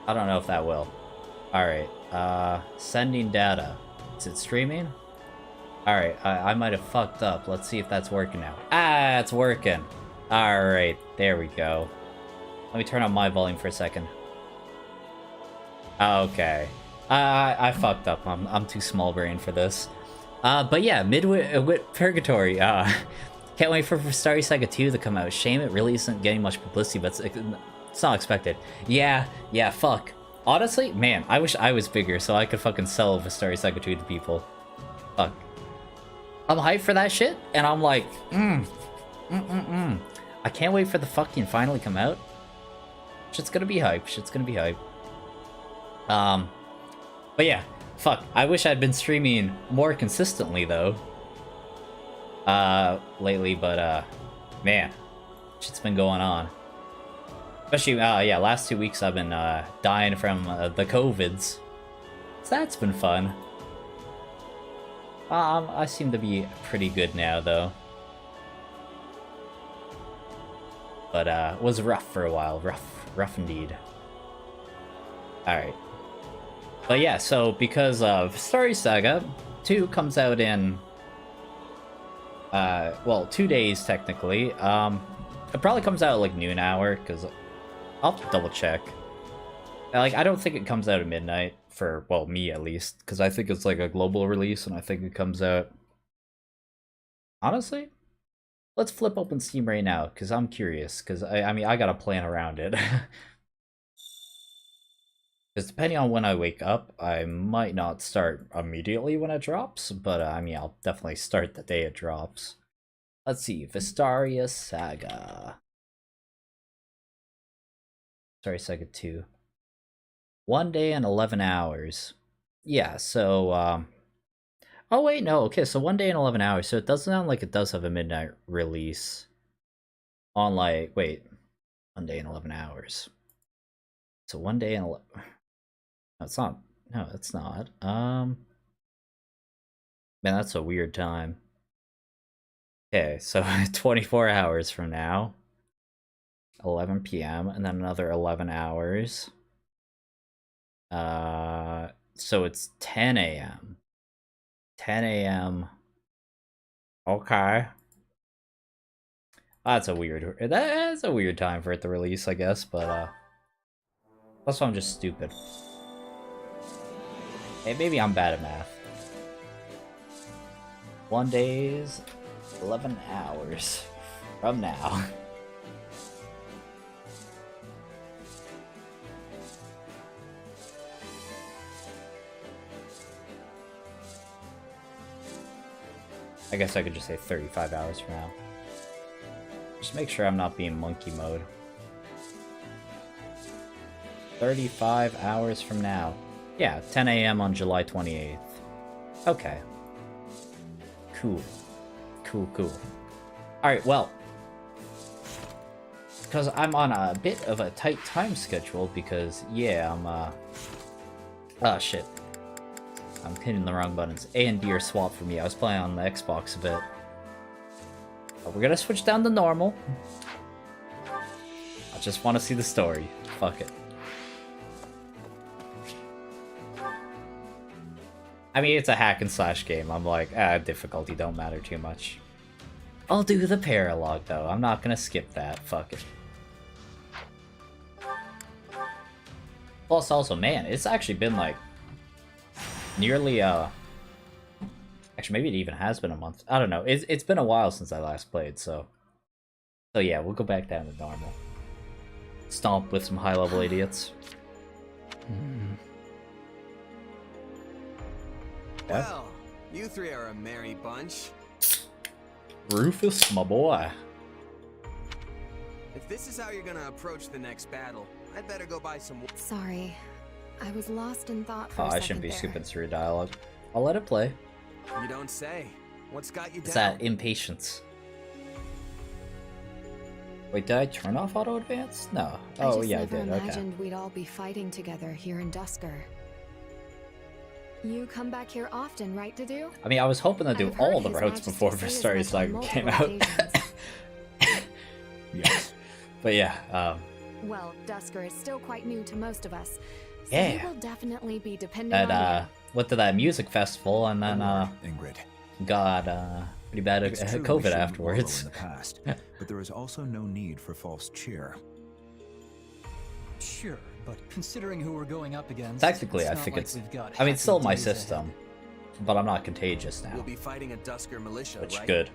I don't know if that will. Alright, sending data. Is it streaming? Alright, I might have fucked up. Let's see if that's working now. Ah, it's working. Alright, there we go. Let me turn on my volume for a second. Okay. I fucked up. I'm too small brain for this. But yeah, Midwit Purgatory. Can't wait for Vestaria Saga 2 to come out. Shame it really isn't getting much publicity, but it's not expected. Yeah, fuck. Honestly, man, I wish I was bigger so I could fucking sell Vestaria Saga 2 to people. Fuck. I'm hyped for that shit, and I'm like, I can't wait for the fucking finally come out. Shit's gonna be hype. But yeah, fuck. I wish I'd been streaming more consistently though. Lately, but man, shit's been going on. Especially, yeah, last 2 weeks I've been dying from the COVIDs. So that's been fun. I seem to be pretty good now though. But it was rough for a while. Rough indeed. Alright. But yeah, so because of Vestaria Saga 2 comes out in well, 2 days technically. It probably comes out at like noon hour, because I'll have to double check. Like, I don't think it comes out at midnight for, well, me at least, because I think it's like a global release, and I think it comes out. Honestly, let's flip open Steam right now, because I'm curious, because I mean, I gotta plan around it. Because depending on when I wake up, I might not start immediately when it drops, but I mean, I'll definitely start the day it drops. Let's see, Vestaria Saga. Sorry, Saga 2. 1 day and 11 hours. Yeah, so, oh wait, no, okay, so 1 day and 11 hours, so it does sound like it does have a midnight release. On like, wait, 1 day and 11 hours. So 1 day and 11... No, it's not. No, it's not. Man, that's a weird time. Okay, so 24 hours from now. 11 p.m. and then another 11 hours. So it's 10 a.m. 10 a.m. Okay. That's a weird time for it to release, I guess, but also I'm just stupid. Hey, maybe I'm bad at math. 1 days, 11 hours from now. I guess I could just say 35 hours from now. Just make sure I'm not being monkey mode. 35 hours from now. Yeah, 10 a.m. on July 28th. Okay. Cool. Alright, well. Because I'm on a bit of a tight time schedule because, yeah, I'm, oh, shit. I'm hitting the wrong buttons. A and B are swapped for me. I was playing on the Xbox a bit. But we're gonna switch down to normal. I just want to see the story. Fuck it. I mean, it's a hack and slash game. I'm like, difficulty don't matter too much. I'll do the paralog, though. I'm not gonna skip that. Fuck it. Plus, also, man, it's actually been, like, nearly, actually, maybe it even has been a month. I don't know. It's been a while since I last played, so... So, yeah, we'll go back down to normal. Stomp with some high-level idiots. Well, you three are a merry bunch. Rufus, my boy. If this is how you're gonna approach the next battle, I'd better go buy some... Sorry. I was lost in thought for Oh, a I second shouldn't be there. skipping through dialogue. I'll let it play. You don't say. What's got you down? It's that impatience. Wait, did I turn off auto advance? No. Oh, yeah, I did. I Okay. imagined we'd all be fighting together here in Dusker. You come back here often, right, Dedu? I mean, I was hoping to do I've heard all the His routes Majesty before say as Vestaria much on Saga multiple came out. occasions. Yes. But yeah, Well, Dusker is still quite new to most of us. So Yeah. he will definitely be dependent That on went to that music festival and then Ingrid. got pretty bad It's true we COVID shouldn't afterwards. wallow in the past, but there is also no need for false cheer. Sure, but considering who we're going up against, Technically, it's I not think like it's. we've got I mean, it's still happy my days ahead. system, but I'm not contagious We'll now, be fighting a Dusker militia, which right? good.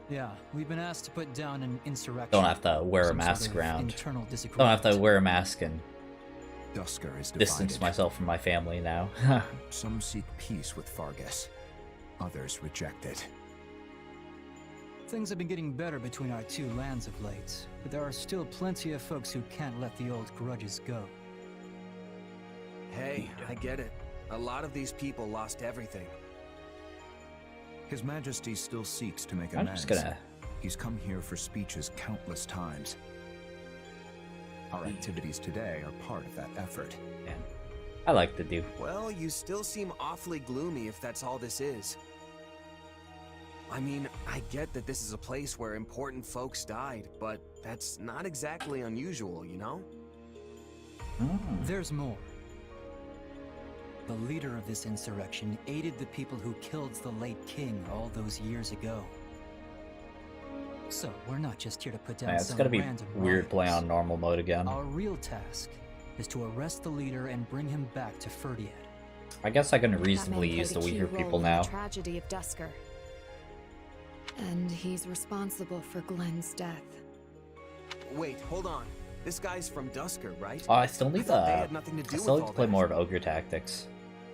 Yeah, we've been asked to put down an insurrection. Don't have to wear a some sort mask of around. Internal Don't have disagreement. to wear a mask and Dusker is distance divided. myself from my family now. Some seek peace with Fargus. Others reject it. Things have been getting better between our two lands of late, but there are still plenty of folks who can't let the old grudges go. Hey, I get it. A lot of these people lost everything. His Majesty still seeks to make I'm amends. just gonna. He's come here for speeches countless times. Our activities today are part of that effort. Man, I like to do. Well, you still seem awfully gloomy if that's all this is. I mean, I get that this is a place where important folks died, but that's not exactly unusual, you know? There's more. The leader of this insurrection aided the people who killed the late king all those years ago. So, we're not just here to put down Man, it's some gonna be random weird playing riots. on normal mode again. Our real task is to arrest the leader and bring him back to Ferdiad. I guess I can That man reasonably played use the a key weaker role people in now. The tragedy of Dusker. And he's responsible for Glenn's death. Wait, hold on. This guy's from Dusker, right? Oh, I still I need thought they to. had nothing to do I still with need all to play that. more of Ogre Tactics.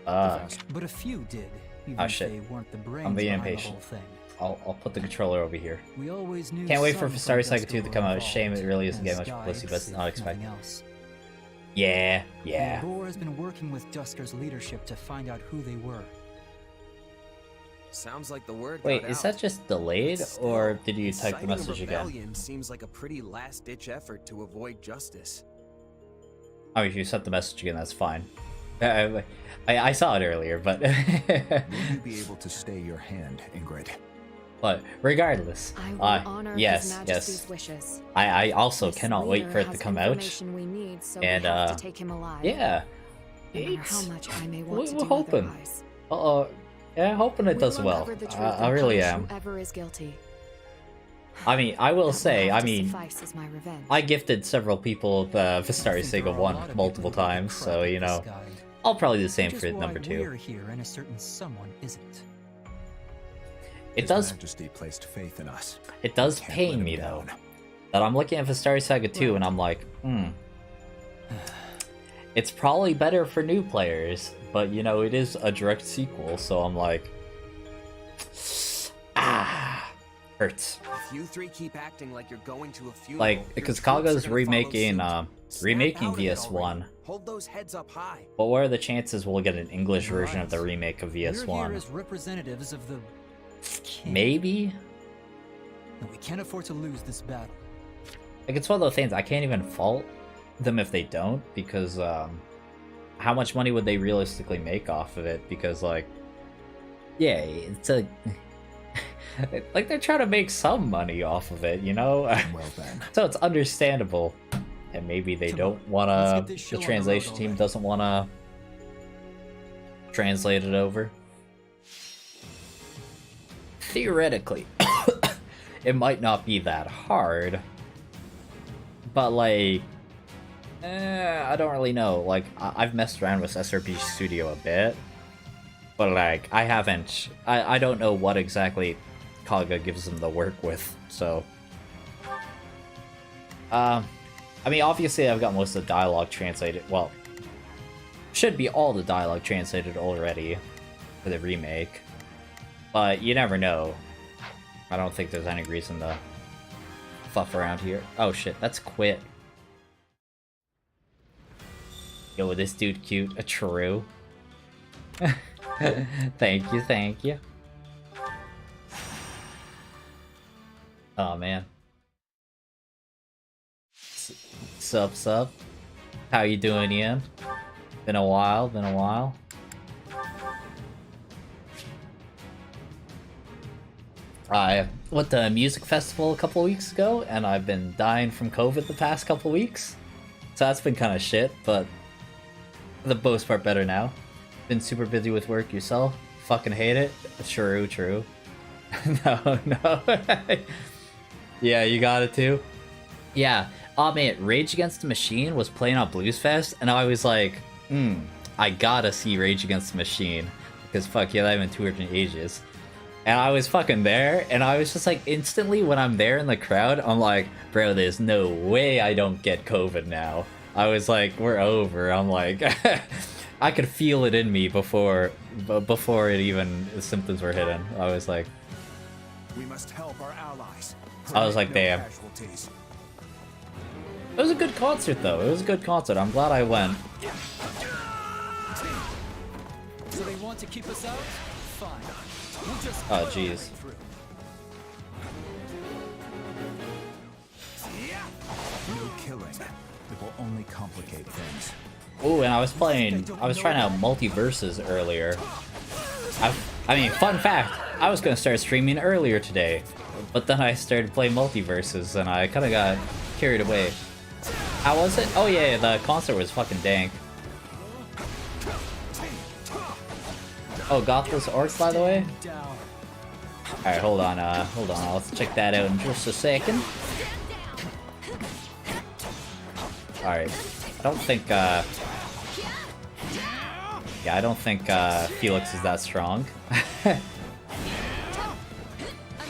But a few did, even Oh, if shit. they weren't the brains I'm being behind the impatient. whole thing. I'll put the controller over here. We always knew Can't wait for some Vestaria from Saga 2 to come out. Dusker were Shame it really isn't involved, getting much as publicity, but it's guides, not if nothing expected. else. Yeah, And yeah. Boar has been working with Dusker's leadership to find out who they were. Sounds like the word Wait, got is out. that just delayed, Still, or did you type the inciting a message again? rebellion seems like a pretty last-ditch effort to avoid justice. I mean, if you sent the message again, that's fine. I saw it earlier, but Will you be able to stay your hand, Ingrid? but regardless, I will honor yes, His Majesty's yes. wishes. I also This cannot wait leader for it to has come out. information we need, so And, we have to take him alive. Yeah, No matter how it's. much I may want to We're do hoping. otherwise. Yeah, hoping it We does will well. uncover the truth I and really punish am. Whoever is guilty. I mean, I will That say, have I to mean, suffice as my revenge. I gifted several people the Vestaria Saga 1 multiple times, so you know, I'll probably do the same for number 2. We're here and a certain someone isn't. It His does. Majesty placed faith in us. It does Can't let pain him me though down. that I'm looking at Vestaria Saga 2 and I'm like, it's probably better for new players, but you know, it is a direct sequel, so I'm like, hurts. If you three keep acting like you're going to a funeral, Like, your because troops are Kaga's gonna follow remaking, suit. Snap remaking out of it VS1. already. Hold those heads up high. But what are the chances we'll get an English You're version of the right. remake of We're here VS1? as representatives of the king. Maybe? And we can't afford to lose this battle. Like, it's one of those things, I can't even fault them if they don't, because, how much money would they realistically make off of it? Because, like, yeah, it's a... like, they're trying to make some money off of it, you know? Well then. So it's understandable. And maybe they Come don't on, want let's to... get this show The on the translation road team already. doesn't want to translate it over. Theoretically, it might not be that hard. But, like... I don't really know. Like, I've messed around with SRP Studio a bit. But, like, I haven't... I don't know what exactly Kaga gives them to work with, so... I mean, obviously I've got most of the dialogue translated... Well, should be all the dialogue translated already for the remake. But you never know. I don't think there's any reason to fluff around here. Oh shit, that's Quit. Yo, this dude cute. A true. Thank you, thank you. Oh man. Sup? How you doing, Ian? Been a while, been a while. went to a music festival a couple weeks ago, and I've been dying from COVID the past couple weeks. So that's been kind of shit, but for the most part better now. Been super busy with work yourself. Fucking hate it. True, true. No. Yeah, you got it too. Yeah. Oh man, Rage Against the Machine was playing on Blues Fest, and I was like, I gotta see Rage Against the Machine. Because fuck yeah, I haven't toured in ages. And I was fucking there, and I was just like, instantly when I'm there in the crowd, I'm like, bro, there's no way I don't get COVID now. I was like, we're over. I'm like, I could feel it in me before it even, the symptoms were hidden. I was like, We must help our allies. I was like, No damn. casualties. It was a good concert though. It was a good concert. I'm glad I went. So they want to keep us out? Fine. We'll just Oh jeez. No killing. It will only complicate things. Oh, and I was trying out multiverses earlier. I mean, fun fact, I was gonna start streaming earlier today, but then I started playing multiverses and I kind of got carried away. How was it? Oh yeah, the concert was fucking dank. Oh, Gothless Orcs, by the way? Alright, hold on, I'll check that out in just a second. Alright, I don't think, yeah, I don't think, Felix is that strong. I'm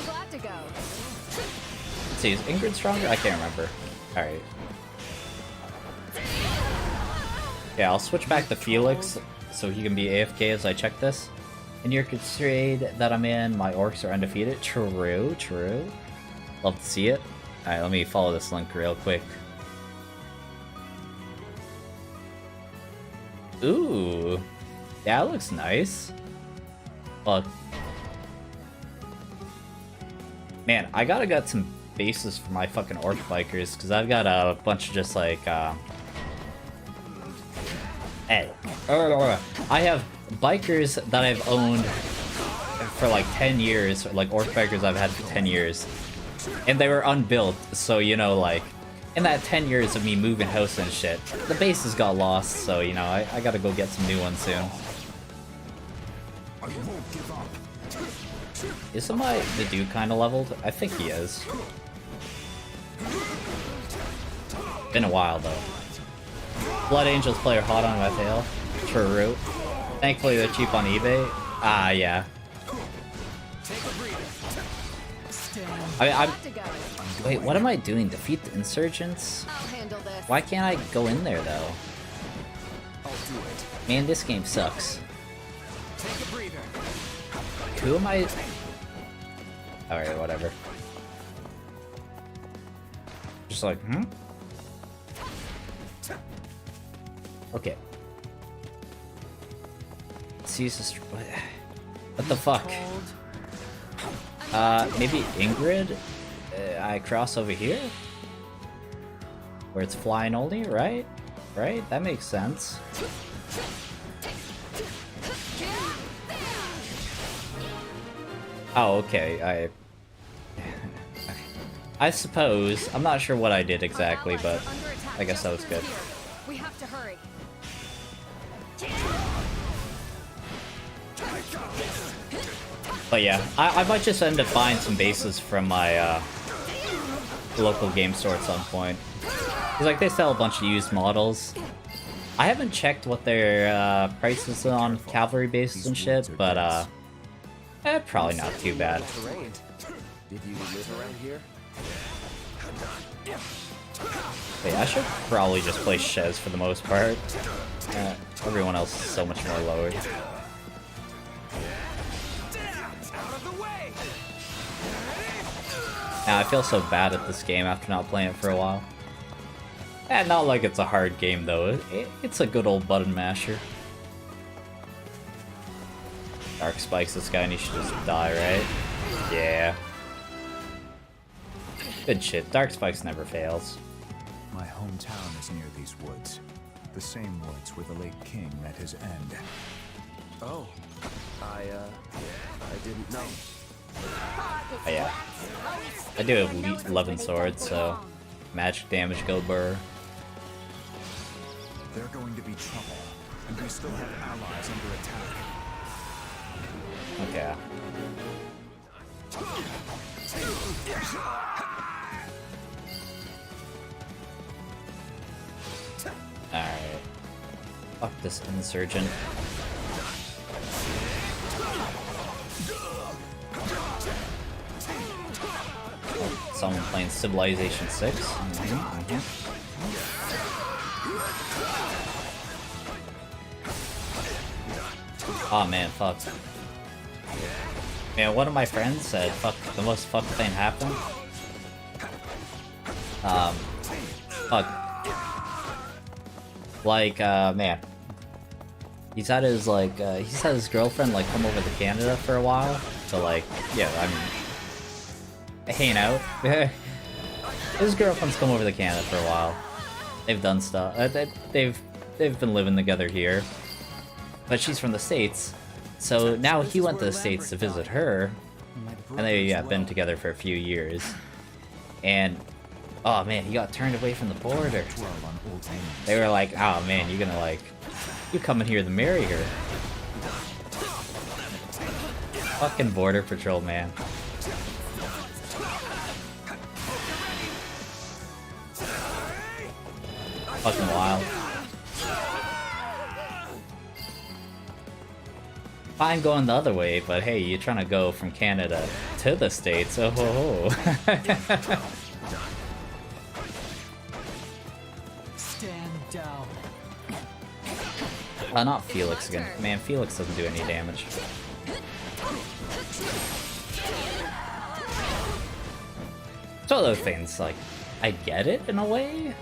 glad to go. Let's see, is Ingrid stronger? I can't remember. Alright. Yeah, I'll switch back to Felix so he can be AFK as I check this. In your crusade that I'm in, my orcs are undefeated. True, true. Love to see it. Alright, let me follow this link real quick. Ooh. Yeah, it looks nice. But man, I gotta get some bases for my fucking orc bikers, because I've got a bunch of just like hey. I have bikers that I've owned for like 10 years, like orc bikers I've had for 10 years. And they were unbuilt, so you know, like in that 10 years of me moving house and shit, the bases got lost, so you know, I gotta go get some new ones soon. I won't give up. Isn't the dude kinda leveled? I think he is. Been a while though. Blood Angels player hot on my tail. True. Thankfully they're cheap on eBay. Ah, yeah. I'm... Wait, what am I doing? Defeat the insurgents? I'll handle this. Why can't I go in there though? Man, this game sucks. Who am I? Alright, whatever. Just like, Okay. Jesus, what the fuck? Maybe Ingrid? I cross over here? Where it's flying only, right? Right? That makes sense. Oh, okay, I suppose. I'm not sure what I did exactly, but I guess that was good. We have to hurry. But yeah, I might just end up buying some bases from my local game store at some point. Because like they sell a bunch of used models. I haven't checked what their prices on cavalry bases and shit, but probably not too bad. Terrain. Did you live around here? Wait, I should probably just play Shez for the most part. Everyone else is so much more lowered. Now I feel so bad at this game after not playing it for a while. Not like it's a hard game though. It's a good old button masher. Dark Spike's this guy and he should just die, right? Yeah. Good shit. Dark Spikes never fails. My hometown is near these woods. The same woods where the late king met his end. Oh, I didn't know. Oh yeah. I do have 11 swords, so magic damage go burr. They're going to be trouble, and we still have allies under attack. Okay. Alright. Fuck this insurgent. Someone playing Civilization 6. Oh man, fuck. Man, one of my friends said, fuck, the most fucked thing happened. Fuck. Like, man. He's had his, like, he's had his girlfriend, like, come over to Canada for a while. So, like, yeah, I mean, hanging out. His girlfriend's come over to Canada for a while. They've done stuff. They've been living together here. But she's from the States. So now he went to the States to visit her. And they've been together for a few years. And, oh man, he got turned away from the border. They were like, oh man, you're gonna, like, you coming here to marry her. Fucking border patrol, man. Fucking wild. Fine going the other way, but hey, you're trying to go from Canada to the States. Oh ho ho. Stand down. Not Felix again. Man, Felix doesn't do any damage. It's one of those things, like, I get it in a way,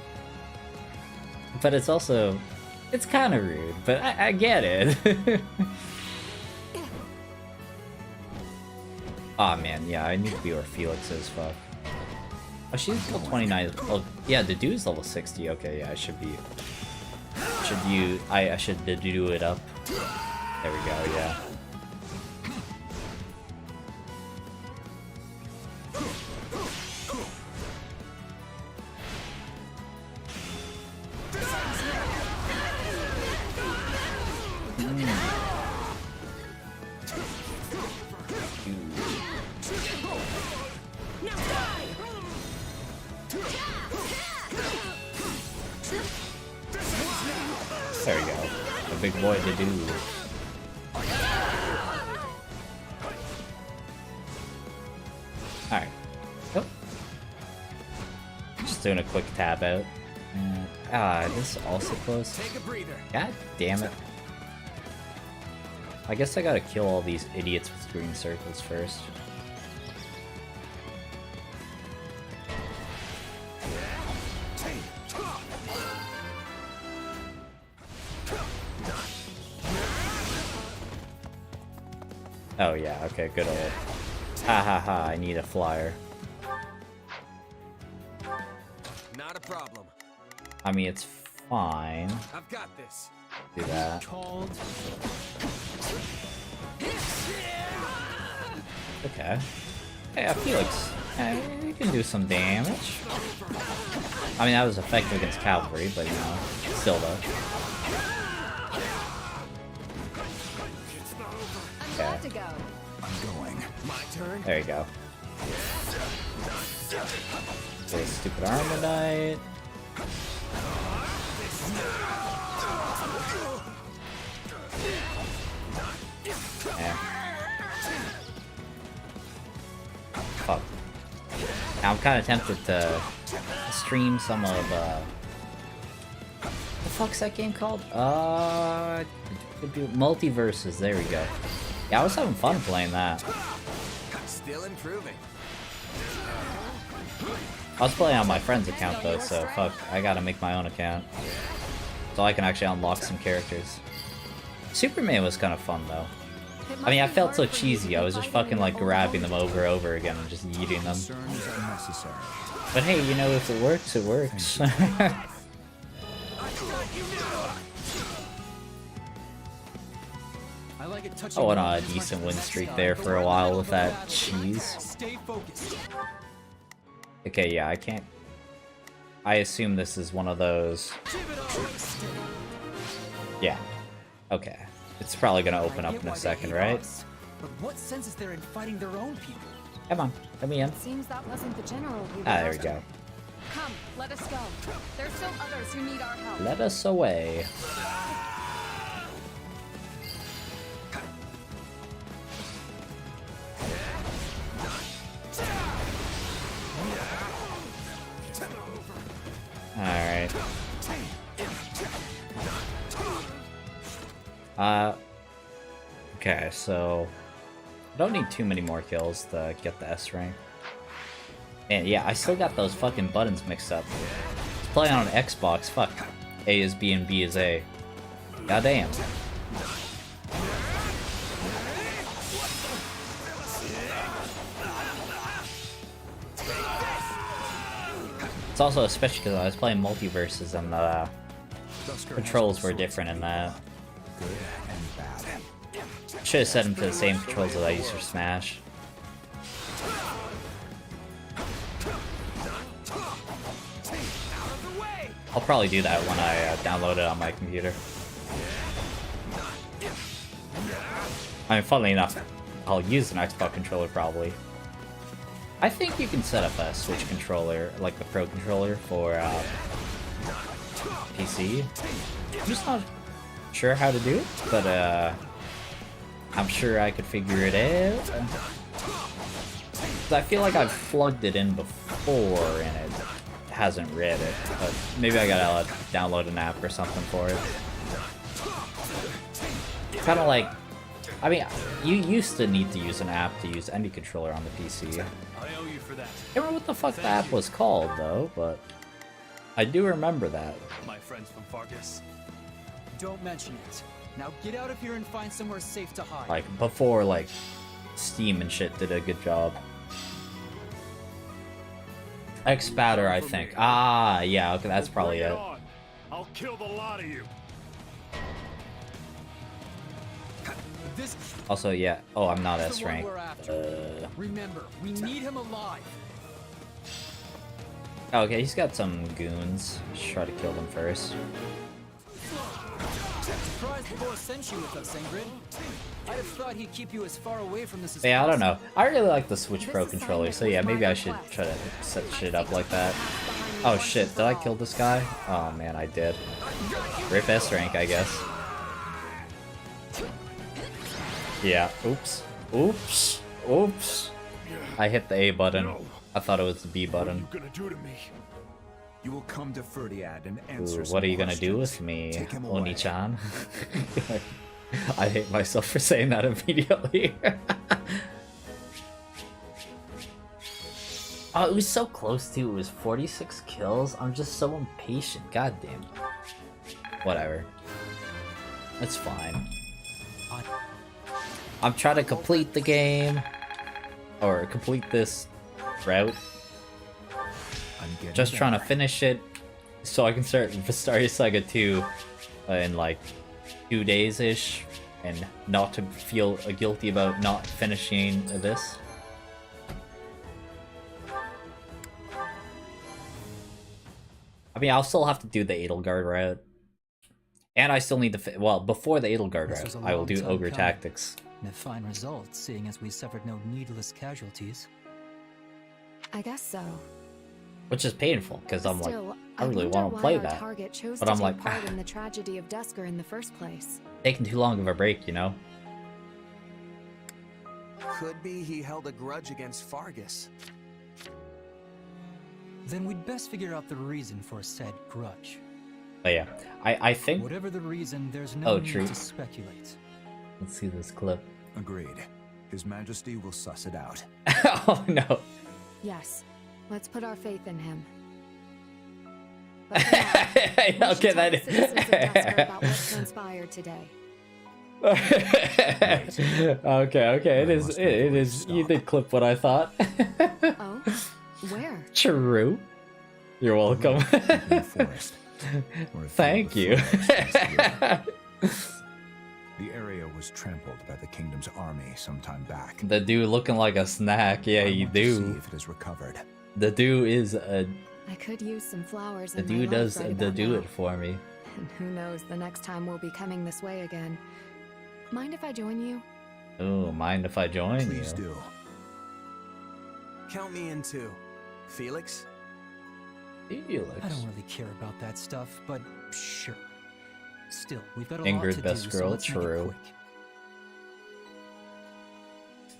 but it's also, it's kind of rude, but I get it. Aw, man, yeah, I need to be where Felix is, fuck. Oh, she's level 29. Oh, yeah, the dude's level 60. Okay, yeah, I should be... I should do it up. There we go, yeah. There we go. A big boy to do. Alright. Oh. Just doing a quick tab out. This is also close. Take a breather. God damn it. I guess I gotta kill all these idiots with green circles first. Oh yeah, okay, good old. Ha ha ha, I need a flyer. Not a problem. I mean, it's fine. I've got this. Do that. Okay. Hey, Felix. You can do some damage. I mean, that was effective against cavalry, but you know, still though. Okay. To go. I'm going. My turn. There you go. Okay, stupid Armadite. Yeah. Fuck. Now I'm kind of tempted to stream some of, what the fuck's that game called? Multiverses, there we go. Yeah, I was having fun playing that. Still improving. I was playing on my friend's account though, so fuck, I gotta make my own account. So I can actually unlock some characters. Superman was kind of fun though. I mean, I felt so cheesy, I was just fucking like grabbing them over and over again and just eating them. But hey, you know, if it works, it works. I like it touching I went on a as much decent as win that streak sky, there but for a right while middle with of the that battle. cheese. Stay focused. Okay, yeah, I can't... I assume this is one of those... Yeah. Okay. It's probably gonna open up in a second, right? But what sense is there in fighting their own people? Come on, let me in. Seems that wasn't the general we were Ah, there we after. go. Come, let us go. There's still others who need our help. Let us away. Alright. Okay, so... I don't need too many more kills to get the S rank. And yeah, I still got those fucking buttons mixed up. It's playing on an Xbox, fuck. A is B and B is A. Goddamn. It's also especially because I was playing multiverses and the controls were different in that. Good and bad. Should have set them to the same controls that I use for Smash. I'll probably do that when I download it on my computer. I mean, funnily enough, I'll use an Xbox controller probably. I think you can set up a Switch controller, like the Pro controller, for PC. I'm just not sure how to do it, but I'm sure I could figure it out. 'Cause I feel like I've plugged it in before and it hasn't read it, but maybe I gotta download an app or something for it. Kind of like, I mean, you used to need to use an app to use any controller on the PC. I owe you for that, I don't remember what the fuck the app was called though, but I do remember that. my friends from Fargus. Don't mention it. Now get out of here and find somewhere safe to hide. Like before, like Steam and shit did a good job. X-Batter, I think. Ah, yeah, okay, that's probably Bring it. on. I'll kill the lot of you. This Also, yeah. Oh, I'm not is S the one rank. we're after. Remember, we need him alive. Okay, he's got some goons. Just try to kill them first. Surprised the boss sent you with us, Ingrid. I'd have thought he'd keep you as far away from this as Yeah, I don't know. possible. I really like the Switch Pro controller, so yeah, maybe I should try to set shit up like that. Oh shit, did I kill this guy? Oh man, I did. Rip S rank, I guess. Yeah, oops. Oops. Oops. I hit the A button. I thought it was the B button. What are you gonna do to me? You will come to Ferdiad and Ooh, answer some what are you gonna do questions. with me, Take him away. Oni-chan? I hate myself for saying that immediately. Oh, it was so close to. It was 46 kills. I'm just so impatient. God damn. Whatever. It's fine. I'm trying to complete the game. Or complete this route. I'm getting Just trying to better. finish it so I can start Vestaria Saga 2 in like 2 days-ish and not to feel guilty about not finishing this. I mean, I'll still have to do the Edelgard route. And I still need to well, before the Edelgard This was route, a I will long do time Ogre coming. Tactics. And a fine result, seeing as we suffered no needless casualties. I guess so. Which is painful, because I'm like, Still, I really wonder want to why play our that. target chose But to I'm take like, part in the tragedy of Dusker in the first place. taking too long of a break, you know? Could be he held a grudge against Fargus. Then we'd best figure out the reason for said grudge. But yeah, I think... Whatever the reason, there's no Oh, need true. to speculate. Let's see this clip. Agreed. His Majesty will suss it out. Oh no. Yes, let's put our faith in him. But for now, we should Okay, tell the that citizens of Dusker about what transpired today. okay, it I is, must it make a is, you stop. did clip what I thought. Oh, where? True. You're welcome. In the forest. Or if Thank the you. forest is here. The area was trampled by the kingdom's army some time back. The dude looking like a snack. Yeah, I you want to see do. if it is recovered. The dude is a. I could use some flowers. The in my dude life does right the about do now. it for me. And who knows the next time we'll be coming this way again. Mind if I join you? Oh, mind if I join Please you? do. Count me in too. Felix? Felix. I don't really care about that stuff, but sure. Still, we've got a Ingrid, lot to best do, so girl, let's make it true. quick.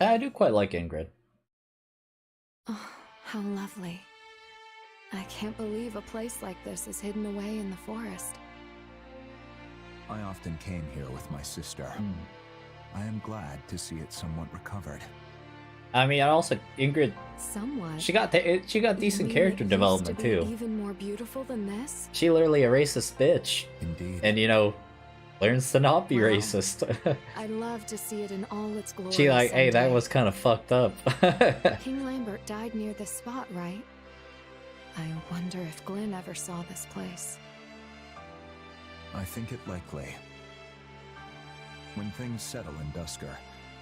I do quite like Ingrid. Oh, how lovely. I can't believe a place like this is hidden away in the forest. I often came here with my sister. Hmm. I am glad to see it somewhat recovered. I mean, I also Ingrid. Somewhat. She got decent You mean character it used development to be too. Even more beautiful than this? She literally a racist bitch, Indeed. and you know, learns to not be Wow. racist. I'd love to see it in all its glory. She like, hey, that someday. was kind of fucked up. King Lambert died near this spot, right? I wonder if Glenn ever saw this place. I think it likely. When things settle in Dusker,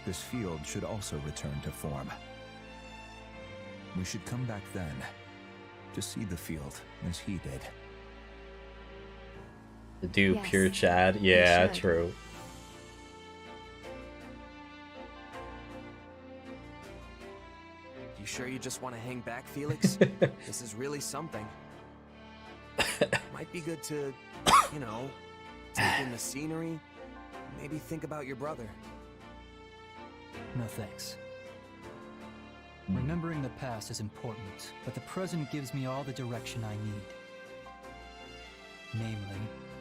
this field should also return to form. We should come back then to see the field as he did. To do Yes, pure Chad, yeah, should. true. You sure you just want to hang back, Felix? This is really something. Might be good to, you know, take in the scenery. Maybe think about your brother. No thanks. Remembering the past is important, but the present gives me all the direction I need. Namely,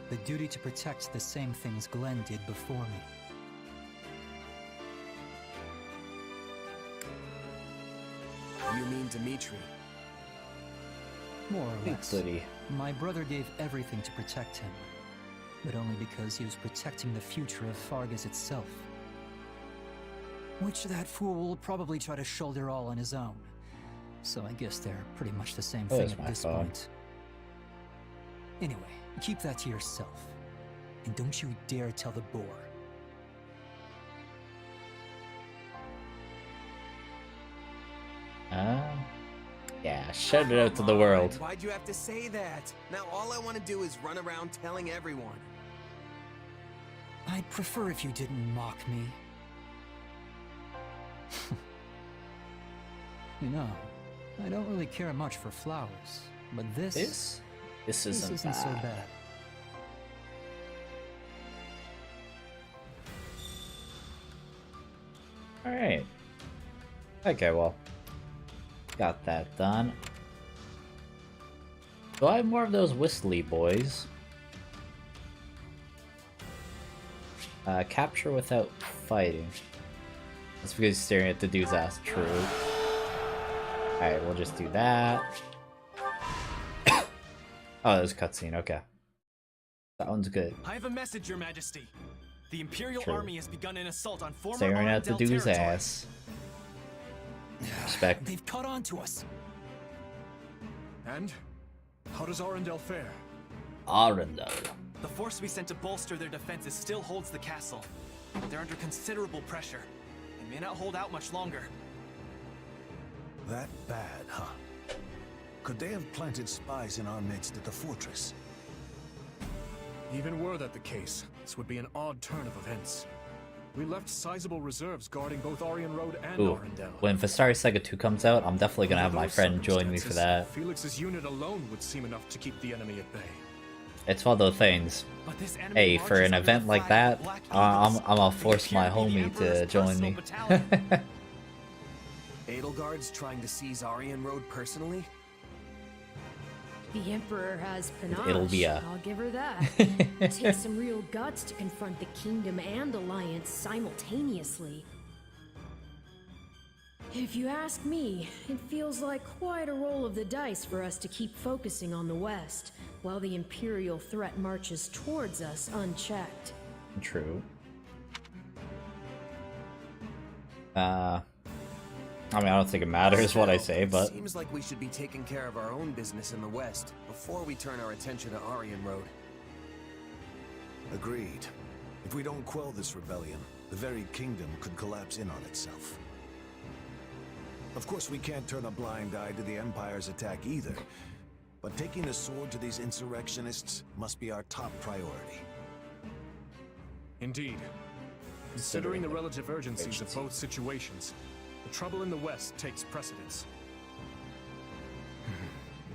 the duty to protect the same things Glenn did before me. You mean Dimitri? More or less. Goody. My brother gave everything to protect him, but only because he was protecting the future of Fargus itself. Which that fool will probably try to shoulder all on his own. So I guess they're pretty much the same thing Where's at my this phone? point. Anyway, keep that to yourself. And don't you dare tell the boar. Yeah, shout it out to the Come world. on, why'd you have to say that? Now all I want to do is run around telling everyone. I'd prefer if you didn't mock me. You know, I don't really care much for flowers, but this This isn't so bad. bad. Alright. Okay, well. Got that done. Do I have more of those whistly boys? Capture without fighting. That's because he's staring at the dude's ass. True. Alright, we'll just do that. Oh, there's a cutscene. Okay. That one's good. I have a message, Your Majesty. The Imperial True. Army has begun an assault on former Staring at the Arendelle dude's territory. ass. Respect. They've caught on to us. And? How does Arendelle fare? Arendelle. The force we sent to bolster their defenses still holds the castle. They're under considerable pressure. They may not hold out much longer. That bad, huh? Could they have planted spies in our midst at the fortress? Even were that the case, this would be an odd turn of events. We left sizable reserves guarding both Aryan Road and Ooh, Arendelle. when Vestaria Saga 2 comes out, I'm definitely gonna have Under my those friend join me for circumstances, that. Felix's unit alone would seem enough to keep the enemy at bay. It's one of those things. But this enemy Hey, for marches an under event the like flag that, of Black I'm Eagles. gonna They force my appear to be the homie to Emperor's join personal me. battalion. Edelgard's trying to seize Aryan Road personally? The Emperor has panache. It'll be a- I'll give her that. Takes some real guts to confront the Kingdom and Alliance simultaneously. If you ask me, it feels like quite a roll of the dice for us to keep focusing on the West, while the Imperial threat marches towards us unchecked. True. I mean, I don't think it matters what I say, but Seems like we should be taking care of our own business in the West before we turn our attention to Aryan Road. Agreed. If we don't quell this rebellion, the very kingdom could collapse in on itself. Of course, we can't turn a blind eye to the Empire's attack either, but taking the sword to these insurrectionists must be our top priority. Indeed. Considering the relative urgencies of both situations, the trouble in the West takes precedence.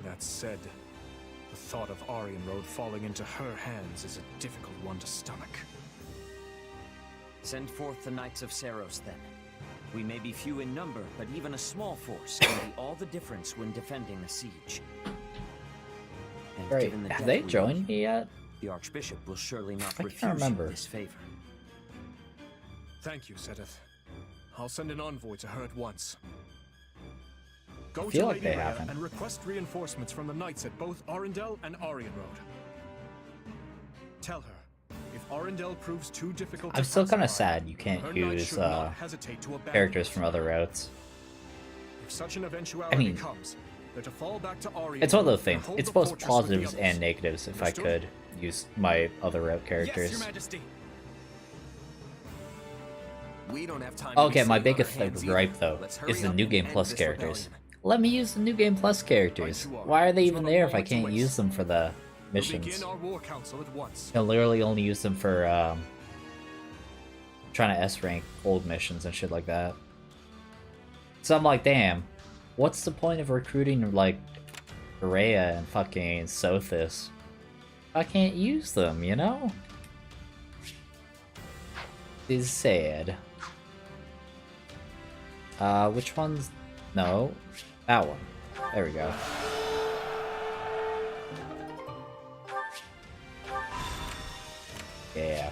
That said, the thought of Aryan Road falling into her hands is a difficult one to stomach. Send forth the Knights of Saros, then. We may be few in number, but even a small force can be all the difference when defending a siege. And Right, given the have death they we joined me yet? The Archbishop will surely not I can't refuse remember. you this favor. Thank you, Sedith. I'll send an envoy to her at once. I Go feel to like Lady they Leia haven't. and request reinforcements from the knights at both Arundel and Aryan Road. Tell her, if Arundel proves too difficult to I'm still kind of pacify, sad you can't her knights use should not hesitate to abandon characters this from road. other routes. If such an eventuality mean, comes, they're to fall back to Aryan It's one of Road those and things. hold It's the both fortress with the positives others. and negatives if I Understood? could use my other route Yes, characters. Your Majesty. We don't have time to Okay, be my sitting on our biggest hands either. gripe though Let's hurry is the up New and Game end Plus this characters. rebellion. Let me use the New Game Plus characters. Right you are. Why are they There's even not a there if I moment to can't waste. use them for the We'll missions? begin our war council at once. I literally only use them for trying to S rank old missions and shit like that. So I'm like, damn, what's the point of recruiting like Rhea and fucking Sothis? I can't use them, you know? Is sad. Which one's no? That one. There we go. Yeah.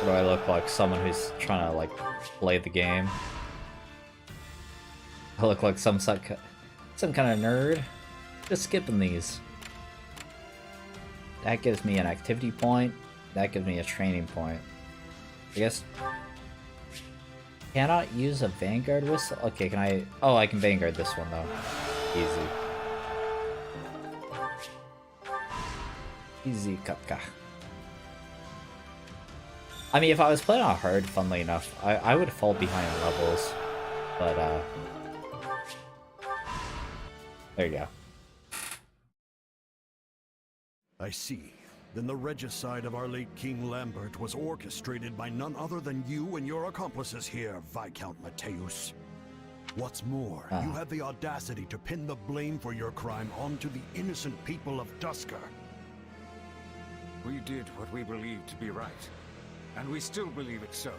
What do I look like? Someone who's trying to like play the game. I look like some kind of nerd. Just skipping these. That gives me an activity point. That gives me a training point. I guess. Cannot use a Vanguard whistle? Okay, can I? Oh, I can Vanguard this one though. Easy. Easy, Kapka. I mean, if I was playing on hard, funnily enough, I would fall behind levels. But, there you go. I see. Then the regicide of our late King Lambert was orchestrated by none other than you and your accomplices here, Viscount Mateus. What's more, you had the audacity to pin the blame for your crime onto the innocent people of Duscur. We did what we believed to be right, and we still believe it so.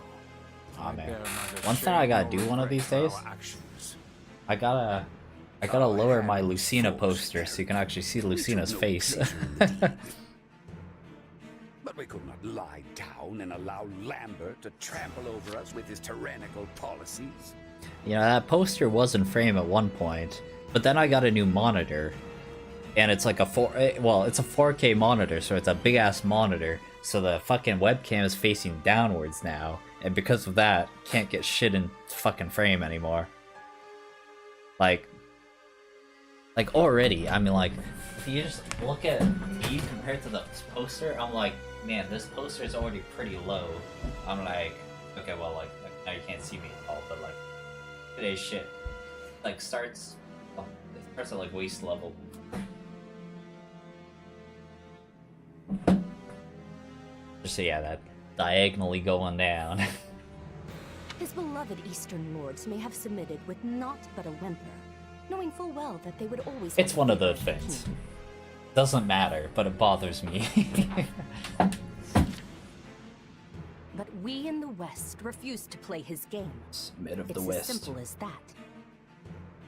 Aw, I man. bear neither One thing shame I gotta nor do one of regret these for days. our actions. I gotta lower my Lucina poster so you can actually see Lucina's face. But we could not lie down and allow Lambert to trample over us with his tyrannical policies. You know, that poster was in frame at one point, but then I got a new monitor, and it's like it's a 4K monitor, so it's a big ass monitor, so the fucking webcam is facing downwards now, and because of that, can't get shit in fucking frame anymore. Like already, I mean, like, if you just look at me compared to the poster, I'm like, man, this poster is already pretty low. I'm like, okay, well, like, now you can't see me at all, but like, today's shit, like, starts at like waist level. So yeah, that diagonally going down. His beloved Eastern lords may have submitted with naught but a whimper, knowing full well that they would always have It's one of the those favor things. king. Doesn't matter, but it bothers me. But we in the West refuse to play his games. Mid of It's the as West. simple as that.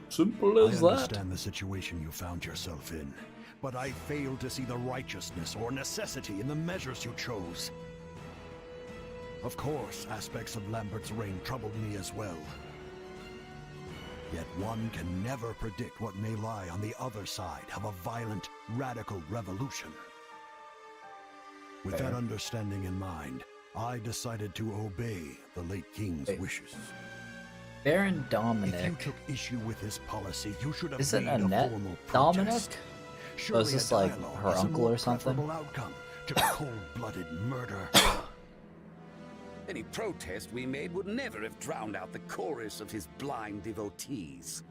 Simple I as that. understand the situation you found yourself in, but I fail to see the righteousness or necessity in the measures you chose. Of course, aspects of Lambert's reign troubled me as well. Yet one can never predict what may lie on the other side of a violent, radical revolution. With that understanding in mind, I decided to obey the late king's wishes. Baron If you Dominic. took issue with his policy, you should have Is it made a Annette formal Dominic? protest. Or is Surely this a like dialogue her is a uncle more or something? preferable outcome to cold-blooded murder. Any protest we made would never have drowned out the chorus of his blind devotees.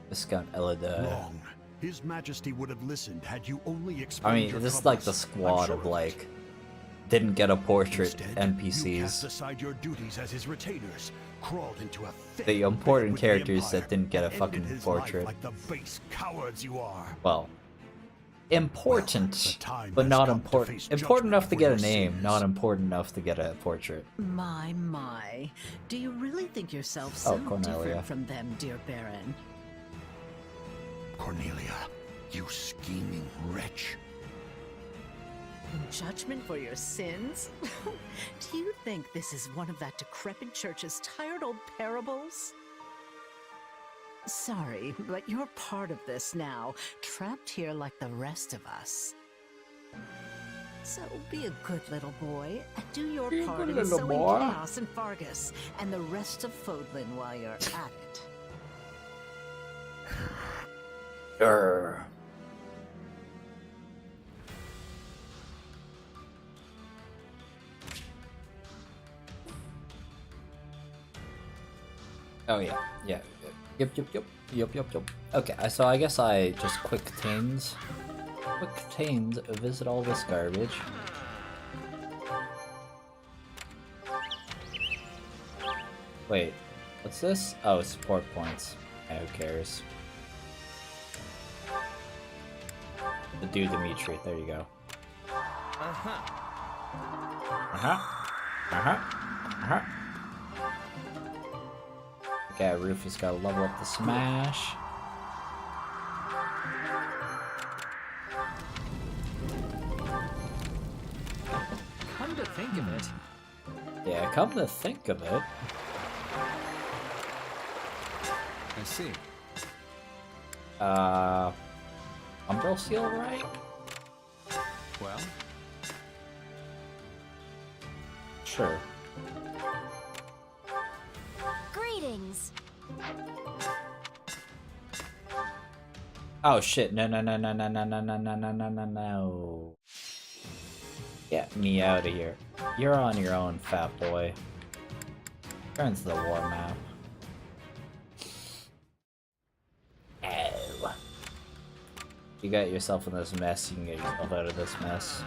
Viscount Elida. Wrong. His Majesty would have listened had you only I explained mean, your this is like the troubles. squad I'm sure of like didn't get a portrait Instead, you NPCs. cast aside your duties as his retainers, crawled into a fit The important with the characters Empire, that didn't get a and fucking ended his portrait. life like the base cowards you are. Well, important, time but has not come to important. face Important enough to judgment get for a your name, sins. not important enough to get a portrait. My. Do you really think yourself Oh, so Cornelia. different from them, dear Baron? Cornelia, you scheming wretch. In judgment for your sins? Do you think this is one of that decrepit church's tired old parables? Sorry, but you're part of this now, trapped here like the rest of us. So be a good little boy and do your Be a part good in little sowing boy. chaos in Fargus and the rest of Fodlin while you're at it. Grr. Oh yeah. Yep. Okay, so I guess I just quick tains visit all this garbage. Wait, what's this? Oh, support points. Yeah, who cares? The dude Dimitri, there you go. Okay, Rufus gotta level up the smash. Come to think of it, Yeah, come to think of it. I see. Umbral Seal, right? Well, Sure. Greetings. Oh shit, no. Get me out of here. You're on your own, fat boy. Turn to the war map. Ow. You got yourself in this mess, you can get yourself out of this mess.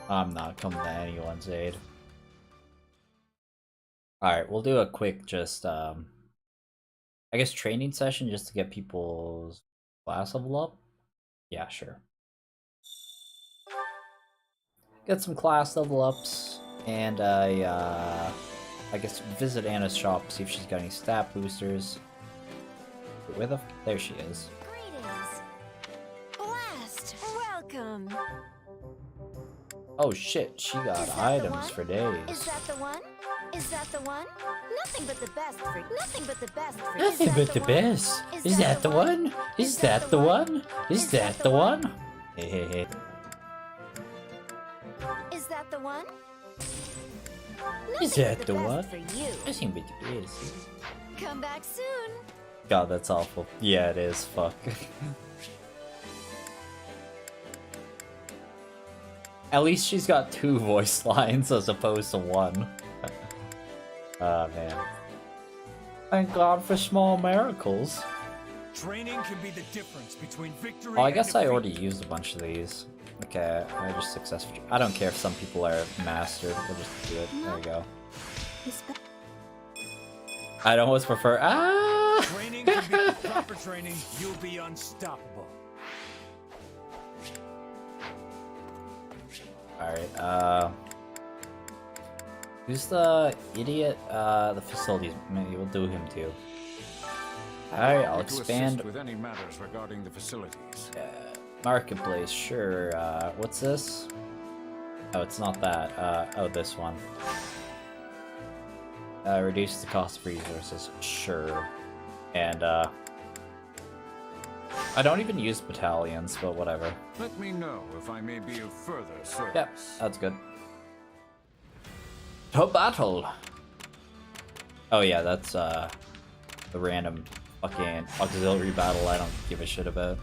I'm not coming to anyone's aid. Alright, we'll do a quick just, I guess training session just to get people's class level up? Yeah, sure. Get some class level ups, and I guess visit Anna's shop, see if she's got any stat boosters. Where the there she is. Greetings. Blast. Welcome. Oh shit, she got items for days. Is that the one? Is that the one? Nothing but the best for nothing but the best for Nothing but the best. Is that the one? Is that the one? Is that the one? Hey. Is that the one? Is that the one? For you. Nothing but the best. Come back soon. God, that's awful. Yeah, it is. Fuck. At least she's got 2 voice lines as opposed to 1. Oh man. Thank God for small miracles. Training can be the difference between victory Oh, I and guess I defeat. already used a bunch of these. Okay, I just successfully. I don't care if some people are mastered. We'll just do it. There we go. I'd almost prefer. Ah! Training can be the proper training. You'll be unstoppable. Alright, who's the idiot? The facilities. Maybe we'll do him too. Alright, I'll to assist expand. with any matters regarding the facilities. Marketplace, sure. What's this? Oh, it's not that. Oh, this one. Reduce the cost of resources, sure. And, I don't even use battalions, but whatever. Let me know if I may be of further service. Yep, that's good. To battle! Oh yeah, that's, the random fucking auxiliary battle I don't give a shit about.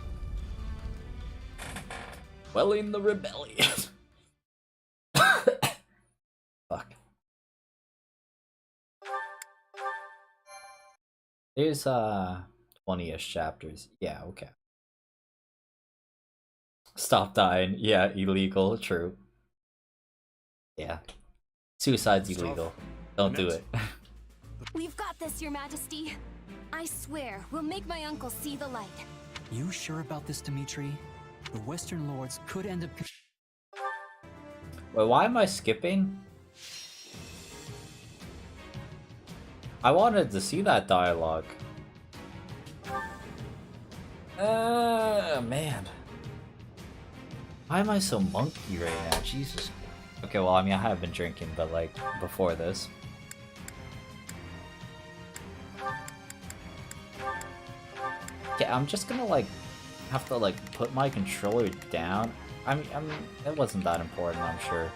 Quelling the rebellion. Fuck. There's 20-ish chapters. Yeah, okay. Stop dying. Yeah, illegal. True. Yeah. Suicide's illegal. Don't do it. We've got this, Your Majesty. I swear, we'll make my uncle see the light. You sure about this, Dimitri? The Western Lords could end up... Wait, why am I skipping? I wanted to see that dialogue. Man. Why am I so monkey right now? Jesus. Okay, well, I mean, I have been drinking, but, like, before this. Yeah, I'm just gonna, like, have to, like, put my controller down. I mean, it wasn't that important, I'm sure.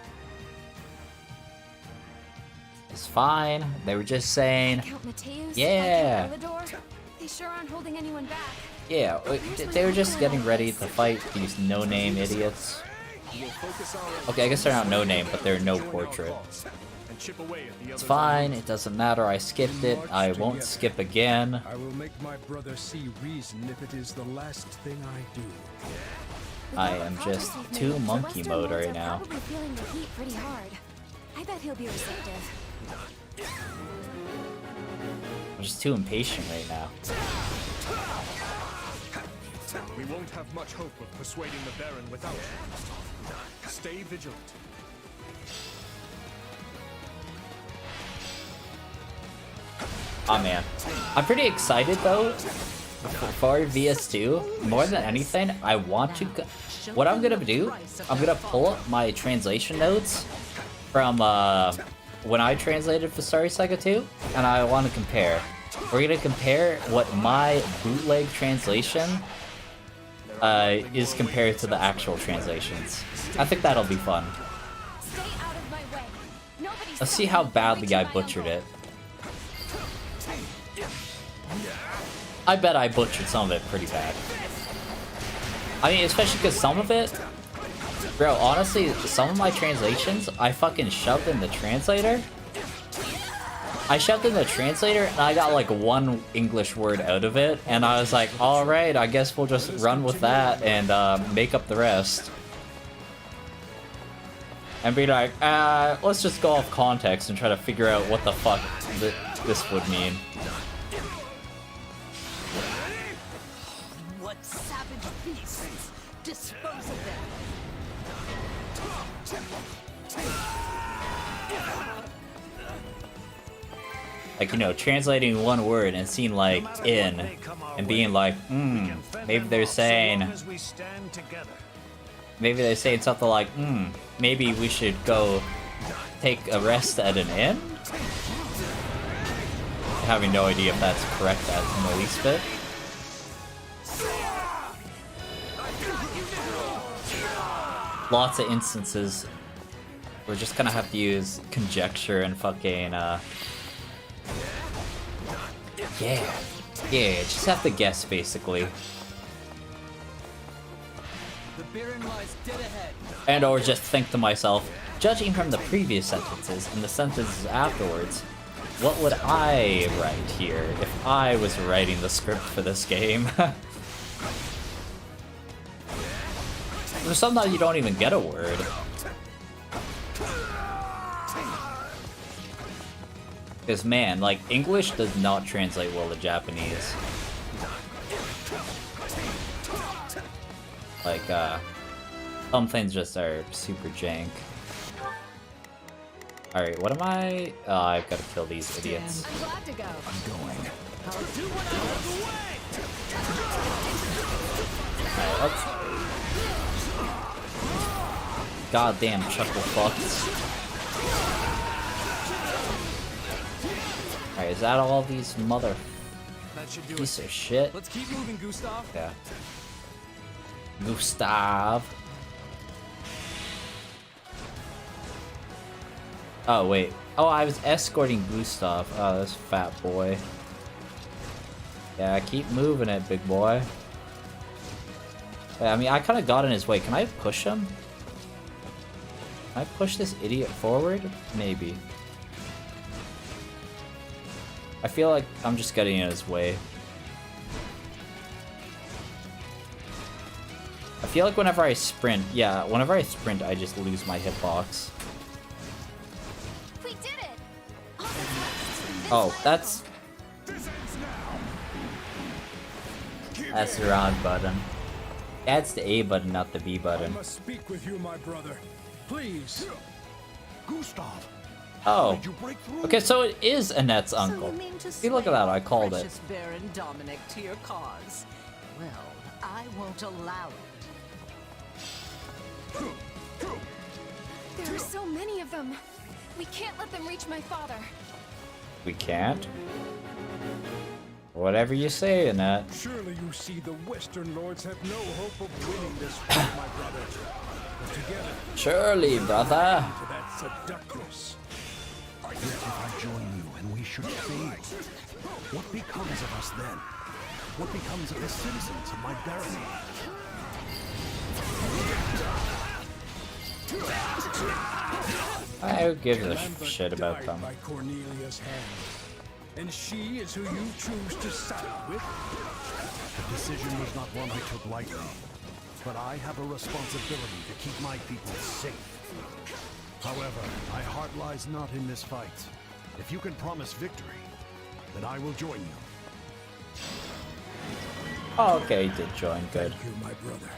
It's fine. They were just saying, yeah. They sure aren't holding anyone back. Yeah, they were just getting ready to fight these no-name idiots. Okay, I guess they're not no-name, but they're no portrait. It's fine, it doesn't matter, I skipped it, I won't skip again. I will make my brother see reason if it is the last thing I do. I am just too monkey mode right now. Probably feeling the heat pretty hard. I bet he'll be receptive. I'm just too impatient right now. We won't have much hope of persuading the Baron without you. Stay vigilant. Oh man. I'm pretty excited though for VS2. More than anything, I want to... What I'm gonna do, I'm gonna pull up my translation notes from when I translated Vestaria Saga 2, and I want to compare. We're gonna compare what my bootleg translation is compared to the actual translations. I think that'll be fun. Let's see how badly I butchered it. I bet I butchered some of it pretty bad. I mean, especially because some of it... Bro, honestly, some of my translations, I fucking shoved in the translator. I shoved in the translator and I got like one English word out of it. And I was like, alright, I guess we'll just run with that and make up the rest. And be like, let's just go off context and try to figure out what the fuck this would mean. What savage beasts! Dispose of them! Like, you know, translating one word and seeing like in and being like, maybe they're saying, something like, maybe we should go take a rest at an inn? Having no idea if that's correct in the least bit. Lots of instances we're just gonna have to use conjecture and fucking yeah, just have to guess basically. The Baron lies dead ahead. And or just think to myself, judging from the previous sentences and the sentences afterwards, what would I write here if I was writing the script for this game? Sometimes you don't even get a word. Because man, like, English does not translate well to Japanese. Like, some things just are super jank. Alright, what am I? Oh, I've got to kill these idiots. I'm glad to go. I'm going. Alright, let's... Goddamn chuckle fucks. Alright, is that all these mother... piece of shit? Let's keep moving, Gustav. Yeah. Gustav. Oh, wait. Oh, I was escorting Gustav. Oh, this fat boy. Yeah, keep moving it, big boy. Wait, I mean, I kind of got in his way. Can I push him? Can I push this idiot forward? Maybe. I feel like I'm just getting in his way. I feel like whenever I sprint, I just lose my hitbox. We did it! Oh, that's the wrong button. That's the A button, not the B button. I must speak with you, my brother. Please. Gustav. Oh. Okay, so it is Annette's uncle. So you mean to See, look at that, I called it. precious Baron Dominic to your cause. Well, I won't allow it. There are so many of them. We can't let them reach my father. We can't? Whatever you say, Annette. Surely you see the Western Lords have no hope of winning this fight, my brother. But together, Surely, brother. to that seductress. Yet if I join you and we should fail, what becomes of us then? What becomes of the citizens of my barony? Who gives a shit about Died them? by Cornelia's hand. And she is who you choose to side with? The decision was not one I took lightly, but I have a responsibility to keep my people safe. However, my heart lies not in this fight. If you can promise victory, then I will join you. Oh, okay, he did join. Good. Thank you, my brother.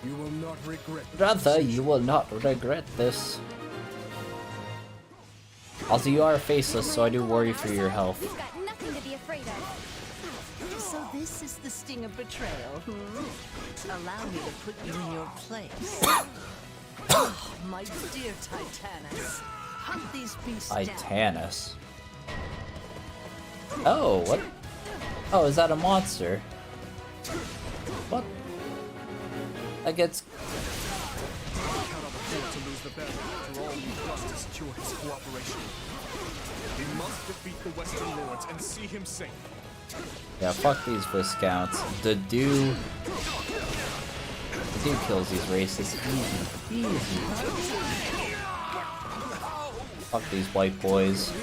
You will not regret this Brother, decision. you will not regret this. Also, you are faceless, so I do worry for your health. We've got nothing to be afraid of. So this is the sting of betrayal, Allow me to put you in your place. Oh, my dear Titanus. Hunt these beasts down. Titanus. Oh, what? Oh, is that a monster? What? That gets... Count on the Ford to lose the battle after all we've lost to secure his cooperation. We must defeat the Western Lords and see him safe. Yeah, fuck these Viscounts. The dude kills these races easy. Easy. Fuck these white boys. If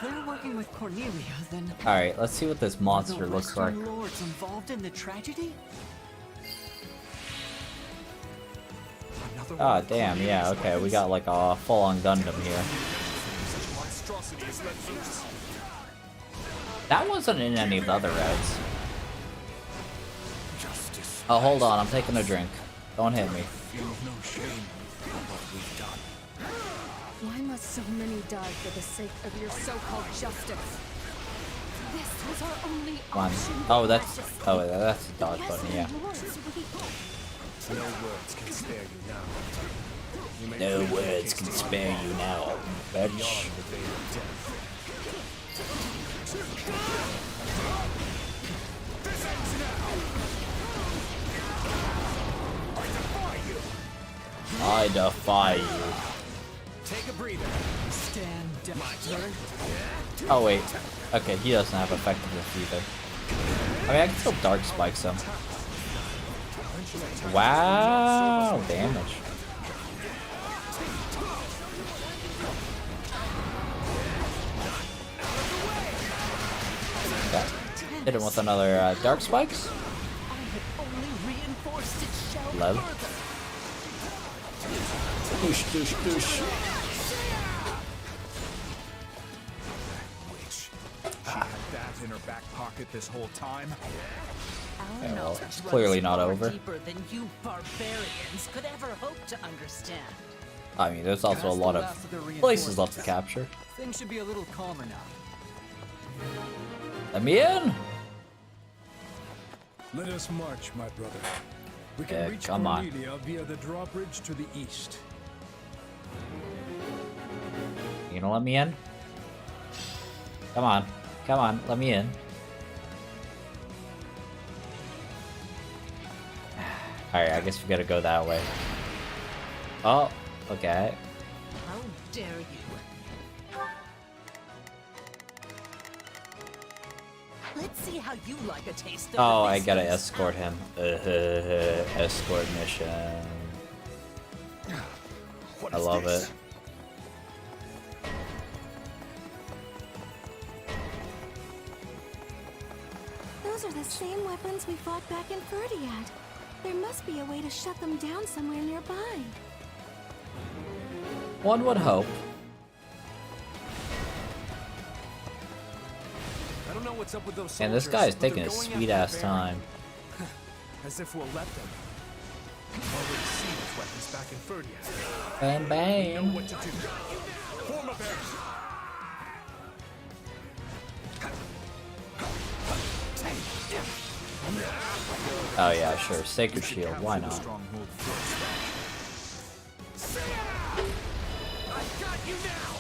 they're working with Cornelia, then Alright, let's see what this monster looks like. the Western Lords involved in the tragedy? Ah, damn, yeah, okay, we got like a full-on Gundam here. That wasn't in any of the other routes. Oh, hold on, I'm taking a drink. Don't hit me. Why must so many die for the sake of your so-called justice? This was our only One. option. Oh, that's a dodge button, yeah. No words can spare you now. You may No plead words case can to spare honor you now, beyond bitch. the veil of death. I defy you. Take a breather. Stand down. Oh wait. Okay, he doesn't have effectiveness either. I mean, I can still Dark Spike him. Wow, damage. Okay. Hit him with another Dark Spikes. Love. Doosh, doosh, doosh. She had that in her back pocket this whole time. Our Yeah, well, knowledge it's runs clearly not far over. deeper than you barbarians could ever hope to understand. I mean, there's also a lot of places left to capture. Things should be a little calmer now. Let me in! Let us march, my brother. We can Yeah, reach come on. Cornelia via the drawbridge to the east. You gonna let me in? Come on. Come on, let me in. Alright, I guess we gotta go that way. Oh, okay. How dare you? Let's see how you like a taste of Oh, the I gotta biscuits. escort him. Escort mission. I love it. Those are the same weapons we fought back in Ferdiad. There must be a way to shut them down somewhere nearby. One would hope. I don't know what's up with those And this soldiers, guy's but they're taking a going sweet after ass the time. Baron. As if we'll let them. We've already seen those weapons back in Ferdiad. Bam We bam. know what to do. Form a barricade. Oh yeah, sure. Sacred Shield, why not? Stronghold first. I got you now.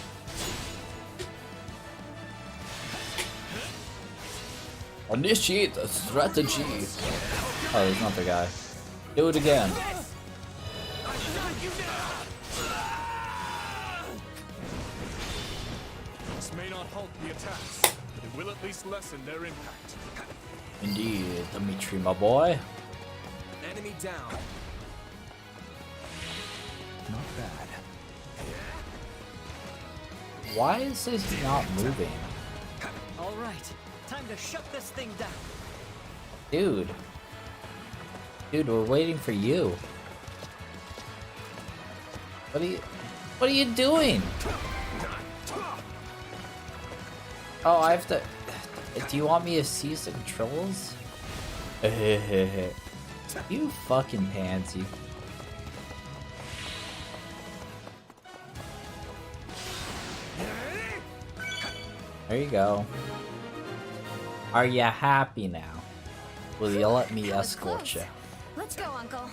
Initiate the strategy. Oh, there's another guy. Do it again. This may not halt the attacks, but it will at least lessen their impact. Indeed, Dimitri, my boy. Enemy down. Not bad. Why is this not moving? All right, time to shut this thing down. Dude. Dude, we're waiting for you. What are you doing? Oh, I have to... Do you want me to seize the controls? You fucking pansy. There you go. Are you happy now? Will you let me escort you? Let's go, Uncle.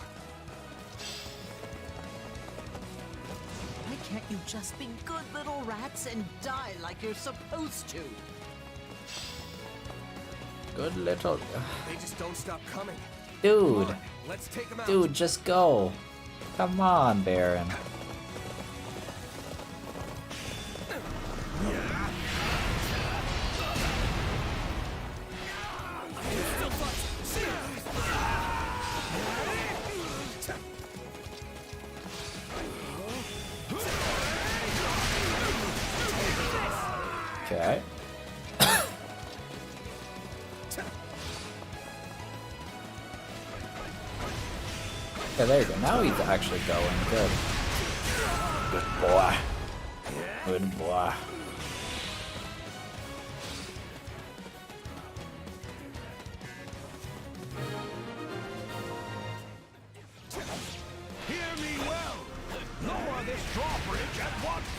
Why can't you just be good little rats and die like you're supposed to? Good little... They just don't stop coming. Dude. Come on, let's take them out. Dude, just go. Come on, Baron. Okay. Okay, there you go. Now he's actually going. Good. Good boy. Good boy. Hear me well. Lower this drawbridge at once.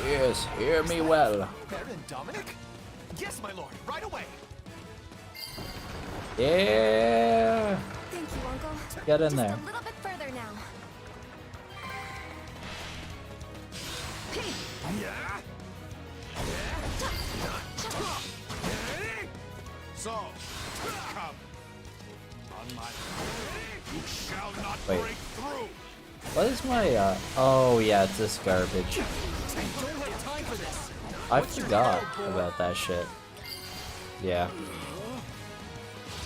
Yes, hear me well. Baron Dominic? Yes, my lord, right away. Yeah. Thank you, Uncle. Get in Just there. a little bit further now. So, come. On my you shall not Wait. break through. What is my, oh yeah, it's this garbage. Don't have time for this. I forgot about that shit. Yeah.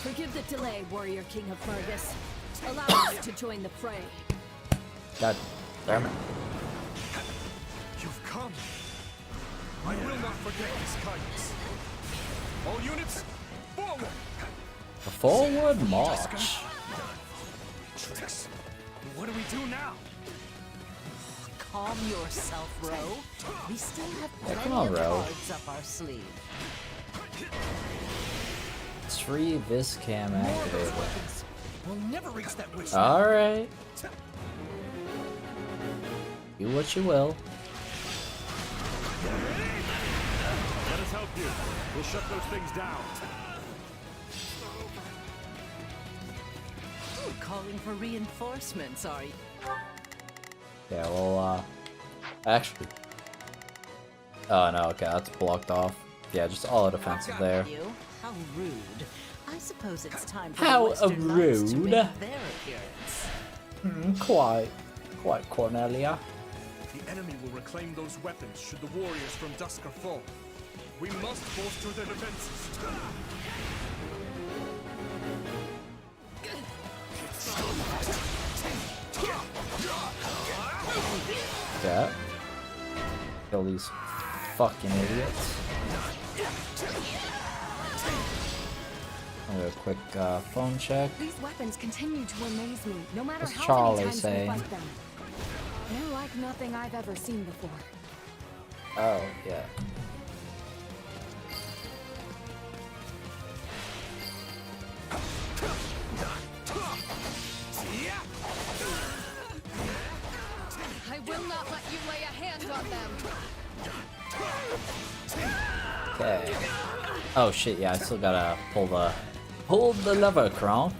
Forgive the delay, Warrior King of Fergus. Allow us to join the fray. God damn it. You've come. I will not forget this kindness. All units, forward. A forward march. Tricks. What do we do now? Calm yourself, Ro. We still have Yeah, plenty come on, of Ro. cards up our sleeve. 3 Viscam activated. We'll never reach that witch. Alright. Do what you will. Let us help you. We'll shut those things down. Calling for reinforcements, are you? Yeah, well, actually... Oh no, okay, that's blocked off. Yeah, just all defensive there. You? How rude. I suppose it's time for How the Western Knights to rude. make their appearance. Quite, Cornelia. The enemy will reclaim those weapons should the warriors from Dusker fall. We must bolster their defenses. that. Kill these fucking idiots. I'll do a quick phone check. These weapons continue to amaze me, no matter What's how Charlie many times saying? we fight them. They're like nothing I've ever seen before. Oh, yeah. I will not let you lay a hand on them. Okay. Oh shit, yeah, I still gotta pull the lever, Kronk.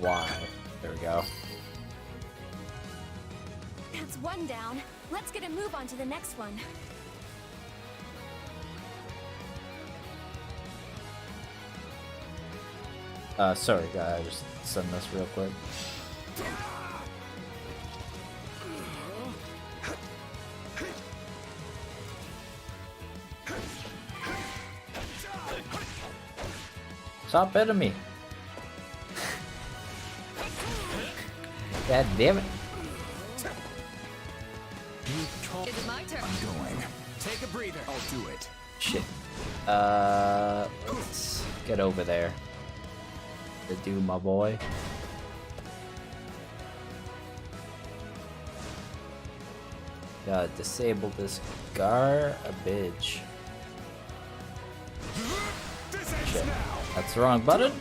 Why? There we go. That's one down. Let's get a move on to the next one. Sorry guys, I just send this real quick. Stop hitting me. God damn it. Is it my turn? I'm going. Take a breather. I'll do it. Shit. Let's get over there. To do my boy. Gotta disable this garbage. Shit. That's the wrong button.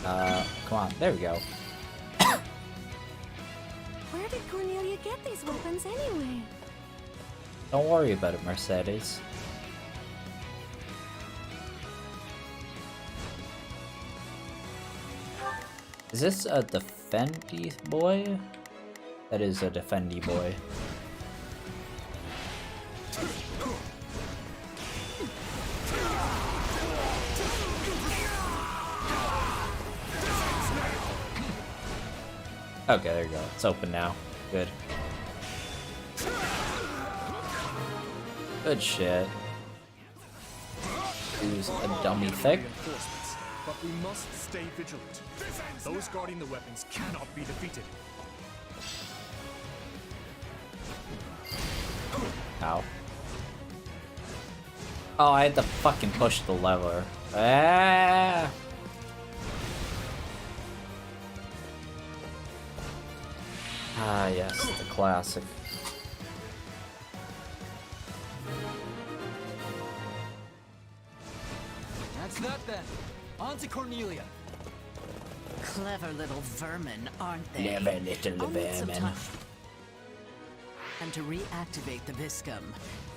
Come on. There we go. Where did Cornelia get these weapons anyway? Don't worry about it, Mercedes. Is this a defendy boy? That is a defendy boy. Okay, there you go. It's open now. Good. Good shit. Use a dummy thick. Reinforcements, but we must stay vigilant. Those guarding the weapons cannot be defeated. Ow. Oh, I had to fucking push the lever. Ah! Ah, yes, the classic. That's that then. On to Cornelia. Clever little vermin, aren't they? Clever little I'll need some vermin. time. And to reactivate the Viscum,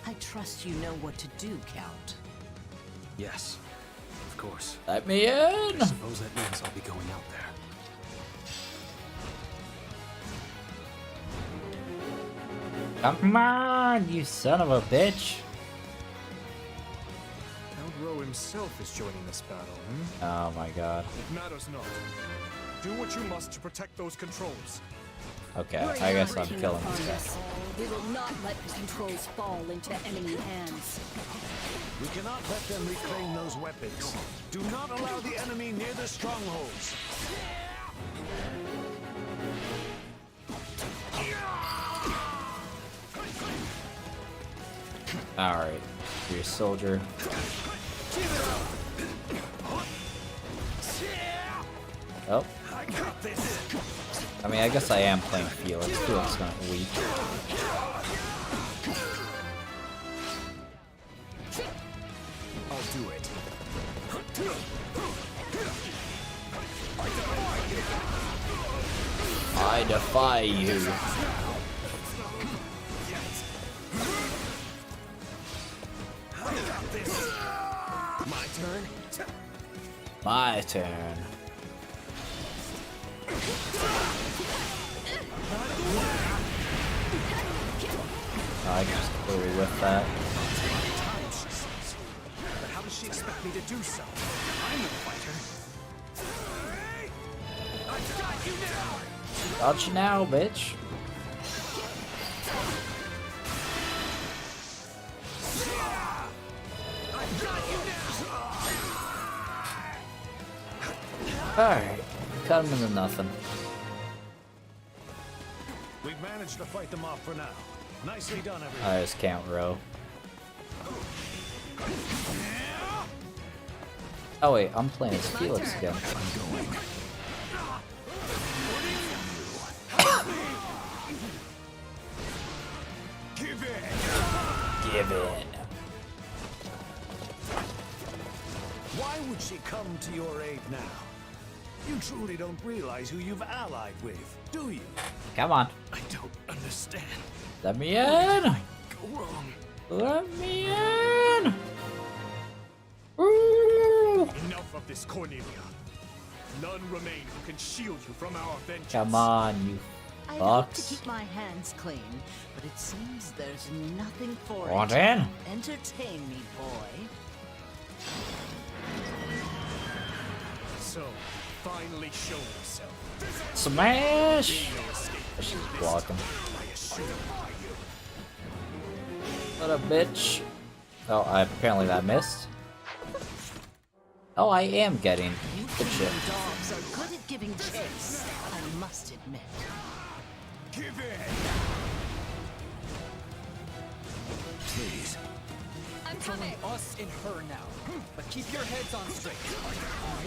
I trust you know what to do, Count. Yes, of course. Let me in! I suppose that means I'll be going out there. Come on, you son of a bitch! Count Rowe himself is joining this battle, Oh my god. It matters not. Do what you must to protect those controls. Okay, I guess I'm killing this guy. We will not let the controls fall into enemy hands. We cannot let them reclaim those weapons. Do not allow the enemy near the strongholds. Alright, you're a soldier. Oh. I mean, I guess I am playing Felix. Felix is kind of weak. I'll do it. I defy you. My turn? My turn. Oh, I can just totally whip that. But how does she expect me to do so? I'm no fighter. I've got you now! Got you now, bitch. Alright, cut him into nothing. managed to fight them off for now. Nicely done, everyone. I just can't row. Oh wait, I'm playing as Felix again. I'm going. Give in. Give in. Why would she come to your aid now? You truly don't realize who you've allied with, do you? Come on. I don't understand. Let me in. Go wrong. Let me in. Enough of this, Cornelia. None remain who can shield you from our vengeance. Come on, you I'd like to fucks. keep my hands clean, but it seems there's nothing for Want it. in? Entertain me, boy. So, finally show yourself. Smash! She's blocking. What a bitch. Oh, apparently that missed. Oh, I am getting good shit. Dogs are good at giving chase, I must admit. Give in. Please. I'm coming. Us and her now. But keep your heads on straight.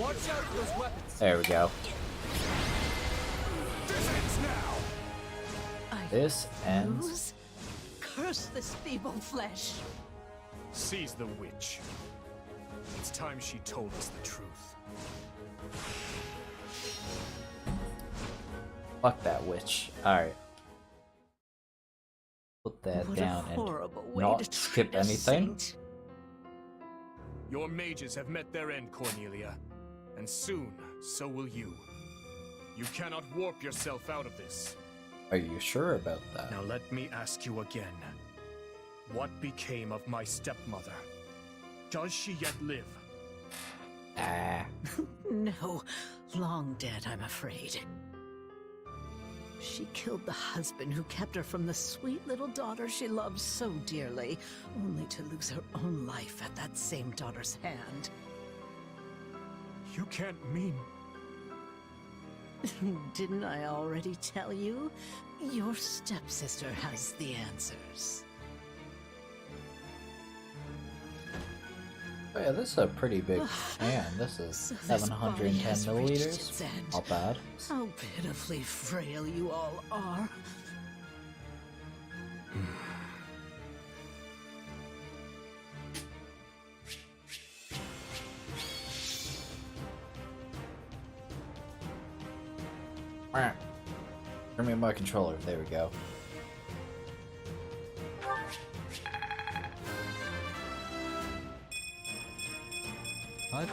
Watch out for those weapons. There we go. This ends now. This ends. Lose? Curse this feeble flesh. Seize the witch. It's time she told us the truth. Fuck that witch. Alright. Put that What down a and horrible way not to skip treat a anything. saint. Your mages have met their end, Cornelia. And soon, so will you. You cannot warp yourself out of this. Are you sure about that? Now let me ask you again. What became of my stepmother? Does she yet live? Ah. No, long dead, I'm afraid. She killed the husband who kept her from the sweet little daughter she loved so dearly, only to lose her own life at that same daughter's hand. You can't mean... Didn't I already tell you? Your stepsister has the answers. Oh yeah, this is a pretty big can. This is So this body 710 has reached milliliters. its end. Not bad. How pitifully frail you all are. Bring me my controller. There we go. What?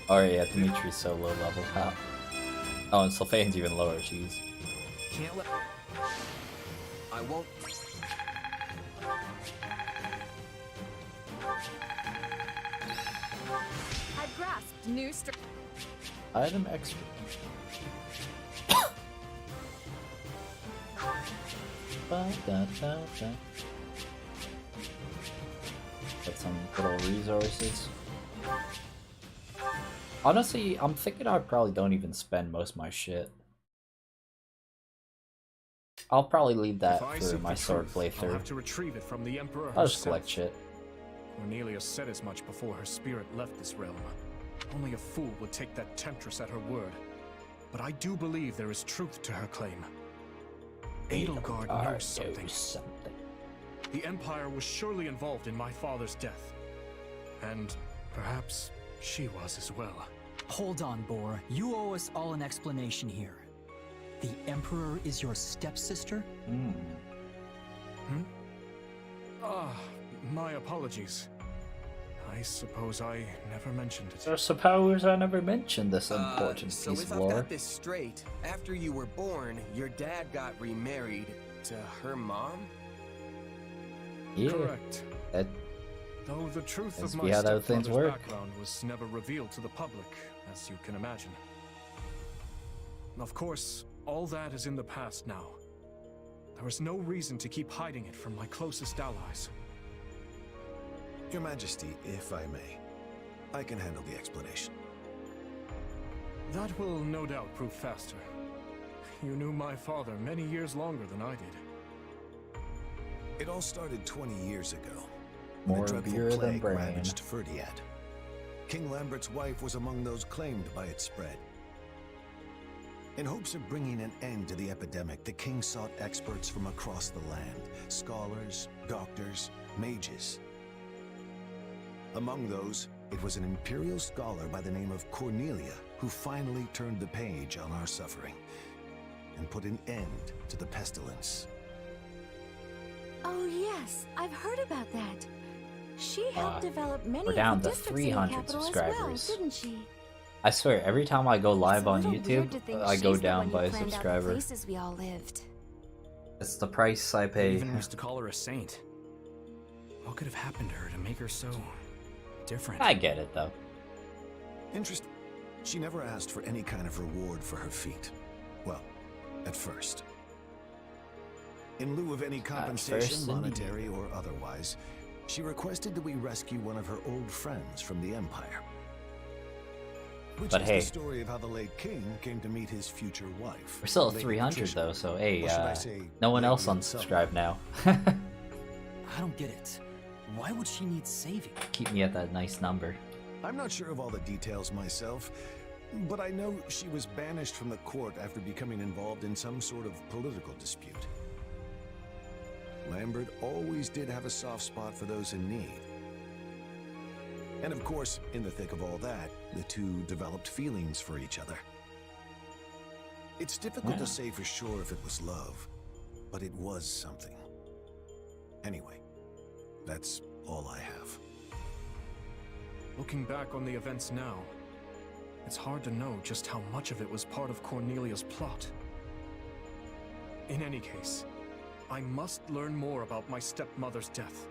Oh yeah, Dimitri's so low level. Huh? Oh, and Sylvain's even lower. Jeez. Can't let. I won't. I've grasped new Item extra. Get some good old resources. Honestly, I'm thinking I probably don't even spend most of my shit. I'll probably leave that If I for seek my the sword truth, I'll playthrough. have to retrieve it from the Emperor I'll just herself. collect shit. Cornelia said as much before her spirit left this realm. Only a fool would take that temptress at her word. But I do believe there is truth to her claim. Edelgard knows something. The Empire was surely involved in my father's death. And perhaps she was as well. Hold on, Boar. You owe us all an explanation here. The Emperor is your stepsister? Ah, my apologies. I suppose I never mentioned it. I suppose I never mentioned this important So piece if of I've lore. got this straight, after you were born, your dad got remarried to her mom? Yeah. Correct. That Though the truth Seems of to my be how those things stepfather's work. background was never revealed to the public, as you can imagine. Of course, all that is in the past now. There is no reason to keep hiding it from my closest allies. Your Majesty, if I may, I can handle the explanation. That will no doubt prove faster. You knew my father many years longer than I did. It all started 20 years ago. More when a dreadful beer than plague brain. ravaged Ferdiad. King Lambert's wife was among those claimed by its spread. In hopes of bringing an end to the epidemic, the king sought experts from across the land. Scholars, doctors, mages. Among those, it was an imperial scholar by the name of Cornelia who finally turned the page on our suffering and put an end to the pestilence. Oh yes, I've heard about that. She helped develop many we're down of the to districts in the 300 capital subscribers. as well, didn't she? I swear, every time I go live on It's a little weird to YouTube, think I go she's the down one who by a planned out the subscriber. places we all lived. It's the price I They pay. even used to call her a saint. What could have happened to her to make her so different? I get it though. Interest. She never asked for any kind of reward for her feat. Well, at first. In lieu of any compensation, first, monetary or otherwise, she requested that we rescue one of her old friends from the Empire. Which But is hey. the story of how the late king came to meet his future wife. We're still at Lady 300 Patricia. though, so hey, Or should I say, no one Lady else Elsa. unsubscribed now. I don't get it. Why would she need saving? Keep me at that nice number. I'm not sure of all the details myself, but I know she was banished from the court after becoming involved in some sort of political dispute. Lambert always did have a soft spot for those in need. And of course, in the thick of all that, the two developed feelings for each other. It's difficult to say for sure if it was love, but it was something. Anyway, that's all I have. Looking back on the events now, it's hard to know just how much of it was part of Cornelia's plot. In any case, I must learn more about my stepmother's death.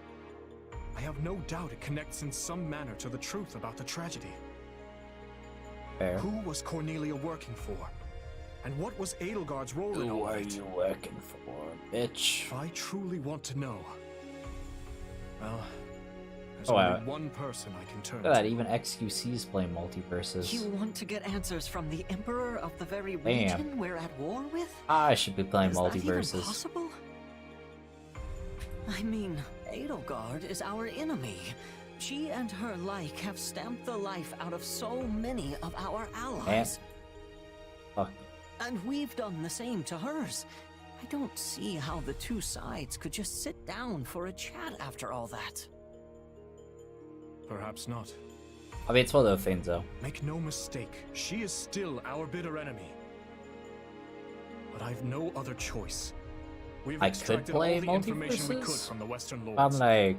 I have no doubt it connects in some manner to the truth about the tragedy. Fair. Who was Cornelia working for? And what was Edelgard's role in all that? working for, bitch? If I truly want to know, well, there's Oh, only one person I can turn Look at that, to. even XQC's playing multiverses. You want to get answers from the Emperor of the very Damn. region we're at war with? I should be playing Is that even multiverses. possible? I mean, Edelgard is our enemy. She and her like have stamped the life out of so many of our allies. Fuck. And we've done the same to hers. I don't see how the two sides could just sit down for a chat after all that. Perhaps not. I mean, it's one of those things though. Make no mistake, she is still our bitter enemy. But I've no other choice. We've I could extracted play all the information we could multiverses. from the Western Lords. I'm like,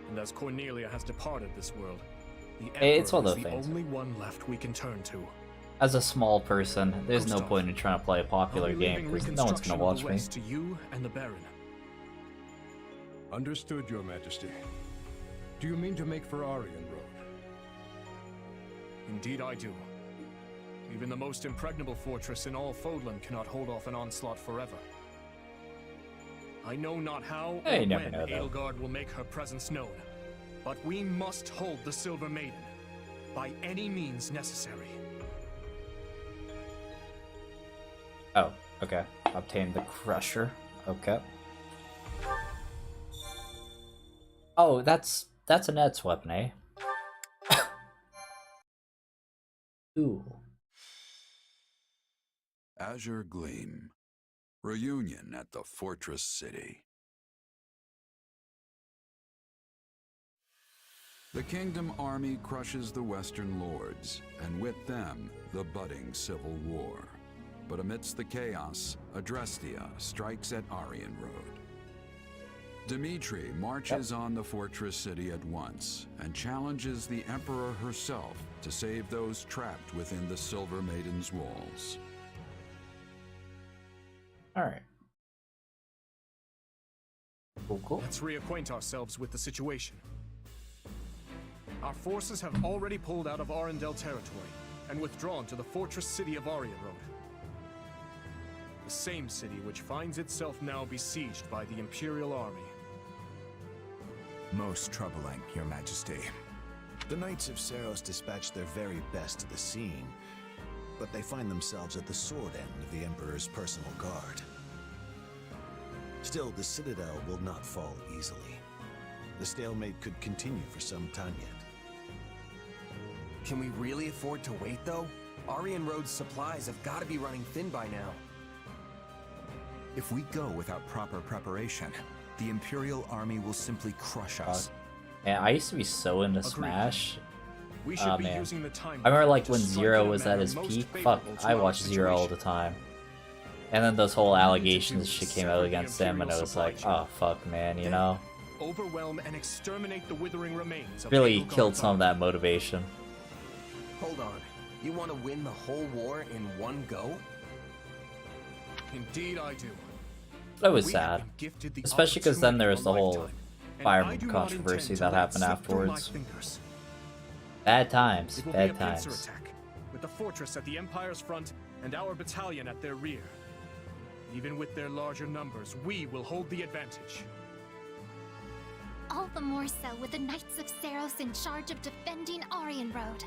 And as Cornelia has departed this world, the It's Emperor one of is those the things. only one left we can turn to. as a small person, there's no Gustav, point in trying to play a popular I'll be game leaving because no one's reconstruction gonna of the watch me. West to you and the Baron. Understood, Your Majesty. Do you mean to make for Aryan Road? Indeed I do. Even the most impregnable fortress in all Fodlan cannot hold off an onslaught forever. I know not how Hey, or you never when know, though. Edelgard will make her presence known, but we must hold the Silver Maiden by any means necessary. Oh, okay. Obtain the Crusher. Okay. Oh, that's a Net's weapon, eh? Ooh. Azure Gleam. Reunion at the Fortress City. The Kingdom Army crushes the Western Lords, and with them, the budding civil war. But amidst the chaos, Adrestia strikes at Aryan Road. Dimitri marches on the Fortress City at once, and challenges the Emperor herself to save those trapped within the Silver Maiden's walls. Alright. Cool. Let's reacquaint ourselves with the situation. Our forces have already pulled out of Arendelle territory and withdrawn to the fortress city of Aryan Road. The same city which finds itself now besieged by the Imperial Army. Most troubling, Your Majesty. The Knights of Seros dispatched their very best to the scene, but they find themselves at the sword end of the Emperor's personal guard. Still, the Citadel will not fall easily. The stalemate could continue for some time yet. Can we really afford to wait, though? Aryan Road's supplies have got to be running thin by now. If we go without proper preparation, the Imperial army will simply crush us. And I used to be so into Smash. We should be using the time I remember like to when strike Zero in a was at manner his most peak. Fuck, favorable to I our watched Zero all the situation. time. And then those whole allegations shit came out sever the against him, and I Imperial was supply like, chain. oh fuck, man, you know? Overwhelm and exterminate the withering remains of Really Edelgard's killed some of army. that motivation. Hold on. You want to win the whole war in one go? Indeed I do. That was We have sad. been gifted the Especially because then there was the opportunity whole of a lifetime, and Fire I Emblem do not controversy intend to that let it happened slip through my afterwards. fingers. Bad times, It will bad be a pincer times. attack, with the fortress at the Empire's front and our battalion at their rear. Even with their larger numbers, we will hold the advantage. All the more so with the Knights of Saros in charge of defending Aryan Road.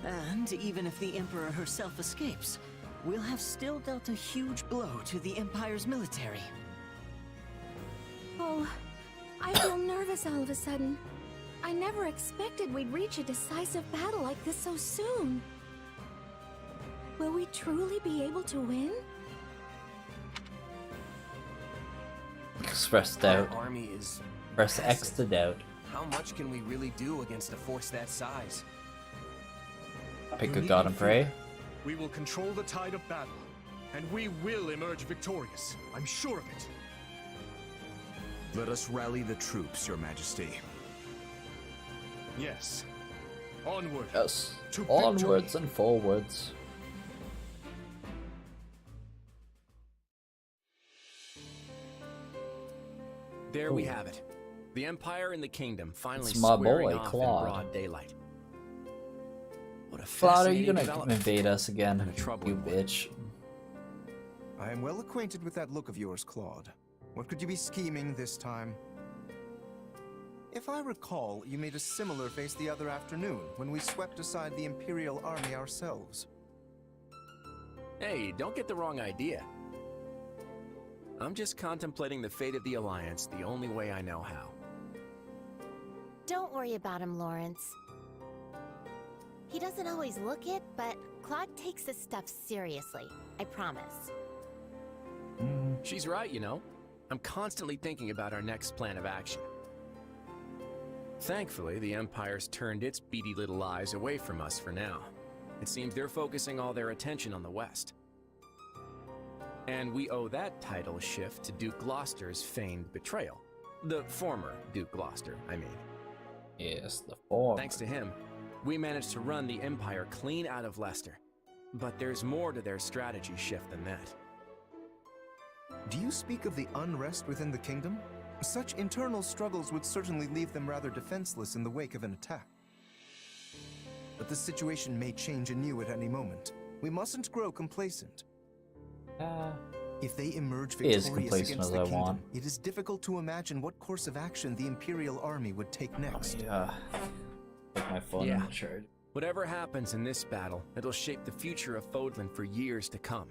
And even if the Emperor herself escapes, we'll have still dealt a huge blow to the Empire's military. Oh, I feel nervous all of a sudden. I never expected we'd reach a decisive battle like this so soon. Will we truly be able to win? Express Our doubt. army is Press X massive. to doubt. How much can we really do against a force that size? Pick You a god needn't and pray. fear. We will control the tide of battle, and we will emerge victorious. I'm sure of it. Let us rally the troops, Your Majesty. Yes. Onward. Yes. To Onwards victory. and forwards. There we Ooh. have it. The Empire and the Kingdom finally It's my squaring boy, off Claude. in broad daylight. What a Claude, are fascinating you gonna development. invade us again, And a troubling you one. bitch? I am well acquainted with that look of yours, Claude. What could you be scheming this time? If I recall, you made a similar face the other afternoon when we swept aside the Imperial army ourselves. Hey, don't get the wrong idea. I'm just contemplating the fate of the Alliance the only way I know how. Don't worry about him, Lawrence. He doesn't always look it, but Claude takes this stuff seriously. I promise. She's right, you know. I'm constantly thinking about our next plan of action. Thankfully, the Empire's turned its beady little eyes away from us for now. It seems they're focusing all their attention on the West. And we owe that title shift to Duke Gloucester's feigned betrayal. The former Duke Gloucester, I mean. Yes, the former. Thanks to him, we managed to run the Empire clean out of Leicester. But there's more to their strategy shift than that. Do you speak of the unrest within the kingdom? Such internal struggles would certainly leave them rather defenseless in the wake of an attack. But the situation may change anew at any moment. We mustn't grow complacent. If they emerge Be as victorious complacent against as the I kingdom, want. it is difficult to imagine what course of action the Imperial army would take next. Put my phone Yeah. in the charge. Whatever happens in this battle, it'll shape the future of Fodlan for years to come.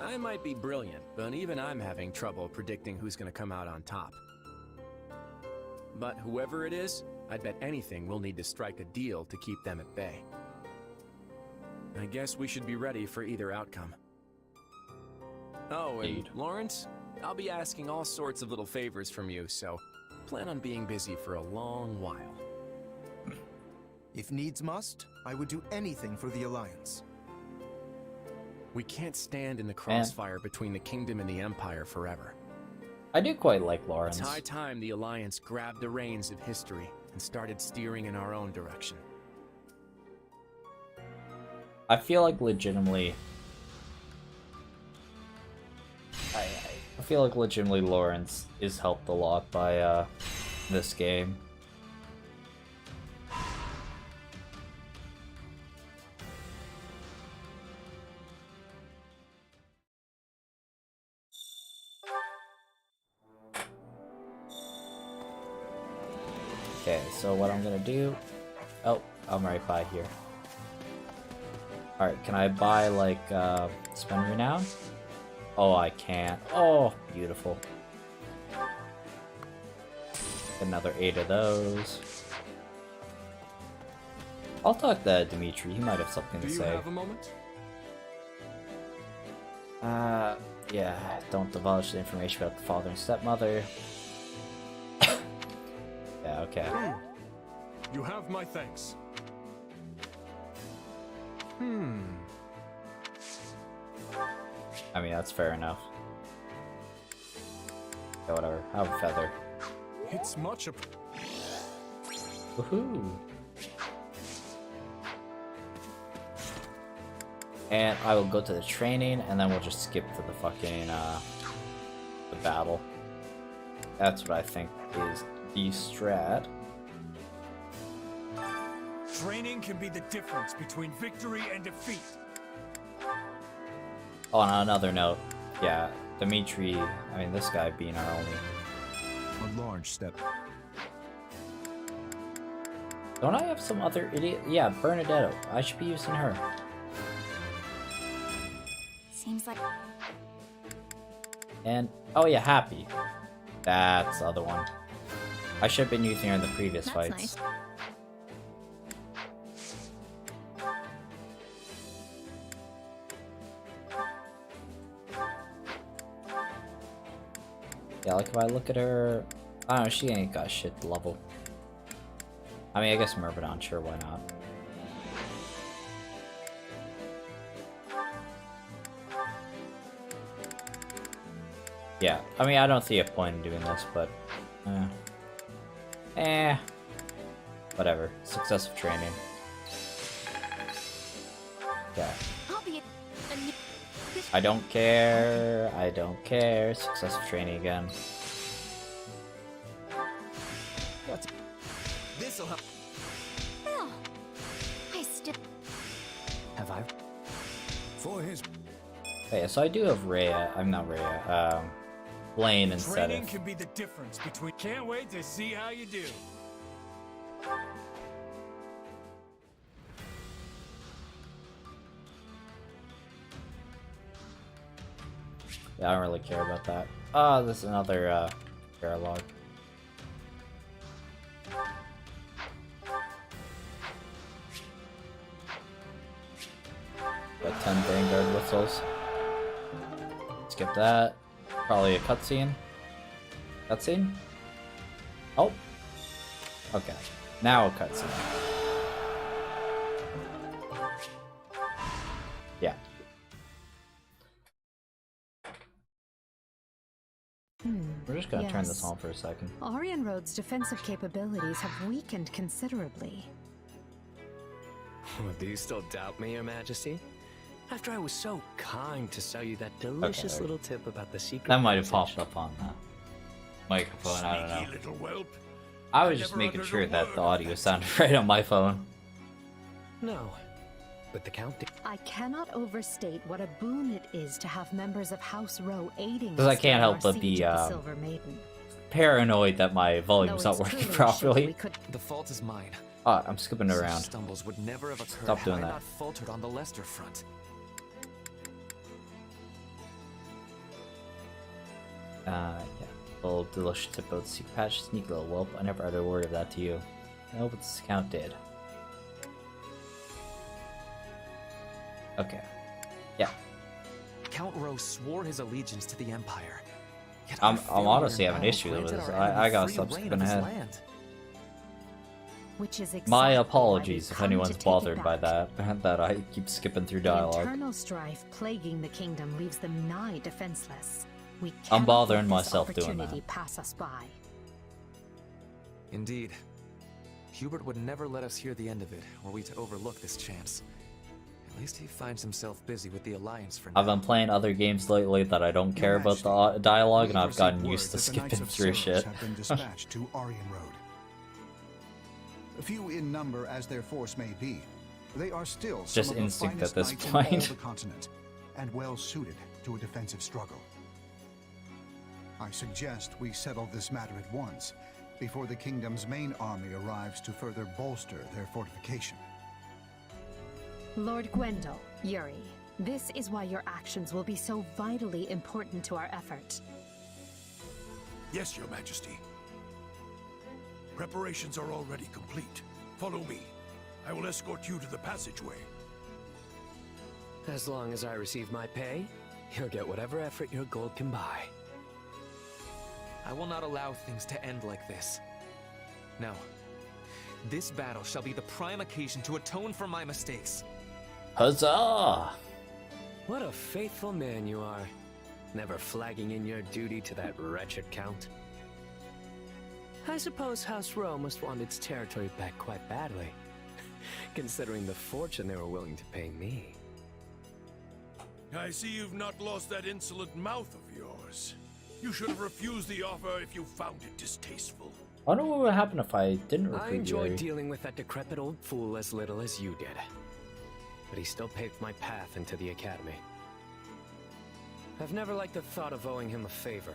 I might be brilliant, but even I'm having trouble predicting who's gonna come out on top. But whoever it is, I'd bet anything we'll need to strike a deal to keep them at bay. I guess we should be ready for either outcome. Oh, and Indeed. Lawrence, I'll be asking all sorts of little favors from you, so plan on being busy for a long while. If needs must, I would do anything for the Alliance. We can't stand in the crossfire between the Kingdom and the Empire forever. I do quite like Lawrence. It's high time the Alliance grabbed the reins of history and started steering in our own direction. I feel like legitimately... I feel like legitimately Lawrence is helped a lot by this game. Okay, so what I'm gonna do... Oh, I'm right by here. Alright, can I buy, like, spend renown? Oh, I can't. Oh, beautiful. Another 8 of those. I'll talk to Dimitri, he might have something to say. Do you have a moment? Yeah, don't divulge the information about the father and stepmother. Yeah, okay. You have my thanks. I mean, that's fair enough. Yeah, whatever. Have a feather. It's much a... Woohoo! And I will go to the training, and then we'll just skip to the fucking, the battle. That's what I think is the strat. Training can be the difference between victory and defeat. Oh, on another note, yeah, Dimitri, I mean, this guy being our only... A large step. Don't I have some other idiot? Yeah, Bernadetto. I should be using her. Seems like... And, oh yeah, Happy. That's the other one. I should have been using her in the previous fights. Nice. Yeah, like if I look at her, I don't know, she ain't got shit level. I mean, I guess Myrmidon, sure, why not? Yeah, I mean, I don't see a point in doing this, but... whatever. Successive training. Yeah. I don't care. I don't care. Successive training again. This'll help. Well, I still... Have I? For his... Okay, so I do have Rhea. I'm not Rhea. Blaine instead Training of... can be the difference between... Can't wait to see how you do. Yeah, I don't really care about that. Oh, this is another, paralog. Got 10 Vanguard whistles. Skip that. Probably a cutscene. Cutscene? Oh! Okay. Now a cutscene. Yeah. We're just gonna turn this on for a second. Aryan Road's defensive capabilities have weakened considerably. Do you still doubt me, Your Majesty? After I was so kind to sell you that delicious little tip about the secret... That might have popped up on the microphone, I don't know. Little whelp. I was just making sure that the audio sounded right on my phone. No, but the Count... I cannot overstate what a boon it is to have members of House Row aiding Because I us can't in help our but siege be of the Silver Maiden. paranoid that my volume's not working properly. The fault is mine. Oh, I'm skipping Such around. stumbles would never have occurred Stop had doing I that. not faltered on the Leicester front. Yeah. Little delicious tip out secret patch, sneak little whelp. I never uttered a word of that to you. No, but this account did. Okay. Yeah. Count Rose swore his allegiance to the Empire. Yet I'm our honestly failure having now issues with granted this. our I enemy gotta free stop reign skipping of his ahead. land. Which is exactly My why apologies we've if come anyone's to take it bothered by back. that, that I keep skipping through The dialogue. internal strife plaguing the kingdom leaves them nigh defenseless. We I'm cannot bothering let this myself doing opportunity that. pass us by. Indeed. Hubert would never let us hear the end of it, were we to overlook this chance. At least he finds himself busy with the Alliance for now. I've been playing other games lately that I don't care about the dialogue, and I've gotten used to skipping through shit. have been dispatched to Aryan Road. Few in number as their force may be, they are still Just some of the instinct finest at this knights in point. all the continent, and well suited to a defensive struggle. I suggest we settle this matter at once, before the kingdom's main army arrives to further bolster their fortification. Lord Gwendol, Yuri, this is why your actions will be so vitally important to our effort. Yes, Your Majesty. Preparations are already complete. Follow me. I will escort you to the passageway. As long as I receive my pay, you'll get whatever effort your gold can buy. I will not allow things to end like this. No. This battle shall be the prime occasion to atone for my mistakes. Huzzah! What a faithful man you are. Never flagging in your duty to that wretched count. I suppose House Rome must want its territory back quite badly, considering the fortune they were willing to pay me. I see you've not lost that insolent mouth of yours. You should have refused the offer if you found it distasteful. I wonder what would happen if I didn't recruit I enjoyed Yuri. dealing with that decrepit old fool as little as you did. But he still paved my path into the academy. I've never liked the thought of owing him a favor,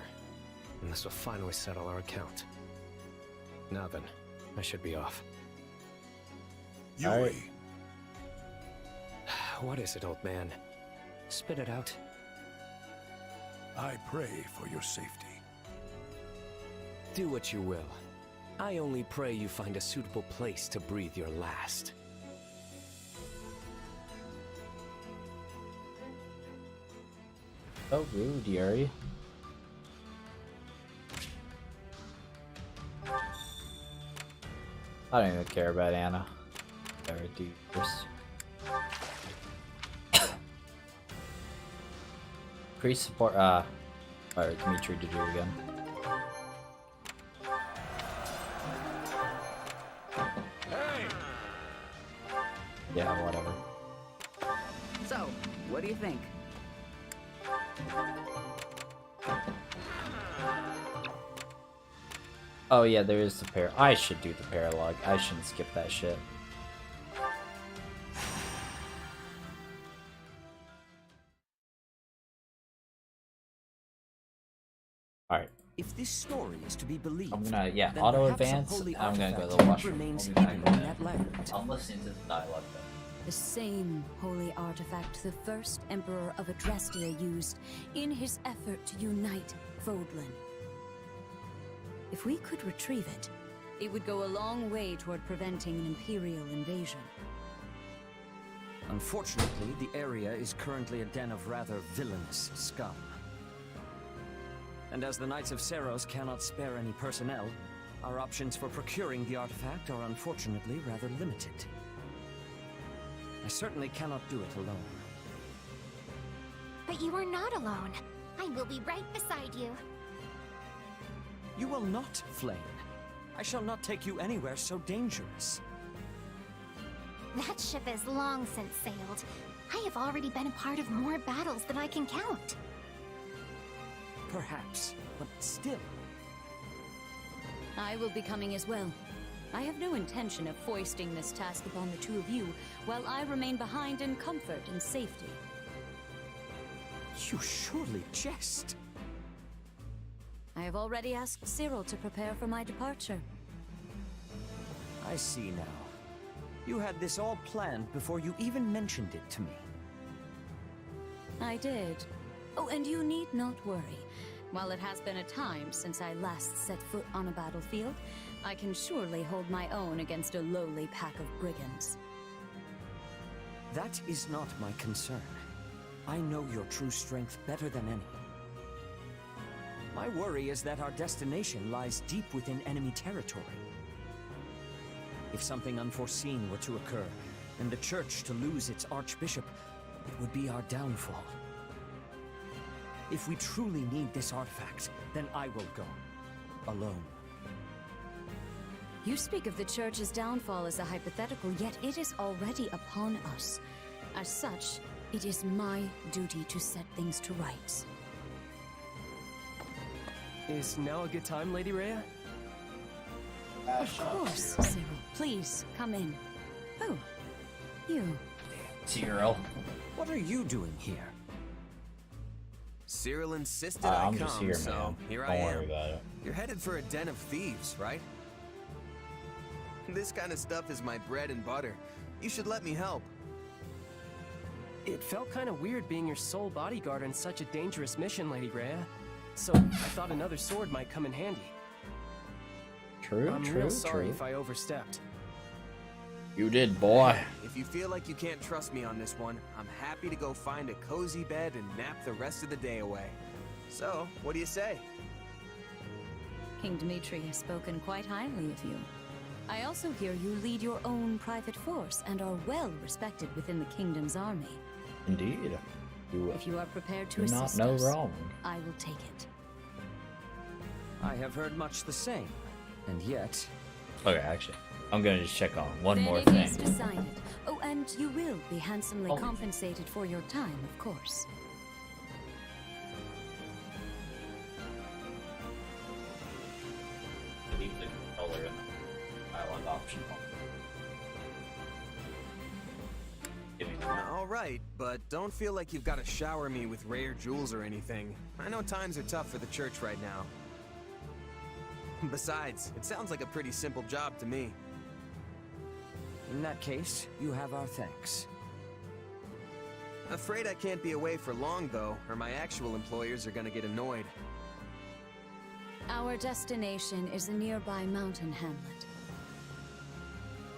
and this will finally settle our account. Now then, I should be off. Yuri. What is it, old man? Spit it out. I pray for your safety. Do what you will. I only pray you find a suitable place to breathe your last. So rude, Yuri. I don't even care about Anna. Better do first. Priest support. Alright, Dimitri to do again. Hey! Yeah, whatever. So, what do you think? Oh yeah, there is the pair. I should do the paralog. I shouldn't skip that shit. Alright. If this story is to be believed, I'm gonna, yeah, then auto perhaps a advance. holy I'm gonna go to the artifact washroom. remains I'll be back hidden in a in minute. that land. I'm listening to the dialogue though. The same holy artifact the first Emperor of Adrestia used in his effort to unite Vodlin. If we could retrieve it, it would go a long way toward preventing an Imperial invasion. Unfortunately, the area is currently a den of rather villainous scum. And as the Knights of Seros cannot spare any personnel, our options for procuring the artifact are unfortunately rather limited. I certainly cannot do it alone. But you are not alone. I will be right beside you. You will not, Flame. I shall not take you anywhere so dangerous. That ship has long since sailed. I have already been a part of more battles than I can count. Perhaps, but still. I will be coming as well. I have no intention of foisting this task upon the two of you, while I remain behind in comfort and safety. You surely jest. I have already asked Cyril to prepare for my departure. I see now. You had this all planned before you even mentioned it to me. I did. Oh, and you need not worry. While it has been a time since I last set foot on a battlefield, I can surely hold my own against a lowly pack of brigands. That is not my concern. I know your true strength better than any. My worry is that our destination lies deep within enemy territory. If something unforeseen were to occur, and the Church to lose its Archbishop, it would be our downfall. If we truly need this artifact, then I will go. Alone. You speak of the Church's downfall as a hypothetical, yet it is already upon us. As such, it is my duty to set things to rights. Is now a good time, Lady Rhea? Of course, Cyril. Please, come in. Oh, you. Cyril. What are you doing here? Cyril insisted I I'm come, just here, so man. here Don't I am. worry about it. You're headed for a den of thieves, right? This kind of stuff is my bread and butter. You should let me help. It felt kind of weird being your sole bodyguard on such a dangerous mission, Lady Rhea. So I thought another sword might come in handy. True, I'm true, real sorry true. if I overstepped. You did, boy. If you feel like you can't trust me on this one, I'm happy to go find a cozy bed and nap the rest of the day away. So, what do you say? King Dmitri has spoken quite highly of you. I also hear you lead your own private force and are well respected within the kingdom's army. Indeed. If you are prepared to do not assist know us, wrong. I will take it. I have heard much the same, and yet... Okay, actually, I'm gonna just check on one more Then it thing. is decided. Oh, and you will be handsomely Oh. compensated for your time, of course. Leave the controller in the dialogue option. Alright, but don't feel like you've got to shower me with rare jewels or anything. I know times are tough for the church right now. Besides, it sounds like a pretty simple job to me. In that case, you have our thanks. Afraid I can't be away for long, though, or my actual employers are gonna get annoyed. Our destination is a nearby mountain hamlet.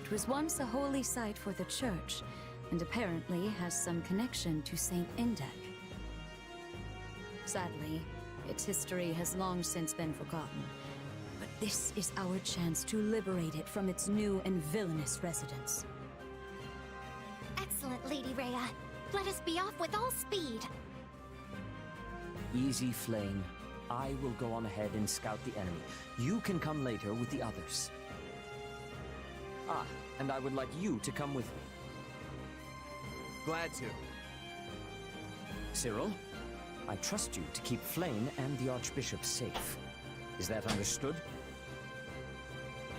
It was once a holy site for the church, and apparently has some connection to Saint Indek. Sadly, its history has long since been forgotten, but this is our chance to liberate it from its new and villainous residents. Excellent, Lady Rhea. Let us be off with all speed. Easy, Flame. I will go on ahead and scout the enemy. You can come later with the others. Ah, and I would like you to come with me. Glad to. Cyril, I trust you to keep Flame and the Archbishop safe. Is that understood?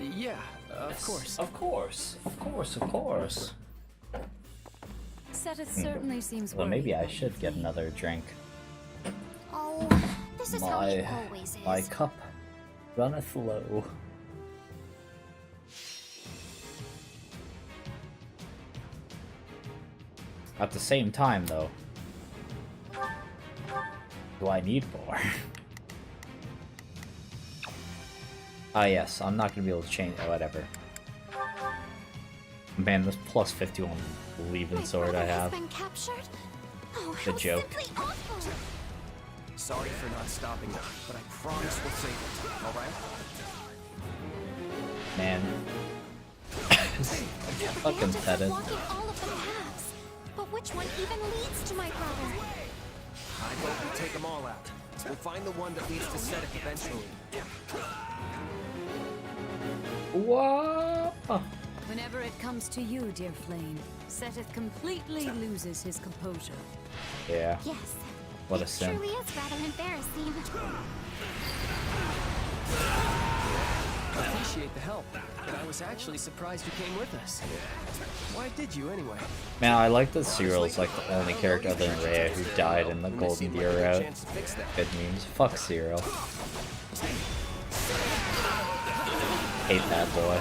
Yeah, of course. Of course. Of course, of course. Seteth certainly seems Well, worried maybe I about should get Flame. another drink. Oh, this is how it always is. My cup runneth low. At the same time, though, do I need more? Ah, yes, I'm not gonna be able to change. Whatever. Man, this plus 51 leaving sword I have. Been captured? Oh, The how joke. simply awful. Sorry for not stopping, but I promise we'll save it, alright? Man. Fucking said it. Walking all of the paths. But which one even leads to my brother? I hope we take them all out. We'll find the one that leads to Sedek eventually. What? Whenever it comes to you, dear Flame, Seteth completely loses his composure. Yeah. Yes. What a sin. Truly is rather embarrassing. I appreciate the help, but I was actually surprised you came with us. Why did you anyway? Man, I like that Cyril's like the only character other than Rhea who died in the Golden Deer route. Good memes. Fuck Cyril. Hate that boy.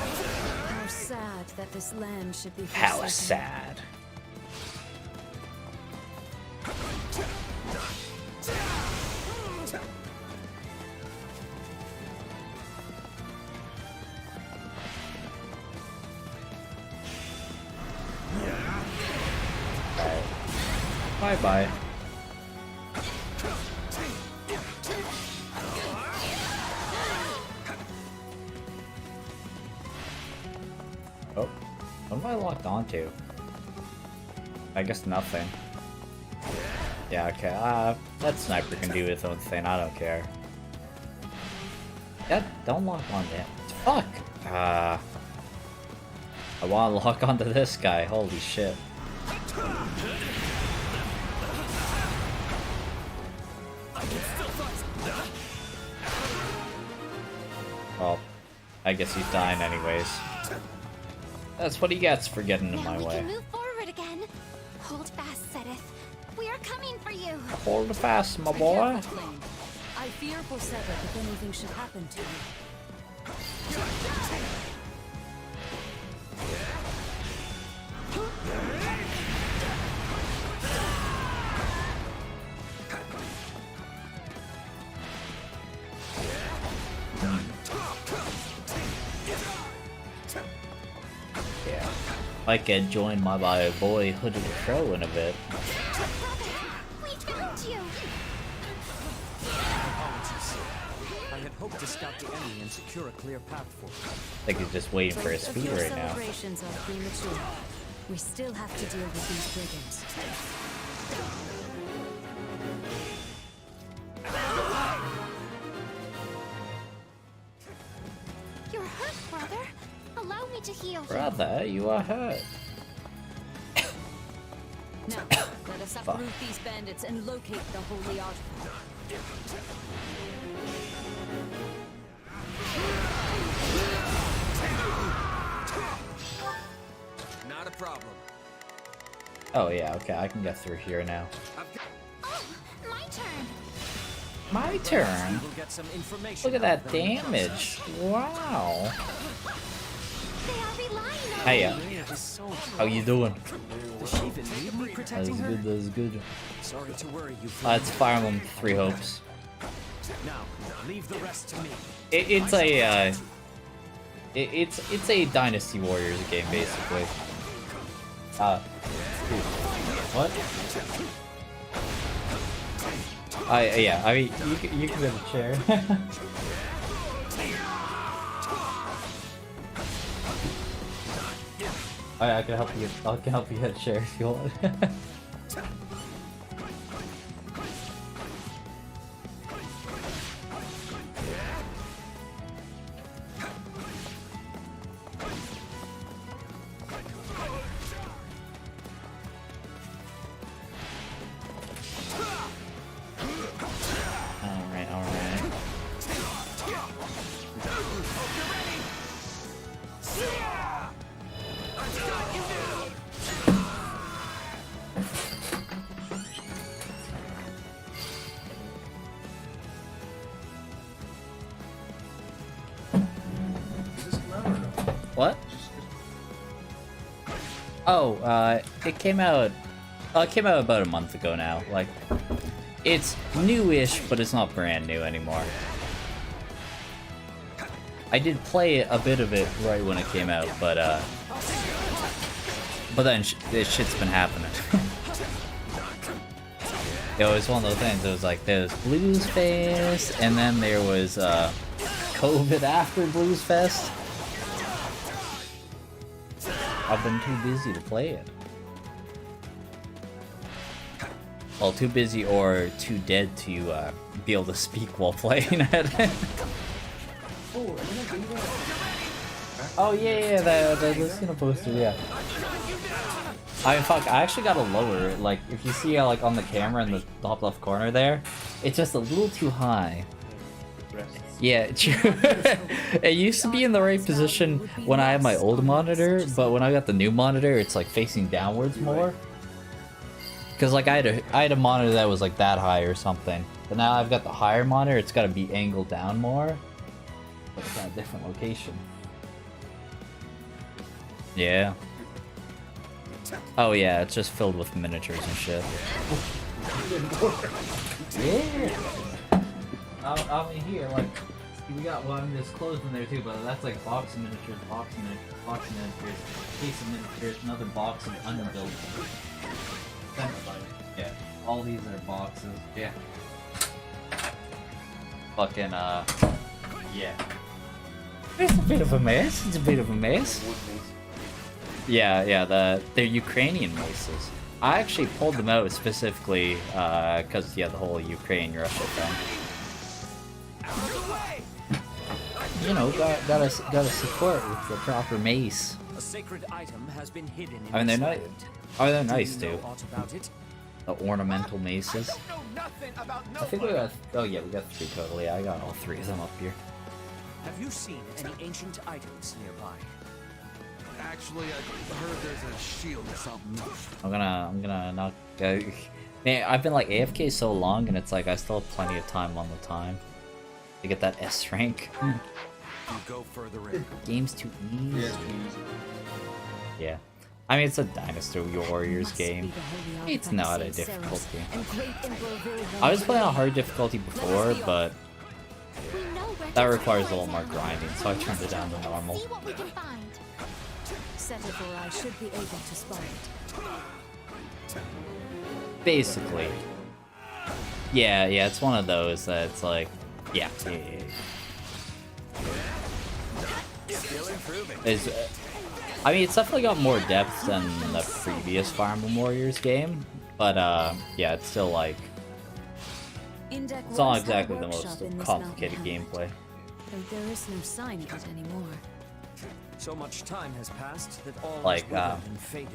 How sad that this land should be How forsaken. sad. Alright. Bye-bye. Oh, what am I locked onto? I guess nothing. Yeah, okay, that sniper can do his own thing, I don't care. Yeah, don't lock on that. Fuck! I wanna lock onto this guy, holy shit. Well, I guess he's dying anyways. That's what he gets for getting in my We way. can move forward again. Hold fast, Sedith. We are coming for you. Hold fast, my boy. Careful, Flame. I fear for Seteth if anything should happen to you. Might get joined by my boy Hooded Crow in a bit. We found you! Apologies. I had hoped to scout the enemy and secure a clear path for I think he's just waiting for his speed right now. Celebrations are premature. We still have to deal with these brigands. You're hurt, brother. Allow me to heal you. Brother, you are hurt. Now, let us uproot these bandits and locate the holy artifact. Not a problem. Oh yeah, okay, I can get through here now. Oh, my turn. My turn. We'll get some information. Look at that damage. Wow. They are relying on Hey, me. how you doing? Does she even need me protecting her? That's good. Sorry to worry you. It's Fire Emblem 3 Hopes. Now, leave the rest to me. It's a it's a Dynasty Warriors game basically. What? Yeah, I mean you can get a chair. I can help you. I can help you get a chair if you want. What? Oh, it came out. It came out about a month ago now. Like, it's newish, but it's not brand new anymore. I did play a bit of it right when it came out, but then this shit's been happening. It was one of those things. It was like there was Blues Fest, and then there was COVID after Blues Fest. I've been too busy to play it. Well, too busy or too dead to be able to speak while playing it. Oh yeah, the Lucina poster, yeah. I mean, fuck, I actually gotta lower it. Like, if you see, like, on the camera in the top left corner there, it's just a little too high. Yeah, true. It used to be in the right position when I had my old monitor, but when I got the new monitor, it's like facing downwards more. Cause like I had a monitor that was like that high or something, but now I've got the higher monitor. It's got to be angled down more. But it's at a different location. Yeah. Oh yeah, it's just filled with miniatures and shit. Yeah. Out in here, like, we got one that's closed in there too, but that's like box of miniatures, box of miniatures, case of miniatures, another box of unbuilt. Yeah, all these are boxes. Yeah. Fucking, yeah. It's a bit of a mess. It's a bit of a mess. Yeah, they're Ukrainian maces. I actually pulled them out specifically, because, yeah, the whole Ukraine-Russia thing. You know, gotta support with the proper mace. A sacred item has been hidden in I mean, they're this nice. land. Oh, they're Do nice you know too. aught about it? The ornamental maces. I think we got. Oh yeah, we got 3 totally. I got all 3 of them up here. Have you seen any ancient items nearby? Actually, I heard there's a shield or something. I'm gonna knock. Man, I've been like AFK so long, and it's like I still have plenty of time on the time to get that S rank. You go further in. Game's too easy. Yeah. I mean, it's a Dynasty Warriors game. It's not a difficult game. I was playing on hard difficulty before, but that requires a little more grinding, so I turned it down to normal. Set it or I should be able to spot it. Basically. Yeah, it's one of those that it's like, yeah. I mean, it's definitely got more depth than the previous Fire Emblem Warriors game, but yeah, it's still like, it's not exactly the most complicated gameplay. Though there is no sign of it anymore. So much time has passed that all Like, is withered and faded.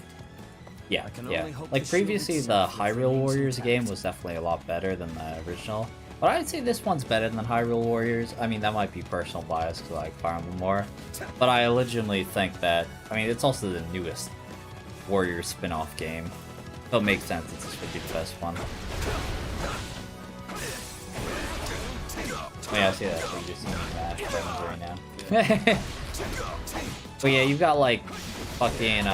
Yeah. only hope Like the previously, shield the itself Hyrule remains Warriors intact. game was definitely a lot better than the original. But I'd say this one's better than Hyrule Warriors. I mean, that might be personal bias because I like Fire Emblem more. But I legitimately think that, I mean, it's also the newest Warriors spin-off game. So it makes sense that this would be the best one. Oh yeah, I see that. So you just see me match buttons right now. But yeah, you've got like fucking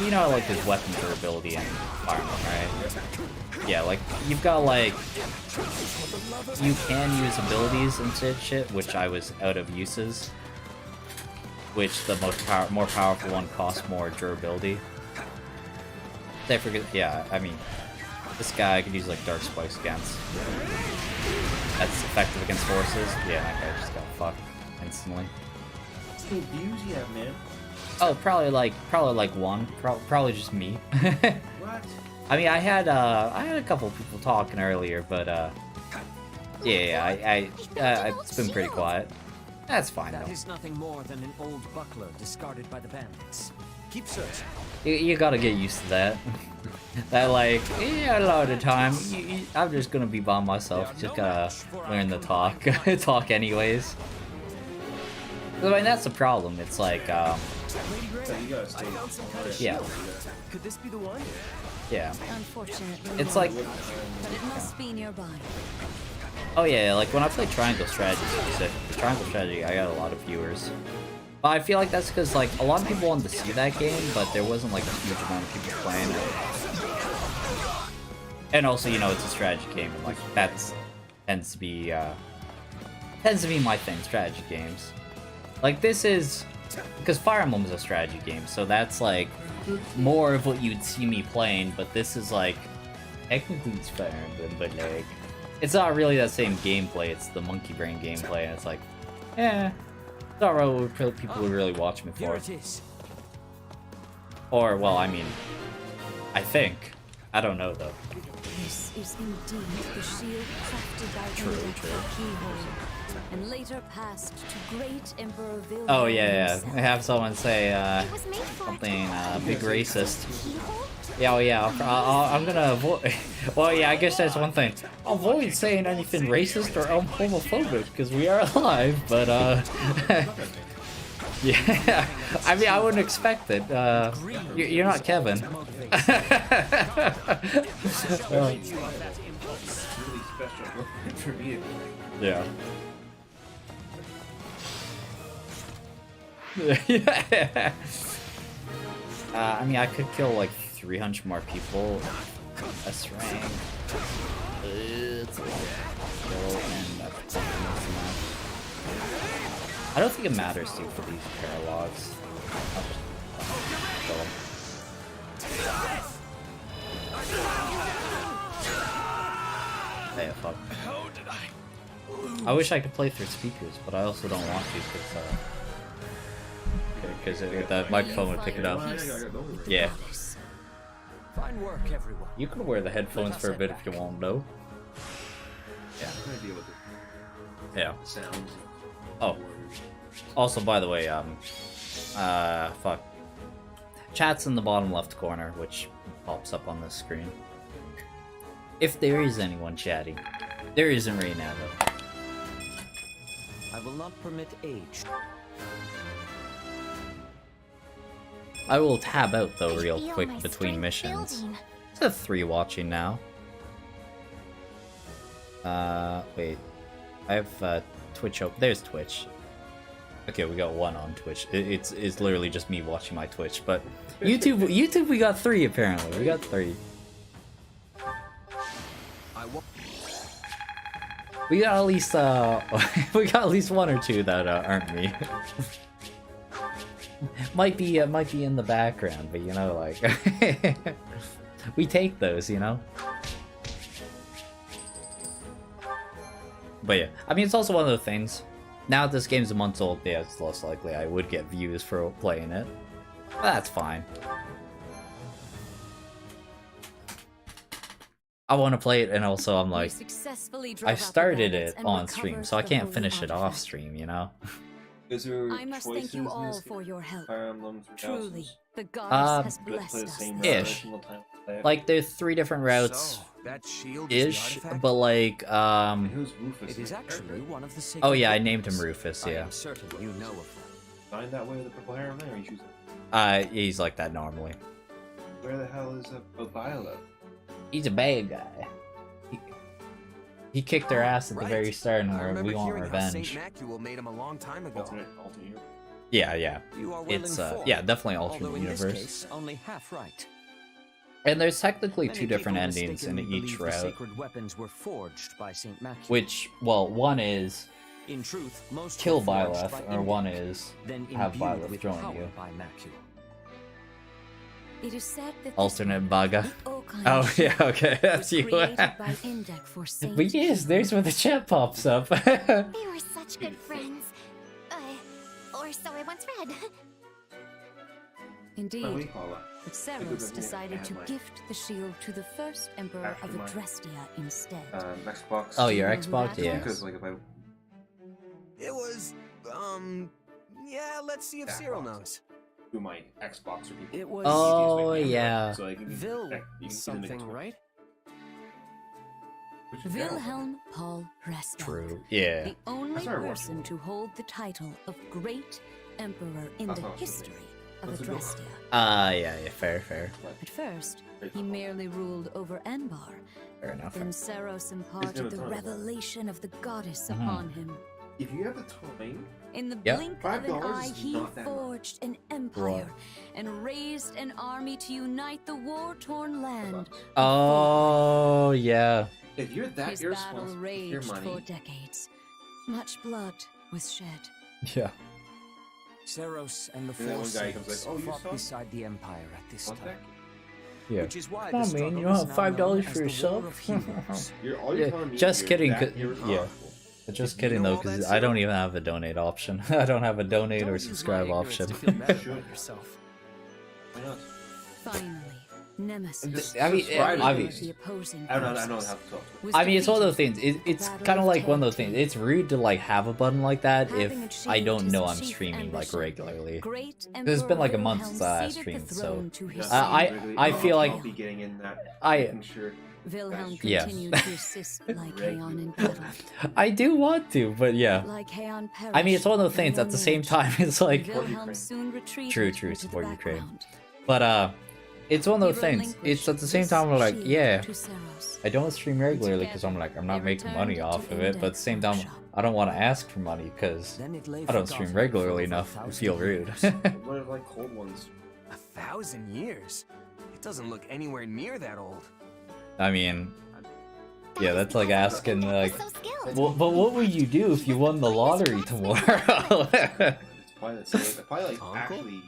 you know, like his weapon durability and Fire Emblem, right? Yeah, like you've got like, you can use abilities and shit, which I was out of uses. Which the more powerful one costs more durability. I forget. Yeah, I mean, this guy I could use like Dark Spikes against. That's effective against horses. Yeah, that guy just got fucked instantly. How many views you have, man? Oh, probably like one. Probably just me. What? I mean, I had a couple people talking earlier, but yeah, it's been pretty quiet. That's fine That though. is nothing more than an old buckler discarded by the bandits. Keep searching. You gotta get used to that. That like, yeah, a lot of the time, I'm just gonna be by myself. Just gotta learn to talk, talk anyways. I mean, that's the problem. It's like, So you gotta stay. yeah, Could this be the one? yeah. Unfortunately, It's no. like, But it must be nearby. oh yeah, like when I play Triangle Strategy specifically, Triangle Strategy, I got a lot of viewers. But I feel like that's because like a lot of people wanted to see that game, but there wasn't like a huge amount of people playing it. And also, you know, it's a strategy game, and like that's tends to be my thing, strategy games. Like this is because Fire Emblem is a strategy game, so that's like more of what you'd see me playing. But this is like technically it's Fire Emblem, but like it's not really that same gameplay. It's the monkey brain gameplay, and it's like, it's not really what people would really watch me Here for. it is. Or well, I mean, I think. I don't know though. This is indeed the shield crafted by True, Invade true. for Keyhole, and later passed to great Emperor Valley. Oh yeah. I have someone say something big racist. Yeah, I'm gonna avoid. Well, yeah, I guess that's one thing. I'll avoid saying anything racist or homophobic because we are alive. But yeah, I mean, I wouldn't expect it. You're not Kevin. For me. Yeah. Yeah. I mean, I could kill like 300 more people. That's rank. It's a lot of kill, and that's enough. I don't think it matters too for these paralogs. I'll just kill them. Hey, fuck. I wish I could play through speakers, but I also don't want to because the microphone would pick it up. Yeah. Fine work, everyone. You can wear the headphones for a bit if you want, though. Yeah. Yeah. Oh. Also, by the way, fuck. Chat's in the bottom left corner, which pops up on the screen. If there is anyone chatting. There isn't right now, though. I will not permit age. I will tab out, though, real quick between missions. It's a 3 watching now. Wait. I have, Twitch open. There's Twitch. Okay, we got 1 on Twitch. It's literally just me watching my Twitch, but YouTube we got 3 apparently. We got 3. We got at least we got at least 1 or 2 that aren't me. might be in the background, but you know, like we take those, you know. But yeah, I mean, it's also one of those things. Now that this game's a month old, yeah, it's less likely I would get views for playing it. But that's fine. I want to play it, and also I'm like, I started it on stream, so I can't finish it off stream, you know? Is there I must thank you all for your help. Truly, the Uh, goddess has blessed us. Ish. Like, there's 3 different routes. So, that shield is the Ish, artifact? but like, Who's Rufus? It is actually one of the sacred oh yeah, I weapons. named him Rufus, I yeah. am certain you know of them. Find that way with the purple hair over there, or you choose He's like that normally. Where the hell is Viola? He's a bad guy. He kicked their ass at the very start, and we want revenge. Made him a long time ago. Alternate universe. Yeah, yeah. You are well It's informed, yeah, definitely although alternate in this universe. case, only half right. And there's technically Many 2 different people endings in mistakenly each believe the route. sacred weapons were forged by Saint Matthew. Which, well, one is In truth, most kill were forged Byleth, by or one Invade, is then have imbued Byleth with thrown power at you. by Matthew. It is said that Alternate Baga. Okan Oh yeah, okay, that's was you. created by Indek for Saint But yes, there's where the chat pops up. We were such good friends. Or so I once read. Indeed, but Seros decided to gift the shield to the first Emperor of Adrestia instead. Xbox. Oh, your Xbox, yeah. Because like about It was, yeah, let's see if Cyril knows. who my Xbox or people. It was Oh yeah. So like, you can Vil you can something, right? Wilhelm Paul Resta. True. Yeah. The only That's our person to hold the title of Great Emperor in That's the awesome. history of That's a good Adrestia. Yeah, fair, fair. At first, he merely ruled over Enbar. Fair enough. Then Seros imparted the revelation of the goddess upon him. If you have the time, In the Yep. blink of an $5 eye, is he not that much. forged an empire and raised an army to unite the war-torn land. Oh yeah. if you're that His battle irresponsible with your raged for money, decades. Much blood was shed. Yeah. Seros and the And then four one guy comes saints like, "Oh, you fought saw?" beside the Empire at this What the time. heck? Yeah. Which is why Come on, the man, you struggle don't is have now $5 known for as the War yourself? of Heroes. You're Yeah, telling me just you're kidding. that Yeah. irresponsible. Just If you kidding know though, all because that, I don't even have a donate option. I don't have a donate or Don't use my subscribe ignorance option. to feel bad about yourself. Why not? Finally, Nemesis. I mean, Subscribe to obviously. the opposing I don't know forces how to talk. was I mean, it's one of those defeated. things. It's Battle kind of of like one of those Terra. things. It's rude to like have a button like that Having if achieved I don't his know I'm chief streaming like ambition, regularly. Great It's been like a Emperor month Wilhelm since I last ceded the streamed, so throne to his I feel like I'll be getting in that. I making sure Wilhelm Yeah. continued to assist Lycaon in battle. I do want to, but yeah. Lycaon perished. I mean, it's one of those things. in At the old same age. time, it's like Wilhelm soon retreated true, into the support Ukraine. background. But it's one of He those things. relinquished It's at the same this time I'm like, shield yeah, to Seros. I don't stream regularly because I'm like I'm not they making money returned off to of it. But at the Indek's same time, workshop. I don't want to ask for money because Then it lay I don't stream forgotten regularly for over enough to 1,000 feel rude. years. what if like cold ones? 1,000 years? It doesn't look anywhere near that old. I mean, yeah, that's like asking like, So skilled. well, but what would you do if you won the lottery tomorrow? It's probably the same. Probably like actually.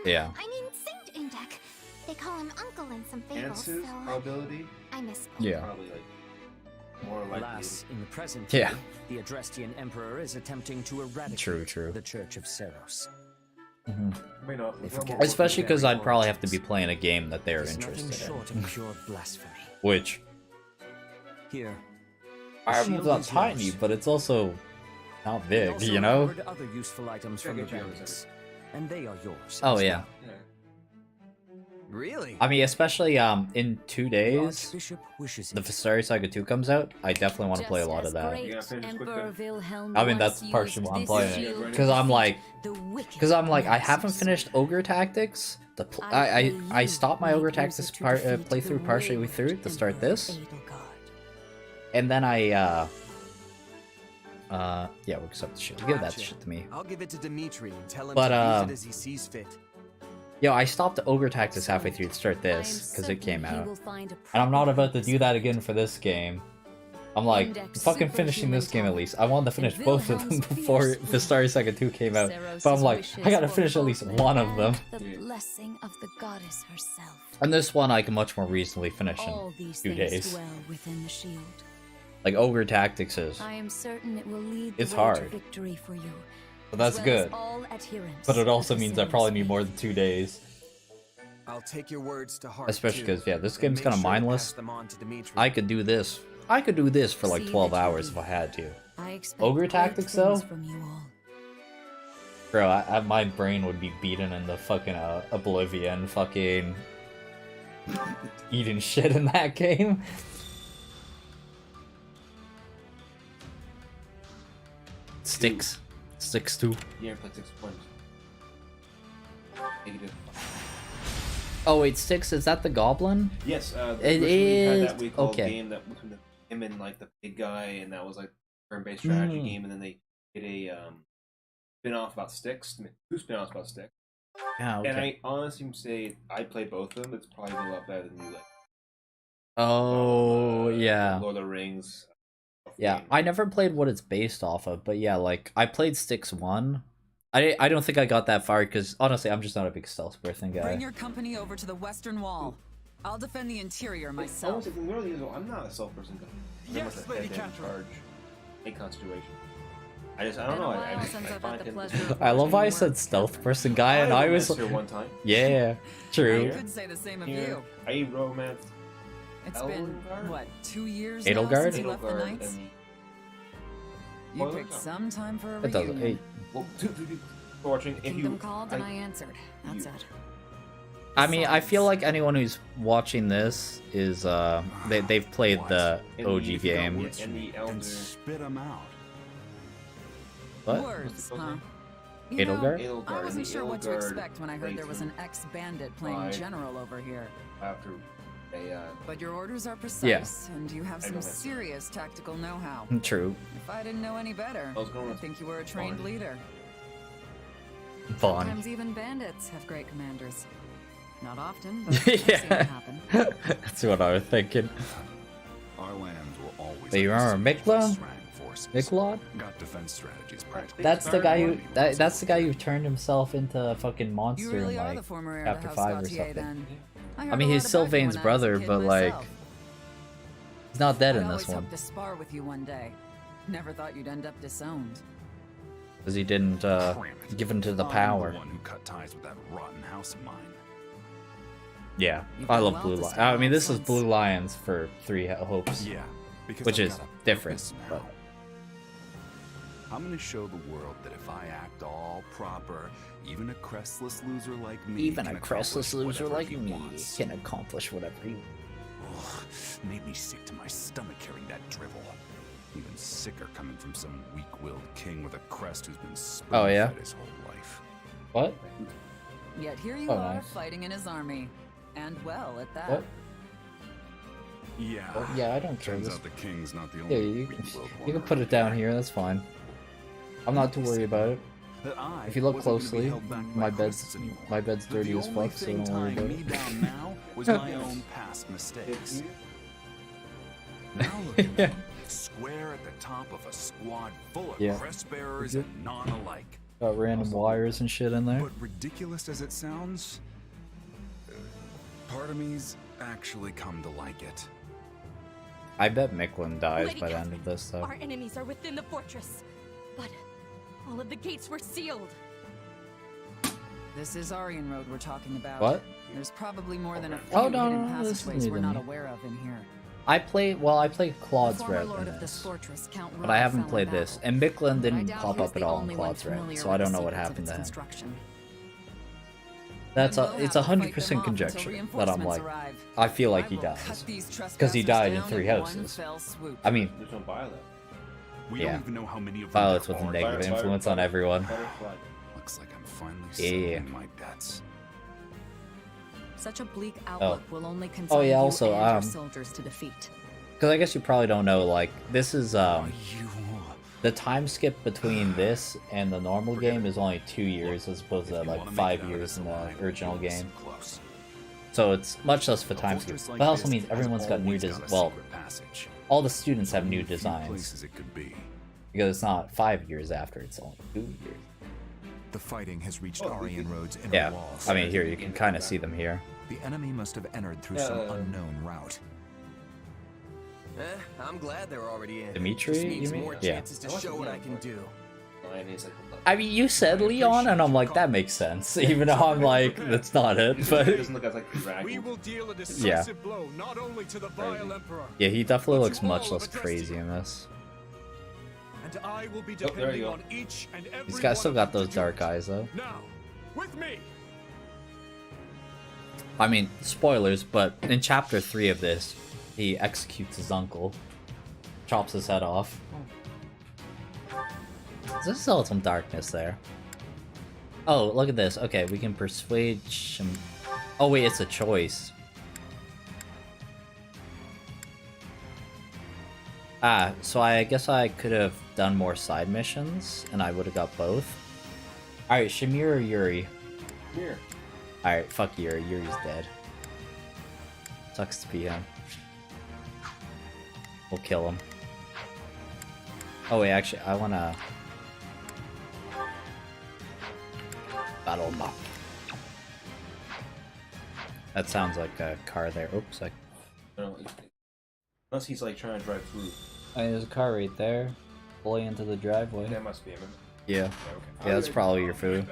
Yeah. I mean, Saint Indek. They call him Uncle in some fables, Chances, so probability. I misspoke. Yeah. Probably like more likely. Alas, in the present Yeah. day, the Adrestian Emperor is attempting to eradicate True. the Church of Seros. May not. They forget what Especially the because very I'd probably have to be origins. playing a game that they're It is nothing interested short in. of pure blasphemy. Which Here, Ireland's shield not is tiny, yours. but it's also not they big, also you know? recovered other useful items from the get you on this barracks, and they are yours. Oh as yeah. well. Really? I mean, especially in 2 The days, Archbishop wishes the it. Vestaria Saga 2 comes out. I definitely want to play a lot of that. You gotta finish quick Emperor then. Wilhelm I mean, once that's partially used why I'm this playing it. shield Because to I'm like, defeat the wicked because I'm like, I haven't Nemesis. finished Ogre Tactics. I stopped my Ogre Tactics playthrough partially through to start this, and then yeah, we'll accept the shit. Give that Gotcha. shit to me. I'll give it to Dimitri and tell him But, to use it as he sees fit. Yo, I stopped the Ogre Tactics halfway through to start I am this because it came certain he out, will find a and I'm not about to proper do that again for this game. I'm like, fucking finishing this game at least. I wanted to finish both of them before Vestaria Saga 2 came out. But I'm like, I gotta finish at least one of them. The blessing of the goddess herself. And this one I can much more reasonably finish All in these 2 things days. dwell within the shield. Like Ogre Tactics is. I am certain it will lead It's the way to hard. victory for you. But that's as well as good. all adherents But it of also the means I same probably need faith. more than 2 days. I'll take your words to heart. Especially too, because, yeah, this and game's make kind of sure to mindless. pass them on to Dimitri. I could do this. I could do this for like See 12 that you hours do. if I had to. I expect Ogre great Tactics, things though? from you all. Bro, my brain would be beaten in the fucking oblivion, fucking eating shit in that game. Sticks. Sticks too. Yeah, played 6 points. Negative. Oh wait, Sticks, is that the goblin? Yes, It originally had is. that we called Okay. game that was him and like the big guy, and that was like turn-based strategy Mm. game, and then they did a spin-off about Sticks, 2 spin-offs about Sticks. Yeah, okay. And I honestly say I played both of them. It's probably a lot better than you like. Oh, yeah. Lord of the Rings. Yeah, I never played what it's based off of, but yeah, like, I played Sticks 1. I don't think I got that far, because honestly, I'm just not a big stealth person guy. Bring your company over to the western wall. I'll defend the interior myself. I'm not a self-person guy. Yes, Lady Catra. Charge, make concentration. I don't know. I find him. I love how I said stealth person guy, and I was here one time. yeah, true. I could say the same of Here, you. I romance. It's been, what, 2 years Edelgard? now since you left the Edelgard Knights? and You picked some time for a It doesn't. reunion. well, two people watching. If Kingdom you, called and I answered. That's it. I mean, I feel like anyone who's watching this is they've played the OG game. and the elder. Spit them out. What? Words, huh? You know, Edelgard? I wasn't sure what to Edelgard expect when I heard there was an ex-bandit playing Right. general over here. After a But your orders are precise, and you have I some don't have- serious tactical know-how. True. If I didn't know any better, I was going I'd with think you were a trained Vaughn. leader. Vaughn. Sometimes even bandits have great commanders. Not often, but I've seen it Yeah. happen. That's what I was thinking. Our lands will always. But you remember Mikla? Miklod? Got defense strategies practically. That's the guy who that's the guy who turned himself into a fucking monster You in really are like the former heir to chapter House 5 or Gautier, something. then. I I heard mean, a he's lot about you Sylvain's when I was a brother, kid but like myself. he's not dead I'd in always this one hoped to spar with you one day. Never thought you'd end up disowned. because he didn't give in to the I'm power. the one who cut ties with that rotten house of mine. Yeah, You've I done love well Blue to Lions. stay I mean, this is honest. Blue Lions for 3 Hopes. Yeah, because which I've is got a different. purpose But now. I'm gonna show the world that if I act all proper, even a crestless loser like me even can a crestless accomplish loser whatever like he me wants. can accomplish whatever he. Ugh, made me sick to my stomach hearing that drivel. Even sicker coming from some weak-willed king with a crest who's been Oh, yeah? spoon-fed his whole life. What? Yet here you Oh, are nice. fighting in his army. And well at that. What? Yeah. Oh, yeah, I don't care. Turns This- out the king's not the only Yeah, you weak-willed one can put it down here. That's fine. I'm not too worried about it. That I If you look wasn't gonna be closely, held back by my crisis bed's anymore. dirty The as only fuck, so thing don't worry tying about me it. down now was my own past mistakes. Now look at me, square at the top of a squad full of Yeah. crest bearers Is it? and non-alike. Got random wires and shit in there. But ridiculous as it sounds, part of me's actually come to like it. I bet Miklin dies Lady by the end Catherine, of this though. Our enemies are within the fortress, but all of the gates were sealed. This is Aryan Road we're talking about. What? There's probably more than a few Oh, no, hidden no, this is passageways new we're to not me. aware of in here. I played The Claude's former Red lord in of this this, fortress, Count but I Royal, haven't fell in played battle. this. And Miklin I didn't doubt pop he was up at the all in only one Claude's Red, familiar so I with don't the know what secrets of happened its to him. construction. That's We'll a have it's to fight them 100% off until conjecture that I'm reinforcements like, arrive. I feel like he I will dies cut these because he died in trespassers 3 down in one houses. fell swoop. I mean, There's no Violet. We yeah, don't even know how many of them Violet's there with a are. negative Fire- influence on fire- everyone. Butterfly. Looks like I'm finally Yeah. settling my bets. Such a bleak outlook will only Oh consign yeah, you also and your soldiers to defeat. because I guess you probably don't know, like, this is the time skip between this and the normal game is only 2 years as opposed to like 5 years in the original game. So it's much less of a time skip. But that also means everyone's got new well, all the students have new Only a few designs. places it could be. Because it's not 5 years after, it's only 2 years. The fighting has reached Aryan Road's inner Yeah, walls. I mean, here, you can kind of see them here. The enemy must have entered through some unknown route. I'm glad they're already in. Dimitri, Just needs you mean? more Yeah. chances to show what I can do. I mean, you said Leon, and I'm like, that makes sense. Even though I'm like, that's not it, but... We will deal a Yeah. decisive blow not only to the vile emperor, Yeah, he definitely looks much less crazy in this. and I will be there you depending go. on each and every These guys one still of got you those to dark do it. eyes, though. Now, with me. I mean, spoilers, but in chapter 3 of this, he executes his uncle. Chops his head off. There's still some darkness there. Oh, look at this. Okay, we can persuade Oh wait, it's a choice. Ah, so I guess I could have done more side missions, and I would have got both. Alright, Shamir or Yuri? Shamir. Alright, fuck Yuri. Yuri's dead. Sucks to be him. We'll kill him. Oh wait, actually, I wanna... Battle map. That sounds like a car there. Oops, Unless he's like trying to drive through. there's a car right there. Pulling into the driveway. That must be him. Yeah. Okay. Yeah, that's probably your food.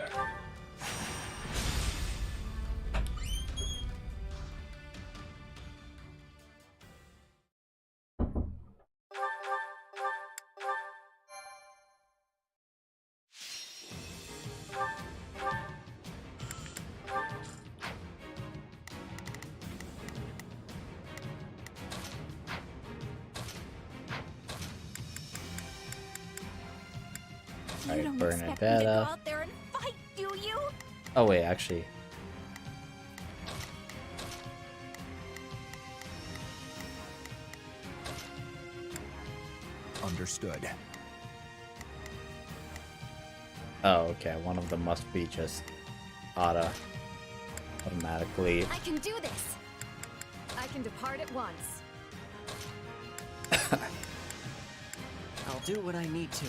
You Alright, don't burn expect it me to go better. out there and fight, do you? Oh wait, actually. Understood. Oh, okay. One of them must be just automatically. I can do this. I can depart at once. I'll do what I need to.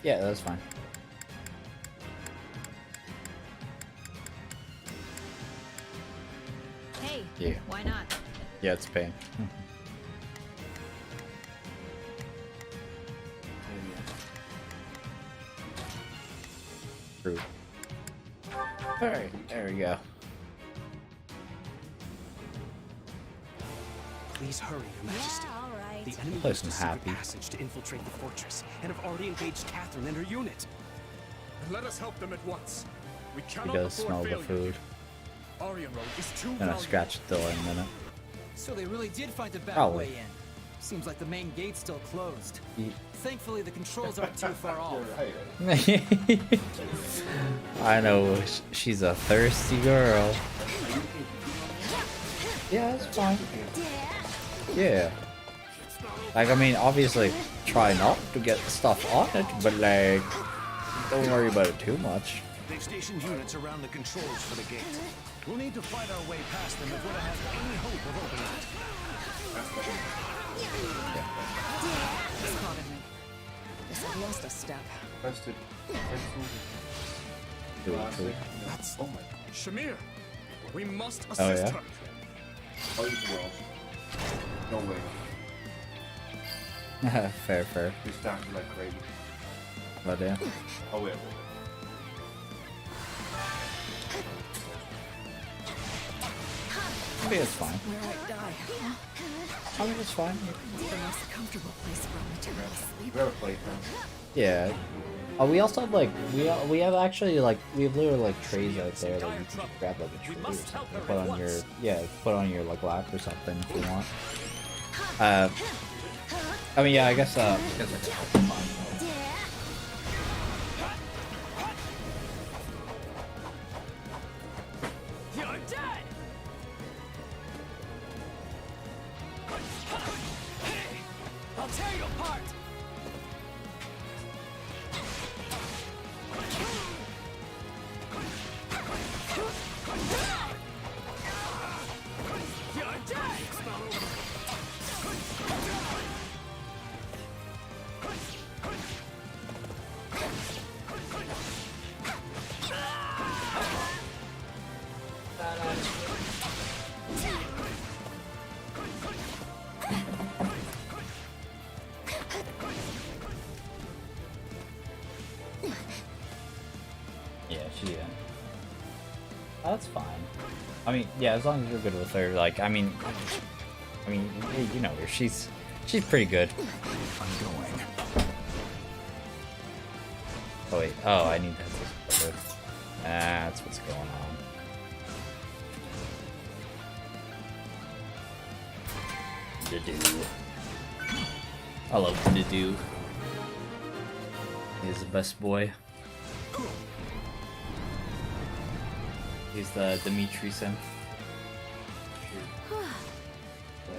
Yeah, that's fine. Hey, Yeah. why not? Yeah, it's pain. True. Alright, there we go. Please hurry, Your Majesty. Yeah, all right. The enemy Place used a him secret happy. passage to infiltrate the fortress, and have already engaged Catherine and her unit. Let us help them at once. We He cannot does afford smell the failure. food. Aryan Road is too Gonna valuable. scratch the door in a minute. So they really did find the back Probably. way in. Seems like the main gate's still closed. Ye- Thankfully, the controls aren't too far off. I know, she's a thirsty girl. Yeah, it's fine. Yeah. Like, I mean, obviously, try not to get stuff on it, but like, don't worry about it too much. They've stationed units around the controls for the gate. We'll need to fight our way past them if we're to have any hope of opening it. Spotted me. Guess I've lost a step. That's oh my. Shamir, we must Oh, assist yeah? her. Oh, you will. No way. Fair, fair. He's starting like crazy. But yeah. Oh, wait. I think it's fine. Where I die. I think it's fine. The most comfortable place for me to sleep. You ever played them? Yeah. Oh, we also have like we have actually like we have literally like trays out there that you can grab like a tray or something. Put on your put on your like lap or something if you want. I mean yeah, I guess You're dead! I'll tear you apart! You're she didn't. Oh, that's fine. I mean, yeah, as long as you're good with her. Like, I mean, you know her. She's pretty good. I'm going. Oh wait. Oh, I need that to support her. That's what's going on. Dedue. I love Dedue. He's the best boy. He's the Dimitri sim.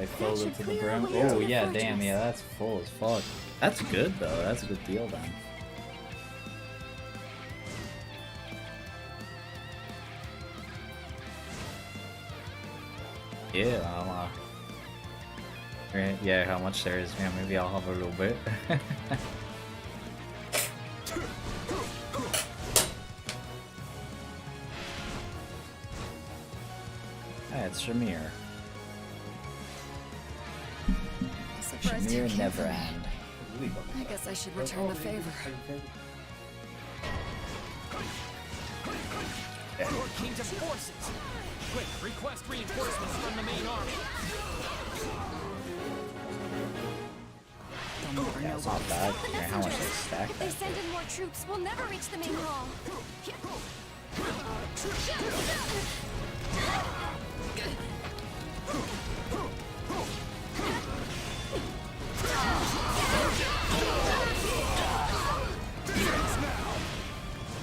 I filled it to the brim. Oh yeah, damn, yeah, that's full as fuck. That's good though. That's a good deal then. Yeah, yeah, how much there is? Yeah, maybe I'll have a little bit. Hey, it's Shamir. Shamir Neverhand. I guess I should return the favor. Lord Kingdom's forces! Quick, request reinforcements from the main army! Yeah, it's not bad. Yeah, how much they stack If they that. send in more troops, we'll never reach the main hall.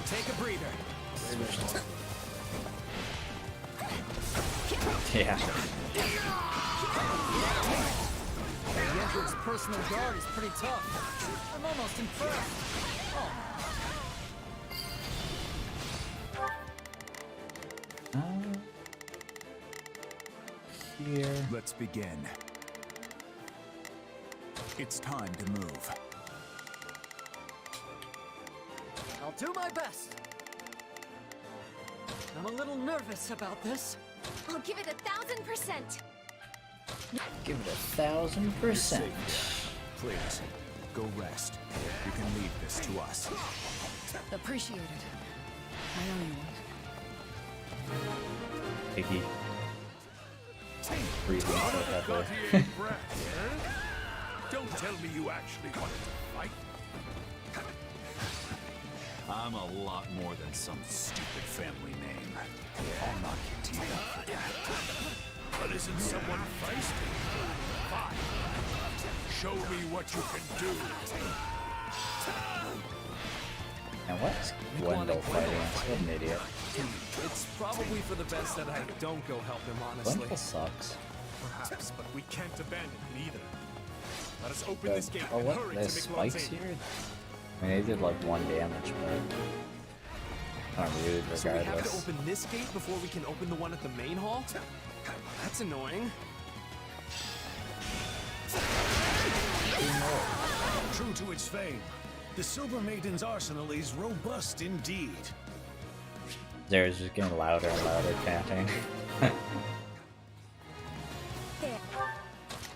Take a breather. Yeah. The Emperor's personal guard is pretty tough. I'm almost impressed. Here. Let's begin. It's time to move. I'll do my best. I'm a little nervous about this. I'll give it 1,000%. Give it 1,000%. Please, go rest. You can leave this to us. Appreciate it. I owe you one. Piggy. Breathing so heavily. Don't tell me you actually wanted to fight. I'm a lot more than some stupid family name. I'll knock your teeth out for that. But isn't someone feisty? Fine. Show me what you can do. And what's Gwendol fighting? What an idiot. It's probably for the best that I don't go help him, honestly. Gwendol sucks. Perhaps, but we can't abandon him either. Let us open this gate Oh, and what? hurry There's to Miquelon's spikes aid. here? I mean, they did like 1 damage, but I'm rude regardless. So we have to open this gate before we can open the one at the main hall? That's annoying. True to its fame, the Silver Maiden's arsenal is robust indeed. Zara's just getting louder and louder chanting.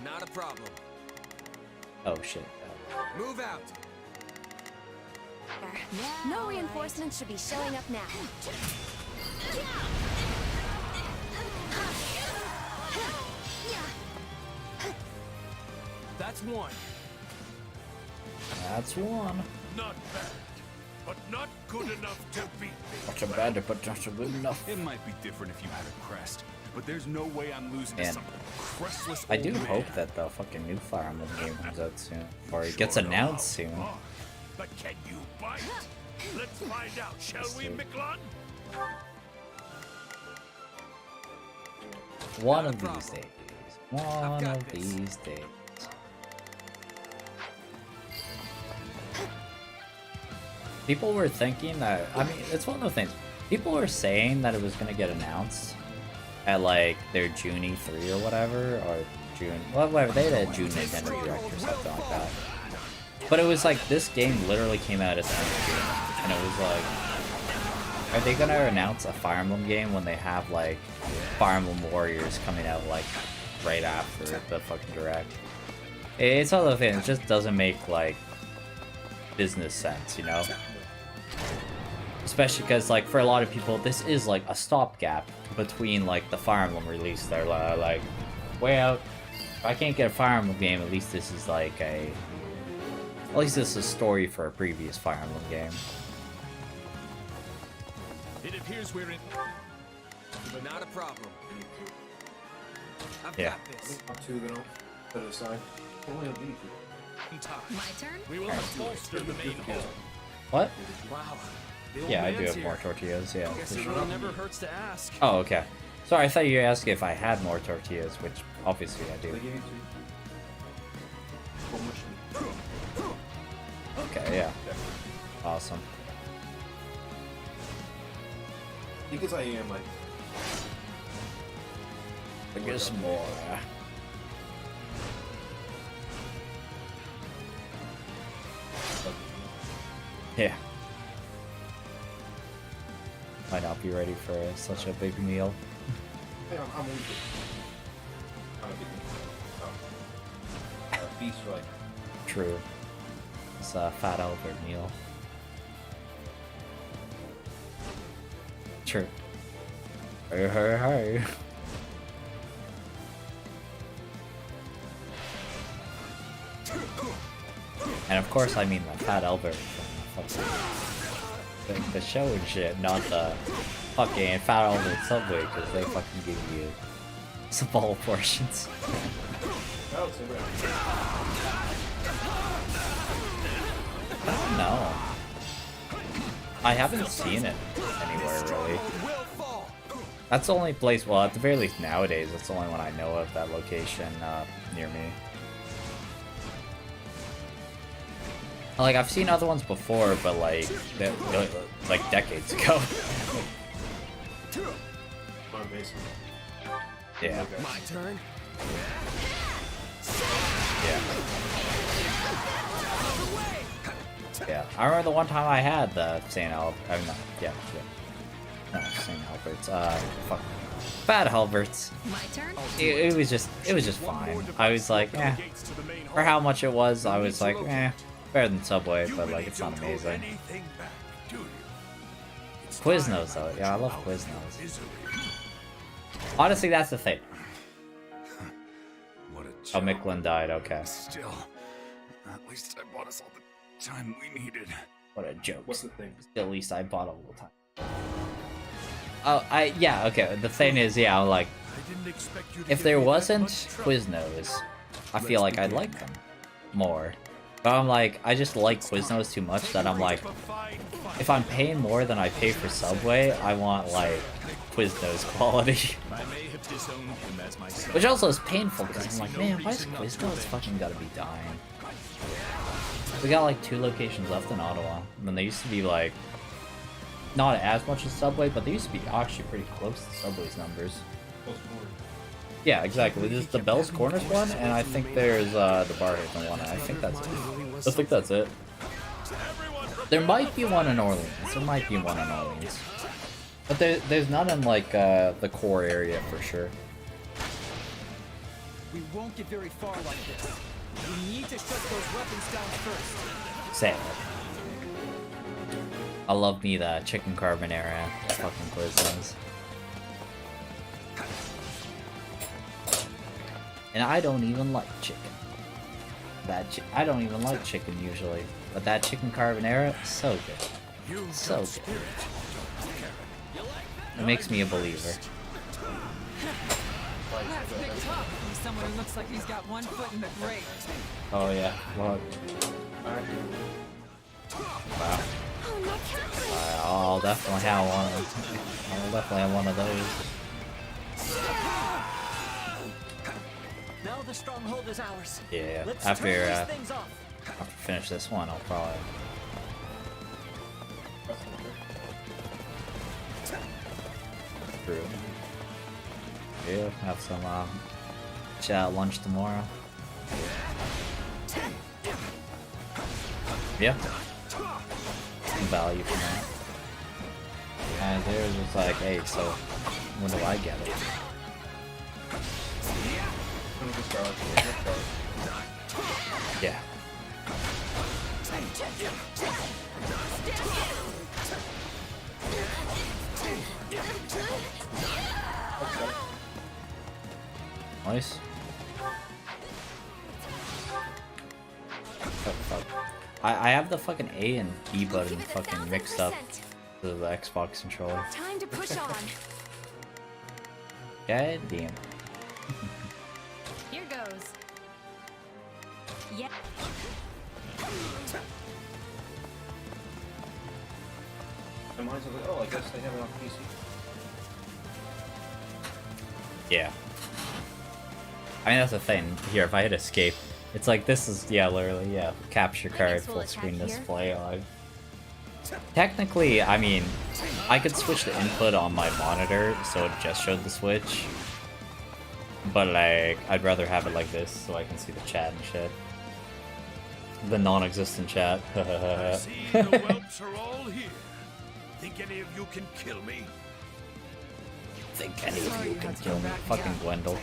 Not a problem. Oh shit. Move out. No reinforcements should be showing up now. That's one. That's one. Not bad, but not good enough to beat me. Not so bad, but not so good enough. It might be different if you had a crest, but there's no way I'm losing to Man. some crestless I old do man. hope that the fucking new Fire Emblem game comes out soon. Or it gets announced soon. But can you bite? Let's find out, shall we, Miquelon? One of these days. One of these days. People were thinking that, I mean, it's one of the things. People were saying that it was going to get announced at like their June E3 or whatever, or June, well, whatever, they had a June Nintendo Direct or something like that. But it was like, this game literally came out at the end of June, and it was like, are they going to announce a Fire Emblem game when they have like Fire Emblem Warriors coming out like right after the fucking Direct? It's all the thing, it just doesn't make like business sense, you know? Especially because, like, for a lot of people, this is like a stopgap between like the Fire Emblem release. They're like, well, if I can't get a Fire Emblem game, at least this is like at least this is a story for a previous Fire Emblem game. It appears we're in. But not a problem. I've Yeah. got this. Two, then I'll put it aside. Only a beat. My turn? We will bolster the main hall. What? Wow. Yeah, I do have more tortillas. Yeah. Guess for it sure. really never hurts to ask. Oh, okay. Sorry, I thought you were asking if I had more tortillas, which obviously I do. Okay, yeah. Awesome. Because I am like. I guess more. Yeah. Might not be ready for such a big meal. Hey, I'm weak. I'm a big feast for like. True. It's a fat Albert meal. True. Hey, hey, hey. And of course I mean the fat Albert from the show and shit, not the fucking fat Albert Subway, because they fucking give you small portions. I don't know. I haven't seen it anywhere really. That's the only place, well, at the very least nowadays, that's the only one I know of, that location near me. Like, I've seen other ones before, but like, like decades ago. Yeah. My turn. Yeah. I remember the one time I had the St. Albert. I mean, no, St. Albert's. Fuck. Fat Albert's. My turn? It was just fine. I was like, eh. For how much it was, I was like, eh. Better than Subway, but like, it's not amazing. Quiznos though, yeah, I love Quiznos. Honestly, that's the thing. Oh, Micklin died, okay. Still, at least I bought us all the time we needed. What a joke. What's the thing? At least I bought all the time. Oh, yeah, okay, the thing is, yeah, like, if there wasn't Quiznos, I feel like I'd like them more. But I'm like, I just like Quiznos too much that I'm like, if I'm paying more than I pay for Subway, I want like Quiznos quality. Which also is painful because I'm like, man, why is Quiznos fucking gotta be dying? We got like 2 locations left in Ottawa, and then they used to be like, not as much as Subway, but they used to be actually pretty close to Subway's numbers. Yeah, exactly. There's the Bell's Corners one, and I think there's the Barhaven one. I think that's it. There might be one in Orleans. But there's none in like the core area for sure. We won't get very far like this. We need to shut those weapons down first. Sad. I love me the chicken carbonara fucking Quiznos. And I don't even like chicken. I don't even like chicken usually, but that chicken carbonara, so good. So good. It makes me a believer. That's big talk from someone who looks like he's got one foot in the grave. Oh yeah, look. Wow. I'll definitely have one. I'll definitely have one of those. Now the stronghold is ours. Yeah, Let's after turn these things off. finish this one, I'll probably. True. Yeah, have some chat lunch tomorrow. Yeah. Some value from that. And theirs was like, hey, so when do I get it? Yeah. Nice. Oh, fuck. I have the fucking A and B button fucking mixed up to the Xbox controller. Time to push on. God damn. Here goes. Yeah. And mine's like, oh, I guess they have it on PC. Yeah. I mean, that's the thing. Here, if I hit escape, it's like, this is, yeah, literally, yeah. Capture card, full screen display. Like, technically, I mean, I could switch the input on my monitor so it just showed the Switch. But, like, I'd rather have it like this so I can see the chat and shit. The non-existent chat. I see the whelps are all here. Think any of you can kill me? Think any of you can kill me. Fucking Gwendol.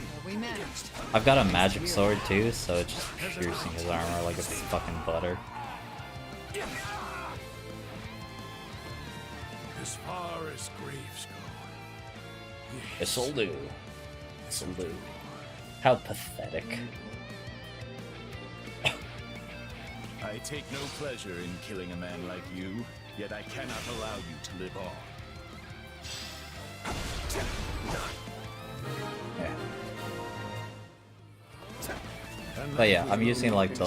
I've got a magic sword too, so it's just piercing his armor like it's fucking butter. As far as graves go. This'll do. This'll do. How pathetic. I take no pleasure in killing a man like you, yet I cannot allow you to live on. Yeah. But yeah, I'm using like the...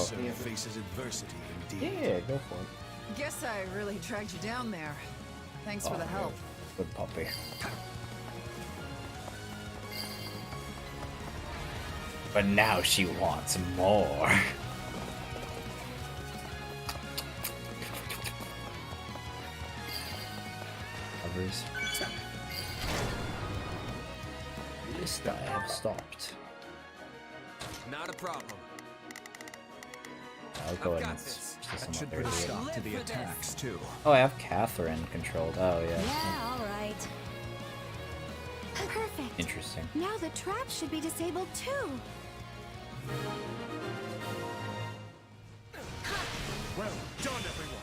Yeah, go for it. Guess I really dragged you down there. Thanks for the help. Good puppy. But now she wants more. Covers. List I have stopped. Not a problem. I'll go ahead and That should put a stop to the attacks too. Oh, I have Catherine controlled. Oh yeah. Yeah, all right. Perfect. Interesting. Now the trap should be disabled too. Well done, everyone.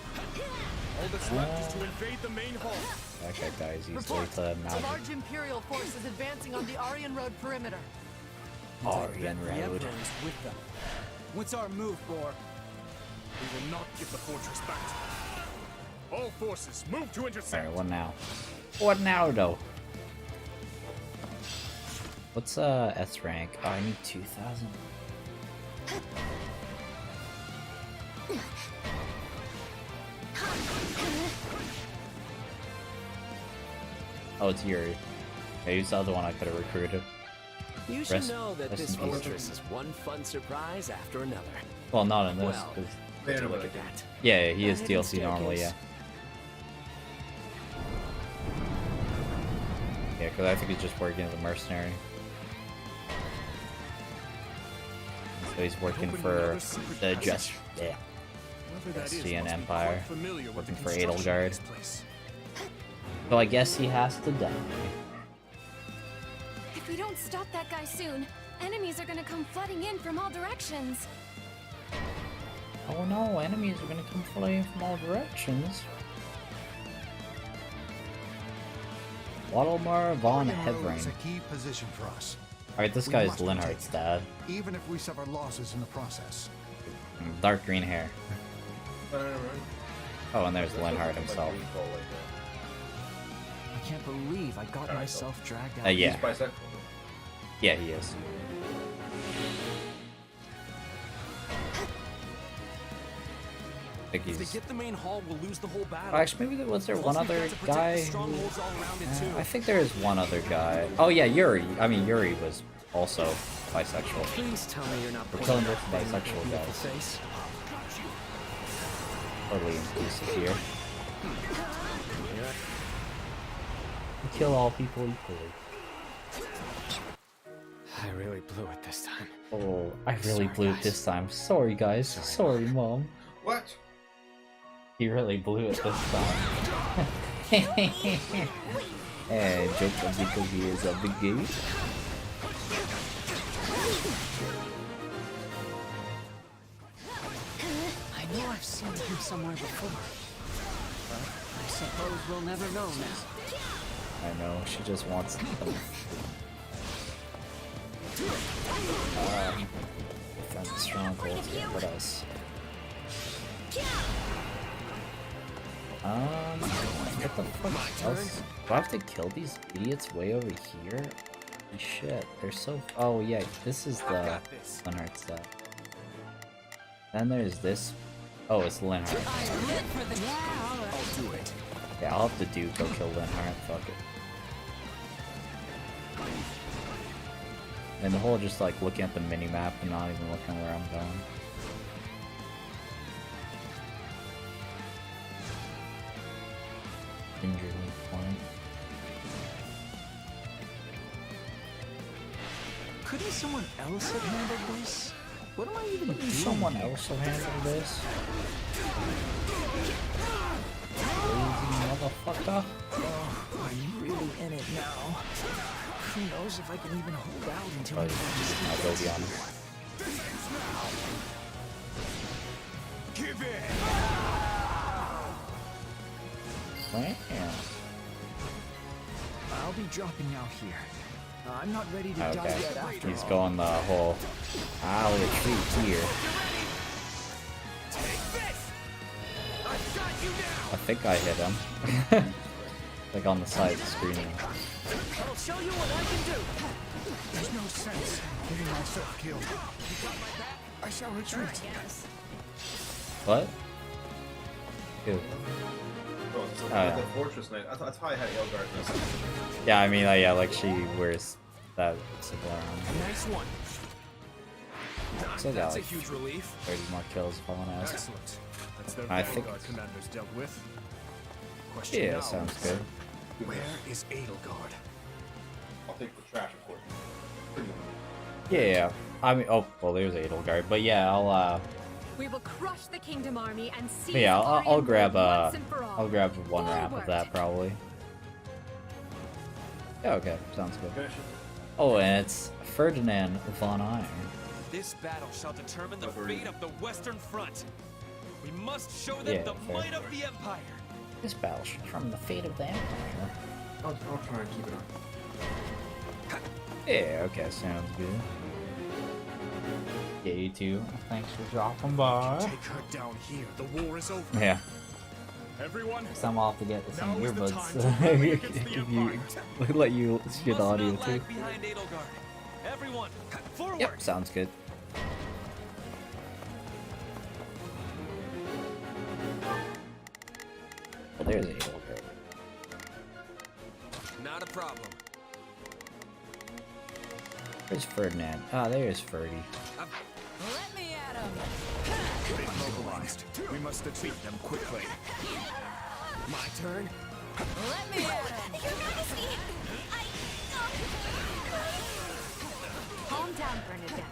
All that's left is to invade the main hall. That guy dies easily Report. to A magic. large Imperial force is advancing on the Aryan Road perimeter. Aryan The Road. Emperor is with them. What's our move, Boar? We will not give the fortress back to them. All forces, move to intercept. Alright, what now? What now, though? What's S rank? Oh, I need 2,000. Oh, it's Yuri. Yeah, he's the other one I could have recruited. You should know that this fortress is one fun surprise after another. Well, not in this. Well, 'cause- would you look at that. Yeah, he is A hidden DLC normally, yeah. staircase. Yeah, because I think he's just working as a mercenary. So he's working for the Justian Empire, working for Edelgard. So I guess he has to die. If we don't stop that guy soon, enemies are gonna come flooding in from all directions. Oh no, enemies are gonna come flying from all directions. Waldemar von It's Hevering. a key position for us. Alright, this We guy's must Linhardt's protect dad. it, even if we suffer losses in the process. Dark green hair. Oh, and there's Linhardt himself. I can't believe I got myself dragged out. Yeah. He's bisexual. Yeah, he is. I think If they he's... get the main hall, we'll lose the whole battle. Oh, actually, maybe was there one Plus, we've other got to protect guy? the strongholds all around it, too. I think there is one other guy. Oh yeah, Yuri. I mean, Yuri was also bisexual. Please tell me you're not We're pulling killing that both thing with bisexual your beautiful guys. face. Totally inclusive here. We kill all people equally. I really blew it this time. Oh, I really blew it this time. Sorry, guys. Sorry, Mom. What? He really blew it this time. And joke because he is a big gay. I know I've seen him somewhere before, but I suppose we'll never know now. I know, she just wants them. Defend the strongholds. Yeah, what else? What the fuck else? Do I have to kill these idiots way over here? Holy shit, they're so. Oh yeah, this is the Linhardt set. Then there's this. Oh, it's Linhardt. I'll do it. Yeah, I'll have to go kill Linhardt. Fuck it. And the whole just like looking at the mini map and not even looking where I'm going. Injury point. Couldn't someone else have handled this? What am I even doing? Someone else will handle this. Crazy motherfucker. Oh, are you really in it now? Who knows if I can even hold out until I'll go be honest. Give it! Damn. I'll be dropping out here. I'm not ready to die Okay, yet after he's all. going the whole. I'll retreat here. I think I hit him. Like on the side of the screen. I'll show you what I can do. There's no sense in getting myself killed. I shall retreat. What? Ew. Bro, it's Oh, like yeah. the fortress knight. I thought I had Elgard missing. Yeah, I mean, yeah, like she wears that symbol around. Nice one. So got That's like a huge relief. 30 more kills if I want to ask. Excellent. That's their I think. Vanguard commanders dealt with. Question Yeah, now sounds is, good. Where is Edelgard? I'll take the trash, of course. Yeah, I mean, oh, well, there's Edelgard, but yeah, We will crush the Kingdom Army and seize but yeah, I'll Aryan grab Road once and for all. I'll grab one wrap of Forward. that probably. Yeah, okay, sounds good. Oh, and it's Ferdinand von Iron. This battle shall determine the fate of the Western Front. We must show them Yeah, the fair. might of the Empire. This battle should determine the fate of the Empire. I'll try and keep it on. Yeah, okay, sounds good. Yeah, you too. Thanks for dropping by. Take her down here. The war is over. Yeah. Everyone, Next time I'll have to get some now is the earbuds. time to rally against the If you Empire. let you hear the audio Must not too. lag behind Edelgard. Everyone, forward! Yep, sounds good. Well, there's Edelgard. Not a problem. Where's Ferdinand? Ah, there's Ferdy. Let me at him. mobilized. We must defeat them quickly. My turn. Let me at him! Your Majesty! Calm down, Bernadette.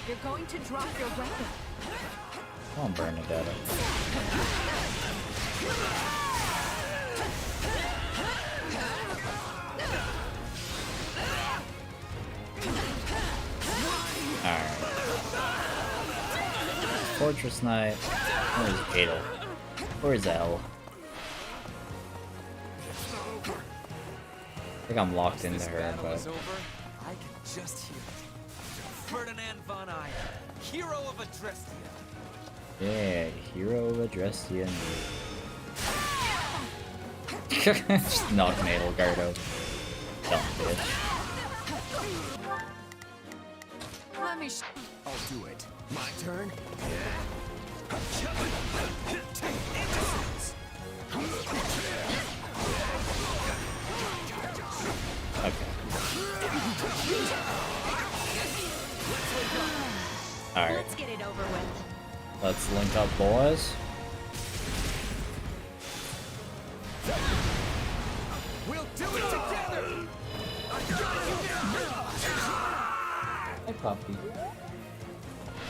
You're going to drop your weapon. Come on, Bernadetta. Alright. Fortress Knight. Where's Adel? Where's Elle? I think I'm locked into her, Battle but is over. I can just hear it. Ferdinand von Iron, hero of Adrestia. yeah, hero of Adrestia. Just knock Edelgard out. Dumb bitch. Let me. I'll do it. My turn. Alright. Let's get it over with. Let's link up, boys. We'll do it together. Hey, puppy.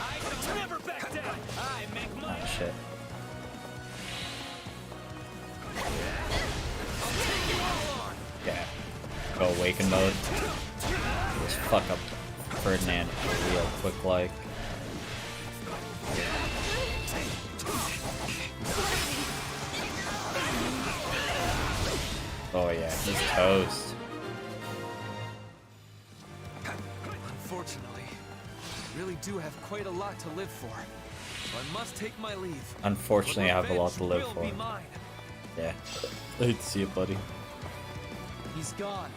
I shall never back down. I make my Oh, shit. Yeah. Go awaken mode. Just fuck up Ferdinand real quick like. Oh yeah, he's toast. Unfortunately, do have quite a lot to live for. So I must take my leave. Unfortunately, I have a lot to live Will for. be mine. Yeah. I hate to see it, buddy. He's gone.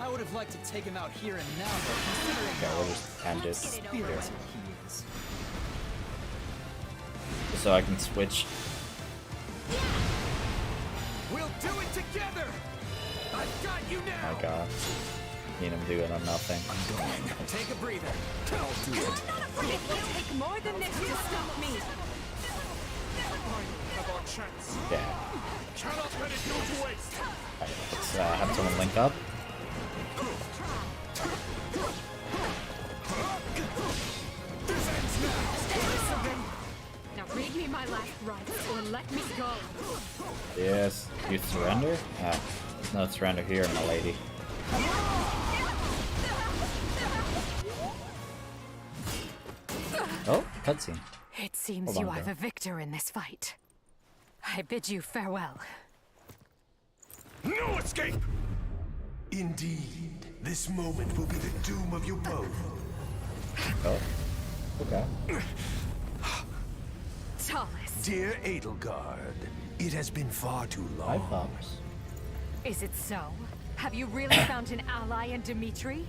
I would have liked to take him out here and now, but considering Okay, how we'll just end it here. spirited he is. So I can switch. We'll do it together. I've got you now. My god. Need him doing a nothing. Take a breather. I'll do it. It will take more than this to stop me. Have our chance. Yeah. Cannot let it go to waste. Alright, let's have someone link up. Now read me my last rites or let me go. Yes. You surrender? Ah, there's no surrender here, my lady. Oh, cutscene. It seems Hold on, you are girl. the victor in this fight. I bid you farewell. No escape! Indeed, this moment will be the doom of you both. Oh, okay. Thomas, Dear Edelgard, it has been far too Hi, long. Pops. is it so? Have you really found an ally in Dimitri?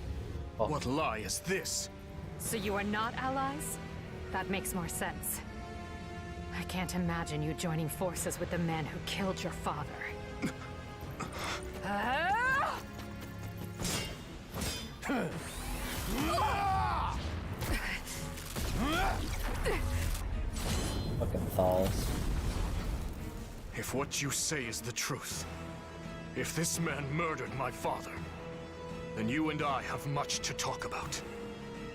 What lie is this? So you are not allies? That makes more sense. I can't imagine you joining forces with the man who killed your father. Fucking thalls. If what you say is the truth, if this man murdered my father, then you and I have much to talk about.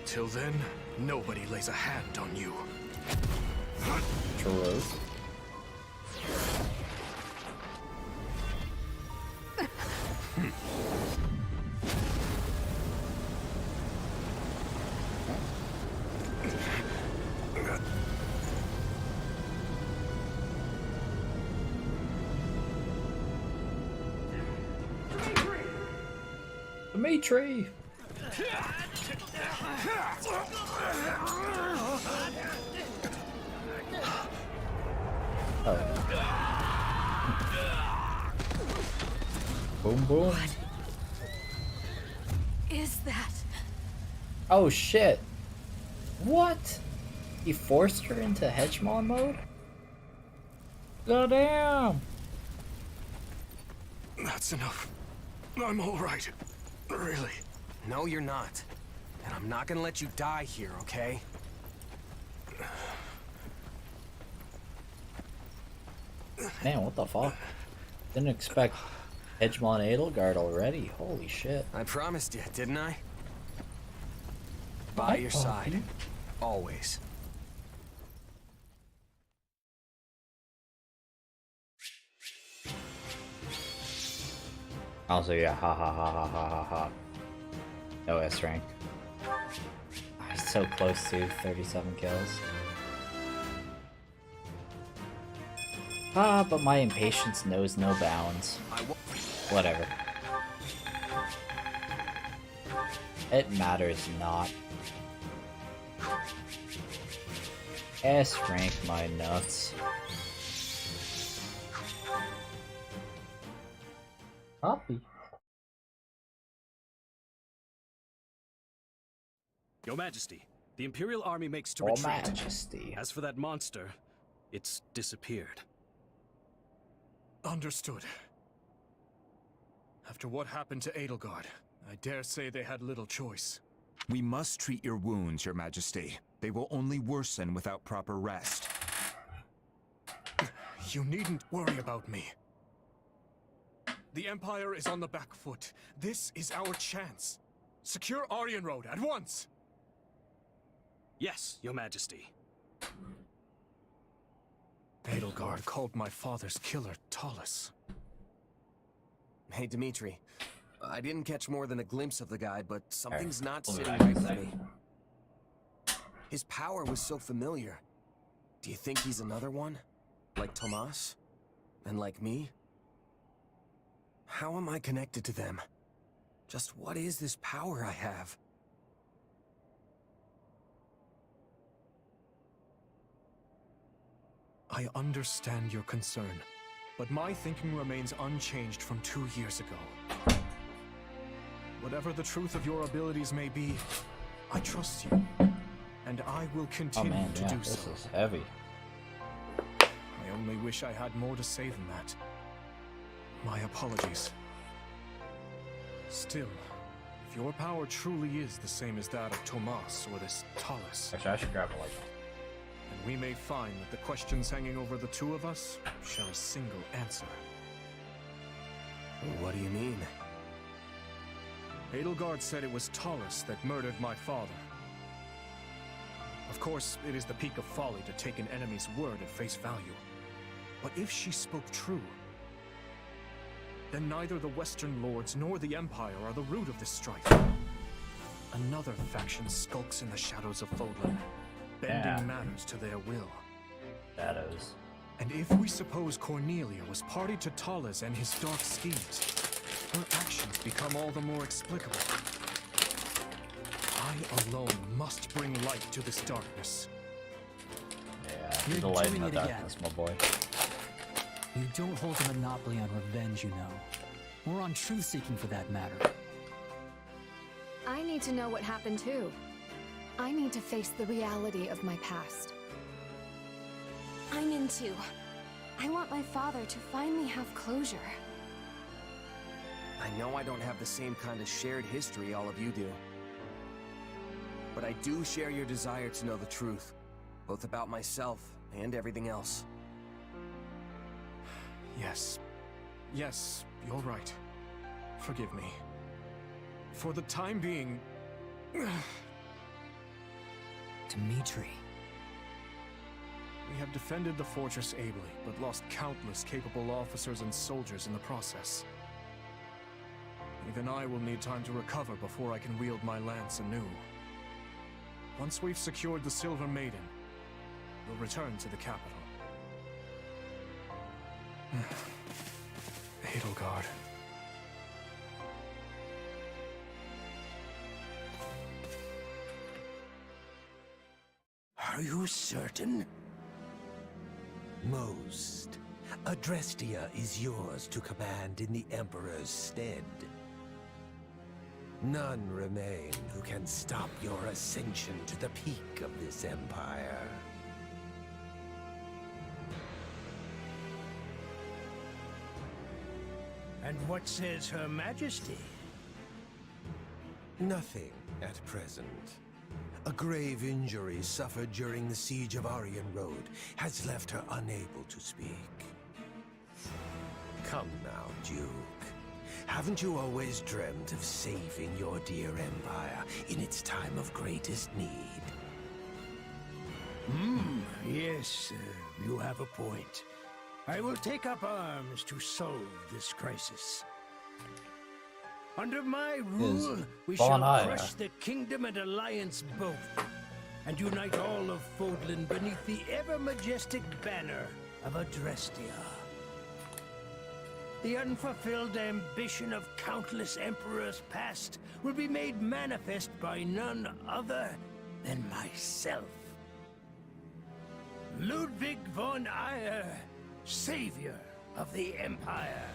Till then, nobody lays a hand on you. True. Dimitri! Oh. Boom, boom. Is that? Oh shit. What? He forced her into Hegemon mode? Goddamn! That's enough. I'm all right. Really. No, you're not. And I'm not gonna let you die here, okay? Man, what the fuck? Didn't expect Hegemon Edelgard already. Holy shit. I promised you, didn't I? By your side. Always. Also, yeah, ha ha ha ha ha ha ha. No S rank. He's so close to 37 kills. Ah, but my impatience knows no bounds. Whatever. It matters not. S rank my nuts. Copy. Your Majesty, the Imperial Army makes to Your retreat. Majesty. As for that monster, it's disappeared. Understood. After what happened to Edelgard, I dare say they had little choice. We must treat your wounds, Your Majesty. They will only worsen without proper rest. You needn't worry about me. The Empire is on the back foot. This is our chance. Secure Aryan Road at once! Yes, Your Majesty. Edelgard called my father's killer Talus. Hey, Dimitri. I didn't catch more than a glimpse of the guy, but something's not We'll be sitting back in right a with second. me. His power was so familiar. Do you think he's another one? Like Tomas? And like me? How am I connected to them? Just what is this power I have? I understand your concern, but my thinking remains unchanged from 2 years ago. Whatever the truth of your abilities may be, I trust you, and I will continue to do so. This is heavy. I only wish I had more to say than that. My apologies. Still, if your power truly is the same as that of Tomas or this Talus, Actually, I should grab it like that. then we may find that the questions hanging over the two of us share a single answer. What do you mean? Edelgard said it was Talus that murdered my father. Of course, it is the peak of folly to take an enemy's word at face value. But if she spoke true, then neither the Western Lords nor the Empire are the root of this strife. Another faction skulks in the shadows of Fodlan, bending matters to their will. Shadows. And if we suppose Cornelia was party to Talus and his dark schemes, her actions become all the more explicable. I alone must bring light to this darkness. Yeah, you're the light in the darkness, my boy. You don't hold a monopoly on revenge, you know. Or on truth-seeking, for that matter. I need to know what happened too. I need to face the reality of my past. I'm in too. I want my father to finally have closure. I know I don't have the same kind of shared history all of you do. But I do share your desire to know the truth, both about myself and everything else. Yes, you're right. Forgive me. For the time being... Dimitri. We have defended the fortress ably, but lost countless capable officers and soldiers in the process. Even I will need time to recover before I can wield my lance anew. Once we've secured the Silver Maiden, we'll return to the capital. Edelgard. Are you certain? Most. Adrestia is yours to command in the Emperor's stead. None remain who can stop your ascension to the peak of this empire. And what says Her Majesty? Nothing at present. A grave injury suffered during the siege of Aryan Road has left her unable to speak. Come now, Duke. Haven't you always dreamt of saving your dear empire in its time of greatest need? Yes, you have a point. I will take up arms to solve this crisis. Under my rule, we shall crush the Kingdom and Alliance both, and unite all of Fodlan beneath the ever-majestic banner of Adrestia. The unfulfilled ambition of countless emperors past will be made manifest by none other than myself. Ludwig von Eyre, Savior of the Empire.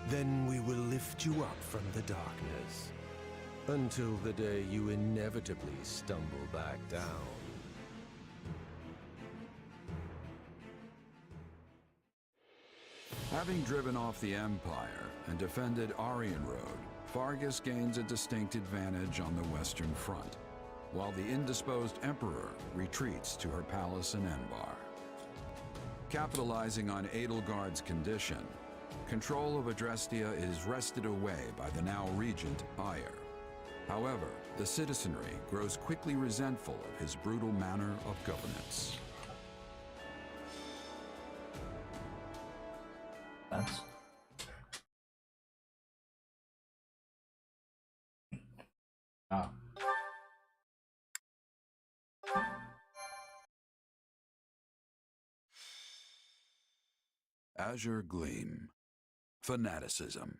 Then we will lift you up from the darkness, until the day you inevitably stumble back down. Having driven off the Empire and defended Aryan Road, Fargus gains a distinct advantage on the Western Front, while the indisposed Emperor retreats to her palace in Enbar. Capitalizing on Edelgard's condition, control of Adrestia is wrested away by the now regent, Ire. However, the citizenry grows quickly resentful of his brutal manner of governance. That's... Oh. Azure Gleam. Fanaticism.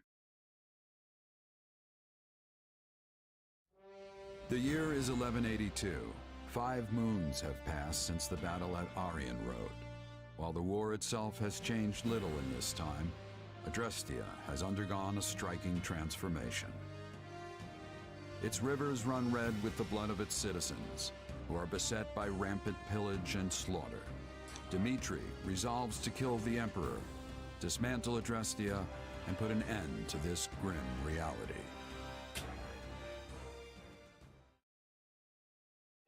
The year is 1182. 5 moons have passed since the battle at Aryan Road. While the war itself has changed little in this time, Adrestia has undergone a striking transformation. Its rivers run red with the blood of its citizens, who are beset by rampant pillage and slaughter. Dimitri resolves to kill the Emperor, dismantle Adrestia, and put an end to this grim reality.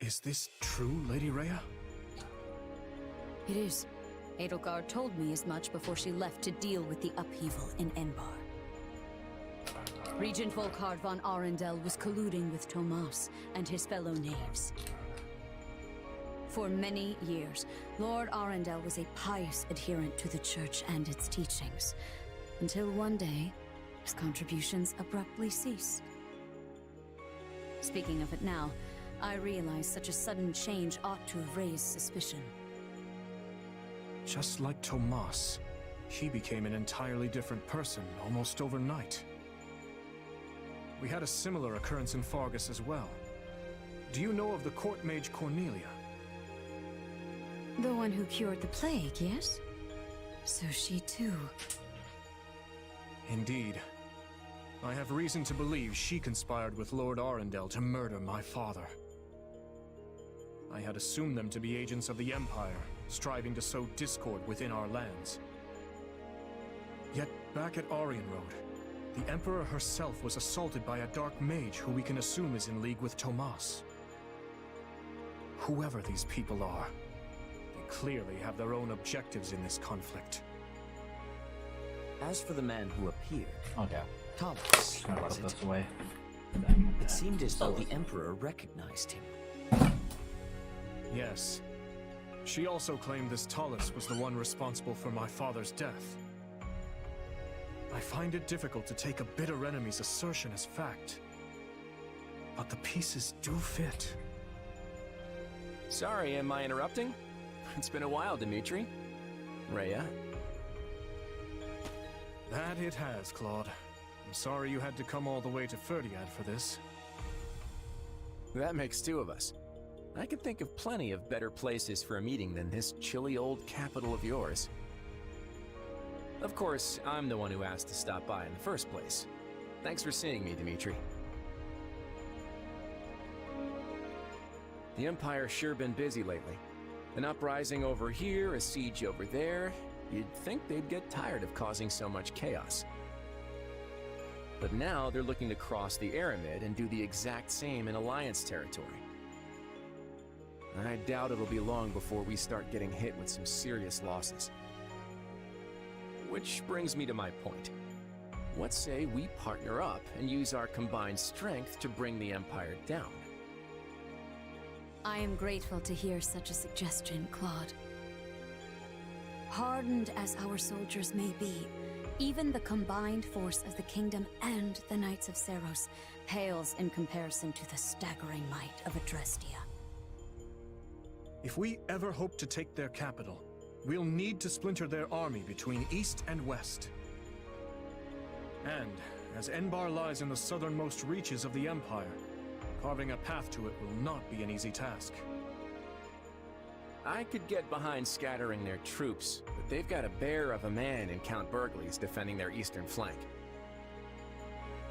Is this true, Lady Rhea? It is. Edelgard told me as much before she left to deal with the upheaval in Enbar. Regent Volkard von Arundel was colluding with Tomas and his fellow knaves. For many years, Lord Arundel was a pious adherent to the Church and its teachings, until one day, his contributions abruptly ceased. Speaking of it now, I realize such a sudden change ought to have raised suspicion. Just like Tomas, he became an entirely different person almost overnight. We had a similar occurrence in Fargus as well. Do you know of the court mage Cornelia? The one who cured the plague, yes? So she too. Indeed. I have reason to believe she conspired with Lord Arundel to murder my father. I had assumed them to be agents of the Empire, striving to sow discord within our lands. Yet, back at Aryan Road, the Emperor herself was assaulted by a dark mage who we can assume is in league with Tomas. Whoever these people are, they clearly have their own objectives in this conflict. As for the man who appeared, okay. Thomas, was it? Away. It seemed as though the Emperor recognized him. Yes. She also claimed this Talus was the one responsible for my father's death. I find it difficult to take a bitter enemy's assertion as fact. But the pieces do fit. Sorry, am I interrupting? It's been a while, Dimitri. Rhea? That it has, Claude. I'm sorry you had to come all the way to Ferdiad for this. That makes 2 of us. I can think of plenty of better places for a meeting than this chilly old capital of yours. Of course, I'm the one who asked to stop by in the first place. Thanks for seeing me, Dimitri. The Empire's sure been busy lately. An uprising over here, a siege over there. You'd think they'd get tired of causing so much chaos. But now they're looking to cross the Aramid and do the exact same in Alliance territory. I doubt it'll be long before we start getting hit with some serious losses. Which brings me to my point. What say we partner up and use our combined strength to bring the Empire down? I am grateful to hear such a suggestion, Claude. Hardened as our soldiers may be, even the combined force of the Kingdom and the Knights of Seiros pales in comparison to the staggering might of Adrestia. If we ever hope to take their capital, we'll need to splinter their army between east and west. And, as Enbar lies in the southernmost reaches of the Empire, carving a path to it will not be an easy task. I could get behind scattering their troops, but they've got a bear of a man in Count Burgley's defending their eastern flank.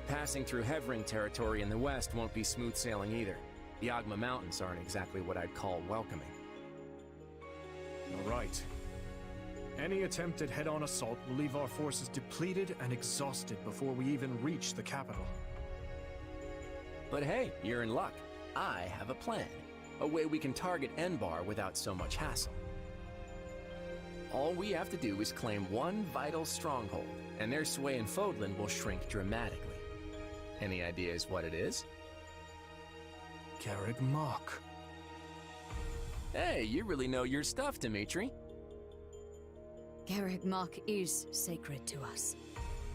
Passing through Hevring territory in the west won't be smooth sailing either. The Agma Mountains aren't exactly what I'd call welcoming. You're right. Any attempt at head-on assault will leave our forces depleted and exhausted before we even reach the capital. But hey, you're in luck. I have a plan. A way we can target Enbar without so much hassle. All we have to do is claim one vital stronghold, and their sway in Fodlan will shrink dramatically. Any ideas what it is? Garreg Mach. Hey, you really know your stuff, Dimitri. Garreg Mach is sacred to us.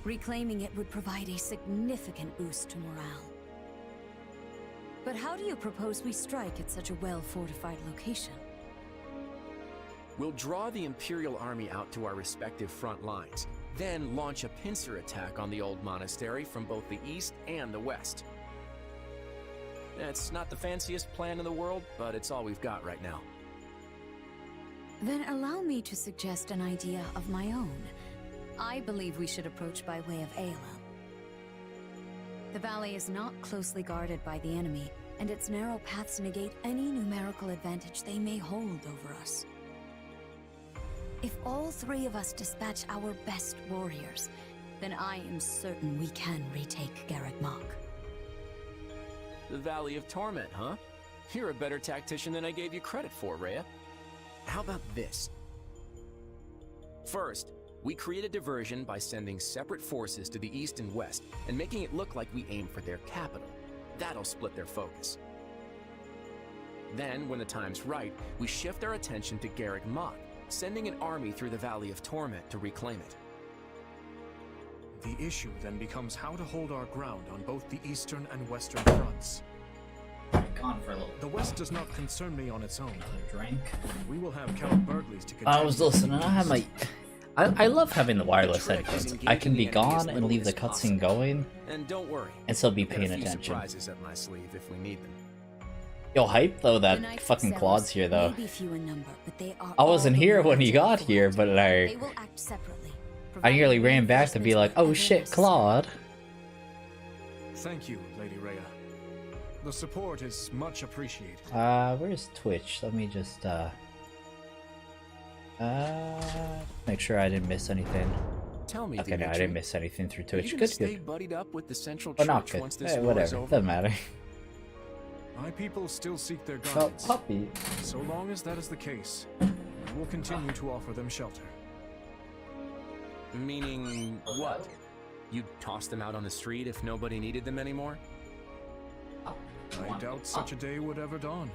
Reclaiming it would provide a significant boost to morale. But how do you propose we strike at such a well-fortified location? We'll draw the Imperial Army out to our respective front lines, then launch a pincer attack on the old monastery from both the east and the west. It's not the fanciest plan in the world, but it's all we've got right now. Then allow me to suggest an idea of my own. I believe we should approach by way of Ayla. The valley is not closely guarded by the enemy, and its narrow paths negate any numerical advantage they may hold over us. If all three of us dispatch our best warriors, then I am certain we can retake Garreg Mach. The Valley of Torment, huh? You're a better tactician than I gave you credit for, Rhea. How about this? First, we create a diversion by sending separate forces to the east and west and making it look like we aim for their capital. That'll split their focus. Then, when the time's right, we shift our attention to Garreg Mach, sending an army through the Valley of Torment to reclaim it. The issue then becomes how to hold our ground on both the eastern and western fronts. Gone for a little. The west does not concern me on its own. Drink. We will have Count Burgley's to contend. I was listening. I had my. I love having the wireless headphones. I can be gone and leave the cutscene going, and don't worry, and still be I've got paying a few attention. surprises up my sleeve if we need them. Yo, hype though The that Knights of fucking Ceres Claude's here though. may be few in number, but they are I wasn't all the here more when he got powerful. here, but They like, will act separately. I nearly ran back to be like, oh shit, Claude. Thank you, Lady Rhea. The support is much appreciated. Where's Twitch? Let me just make sure I didn't miss anything. Tell me, Okay, no, I Dimitri, didn't miss anything through are Twitch. you gonna Good, stay good. buddied up with the Central Or not Church good. once this Hey, war is whatever. over? Doesn't matter. My people still seek their Oh, guidance. puppy. So long as that is the case, we will continue to offer them shelter. Meaning what? You'd toss them out on the street if nobody needed them anymore? I doubt such a day would ever dawn.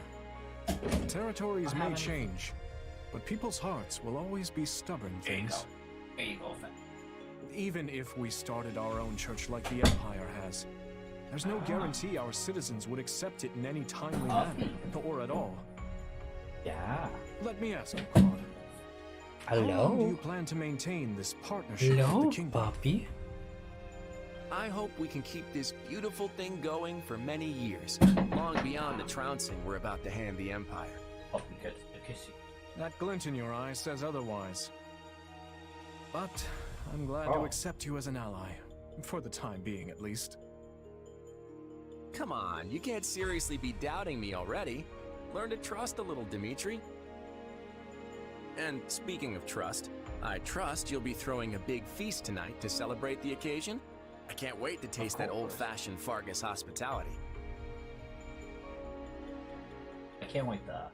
Territories may change, but people's hearts will always be stubborn things. There you go, fam. Even if we started our own church like the Empire has, there's no guarantee our citizens would accept it in any timely manner, or at all. Yeah. Let me ask you, Claude. How long do Hello? you plan to maintain this partnership with Hello, the kingdom? puppy. I hope we can keep this beautiful thing going for many years, long beyond the trouncing we're about to hand the Empire. Puppy, good. Kissy. That glint in your eye says otherwise. But I'm glad to accept you as an ally, for the time being at least. Come on, you can't seriously be doubting me already. Learn to trust a little, Dimitri. And speaking of trust, I trust you'll be throwing a big feast tonight to celebrate the occasion. I can't wait to taste that old-fashioned Fargus hospitality. I can't wait to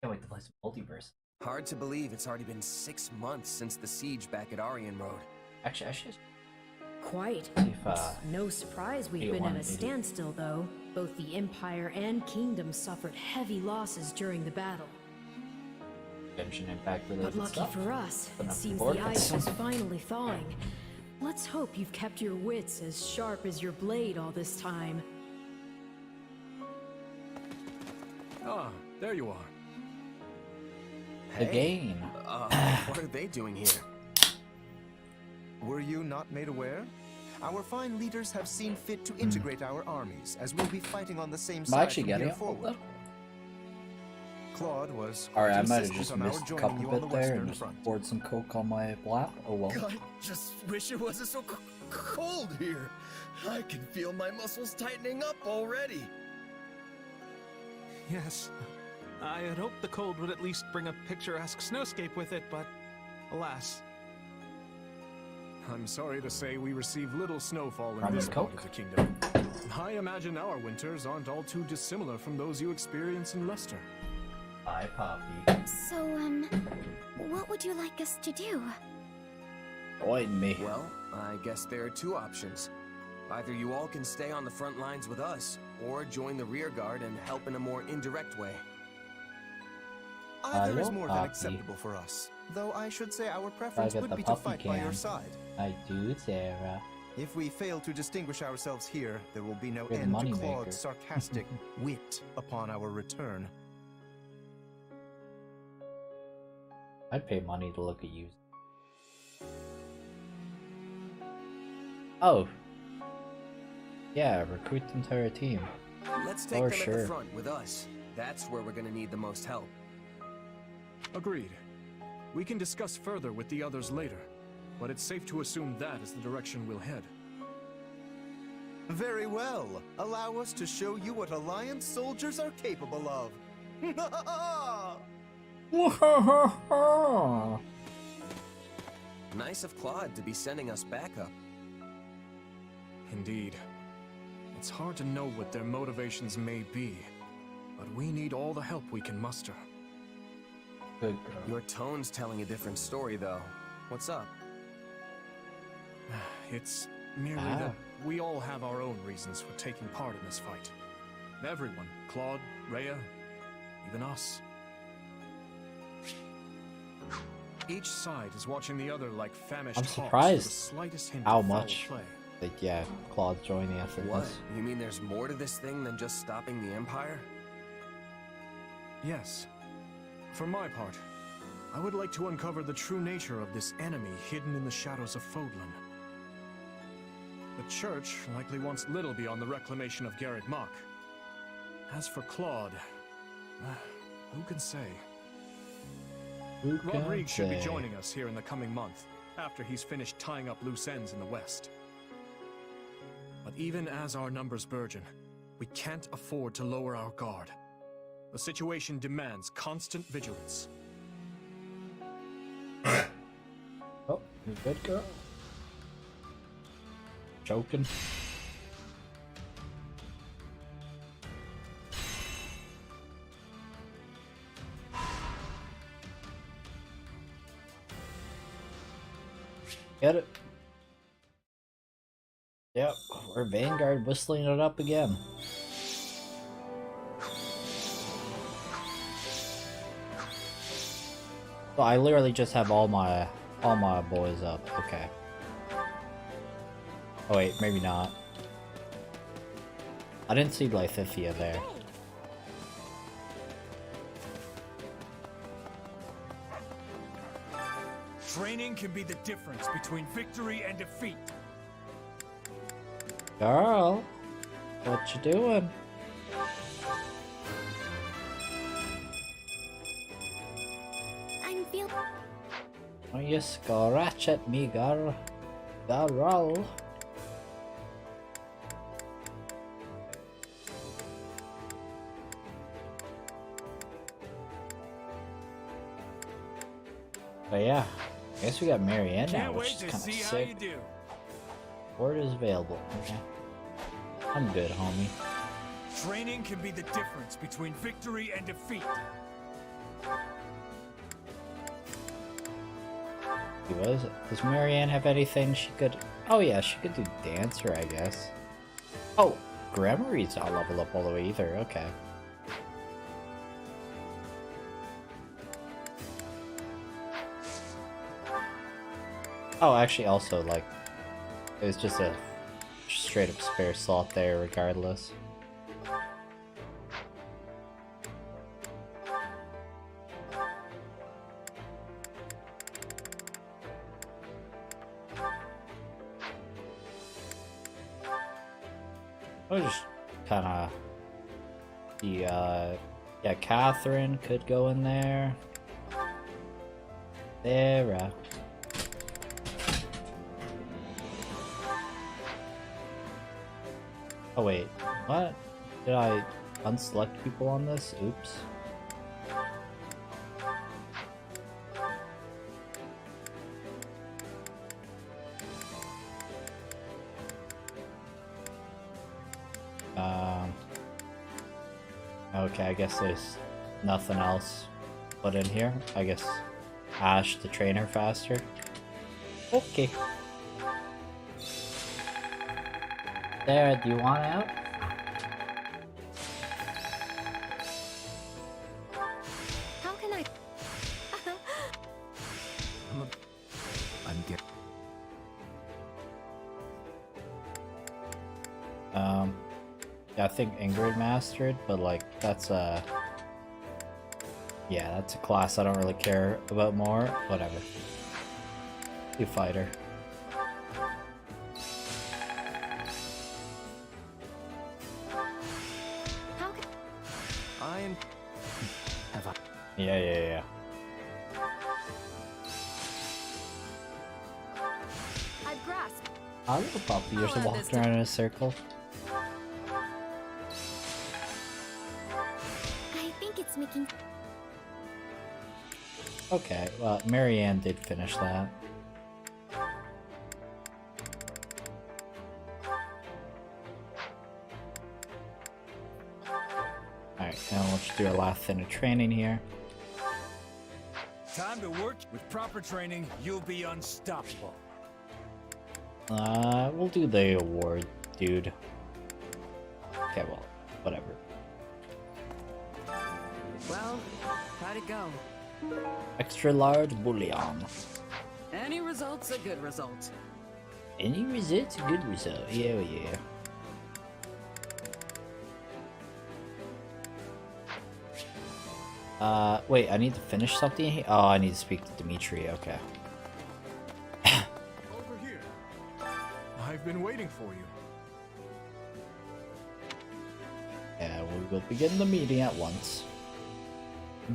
play some multiverse. Hard to believe it's already been 6 months since the siege back at Aryan Road. Actually, I should. Quite. See if, It's no surprise we've been at a 8180. standstill, though. Both the Empire and Kingdom suffered heavy losses during the battle. Genshin Impact related But lucky stuff. for us, But it not seems for the ice us. is finally thawing. Let's hope you've kept your wits as sharp as your blade all this time. Ah, there you are. Again. What are they doing here? Were you not made aware? Our fine leaders have seen fit to integrate our armies, as we'll be fighting on the same I'm side actually from getting here it. forward. Claude was Alright, I quite might have insistent just on our missed a joining couple you on the bit there western and just front. poured some coke on my lap. Oh well. I just wish it wasn't so cold here. I can feel my muscles tightening up already. Yes. I had hoped the cold would at least bring a picturesque snowscape with it, but alas. I'm sorry to say we receive little snowfall in Rum this and part Coke? of the kingdom. I imagine our winters aren't all too dissimilar from those you experience in Leicester. Bye, Poppy. So, what would you like us to do? Join me. Well, I guess there are two options. Either you all can stay on the front lines with us, or join the rear guard and help in a more indirect way. Either is Hello, more than Poppy. acceptable for us, though I should say our I preference got would the be to puppy fight by your cam. side. I do, Sarah. If we fail to distinguish ourselves here, there will be no Good end to money Claude's maker. sarcastic wit upon our return. I'd pay money to look at you. Oh. Yeah, recruit the entire team. Let's take them at the front with us. That's where we're gonna need the most help. Agreed. We can discuss further with the others later, but it's safe to assume that is the direction we'll head. Very well. Allow us to show you what Alliance soldiers are capable of. Nice of Claude to be sending us backup. Indeed. It's hard to know what their motivations may be, but we need all the help we can muster. Good girl. Your tone's telling a different story, though. What's up? It's merely that we all have our own reasons for taking part in this fight. Everyone. Claude, Rhea, even us. Each side is watching the other like famished I'm hawks for the surprised slightest hint how of foul much, play. like, yeah, Claude joined the effort. What? You mean there's more to this thing than just stopping the Empire? Yes. For my part, I would like to uncover the true nature of this enemy hidden in the shadows of Fodlan. The Church likely wants little beyond the reclamation of Garrett Mach. As for Claude, who can say? Rodrigue should be joining us here in the coming month, after he's finished tying up loose ends in the West. But even as our numbers burgeon, we can't afford to lower our guard. The situation demands constant vigilance. Oh, you good girl? Joking. Get it? Yep, we're Vanguard whistling it up again. So I literally just have all my boys up. Okay. Oh wait, maybe not. I didn't see Blythithia there. Training can be the difference between victory and defeat. Girl, what you doing? I'm feeling. Don't you scratch at me, girl. Girl. But yeah, I guess we got Marianne now, which is kind of sick. Board is available. Okay. I'm good, homie. Training can be the difference between victory and defeat. Does Marianne have anything she could... Oh yeah, she could do Dancer, I guess. Oh, Gramarye's not level up all the way either. Okay. Oh, actually, also, like, it was just a straight up spare slot there regardless. I just kind of... yeah, Catherine could go in there. There, Oh wait, what? Did I unselect people on this? Oops. Okay, I guess there's nothing else put in here. I guess Ash to train her faster. Okay. There, do you want out? How can I? I'm getting. Yeah, I think Ingrid mastered, but like that's a... Yeah, that's a class I don't really care about more. Whatever. You fighter. Yeah. I've grasped. I little puppy, you're just walking around in a circle. I think it's making. Okay, well, Marianne did finish that. Alright, now let's do our last thing of training here. Time to work. With proper training, you'll be unstoppable. We'll do the award, dude. Okay, well, whatever. Well, how'd it go? Extra large bullion. Any result's a good result. Any result's a good result. Yeah. Wait, I need to finish something here? Oh, I need to speak to Dimitri, okay. Over here. I've been waiting for you. Yeah, we will begin the meeting at once.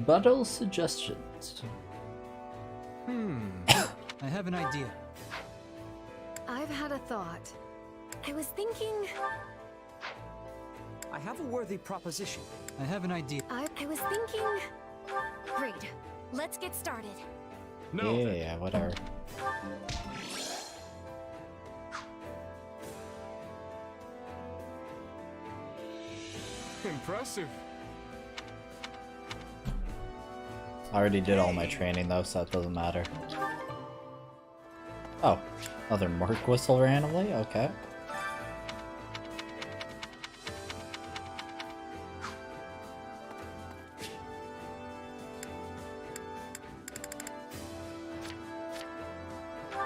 Battle suggestions. I have an idea. I've had a thought. I was thinking. I have a worthy proposition. I have an idea. I was thinking. Great. Let's get started. No. Yeah, whatever. Impressive. I already did all my training though, so that doesn't matter. Oh, another Merc whistle randomly? Okay.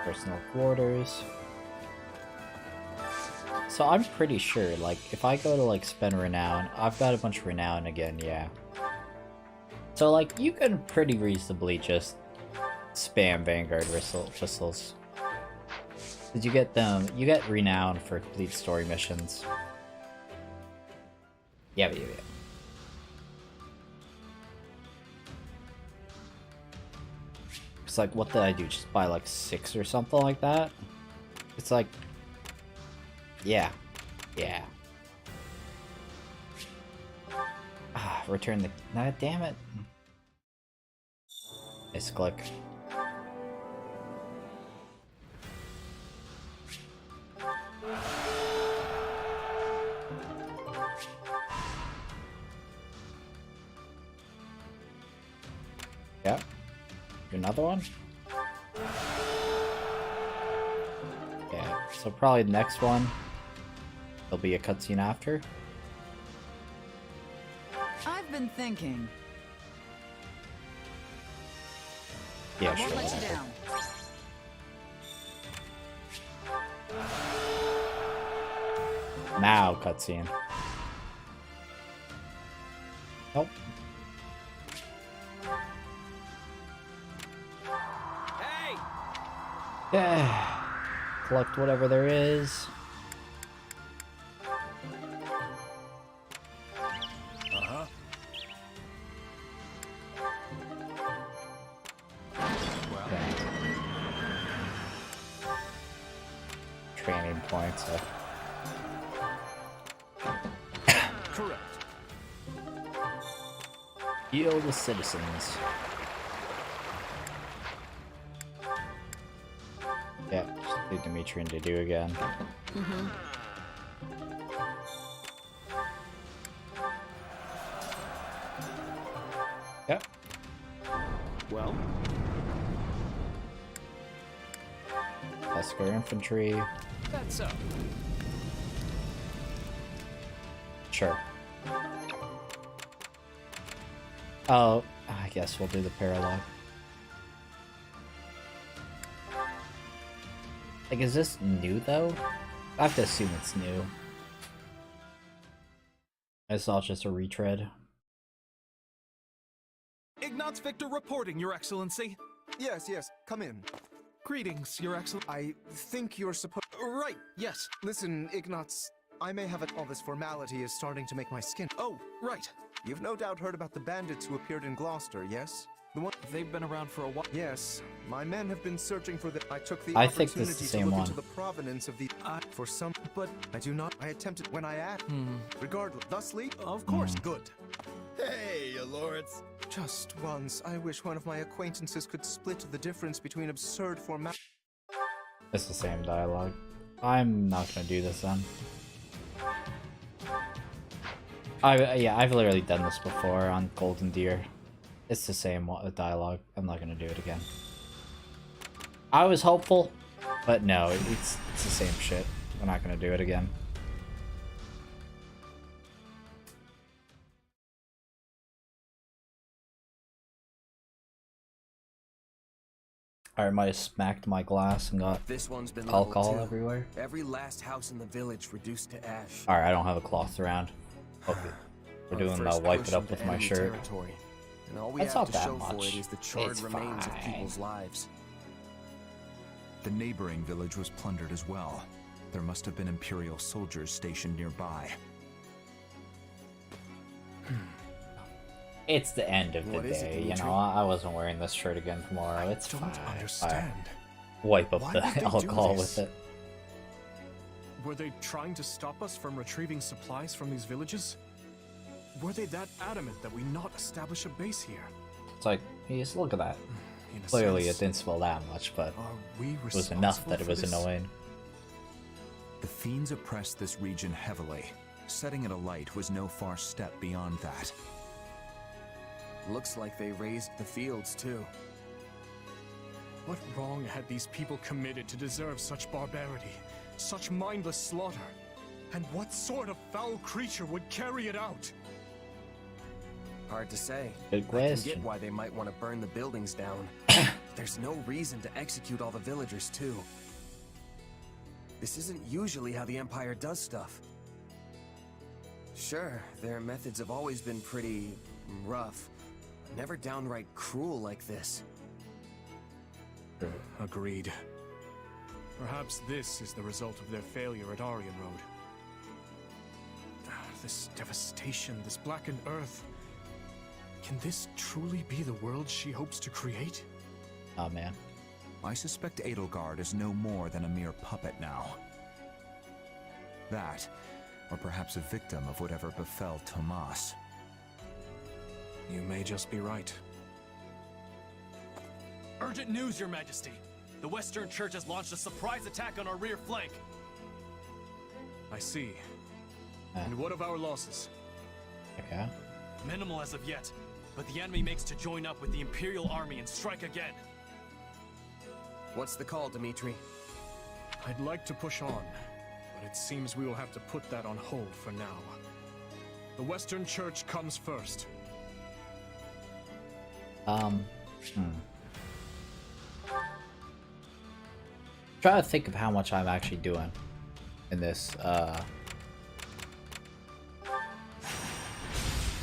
Personal quarters. So I'm pretty sure, like, if I go to, like, spend renown, I've got a bunch of renown again, yeah. So, like, you can pretty reasonably just spam Vanguard whistles. Did you get them? You get renown for complete story missions. Yeah. It's like, what did I do? Just buy like 6 or something like that? It's like, yeah. Return the. Nah, damn it. Nice click. Yeah. Another one? Yeah, so probably the next one, there'll be a cutscene after. I've been thinking. Yeah, I won't sure. let you down. Now cutscene. Nope. Yeah. Collect whatever there is. Okay. Training points. Correct. Heal the citizens. Yeah, just leave Dimitri to do again. Yep. Well, Husker infantry. That's so. Sure. Oh, I guess we'll do the parallel. Like, is this new though? I have to assume it's new. It's not just a retread. Ignatz Victor reporting, Your Excellency. Yes, come in. Greetings, Your Excellency. I think you're supposed. Right, yes. Listen, Ignatz, I may have all this formality is starting to make my skin. Oh, right. You've no doubt heard about the bandits who appeared in Gloucester, yes? The one They've been around for a while. Yes, my men have been searching for the. I took the I think opportunity this is the to same look one. into the provenance of the. For some, but I do not. I attempted when I add. Regardless, thusly, of course, good. Hey, you lords. Just once, I wish one of my acquaintances could split the difference between absurd formality. It's the same dialogue. I'm not gonna do this then. I've literally done this before on Golden Deer. It's the same dialogue. I'm not gonna do it again. I was hopeful, but no, it's the same shit. We're not gonna do it again. I might have smacked my glass and got This one's been alcohol leveled too. everywhere. Every last house in the village reduced to ash. Alright, I don't have a cloth around. Okay. We're doing the wipe it up with my shirt. And all we That's have not to that show for much. it is the charred It's remains of fine. people's lives. The neighboring village was plundered as well. There must have been Imperial soldiers stationed nearby. It's the end of the What is it, day, you Dimitri? know. I wasn't wearing this shirt again tomorrow. It's don't fine. understand. Wipe up Why the would they do alcohol this? with it. Were they trying to stop us from retrieving supplies from these villages? Were they that adamant that we not establish a base here? It's like, just look at that. In a Clearly, sense, it didn't smell that much, but are we it was enough that it was responsible for this? annoying. The fiends oppressed this region heavily. Setting it alight was no far step beyond that. Looks like they raised the fields too. What wrong had these people committed to deserve such barbarity, such mindless slaughter? And what sort of foul creature would carry it out? Hard to say. Good I question. can get why they might want to burn the buildings down. There's no reason to execute all the villagers too. This isn't usually how the Empire does stuff. Sure, their methods have always been pretty rough. Never downright cruel like this. Agreed. Perhaps this is the result of their failure at Aryan Road. This devastation, this blackened earth. Can this truly be the world she hopes to create? Oh man. I suspect Edelgard is no more than a mere puppet now. That, or perhaps a victim of whatever befell Tomas. You may just be right. Urgent news, Your Majesty! The Western Church has launched a surprise attack on our rear flank! I see. And what of our losses? Okay. Minimal as of yet, but the enemy makes to join up with the Imperial Army and strike again. What's the call, Dimitri? I'd like to push on, but it seems we will have to put that on hold for now. The Western Church comes first. Try to think of how much I'm actually doing in this.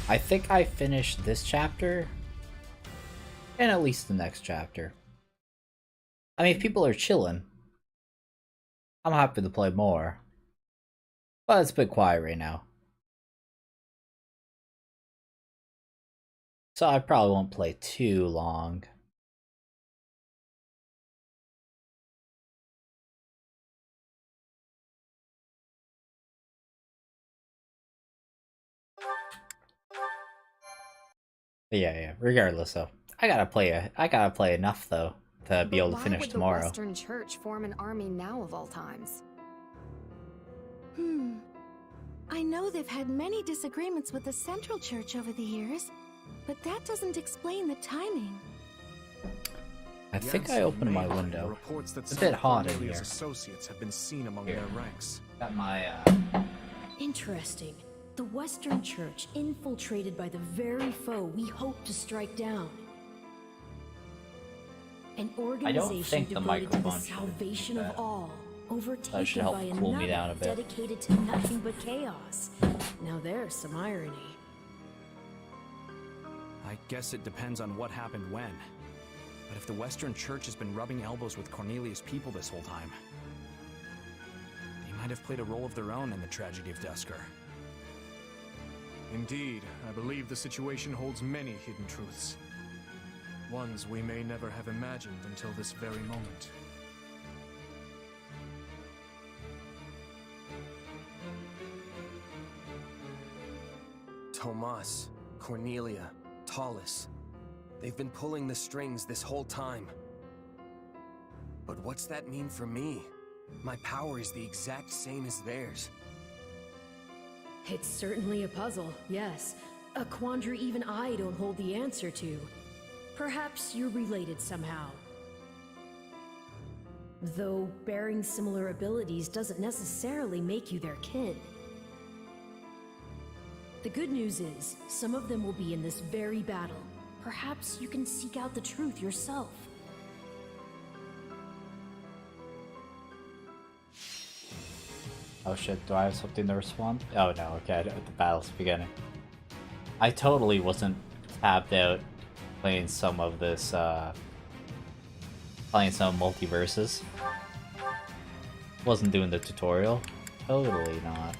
I think I finished this chapter and at least the next chapter. I mean, if people are chilling, I'm happy to play more. But it's a bit quiet right now. So I probably won't play too long. But yeah, regardless though. I gotta play enough though to be able to finish tomorrow. Why would the Western Church form an army now of all times? I know they've had many disagreements with the Central Church over the years, but that doesn't explain the timing. I think I opened my window. Reports that It's a bit hot in Cornelius' here. associates have been seen among their ranks. Got my Interesting. The Western Church infiltrated by the very foe we hope to strike down. An organization think the devoted to the microphone should salvation of all, that overtaken should help by cool me another down a bit. dedicated to nothing but chaos. Now there's some irony. I guess it depends on what happened when. But if the Western Church has been rubbing elbows with Cornelius' people this whole time, they might have played a role of their own in the tragedy of Dusker. Indeed, I believe the situation holds many hidden truths. Ones we may never have imagined until this very moment. Tomas, Cornelia, Tallis. They've been pulling the strings this whole time. But what's that mean for me? My power is the exact same as theirs. It's certainly a puzzle, yes. A quandary even I don't hold the answer to. Perhaps you're related somehow. Though bearing similar abilities doesn't necessarily make you their kin. The good news is, some of them will be in this very battle. Perhaps you can seek out the truth yourself. Oh shit, do I have something to respond? Oh no, okay, the battle's beginning. I totally wasn't tapped out playing some of this, playing some multiverses. Wasn't doing the tutorial. Totally not.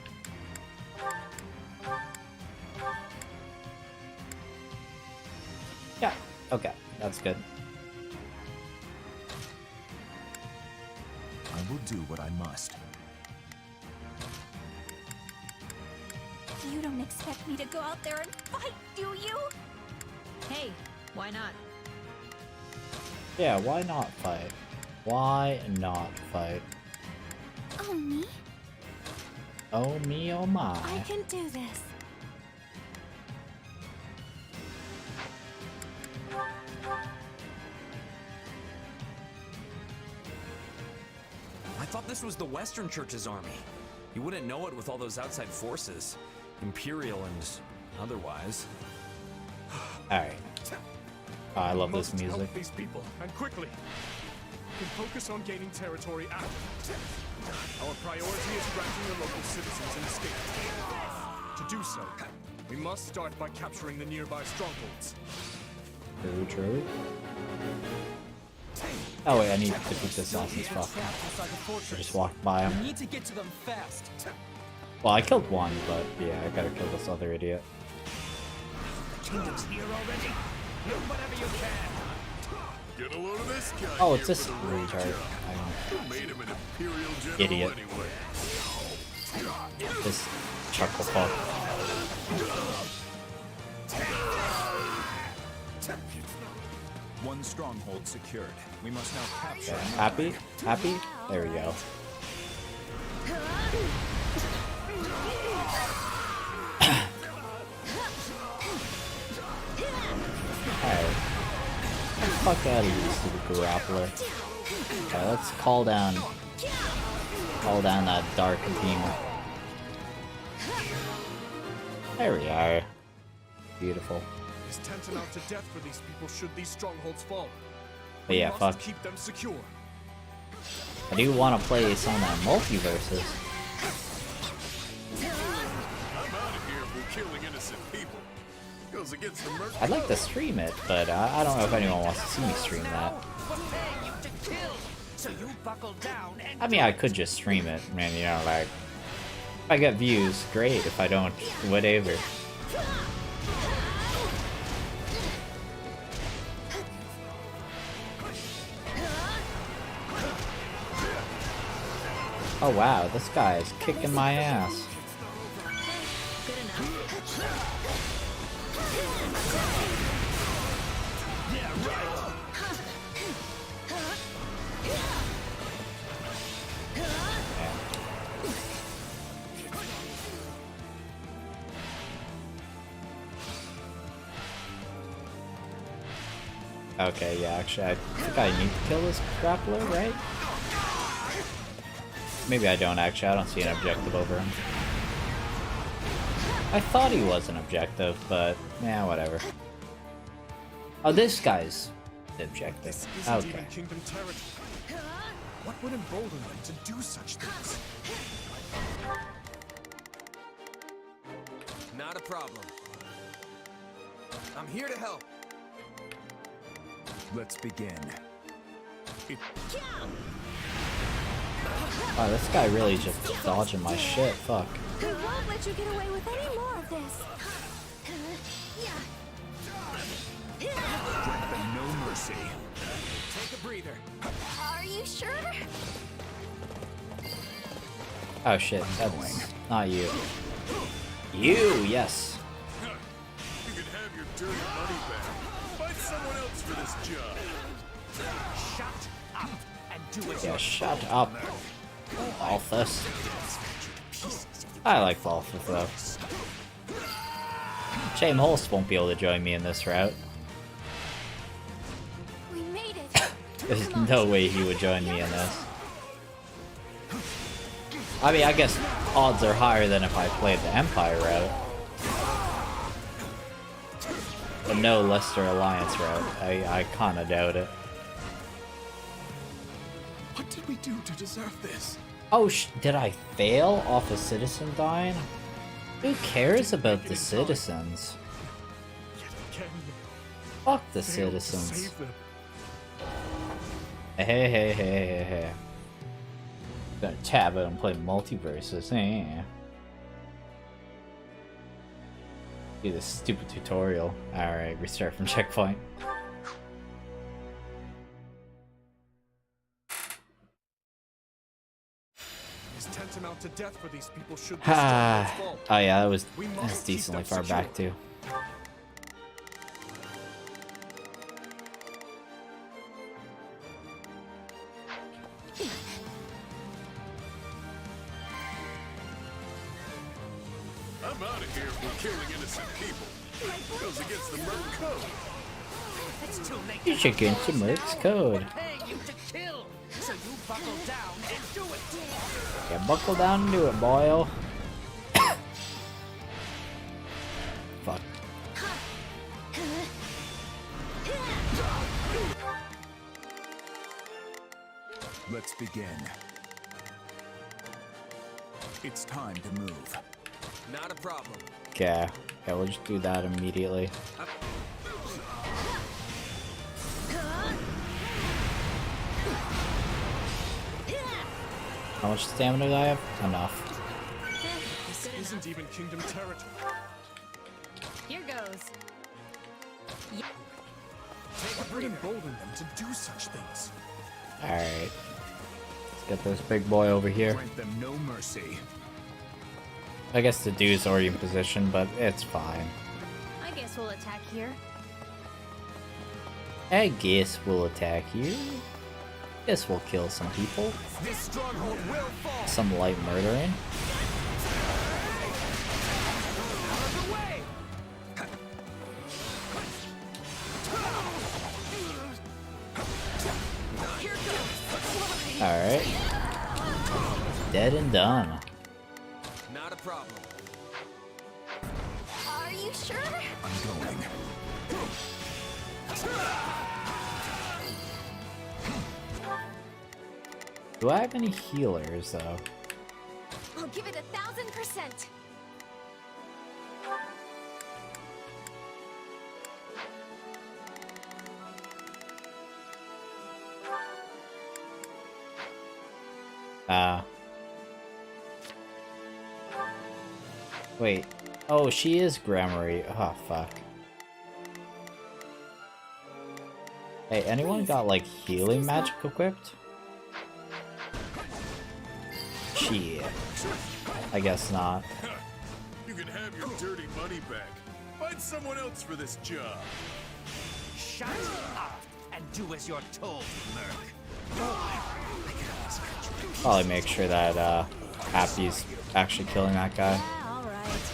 Yeah, okay, that's good. I will do what I must. You don't expect me to go out there and fight, do you? Hey, why not? Yeah, why not fight? Why not fight? Oh, me? Oh me, oh my. I can do this. I thought this was the Western Church's army. You wouldn't know it with all those outside forces. Imperial and otherwise. Alright. Oh, I love this music. Help these people, and quickly. We can focus on gaining territory after. Our priority is granting the local citizens an escape. To do so, we must start by capturing the nearby strongholds. True, true. Oh wait, I need to defeat this awesome stuff. I just walked by him. We need to get to them fast. Well, I killed one, but yeah, I gotta kill this other idiot. Here already. Do whatever you can. Get a load of this guy. Oh, it's this retard. Who made him an imperial general Idiot. anyway? This chuckle fuck. One stronghold secured. We must now capture. Okay, happy? Happy? There we go. Alright. Fuck out of here, stupid grappler. Okay, let's call down that dark demon. There we are. Beautiful. It's tantamount to death for these people should these strongholds fall. But yeah, We fuck. must keep them secure. I do want to play some of that multiverses. I'm out of here if we're killing innocent people. Goes against the mercy. I'd like to stream it, but I don't know if anyone wants to see me stream that. So you buckle down and I mean, I could just stream it, man, you know, like, if I get views, great. If I don't, whatever. Oh wow, this guy is kicking my ass. Okay, yeah, actually, I think I need to kill this grappler, right? Maybe I don't, actually. I don't see an objective over him. I thought he was an objective, but, yeah, whatever. Oh, this guy's the objective. This isn't Okay. even kingdom territory. What would embolden them to do such things? Not a problem. I'm here to help. Let's begin. Wow, this guy really just dodging my shit. Fuck. We won't let you get away with any more of this. Grant them no mercy. Take a breather. Are you sure? Oh shit, that's not you. You, yes. You can have your dirty money back. Find someone else for this job. Shut up and do as Yeah, you're shut told. up. Balthus. I like Balthus though. Shame Holst won't be able to join me in this route. We made it. There's no way he would join me in this. I mean, I guess odds are higher than if I played the Empire route. But no Leicester Alliance route. I kinda doubt it. What did we do to deserve this? Oh, did I fail off a citizen dying? Who cares about the citizens? Fuck the citizens. Hey. Gonna tab out and play multiverses, eh? Do this stupid tutorial. Alright, restart from checkpoint. Is tantamount to death for these people should this Ah, fall. oh yeah, that was We must that's keep decently them far secure. back too. I'm out of here for killing innocent people. Goes against the Merc code. It's too late. You should get into Merc's code. We're paying you to kill, so you buckle down and do it. Yeah, buckle down and do it, boyo. Fuck. Let's begin. It's time to move. Not a problem. Yeah, we'll just do that immediately. How much stamina do I have? Enough. This isn't even Kingdom territory. Here goes. What would embolden them to do such things? Alright. Let's get this big boy over here. Grant them no mercy. I guess the dude's already in position, but it's fine. I guess we'll attack here. I guess we'll attack you. Guess we'll kill some people. This stronghold will fall. Some light murdering. Out of the way. Here goes. Alright. Dead and done. Not a problem. Are you sure? I'm going. Do I have any healers, though? I'll give it 1000%. Wait. Oh, she is Grammary. Oh, fuck. Hey, anyone got, like, healing magic equipped? Shit. I guess not. You can have your dirty money back. Find someone else for this job. Shut up and do as you're told, Merc. Probably make sure that, Happy's actually killing that guy. All right.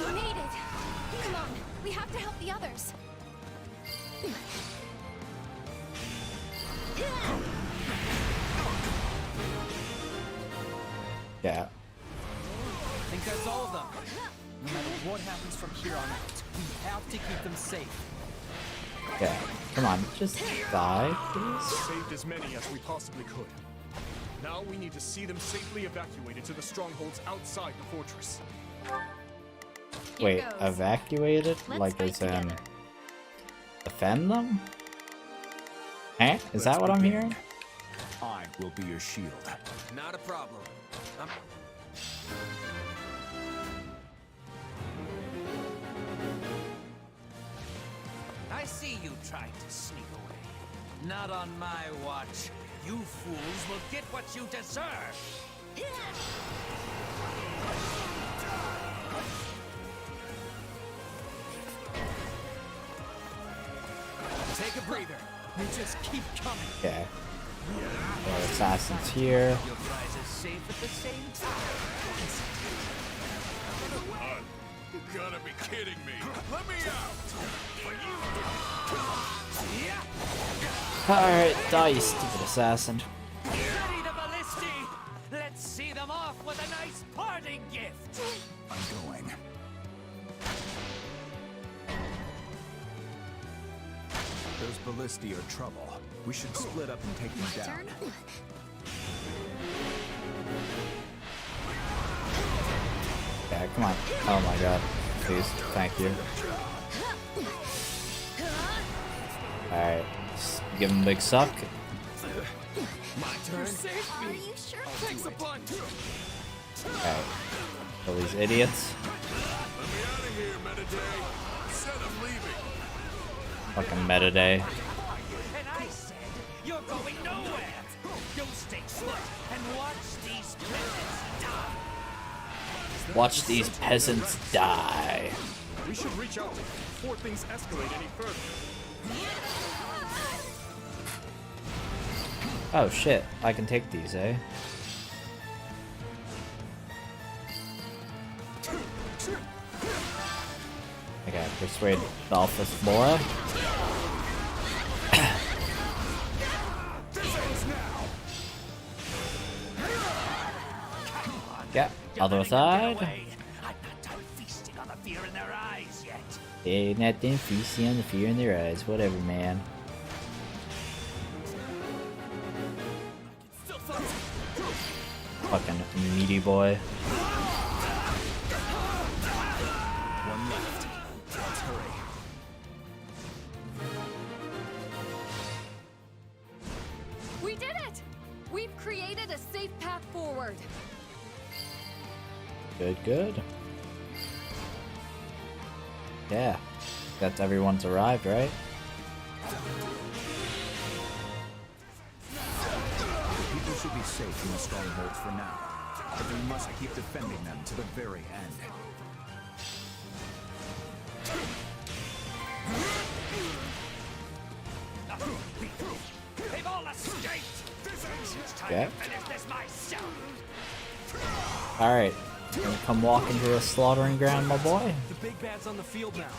We made it. Come on, we have to help the others. Yeah. I think that's all of them. No matter what happens from here on out, we have to keep them safe. Yeah. Come on, just die, please. Saved as many as we possibly could. Now we need to see them safely evacuated to the strongholds outside the fortress. Wait, evacuated? Let's Like fight as in together. defend them? Eh? Is that what I'm hearing? I will be your shield. Not a problem. see you trying to sneak away. Not on my watch. You fools will get what you deserve. Take a breather. You just keep coming. Okay. There are assassins here. Your prize is safe at the same time. You gotta be kidding me. Let me out. Alright, die, you stupid assassin. Ready the ballisti. Let's see them off with a nice parting gift. I'm going. Those ballisti are trouble. We should split up and take them down. Yeah, come on. Oh my god. Please, thank you. Alright, give him a big suck. My turn. Are you sure? Takes a punch. Alright. All these idiots. Let me out of here, Mediday. Said I'm leaving. Fucking meta day. And I said you're going nowhere. You stay put and watch these peasants die. Watch these peasants die. We should reach out before things escalate any further. Oh shit, I can take these, eh? I gotta persuade Balthus Laura. Yeah, other side. I'm not done feasting on the fear in their eyes yet. They not done feasting on the fear in their eyes. Whatever, man. Fucking meaty boy. One left. Let's hurry. We did it! We've created a safe path forward. Good, good. Yeah. That's everyone's arrived, right? People should be safe in the strongholds for now, but we must keep defending them to the very end. They've all escaped. It's time Yeah. to finish this myself. Alright. Gonna come walk into a slaughtering ground, my boy. The big bad's on the field now.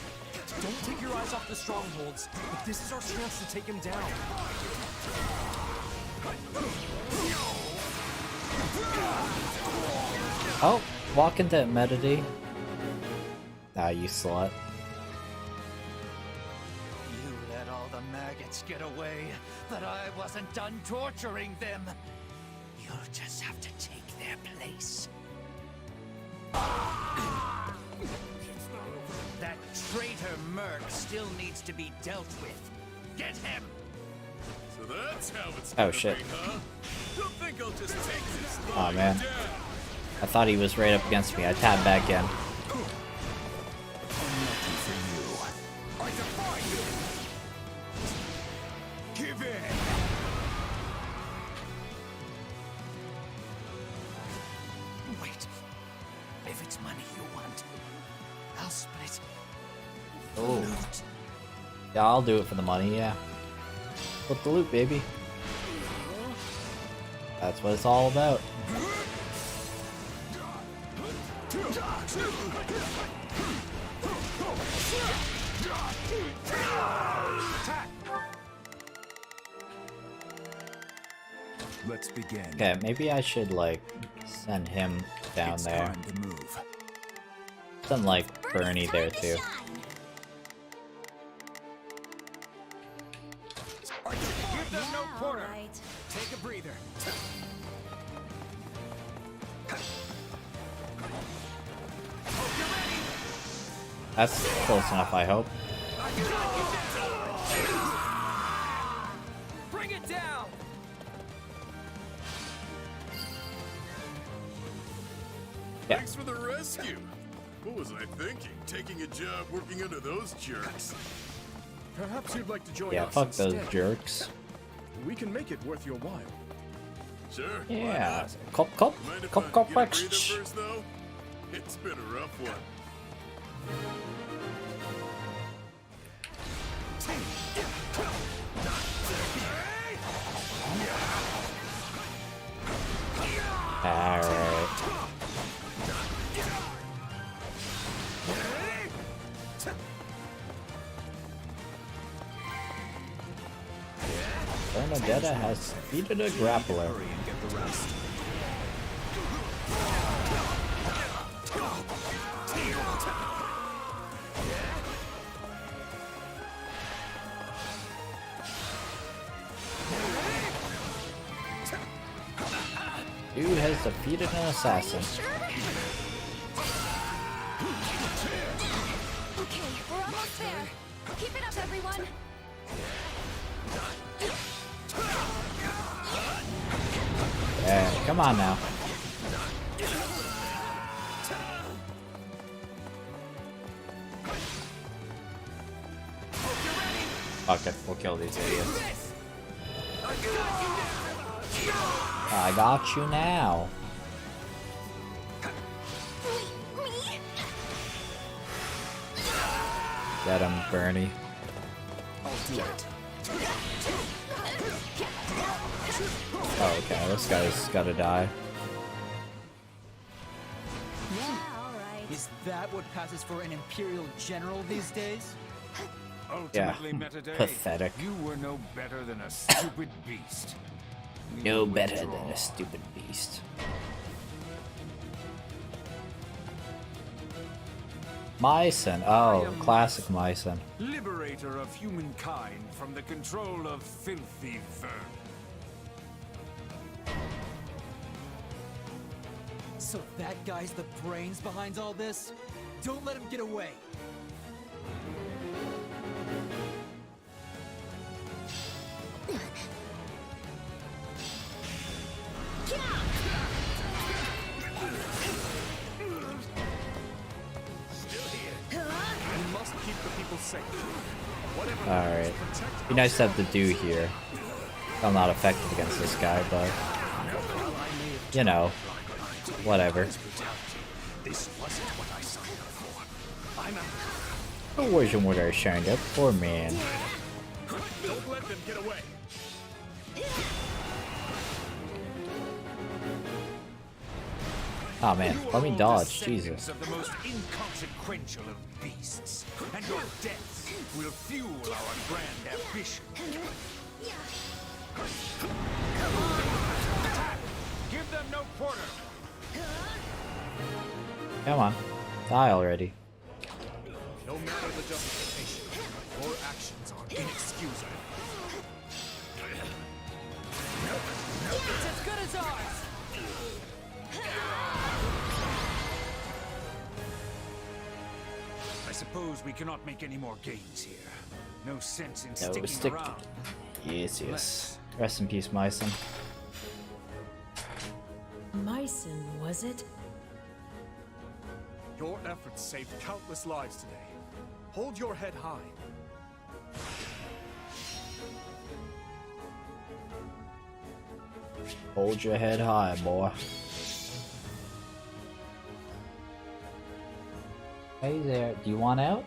Don't take your eyes off the strongholds, but this is our chance to take him down. Oh, walk into it, Medity. Ah, you slut. You let all the maggots get away, but I wasn't done torturing them. You'll just have to take their place. That traitor Merc still needs to be dealt with. Get him! So that's how it's Oh shit. huh? Don't think I'll just take this Oh man. I thought he was right up against me. I tabbed back in. I defy you! Give in! Wait. If it's money you want, I'll split. Oh. Yeah, I'll do it for the money, yeah. Flip the loot, baby. That's what it's all about. Let's begin. Okay, maybe I should, like, send him down It's there. time to move. Send, like, Bernie there, too. Give them no quarter. Take a breather. That's close enough, I hope. Bring it down. Yeah. Thanks for the rescue. What was I thinking? Taking a job working under those jerks. Perhaps you'd like to join Yeah, us fuck those instead. jerks. We can make it worth your while. Sure. Yeah. Mind if Cop, I get a breather first, though? It's been a rough one. Alright. Bernadetta has defeated a grappler. Dude has defeated an assassin. Okay, we're almost there. Keep it up, everyone. Yeah, come on now. Fuck it, we'll kill these idiots. I got you now. Get him, Bernie. Oh, okay, this guy's gotta die. Is that what passes for an Imperial General these days? Ultimately, Yeah, Metadata, pathetic. you were no better than a stupid beast. No better than a stupid beast. Mycen. Oh, classic Mycen. Liberator of humankind from the control of filthy vermin. So that guy's the brains behind all this? Don't let him get away. We must keep the people safe. Whatever Alright. Be nice to have the do here. I'm not effective against this guy, but you know, whatever. This wasn't what I signed up for. I'm out. It wasn't what I signed up for, man. Don't let them get away. Oh man, let me dodge, Jesus. Of the most inconsequential of beasts, and your deaths will fuel our grand ambition. Give them no quarter. Come on, die already. No matter the justification, your actions are inexcusable. It's as good as ours. I suppose we cannot make any more gains here. No sense in No, sticking stick. around. Yes, yes. Rest in peace, Mycen. Mycen, was it? Your efforts saved countless lives today. Hold your head high. Hold your head high, boy. Hey there, do you want out?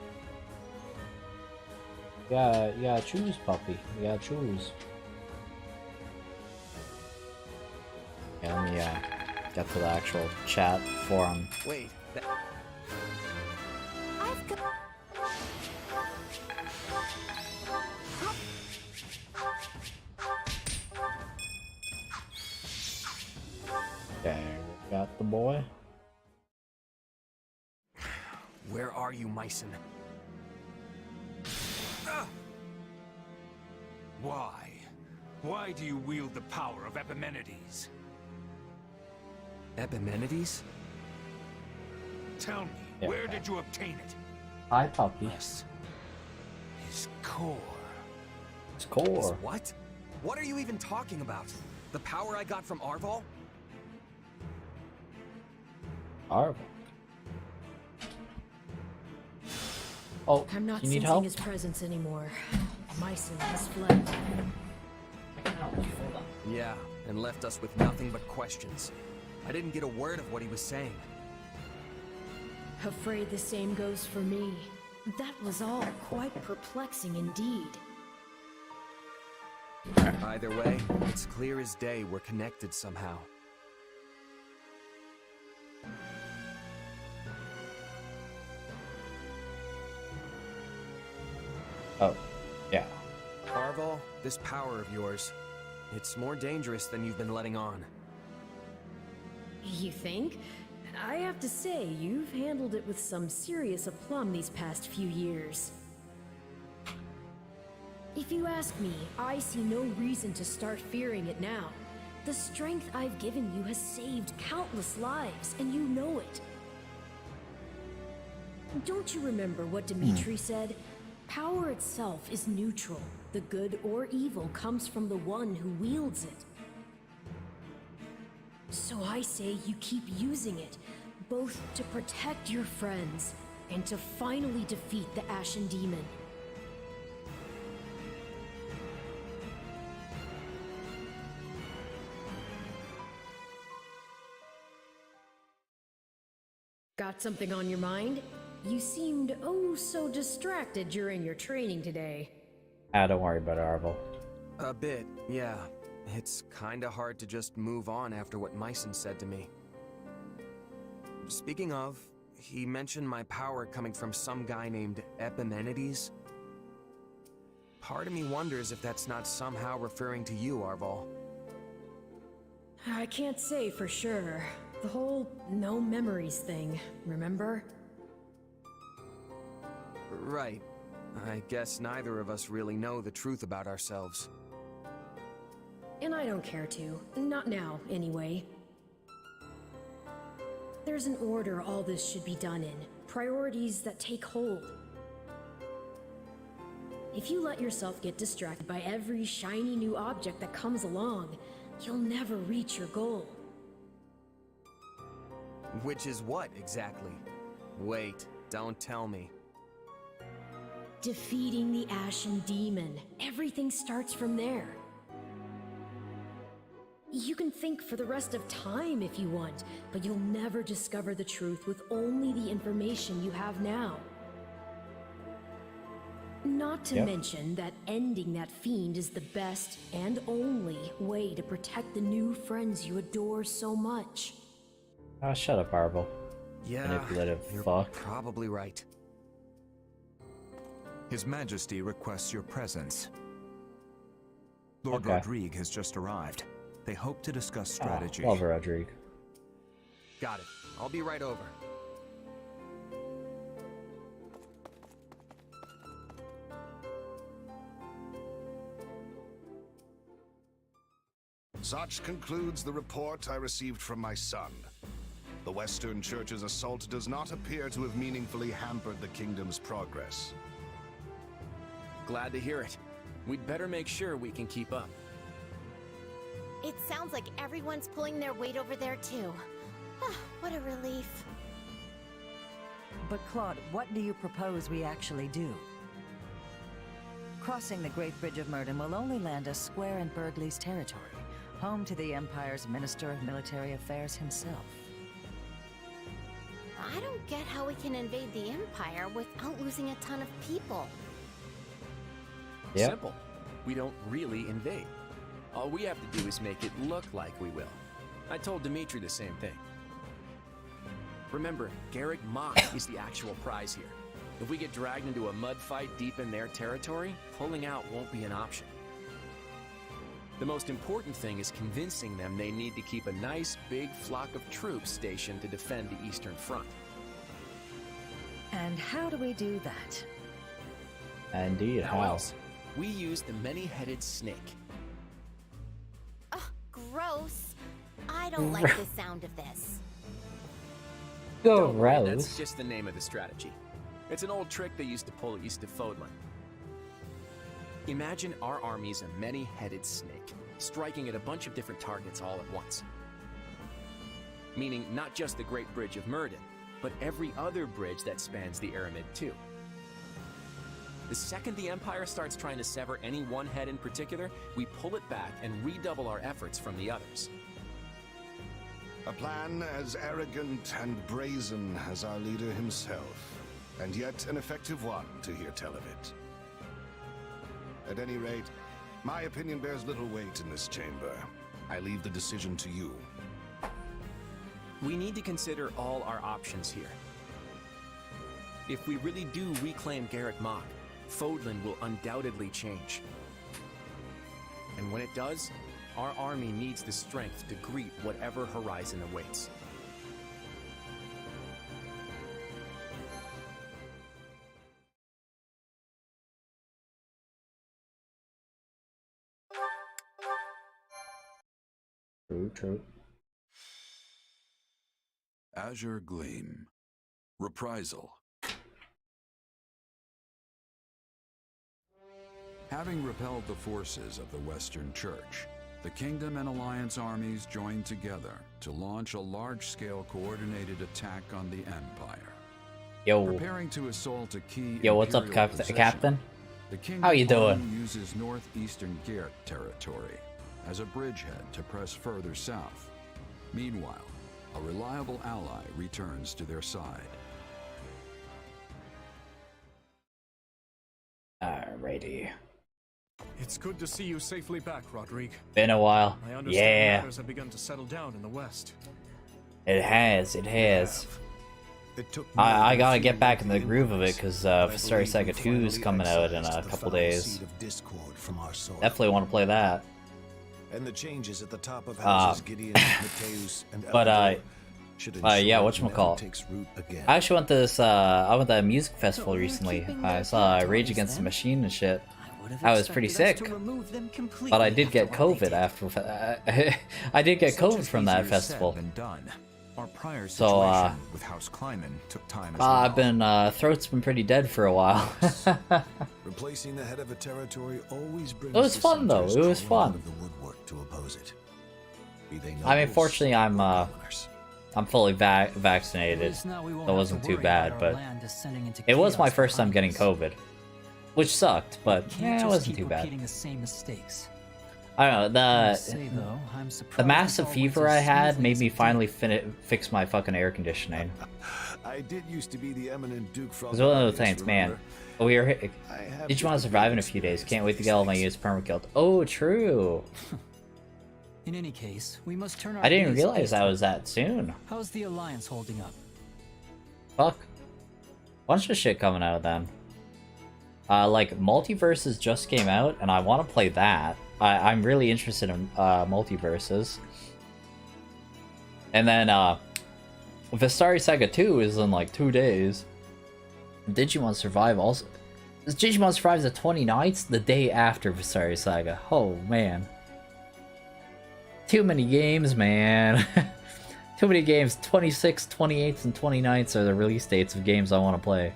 Yeah, you gotta choose, puppy. You gotta choose. Yeah, let me get to the actual chat forum. Wait. I've got... Okay, got the boy. Where are you, Mycen? Why? Why do you wield the power of Epimenides? Epimenides? Tell me, Yeah. where did you obtain it? Hi, puppy. His core. It's core. What? What are you even talking about? The power I got from Arval? Horrible. Oh, I'm not you need sensing help? his presence anymore. Myson has fled. Yeah, and left us with nothing but questions. I didn't get a word of what he was saying. Afraid the same goes for me. That was all quite perplexing indeed. Either way, it's clear as day we're connected somehow. Oh, yeah. Arval, this power of yours, it's more dangerous than you've been letting on. You think? I have to say, you've handled it with some serious aplomb these past few years. If you ask me, I see no reason to start fearing it now. The strength I've given you has saved countless lives, and you know it. Don't you remember what Dimitri said? Power itself is neutral. The good or evil comes from the one who wields it. So I say you keep using it, both to protect your friends and to finally defeat the Ashen Demon. Got something on your mind? You seemed oh so distracted during your training today. Ah, don't worry about it, Arvel. A bit, yeah. It's kinda hard to just move on after what Myson said to me. Speaking of, he mentioned my power coming from some guy named Epimenides. Part of me wonders if that's not somehow referring to you, Arval. I can't say for sure. The whole no memories thing, remember? Right. I guess neither of us really know the truth about ourselves. And I don't care to. Not now, anyway. There's an order all this should be done in. Priorities that take hold. If you let yourself get distracted by every shiny new object that comes along, you'll never reach your goal. Which is what, exactly? Wait, don't tell me. Defeating the Ashen Demon. Everything starts from there. You can think for the rest of time if you want, but you'll never discover the truth with only the information you have now. Not to mention that ending that fiend is the best and only way to protect the new friends you adore so much. Oh, shut up, Arvel. Yeah, Manipulative you're fuck. probably right. His Majesty requests your presence. Lord Okay. Rodrigue has just arrived. They hope to discuss strategy. Oh, love Rodrigue. Got it. I'll be right over. Such concludes the report I received from my son. The Western Church's assault does not appear to have meaningfully hampered the kingdom's progress. Glad to hear it. We'd better make sure we can keep up. It sounds like everyone's pulling their weight over there too. What a relief. But Claude, what do you propose we actually do? Crossing the Great Bridge of Murden will only land us square in Burgley's territory, home to the Empire's Minister of Military Affairs himself. I don't get how we can invade the Empire without losing a ton of people. Simple. We don't really invade. All we have to do is make it look like we will. I told Dimitri the same thing. Remember, Garrick Mach is the actual prize here. If we get dragged into a mud fight deep in their territory, pulling out won't be an option. The most important thing is convincing them they need to keep a nice big flock of troops stationed to defend the Eastern Front. And how do we do that? Indeed, How how? else? We use the many-headed snake. Ugh, gross. I don't like the sound of this. Don't worry, Gross. that's just the name of the strategy. It's an old trick they used to pull east of Fodlan. Imagine our army's a many-headed snake, striking at a bunch of different targets all at once. Meaning not just the Great Bridge of Murden, but every other bridge that spans the Aramid too. The second the Empire starts trying to sever any one head in particular, we pull it back and redouble our efforts from the others. A plan as arrogant and brazen as our leader himself, and yet an effective one to hear tell of it. At any rate, my opinion bears little weight in this chamber. I leave the decision to you. We need to consider all our options here. If we really do reclaim Garrett Mach, Fodlan will undoubtedly change. And when it does, our army needs the strength to greet whatever horizon awaits. True. Azure Gleam. Reprisal. Having repelled the forces of the Western Church, the Kingdom and Alliance armies joined together to launch a large-scale coordinated attack on the Empire. Yo. Preparing to assault a key Yo, what's up, Imperial position, Captain? The Kingdom How you doing? uses northeastern Garrett territory as a bridgehead to press further south. Meanwhile, a reliable ally returns to their side. Alrighty. It's good to see you safely back, Rodrigue. Been a while. I understand Yeah. matters have begun to settle down in the West. It has. It took I gotta get back in the groove of it because Vestaria Saga 2 is coming out in a couple days. Definitely want to play that. And the changes at the top of houses Gideon, Mateus, and But yeah, Elder whatchamacallit. takes root again. I actually went to this I went to a music festival recently. I saw Rage Against the Machine and shit. I was pretty sick. But I did get COVID after I did get COVID from that festival. Our prior So situation with House Kleiman took time as well. I've been throat's been pretty dead for a while. Replacing the head of a territory always brings It was fun though. It was fun. the woodwork to oppose it. Be they I mean, nobles fortunately, I'm fully vaccinated. So it wasn't too bad, but it was my first time getting COVID, which sucked, but yeah, it wasn't too bad. The same mistakes. I don't know, the the massive fever I had made me finally fix my fucking air conditioning. I did used to be the eminent Duke from It was one of those things, man. We were did you want to survive in a few days? Can't wait to get all my units perma-killed. Oh, true. In any case, we must turn our I didn't gaze realize that eastward. was that soon. How's the Alliance holding up? Fuck. Bunch of shit coming out then. Like, Multiverses just came out, and I want to play that. I'm really interested in Multiverses. And then, Vestaria Saga 2 is in like 2 days. Digimon Survive also. Digimon Survive the 29th, the day after Vestaria Saga. Oh, man. Too many games, man. Too many games. 26th, 28th, and 29th are the release dates of games I want to play.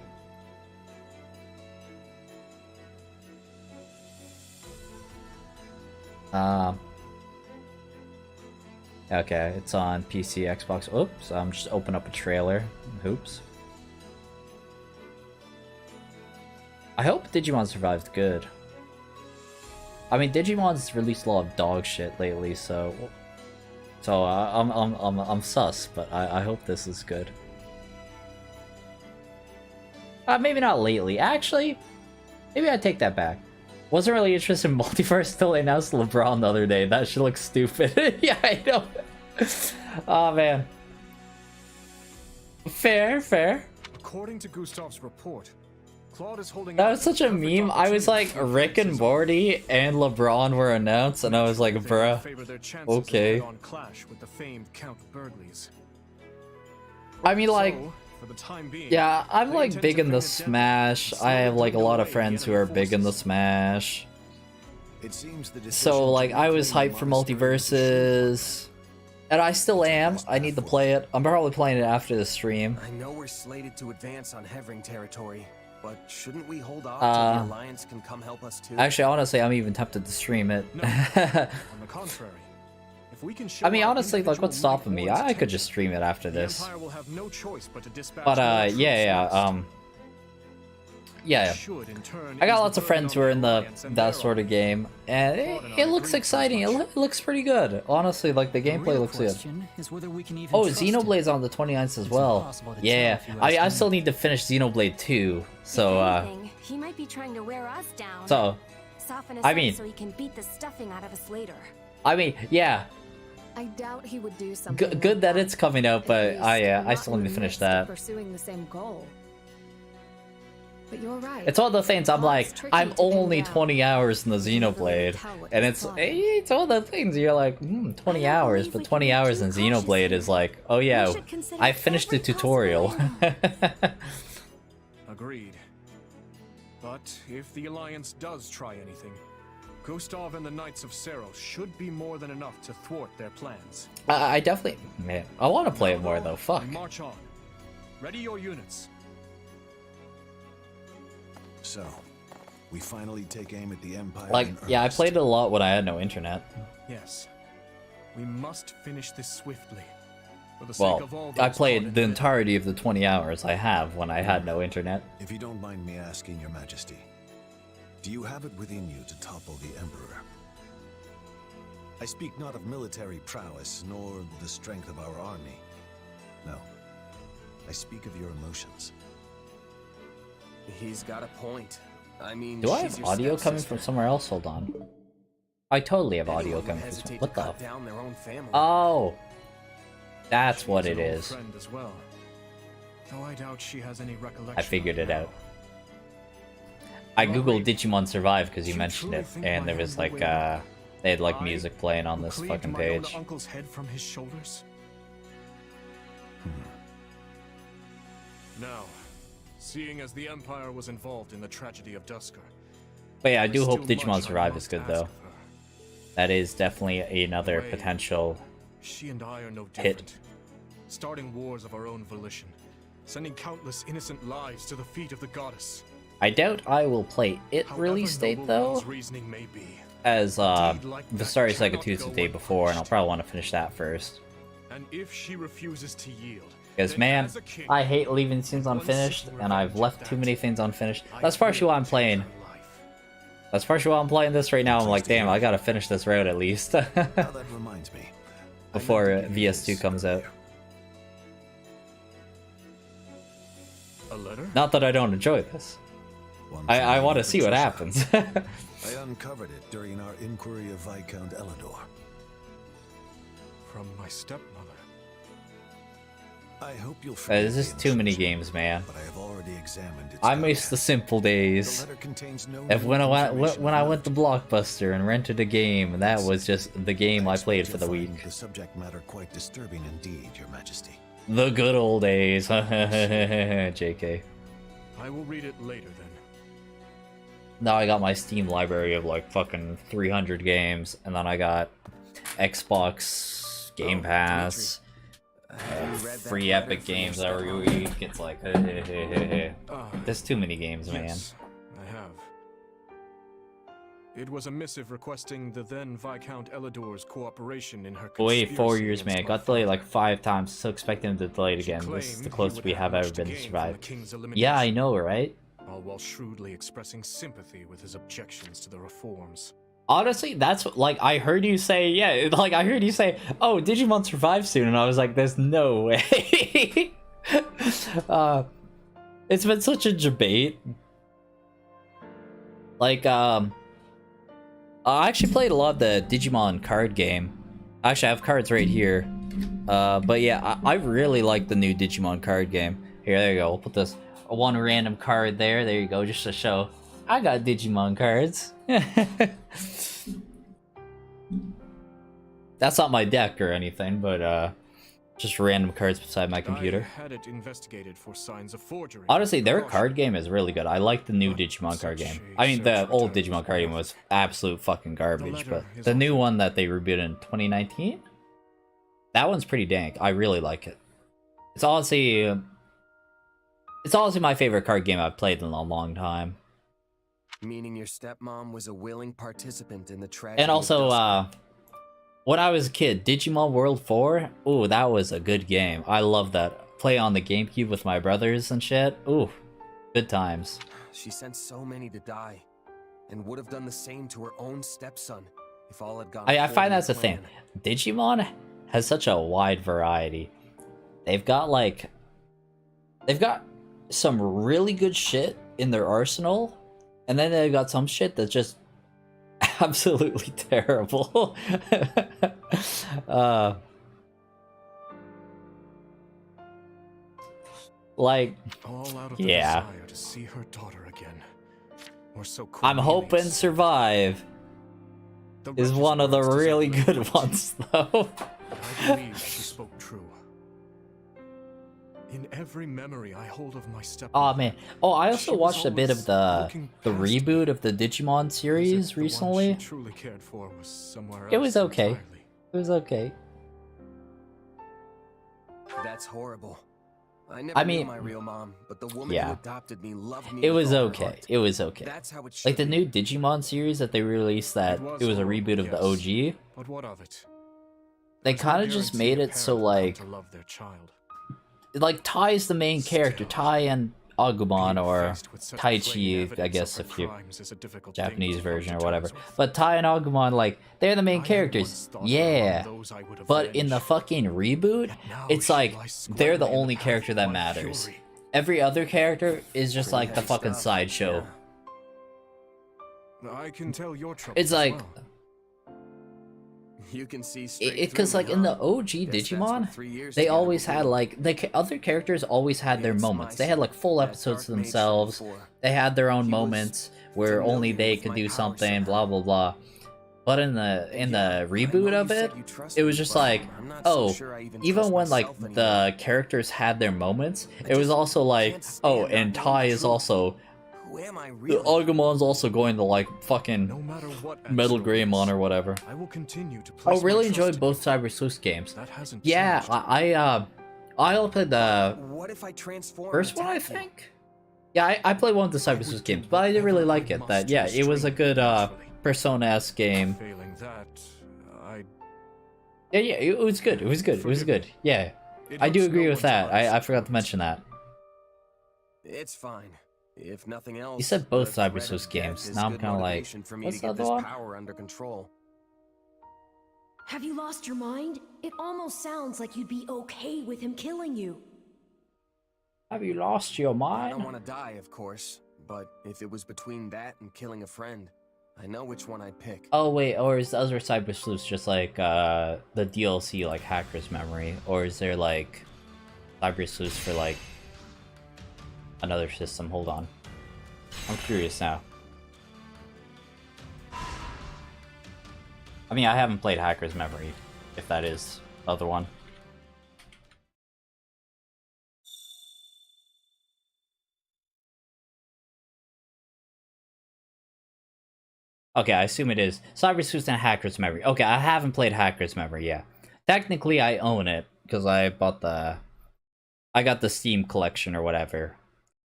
Okay, it's on PC, Xbox. Oops, I'm just open up a trailer. Oops. I hope Digimon Survive's good. I mean, Digimon's released a lot of dog shit lately, so I'm sus, but I hope this is good. Maybe not lately. Actually, maybe I take that back. Wasn't really interested in Multiverse until they announced LeBron the other day. That shit looks stupid. Yeah, I know. Oh man. Fair. According to Gustav's report, Claude is holding That was such a meme. I was like, Rick and Morty and LeBron were announced, and I was like, bruh. Okay. on clash with the famed Count Burgleys. I mean, like, So, for the time being, yeah, I'm they like intend big to in the bring it Smash. I have like a lot of friends who are big in the Smash. It seems the So like, I was hyped for Multiverses. And I still am. I need to play it. I'm probably playing it after the stream. I know we're slated to advance on Hevring territory, but shouldn't we hold off till the Alliance can come help us too? Actually, honestly, I'm even tempted to stream it. On the contrary, if we can show I mean, our honestly, like, what's individual stopping me? unit I could just stream it after the this. Empire will have no choice but to dispatch But more troops yeah, west. yeah. should in turn I got ease lots the of friends who burden are in on the Alliance and that their sort of game, and it looks exciting. It looks pretty good. Honestly, like the gameplay real looks good. question is whether we can even Oh, trust him. Xenoblade's on the 29th as well. impossible to Yeah, tell if you ask I him. still need to finish Xenoblade 2. So Anything, he might be trying to wear us down. so Soften us I up mean- so he can beat the stuffing out of us later. yeah, I doubt he would do something. good that it's coming out, but least I not still in need to the finish midst of that. Pursuing the same goal. But you're right. It's one of the things I'm like, tricky I'm to pin only down. 20 hours in the Xenoblade, and it's one of the things you're like, 20 hours, but 20 hours in Xenoblade is like, oh yeah, I finished the tutorial. Agreed. But if the Alliance does try anything, Gustav and the Knights of Seros should be more than enough to thwart their plans. I definitely, man, I want to play it more though. Fuck. We march on. Ready your units. So, we finally take aim at the Empire. Like, in yeah, I earnest. played it a lot when I had no internet. Yes. We must finish this swiftly. For the sake Well, of all I those played caught the in entirety of the 20 hours I have when I had no internet. If you don't mind me asking, Your Majesty, do you have it within you to topple the Emperor? I speak not of military prowess, nor the strength of our army. No. I speak of your emotions. He's got a point. I mean, Do I she's have your audio coming stepsister. from somewhere else? Hold on. I totally have audio Anyone would coming from hesitate what to the? cut down their own family. Oh, that's what She's it an old is. friend as well. Though I doubt she has any recollection. I figured of it now. out. I You are googled right. Digimon Survive because you You mentioned truly it, think and my there was hand like will they had like I music playing on will this cleave fucking my own page. uncle's head from his shoulders. Now, seeing as the Empire was involved in the tragedy of Duscar, But yeah, I there do is hope still Digimon much I Survive is must good ask though. of her. That is definitely another Way, potential. She and I are no hit. different. Starting wars of our own volition, sending countless innocent lives to the feet of the goddess. I doubt I will play it release date noble though, one's reasoning may be, as deed like that Vestaria Saga cannot 2 is the go day before, and I'll unpunished. probably want to finish that first. And if she refuses to yield, Because then man, as a king, I hate leaving things unfinished, and I've left too many things unfinished. That's partially why I'm playing. That's partially why I'm playing this right now. I'm like, damn, I gotta finish this route at least Now that reminds me. before VS2 comes out. a letter? Not that I don't enjoy this. I want to see what happens. I uncovered it during our inquiry of Viscount Elidor. From my stepmother. I hope you'll There's forgive just the too many intrusion, games, man. but I have already examined its I miss the simple days. The letter contains no If when I went information when I about went to Blockbuster and rented a game, and that was just the game I played for the find week. The subject matter quite disturbing indeed, Your Majesty. The good old days. JK. I will read it later then. Now I got my Steam library of like fucking 300 games, and then I got Xbox Game Pass, free Epic games every week. It's like, there's too many games, man. Yes, I have. It was a missive requesting the then Viscount Elidor's cooperation in her Wait, 4 conspiracy years, man. against It my got delayed like 5 times, so expecting him to delay it again. This is the closest we have ever been to survive. Yeah, I know, right? All while shrewdly expressing sympathy with his objections to the reforms. Honestly, that's like I heard you say, yeah, like I heard you say, oh, Digimon Survive soon, and I was like, there's no way. It's been such a debate. Like, I actually played a lot of the Digimon card game. Actually, I have cards right here. But yeah, I really like the new Digimon card game. Here, there you go. We'll put this one random card there. There you go, just to show I got Digimon cards. That's not my deck or anything, but just random cards beside my computer. I had it investigated for signs of forgery. Honestly, their card game is really good. I like the new Digimon card game. I mean, the old Digimon card game was absolute fucking garbage, but the new one that they rebooted in 2019, that one's pretty dank. I really like it. It's honestly my favorite card game I've played in a long time. Meaning your stepmom was a willing participant in the tragedy. And also, when I was a kid, Digimon World 4, ooh, that was a good game. I love that. Play on the GameCube with my brothers and shit. Ooh, good times. She sent so many to die, and would have done the same to her own stepson if all had gone. I find according that's to the thing. plan. Digimon has such a wide variety. They've got some really good shit in their arsenal, and then they've got some shit that's just absolutely terrible. Like, All out of yeah. the desire to see her daughter again. Or so I'm hoping Survive is one of the really good ones, though. I believe she spoke true. In every memory I hold of my step. Oh man. Oh, I also watched a bit of the reboot of the Digimon series recently. Truly cared for was somewhere It was else okay. entirely. It was okay. That's horrible. I never knew mean, my real mom, but the woman yeah. who adopted me loved me. It with was all her okay. heart. It was okay. That's how it Like should the be. new Digimon series that they released, that it was a reboot of the OG. But what of it? They kind of just made it so like, To love their child. Tai is the main character. Tai and Agumon, or Taichi, I guess if you're Japanese version or whatever. But Tai and Agumon, like, they're the main characters. Yeah. But in the fucking reboot, it's like, they're the only character that matters. Every other character is just like the fucking sideshow. I can tell your trouble. It's like, You can see straight because through like me, in the huh? OG Guess that's Digimon, what 3 years they together always would had do. like other characters always had their It's my moments. They had like full secret, episodes to that dark mage from themselves. before. They had their own He was moments where only familiar they with could my do power something. somehow. Blah blah blah. But in the reboot know of you said it, you trust it was me, just but like, I'm not so oh, sure I even even trust when like myself the characters had their moments, it was also like, oh, and Tai is also. Who am I really? Agumon's also going to like fucking Metal Greymon or whatever. I will continue to I place my really trust enjoyed in both Cyber Sleuth games. That hasn't Yeah, changed. I only played the What if I transform? first and one, I attack you? think. Yeah, I played one of the Cyber Sleuth games, but I didn't really like it. That yeah, it was a good Persona-esque game. Failing that, Yeah, it was good. It was good. It was good. Yeah, I do agree with that. I forgot to mention that. It's fine. If nothing else, You said both the Cyber threat Sleuth of games. death is Now I'm good kind of like, motivation for me what's to the get other this one? power under control. Have you lost your mind? It almost sounds like you'd be okay with him killing you. Have you lost your I mind? don't want to die, of course, but if it was between that and killing a friend, I know which one I'd pick. Oh wait, or is the other Cyber Sleuth just like the DLC, like Hacker's Memory, or is there like Cyber Sleuth for like another system? Hold on, I'm curious now. I mean, I haven't played Hacker's Memory, if that is the other one. Okay, I assume it is. Cyber Sleuth and Hacker's Memory. Okay, I haven't played Hacker's Memory, yeah. Technically, I own it, because I bought the... I got the Steam collection or whatever.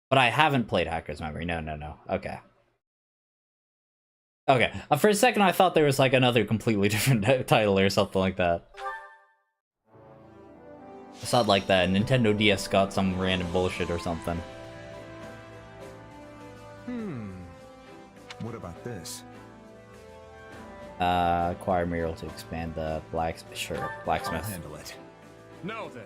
But I haven't played Hacker's Memory. No. Okay. Okay, for a second I thought there was like another completely different title or something like that. It's not like that. Nintendo DS got some random bullshit or something. What about this? Acquire Mural to expand the blacksmith. Sure, blacksmith. I'll handle it. Now then.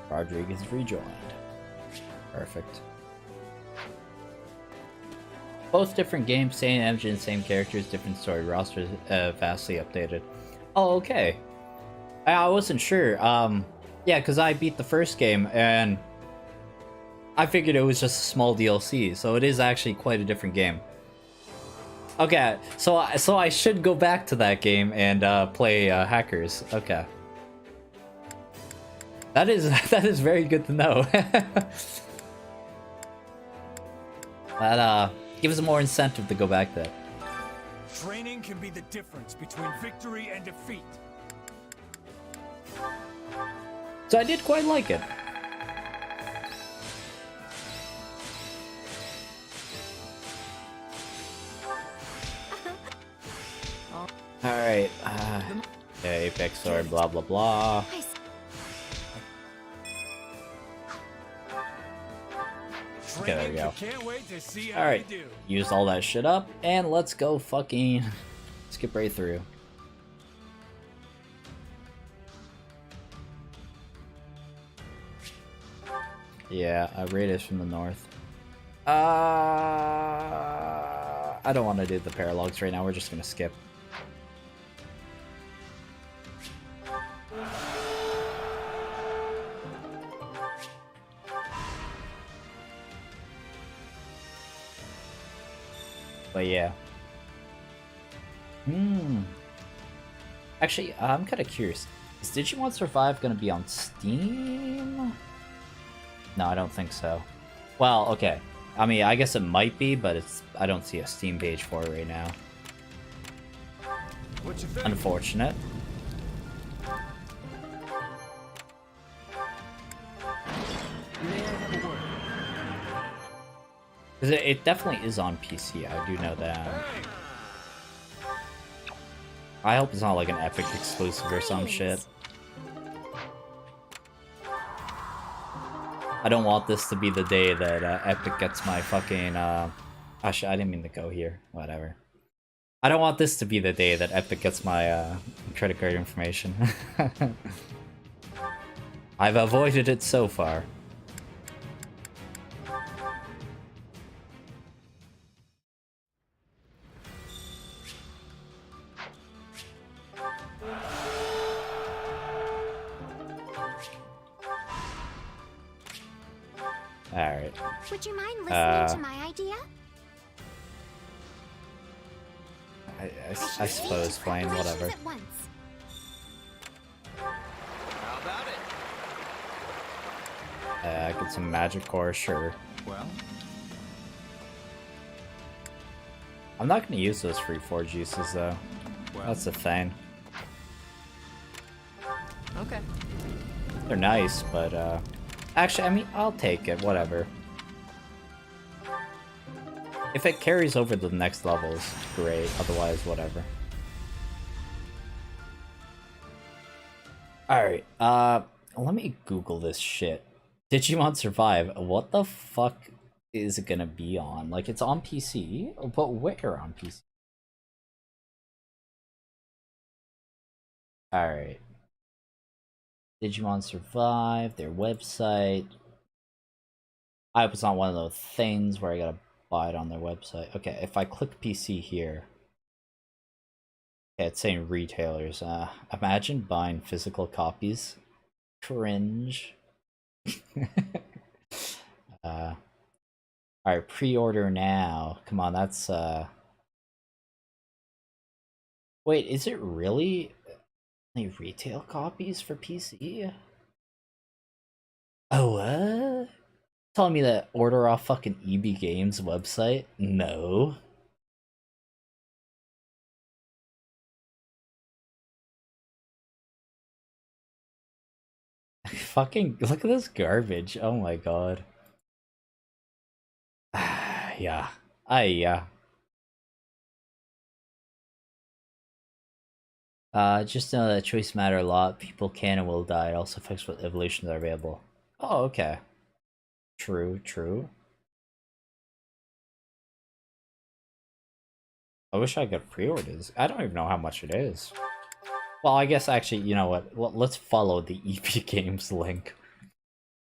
Rodriguez rejoined. Perfect. Both different games, same engine, same characters, different story. Rosters vastly updated. Oh, okay. I wasn't sure. Yeah, because I beat the first game and I figured it was just a small DLC, so it is actually quite a different game. Okay, so I should go back to that game and play Hackers. Okay. That is very good to know. That gives us more incentive to go back there. Training can be the difference between victory and defeat. So I did quite like it. Alright, Okay, Apex Sword, blah blah blah. Okay, there we go. Alright, used all that shit up, and let's go fucking skip right through. Yeah, Raid is from the north. I don't want to do the paralogs right now, we're just gonna skip. But yeah. Actually, I'm kind of curious. Is Digimon Survive going to be on Steam? No, I don't think so. Well, okay. I mean, I guess it might be, but I don't see a Steam page for it right now. What you think? Unfortunate. Because it definitely is on PC, I do know that. I hope it's not like an Epic exclusive or some shit. I don't want this to be the day that Epic gets my fucking... Actually, I didn't mean to go here. Whatever. I don't want this to be the day that Epic gets my credit card information. I've avoided it so far. Alright. Would you mind listening to my idea? I suppose, fine, whatever. How about it? Get some magic core, sure. Well, I'm not gonna use those free 4 juices though. That's the thing. Okay. They're nice, but actually, I mean, I'll take it, whatever. If it carries over to the next levels, great. Otherwise, whatever. Alright, let me Google this shit. Digimon Survive, what the fuck is it gonna be on? Like, it's on PC? But where on PC? Alright. Digimon Survive, their website. I hope it's not one of those things where I gotta buy it on their website. Okay, if I click PC here. Okay, it's saying retailers. Imagine buying physical copies. Cringe. Alright, pre-order now. Come on, that's Wait, is it really only retail copies for PC? Oh, what? Telling me that order off fucking EB Games website? No. Fucking look at this garbage. Oh my god. Yeah. Yeah. Just know that choice matter a lot. People can and will die. It also affects what evolutions are available. Oh, okay. True, true. I wish I could pre-order this. I don't even know how much it is. Well, I guess actually, you know what? Let's follow the EP Games link.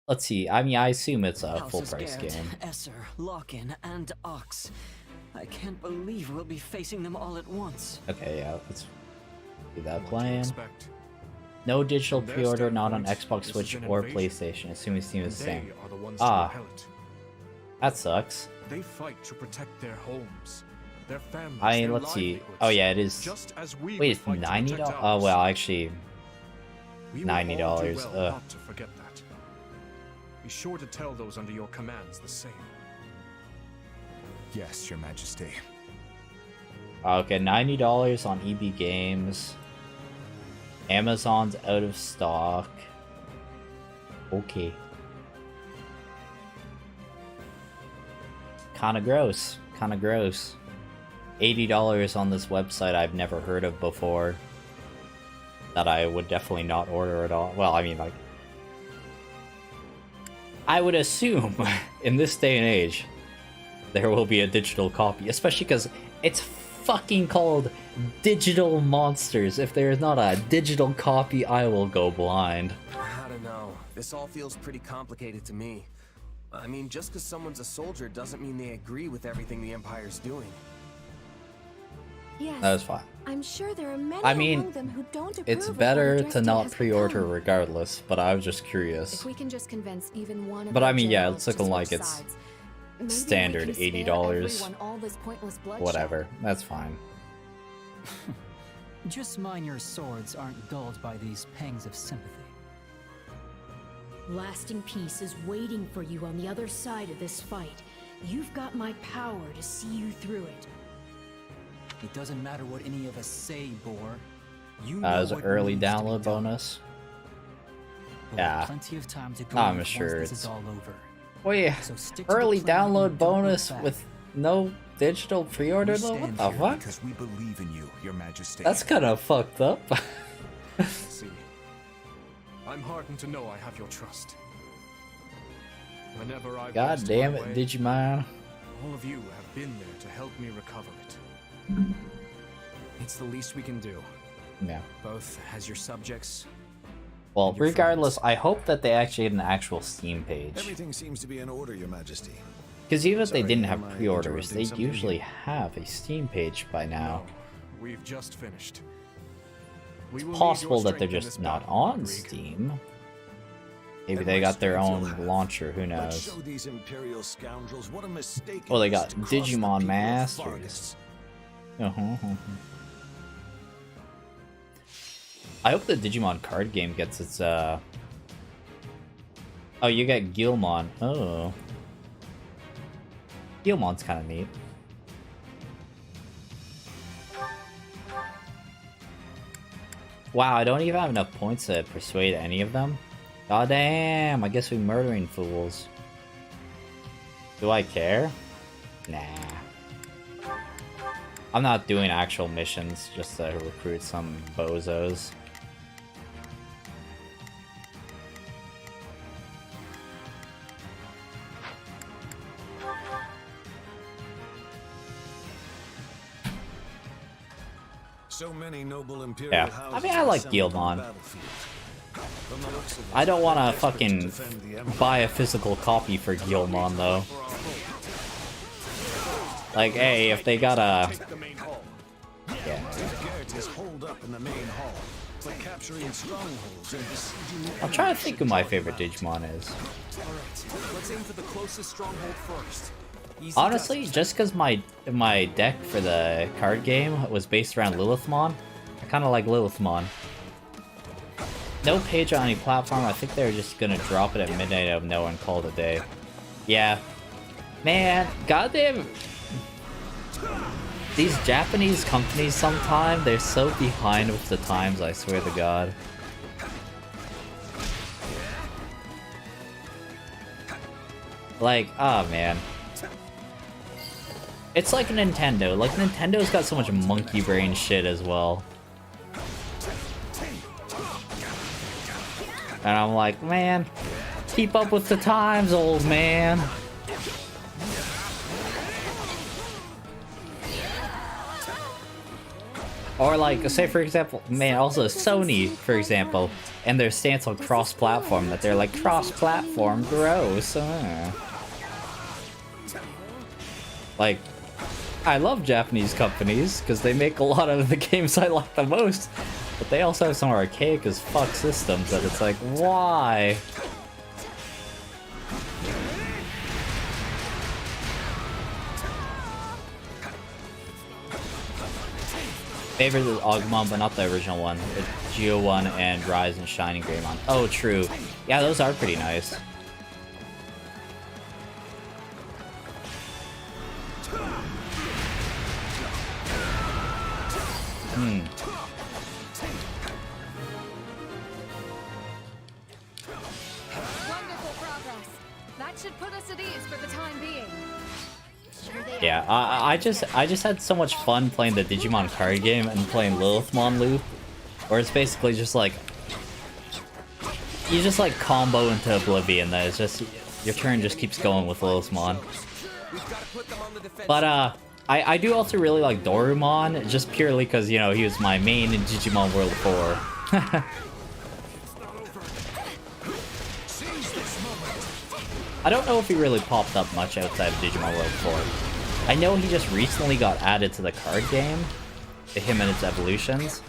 Let's see. I mean, I assume it's a full price game. Esser, Lock-in, and Ox. I can't believe we'll be facing them all at once. Okay, yeah, let's do that plan. No digital pre-order, not on Xbox, Switch, or PlayStation, assuming Steam is the same. Ah, that sucks. They fight to protect their homes, their families. I mean, let's see. Oh yeah, it is. Wait, it's $90? Oh well, actually, $90. Ugh. Not to forget that. Be sure to tell those under your commands the same. Yes, Your Majesty. Okay, $90 on EB Games. Amazon's out of stock. Okay. Kinda gross. Kinda gross. $80 on this website I've never heard of before. that I would definitely not order at all. Well, I mean, like, I would assume in this day and age there will be a digital copy, especially because it's fucking called Digital Monsters. If there is not a digital copy, I will go blind. I don't know. This all feels pretty complicated to me. I mean, just because someone's a soldier doesn't mean they agree with everything the Empire's doing. Yes. That was fine. I'm sure there are many I mean, among them who don't approve it's of what better to Adrestia not has pre-order become. regardless, but I was just curious. If we can just convince even one of But our I mean, yeah, generals it's to looking switch like it's sides, maybe we standard can spare $80. everyone all this pointless bloodshed. Whatever, that's fine. Just mind your swords aren't dulled by these pangs of sympathy. Lasting peace is waiting for you on the other side of this fight. You've got my power to see you through it. It doesn't matter what any of us say, Boar. You know As an what early needs to be download done. bonus. We'll Yeah, have plenty of time to go I'm once sure this it's is all over. wait. So stick to the Early plan and download don't bonus look back. with no digital pre-order We though. What stand the here fuck? because we believe in you, Your Majesty. That's kind of fucked up. See, I'm heartened to know I have your trust. Whenever I've God lost damn my it, way, Digimon. all of you have been there to help me recover it. It's the least we can do. Yeah. Both as your subjects. Well, and your regardless, I hope that they actually get an actual Steam page. Everything seems to be in order, Your Majesty. Because even if they Sorry, didn't am have I pre-orders, they interrupting something usually here? have a Steam page by now. We've just finished. It's We will need possible your that they're strength in just this not battle, on Krieg. Steam. Maybe And they my got their strength own you'll have. launcher, who Let's knows. show these Imperial scoundrels what a mistake Well, they it is got to cross the Digimon people of Masters. Vargas. I hope the Digimon card game gets its, Oh, you got Gilmon. Oh. Gilmon's kind of neat. Wow, I don't even have enough points to persuade any of them. God damn, I guess we're murdering fools. Do I care? Nah. I'm not doing actual missions just to recruit some bozos. So many noble Imperial Yeah, houses I mean, I like assembled on Gilmon. the battlefield. From the looks of it, I don't want they're to desperate fucking defend the Empire. buy a physical copy for Gilmon though. Like, hey, if they got a... Yeah. Garrett is holed up in the main hall, but capturing strongholds and besieging the I'm trying to think who my favorite Digimon is. Alright, let's aim for the closest stronghold first. Easy Honestly, does it. just because my deck for the card game was based around Lilithmon, I kind of like Lilithmon. No page on any platform. I think they're just gonna drop it at midnight out of nowhere and call it a day. Yeah, man, goddamn. These Japanese companies sometimes, they're so behind with the times, I swear to God. Like, oh man. It's like Nintendo. Like, Nintendo's got so much monkey brain shit as well. And I'm like, man, keep up with the times, old man. Or like, say for example, man, also Sony, for example, and their stance on cross-platform, that they're like, cross-platform, gross. Like, I love Japanese companies, because they make a lot of the games I like the most, but they also have some archaic as fuck systems that it's like, why? Favorite is Agumon, but not the original one. The Geo one and Rise and Shining Greymon. Oh, true. Yeah, those are pretty nice. Hmm. Wonderful progress. That should put us at ease for the time being. Yeah, I just had so much fun playing the Digimon card game and playing Lilithmon Loop. where it's basically just like you just like combo into oblivion. That it's just your turn just keeps going with Lilithmon. But I do also really like Dorumon, just purely because, you know, he was my main in Digimon World 4. I don't know if he really popped up much outside of Digimon World 4. I know he just recently got added to the card game, him and its evolutions.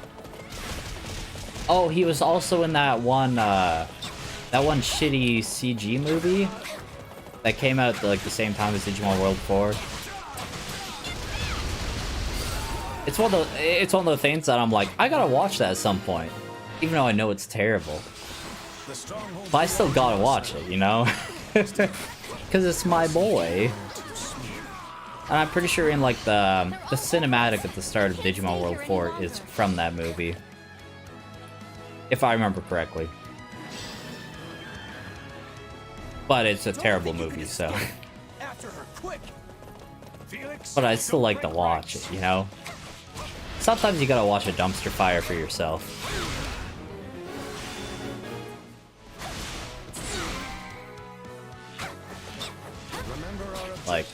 Oh, he was also in that one shitty CG movie that came out like the same time as Digimon World 4. It's one of the things that I'm like, I gotta watch that at some point, even though I know it's terrible. But I still gotta watch it, you know, because it's my boy. And I'm pretty sure in like the cinematic at the start of Digimon World 4 is from that movie, if I remember correctly. But it's a terrible movie, so. But I still like to watch it, you know? Sometimes you gotta watch a dumpster fire for yourself. Like.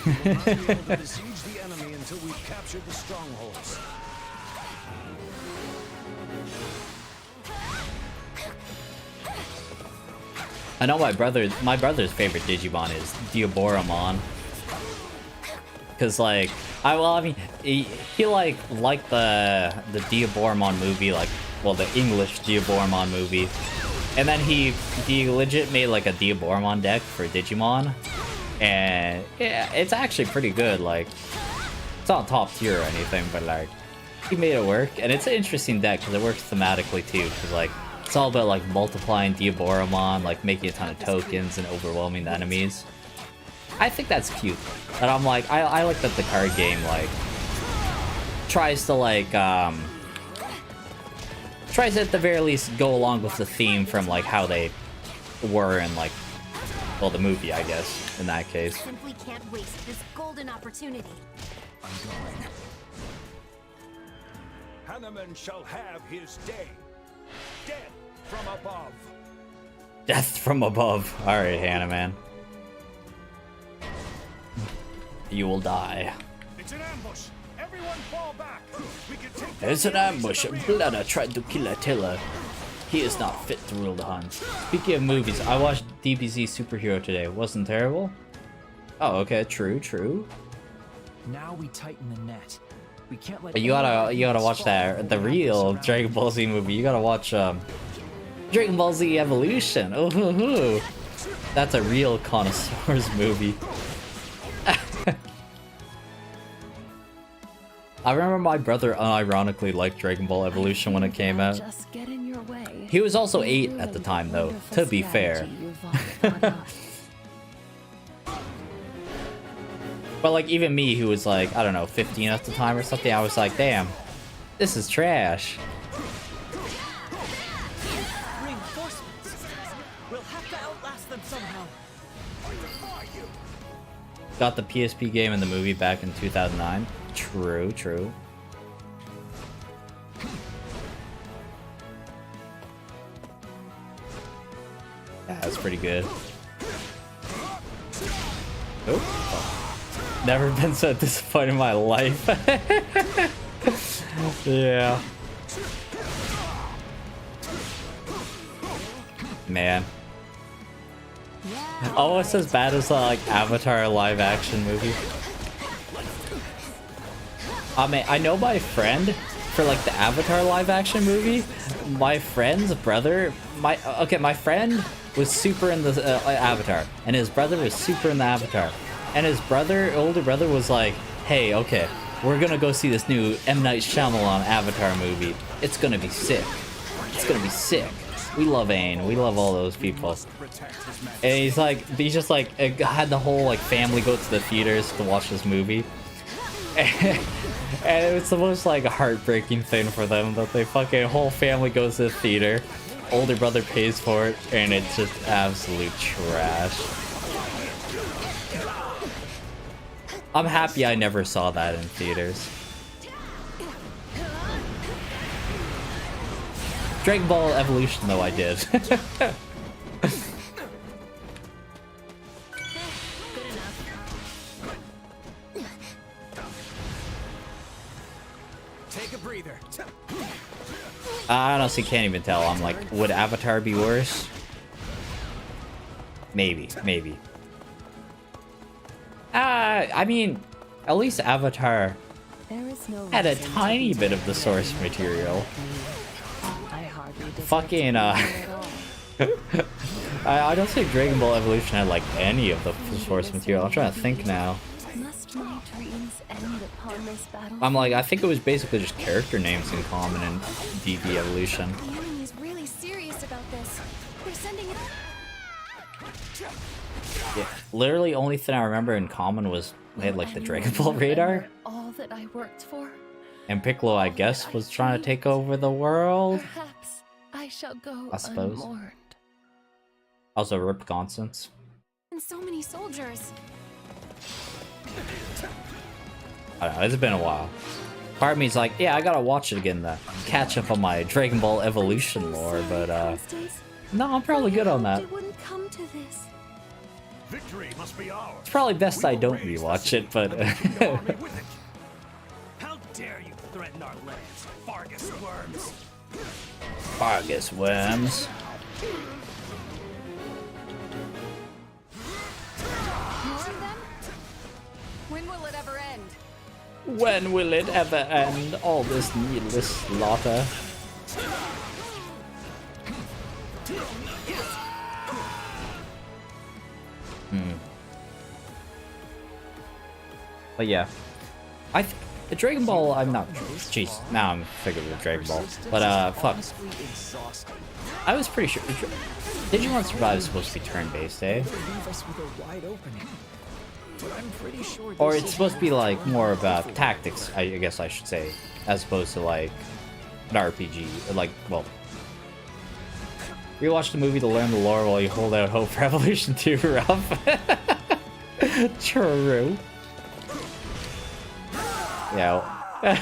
We will not be able to besiege the enemy until we've captured the strongholds. I know my brother's favorite Digimon is Diaboromon. Cause like, I mean, he liked the Diaboromon movie, like, well, the English Diaboromon movie, and then he legit made like a Diaboromon deck for Digimon, and yeah, it's actually pretty good. Like, it's not top tier or anything, but like, he made it work, and it's an interesting deck because it works thematically too. Cause like, it's all about like multiplying Diaboromon, like making a ton of tokens and overwhelming the enemies. I think that's cute. And I'm like, I like that the card game like tries to like tries at the very least go along with the theme from like how they were in like, well, the movie, I guess, in that case. Simply can't waste this golden opportunity. I'm going. Hanneman shall have his day. Death from above. Death from above. Alright, Hannah, man. You will die. It's an ambush. Everyone fall back. We can take There's an ambush. Blada tried to kill Attila. He is not fit to rule the Huns. Speaking of movies, I watched DBZ Superhero today. Wasn't terrible? Oh, okay. True. Now we tighten the net. We can't let You gotta watch that, the real Dragon Ball Z movie. You gotta watch Dragon Ball Z Evolution. Oh, that's a real connoisseur's movie. I remember my brother unironically liked Dragon Ball Evolution when it came out. Just get in your way. He was also 8 at the time, though, to be fair. But like, even me, who was like, I don't know, 15 at the time or something, I was like, damn, this is trash. Reinforcements. We'll have to outlast them somehow. Got the PSP game and the movie back in 2009. True. Yeah, that's pretty good. Oh. Never been so disappointed in my life. Yeah. Man. Almost as bad as the like Avatar live action movie. I mean, I know my friend for like the Avatar live action movie. My friend's brother, my friend was super in the Avatar, and his brother was super in the Avatar, and his older brother was like, "Hey, okay, we're gonna go see this new M. Night Shyamalan Avatar movie. It's gonna be sick. It's gonna be sick. We love Aang. We love all those people." And he's just like had the whole like family go to the theaters to watch this movie. And it was the most like heartbreaking thing for them that they fucking whole family goes to the theater, older brother pays for it, and it's just absolute trash. I'm happy I never saw that in theaters. Dragon Ball Evolution, though, I did. Take a breather. I honestly can't even tell. I'm like, would Avatar be worse? Maybe. I mean, at least Avatar had a tiny bit of the source material. Fucking, I don't think Dragon Ball Evolution had like any of the source material. I'm trying to think now. Must my dreams end upon this battle? I'm like, I think it was basically just character names in common in DB Evolution. The enemy's really serious about this. They're sending it. Yeah, literally only thing I remember in common was they had like the Dragon Ball radar. All that I worked for. And Piccolo, I guess, was trying to take over the world. Perhaps I shall go I suppose. unmourned. Also, Rip Constance. And so many soldiers. I don't know, it's been a while. Part of me's like, yeah, I gotta watch it again to catch up on my Dragon Ball Evolution lore, but no, I'm probably good on that. It wouldn't come to this. Victory must be ours. It's probably best I don't rewatch it, but How dare you threaten our lands, Fargus worms? Fargus worms. More of them? When will it ever end? When will it ever end? All this needless slaughter. But yeah, the Dragon Ball. I'm not. Jeez, now I'm figuring with Dragon Ball. But fuck. I was pretty sure Digimon Survive is supposed to be turn-based, eh? Or it's supposed to be like more about tactics, I guess I should say, as opposed to like an RPG. Like, well, rewatch the movie to learn the lore while you hold out hope for Evolution 2, Ralph. True. Yeah.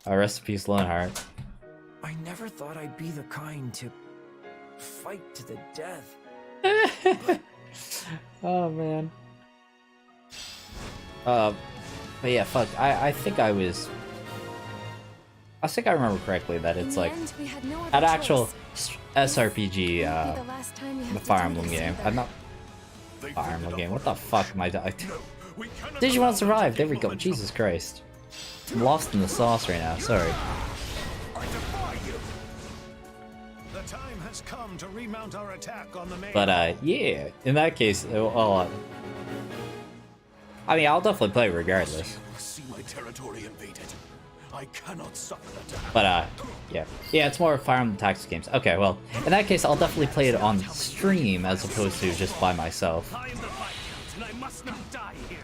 Rest in peace, Lionheart. I never thought I'd be the kind to fight to the death. Oh man. But yeah, fuck. I think I think I remember correctly that it's like an actual SRPG, the Fire Emblem game. I'm not Fire Emblem game. What the fuck am I doing? Digimon Survive. There we go. Jesus Christ. I'm lost in the sauce right now. Sorry. The time has come to remount our attack on the main. But yeah. In that case, I mean, I'll definitely play regardless. See my territory invaded. I cannot suffer that. But yeah, it's more Fire Emblem Tactics games. Okay, well, in that case, I'll definitely play it on stream as opposed to just by myself. I am the Viscount, and I must not die here.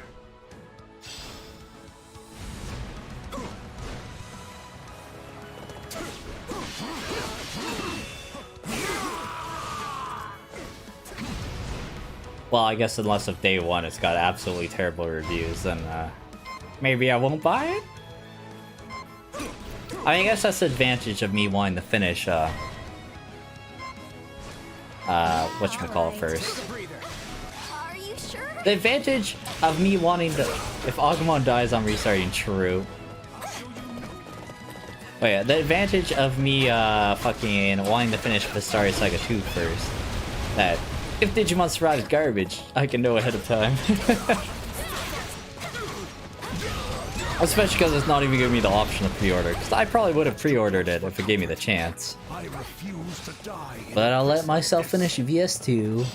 Well, I guess unless of day one it's got absolutely terrible reviews, then maybe I won't buy it? I mean, I guess that's the advantage of me wanting to finish, whatchamacallit first. Are you sure? The advantage of me wanting to... If Agumon dies, I'm restarting True. Oh yeah, the advantage of me, fucking wanting to finish Vestaria Saga 2 first. That, if Digimon Survive is garbage, I can know ahead of time. Especially because it's not even giving me the option to pre-order. Because I probably would have pre-ordered it if it gave me the chance. I refuse to die. But I'll let myself finish VS2,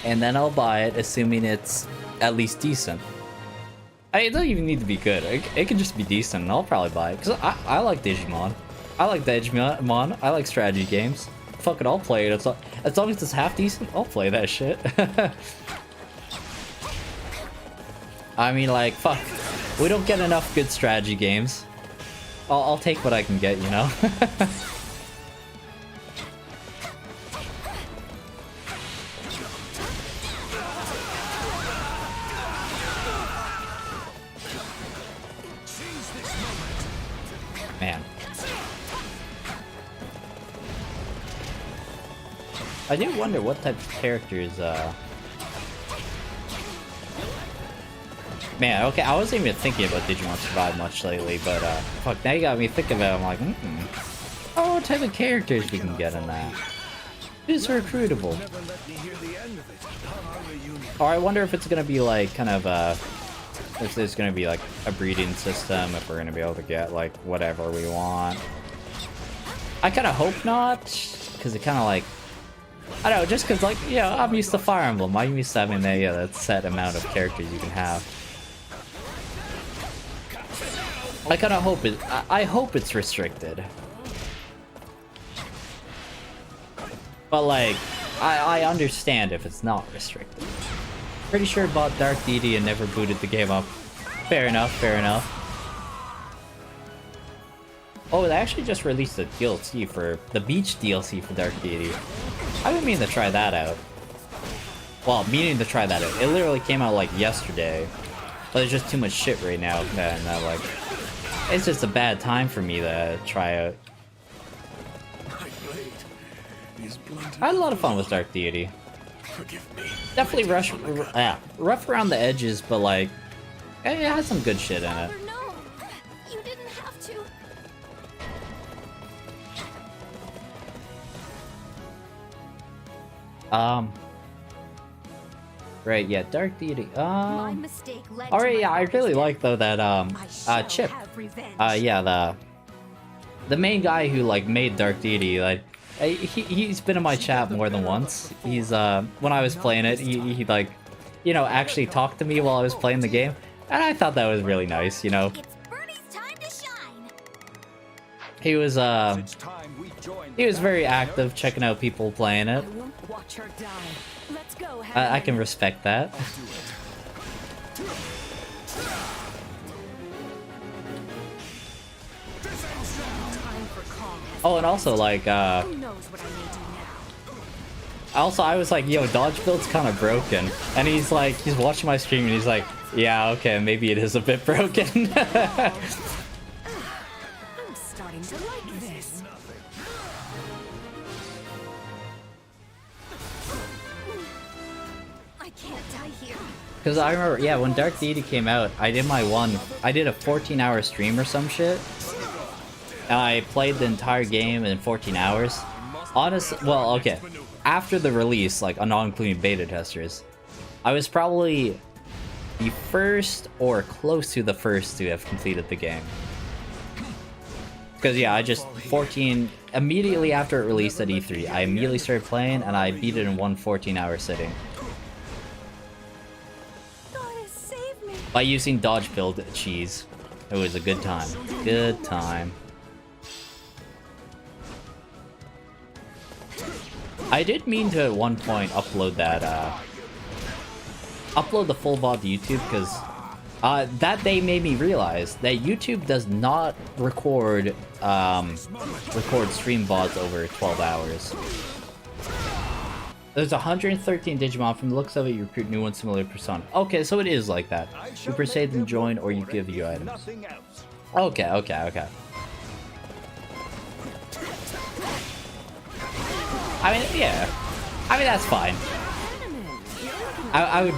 and then I'll buy it, assuming it's at least decent. I mean, it doesn't even need to be good. It can just be decent, and I'll probably buy it. Because I like Digimon. I like Digimon. I like strategy games. Fuck it, I'll play it. As long as it's half decent, I'll play that shit. I mean, like, fuck. We don't get enough good strategy games. I'll take what I can get, you know? Man. I do wonder what type of characters, Man, okay, I wasn't even thinking about Digimon Survive much lately, but, fuck, now you got me thinking about it, I'm like, oh, what type of characters we can get in that? Who's recruitable? Or I wonder if it's gonna be, like, kind of, if there's gonna be, like, a breeding system, if we're gonna be able to get, like, whatever we want. I kinda hope not, because it kinda, like, I don't know, just because, like, you know, I'm used to Fire Emblem. I'm used to having that set amount of characters you can have. I kind of hope it. I hope it's restricted. But like, I understand if it's not restricted. Pretty sure I bought Dark Deity and never booted the game up. Fair enough. Fair enough. Oh, they actually just released a DLC for the Beach DLC for Dark Deity. I've been meaning to try that out. Well, meaning to try that out. It literally came out like yesterday. But there's just too much shit right now, and like, it's just a bad time for me to try out. I had a lot of fun with Dark Deity. Definitely rough around the edges, but like, it has some good shit in it. No, you didn't have to. Right, yeah, Dark Deity. My mistake led Alright, to yeah, my I really like though that Chip. Yeah, the main guy who like made Dark Deity, like he's been in my chat more than once. He's when I was playing it, he like, you know, actually talked to me while I was playing the game, and I thought that was really nice, you know. He was very active, checking out people playing it. I can respect that. Oh, and also like also I was like, yo, dodge build's kind of broken, and he's watching my stream and he's like, yeah, okay, maybe it is a bit broken. I'm starting to like this. I can't die here. Because I remember, yeah, when Dark Deity came out, I did a 14-hour stream or some shit. And I played the entire game in 14 hours. Honestly, well, okay. After the release, like, not including beta testers, I was probably the first or close to the first to have completed the game. Because, yeah, immediately after it released at E3, I immediately started playing and I beat it in one 14-hour sitting. By using dodge build cheese. It was a good time. Good time. I did mean to at one point upload that, upload the full VOD to YouTube, because that day made me realize that YouTube does not record stream VODs over 12 hours. There's 113 Digimon. From the looks of it, you recruit new ones similar to Persona. Okay, so it is like that. You persuade them join, or you give you items. Okay. I mean, yeah. I mean, that's fine. I would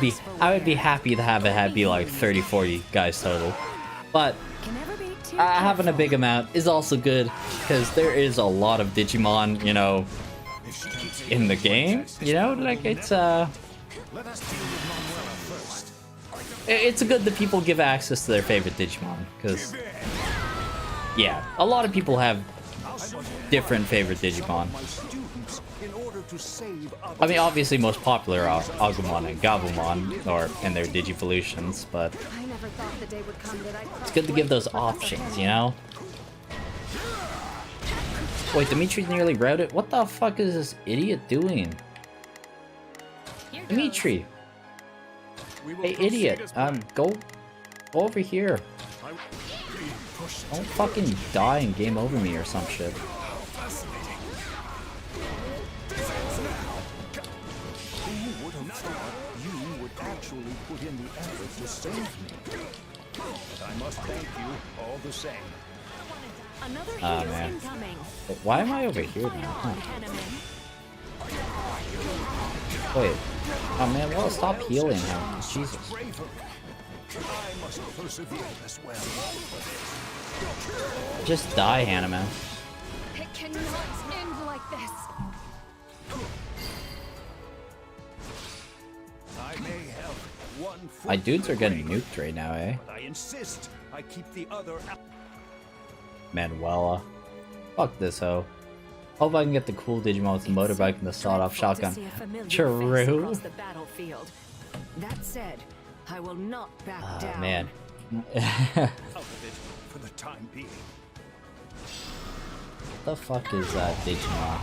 be happy to have it be like 30-40 guys total. But having a big amount is also good, because there is a lot of Digimon, you know, in the game. You know, like, it's good that people give access to their favorite Digimon, because, yeah, a lot of people have different favorite Digimon. I mean, obviously, most popular are Agumon and Gabumon, in their Digivolutions, but it's good to give those options, you know? Wait, Dimitri's nearly routed? What the fuck is this idiot doing? Dimitri! Hey, idiot! Go over here. Don't fucking die and game over me or some shit. Actually put in the effort to save me. I must thank you all the same. Ah, man. Wait, why am I over here now? Huh. Wait. Oh man, well, stop healing him. Jesus. I must persevere as well. Just die, Hannah. It cannot end like this. I may have one foot My dudes are in the getting grave, nuked right now, eh? but I insist I keep the other out. Manuela. Fuck this hoe. Hope I can get the cool Digimon with the motorbike and the sawed-off shotgun. True. Across the battlefield. That said, I will not back down. Man. Out of it for the time being. What the fuck is that Digimon?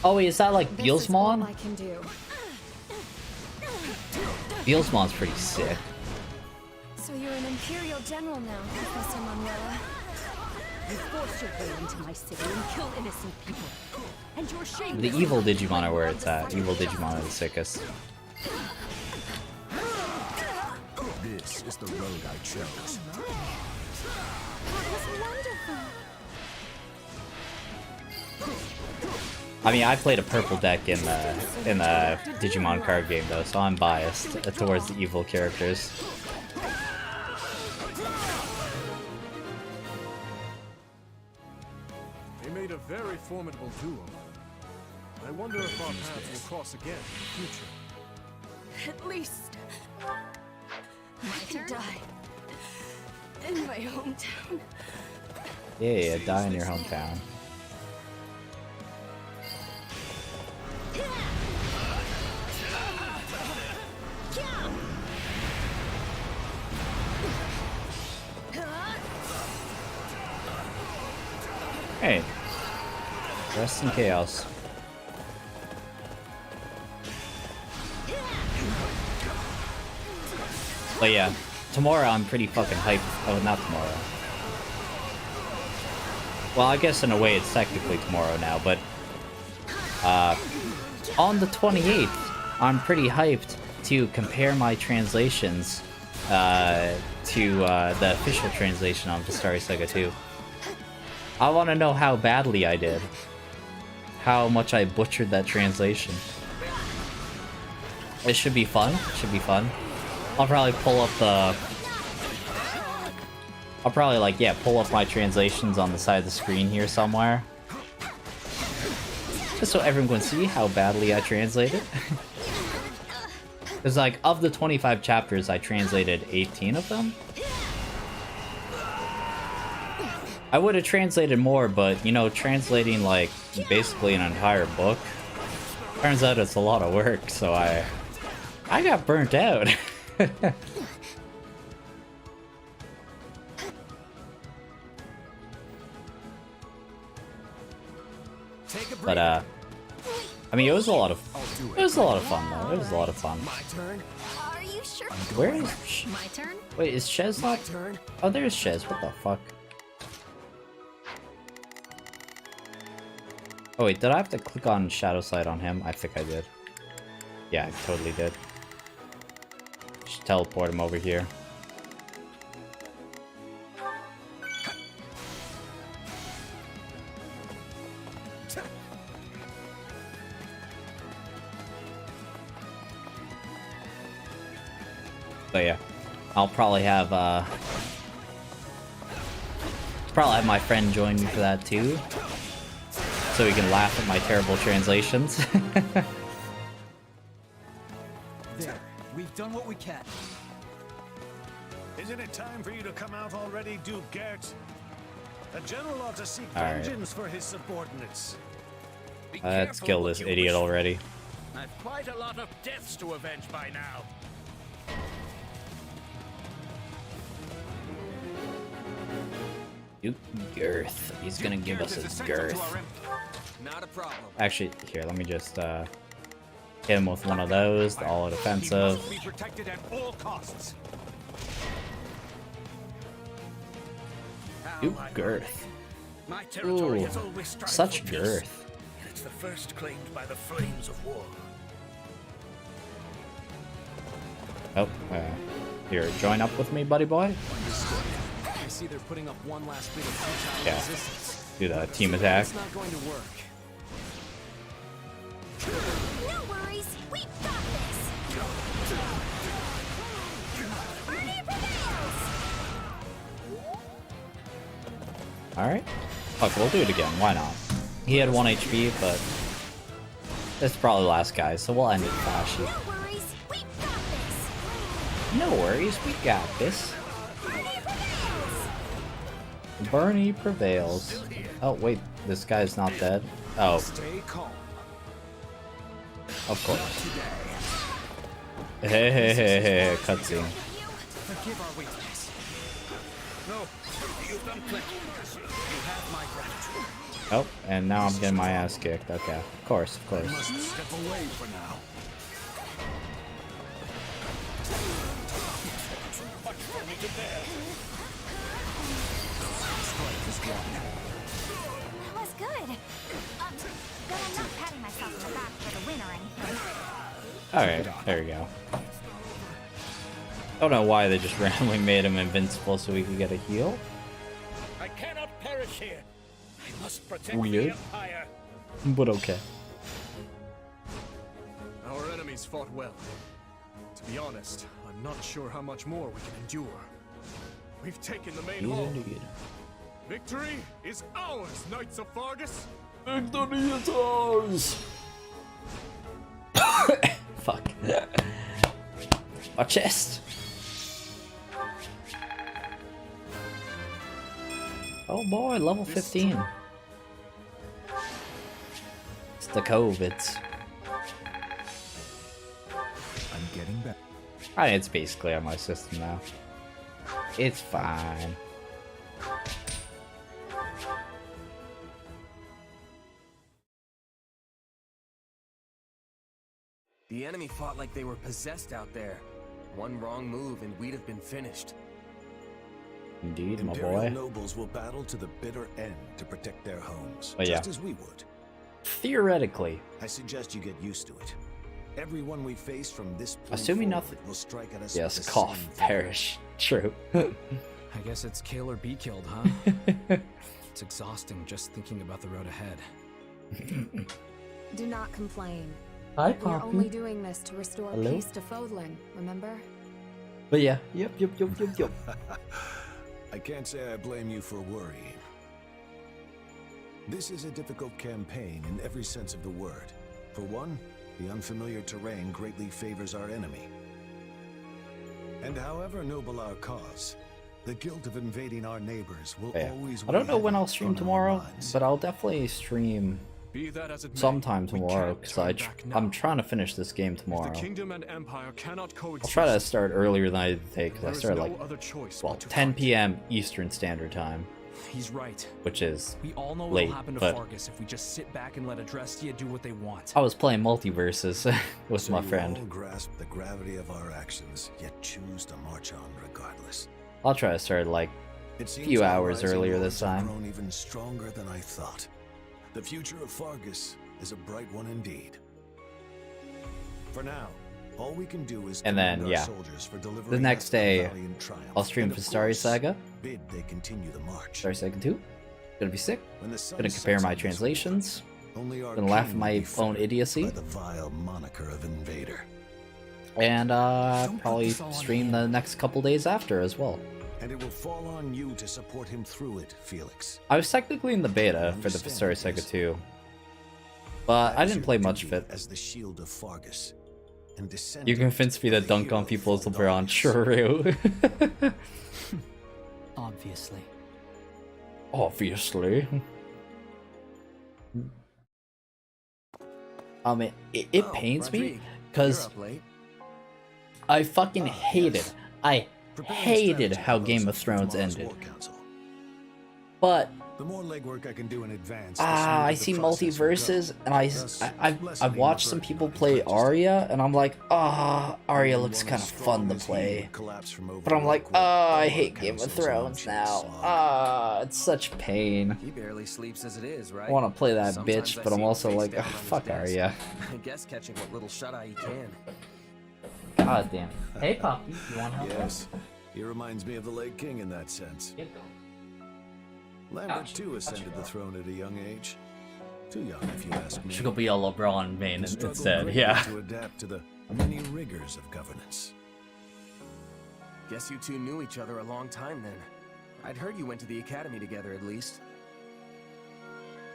Oh wait, is that like Beelsmon? I can do. Beelsmon's pretty sick. So you're an Imperial General now, Professor Manuela. You force your way into my city and kill innocent people. And you're shameless. The evil Digimon are where it's at. Evil Digimon are the sickest. This is the road I chose. That was wonderful. I mean, I played a purple deck in the Digimon card game though, so I'm biased towards the evil characters. They made a very formidable duo. I wonder if our paths will cross again in the future. At least I can die in my hometown. Yeah, die in your hometown. Hey, rest in chaos. But yeah, tomorrow I'm pretty fucking hyped. Oh, not tomorrow. Well, I guess in a way it's technically tomorrow now, but on the 28th, I'm pretty hyped to compare my translations to the official translation on Vestaria Saga 2. I want to know how badly I did. How much I butchered that translation. It should be fun. It should be fun. I'll probably pull up the... I'll probably, like, yeah, pull up my translations on the side of the screen here somewhere. Just so everyone can see how badly I translated. Because, like, of the 25 chapters, I translated 18 of them. I would have translated more, but, you know, translating, like, basically an entire book, turns out it's a lot of work, so I got burnt out. But, I mean, it was a lot of fun, though. It was a lot of fun. My turn. Are you sure? Where is... My turn? Wait, is Shez not... Oh, there's Shez. What the fuck? Oh wait, did I have to click on Shadow Sight on him? I think I did. Yeah, I totally did. Just teleport him over here. But yeah, I'll probably have my friend join me for that too. So we can laugh at my terrible translations. There, we've done what we can. Isn't it time for you to come out already, Duke Gert? A general ought to seek All right. vengeance for his subordinates. Let's kill this idiot already. I've quite a lot of deaths to avenge by now. Duke Girth. He's gonna give us his girth. Not a problem. Actually, here, let me just hit him with one of those, the all defensive. Be protected at all costs. Duke Girth. My territory Ooh, has always strived such for peace. girth. It's the first claimed by the flames of war. Oh, here, join up with me, buddy boy. I see they're putting up one last bit of futile Yeah. resistance. Do the team attack. It's not going to work. Alright. Fuck, we'll do it again. Why not? He had 1 HP, but it's probably the last guy, so we'll end it flashy. No worries, we got this. Bernie prevails. Oh, wait, this guy's not dead. Oh. Of course. Hey, cutscene. Forgive our weakness. No, you've done plenty. You have my gratitude. Oh, and now I'm getting my ass kicked. Okay, of course, of course. I must step away for now. Too much for me to bear. That was good. But I'm not patting myself on the back for the win or anything. Alright, there we go. Don't know why they just randomly made him invincible so we could get a heal. I cannot perish here. I must protect Weird. the Empire. But okay. Our enemies fought well. To be honest, I'm not sure how much more we can endure. We've taken the main hall. Indeed. Victory is ours, Knights of Fargus! Victory is ours! Fuck. A chest! Oh boy, level 15. It's the COVIDs. I'm getting back. It's basically on my system now. It's fine. The enemy fought like they were possessed out there. One wrong move and we'd have been finished. Indeed, my Imperial boy. nobles will battle to the bitter end to protect their homes, Oh, yeah. just as we would. Theoretically. I suggest you get used to it. Everyone we face from this point Assuming forward nothing. will strike at us Yes, with the cough, same perish. True. I guess it's kill or be killed, huh? It's exhausting just thinking about the road ahead. Do not complain. Hi, We're Poppy. only doing this to restore Hello? peace to Fodlan, remember? But yeah, yep. I can't say I blame you for worrying. This is a difficult campaign in every sense of the word. For one, the unfamiliar terrain greatly favors our enemy. And however noble our cause, the guilt of invading our neighbors will Yeah. always I don't know weigh when I'll heavy stream on our tomorrow, minds. but I'll definitely stream Be that as it may, sometime we tomorrow can't because turn back now. I'm trying to finish this game If tomorrow. the kingdom and empire cannot I'll coexist, try to start earlier than I did today because I there is started no like, other choice well, but to 10 fight. p.m. Eastern Standard Time, He's right. which is We all know late, what'll happen to but Fargus if we just sit back and let Adrestia do what they want. I was playing multiverses with So my you friend. all grasp the gravity of our actions, yet choose to march on regardless. I'll try to start like It a seems few our hours rising earlier lords this have time. grown even stronger than I thought. The future of Fargus is a bright one indeed. For now, all we can do is And commend then, our yeah, soldiers for the delivering next us a day, valiant triumph. I'll stream And of Vestaria course, Saga. bid they continue the march. Vestaria Saga 2. Gonna be sick. When the sun Gonna compare sets my on this translations. Only our Gonna laugh at king my will be own fettered idiocy. by the vile moniker of Invader. And Don't probably put this all on stream him. the next couple days after as well. And it will fall on you to support him through it, Felix. I was technically in the beta for the Vestaria Saga 2, but I didn't play much of it. As the shield of Fargus. And You convinced me to dunk on people as LeBron. True. Obviously. Obviously. I mean, it pains me Rodrigue, because you're up late. I fucking hated. I hated how Game of Thrones ended. But The more legwork I can do in advance. I see multiverses, and I've watched some people play Arya, and I'm like, Arya looks kind of fun to play. But I'm like, I hate Game of Thrones now. It's such pain. He barely sleeps as it is, right? I want to play that Sometimes bitch, I but I'm see him also face like, down on his fuck desk. Arya. I guess catching what little shut-eye he can. God damn. Hey, Poppy, you want help? Yes. He reminds me of the late king in that sense. Lambert too ascended the throne at a young age. Too young, if you ask me. Should go be a LeBron main He struggled instead, greatly yeah. to adapt to the many rigors of governance. Guess you two knew each other a long time then. I'd heard you went to the academy together at least.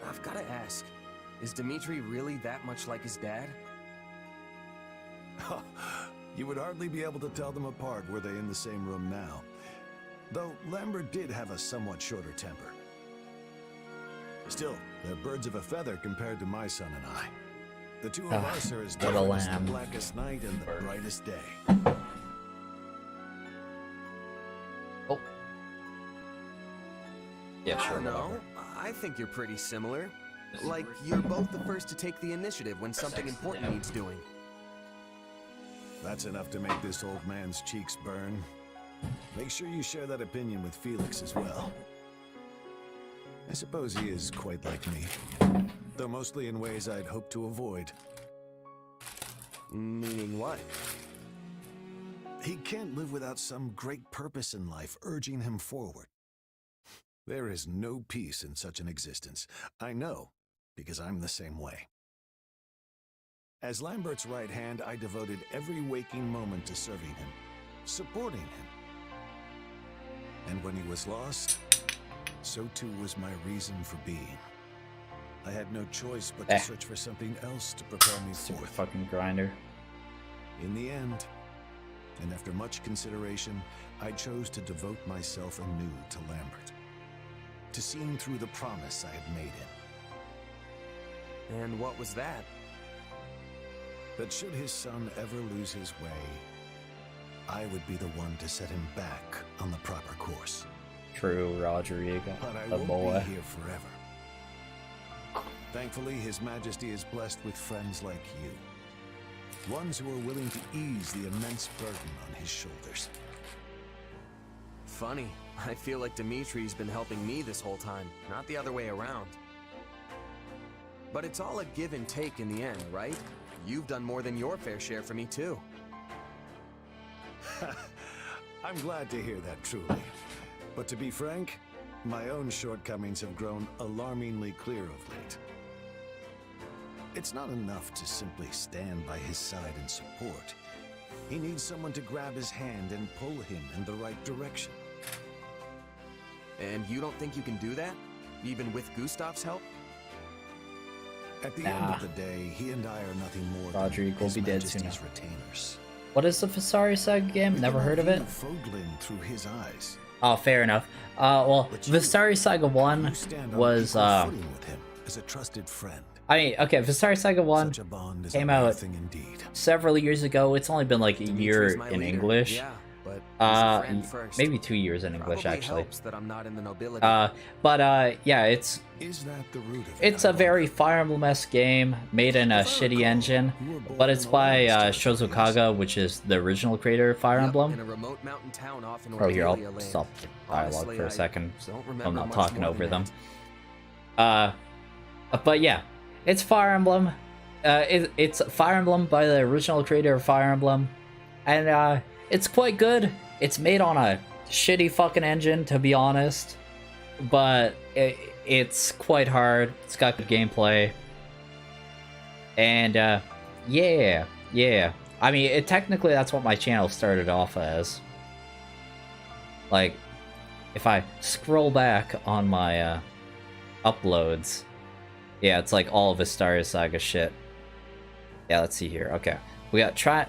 I've gotta ask, is Dimitri really that much like his dad? You would hardly be able to tell them apart were they in the same room now. Though Lambert did have a somewhat shorter temper. Still, they're birds of a feather compared to my son and I. The two of us are as different as the blackest night and the brightest day. Oh. Yeah, sure. No, I think you're pretty similar. Like, you're both the first to take the initiative when something important needs doing. That's enough to make this old man's cheeks burn. Make sure you share that opinion with Felix as well. I suppose he is quite like me, though mostly in ways I'd hoped to avoid. Meaning what? He can't live without some great purpose in life urging him forward. There is no peace in such an existence. I know, because I'm the same way. As Lambert's right hand, I devoted every waking moment to serving him, supporting him. And when he was lost, so too was my reason for being. I had no choice but to search for something else to prepare me for. Super fucking grinder. In the end, and after much consideration, I chose to devote myself anew to Lambert, to seeing through the promise I had made him. And what was that? That should his son ever lose his way, I would be the one to set him back on the proper course. True, Rodrigo, but I the won't boy. be here forever. Thankfully, His Majesty is blessed with friends like you. Ones who are willing to ease the immense burden on his shoulders. Funny, I feel like Dimitri's been helping me this whole time, not the other way around. But it's all a give and take in the end, right? You've done more than your fair share for me, too. I'm glad to hear that, truly. But to be frank, my own shortcomings have grown alarmingly clear of late. It's not enough to simply stand by his side and support. He needs someone to grab his hand and pull him in the right direction. And you don't think you can do that? Even with Gustav's help? At the end of the day, he and I are nothing more Rodrigo than will be His dead soon. Majesty's retainers. What is the Vestaria Saga game? Never heard of it. Foglin through his eyes. Oh, fair enough. Well, Vestaria Saga 1 was, with him as a trusted friend. I mean, okay, Vestaria Saga 1 came out several years ago. It's only been like a year in English. Yeah, but maybe 2 years in English, Probably actually. helps that I'm not in the nobility. Yeah, it's a very Fire Emblem-esque game made in a shitty engine, but it's by Shozukaga, which is the original creator of Fire Emblem. In a remote mountain town off in Oh, here, I'll Ordelia Lane. stop the dialogue Honestly, for a I second. don't remember I'm not much talking more over than them. But yeah, it's Fire Emblem. It's Fire Emblem by the original creator of Fire Emblem, and it's quite good. It's made on a shitty fucking engine, to be honest, but it's quite hard. It's got good gameplay, and yeah. I mean, technically that's what my channel started off as. Like, if I scroll back on my uploads, yeah, it's like all of Vestaria Saga shit. Yeah, let's see here. Okay, we got Fire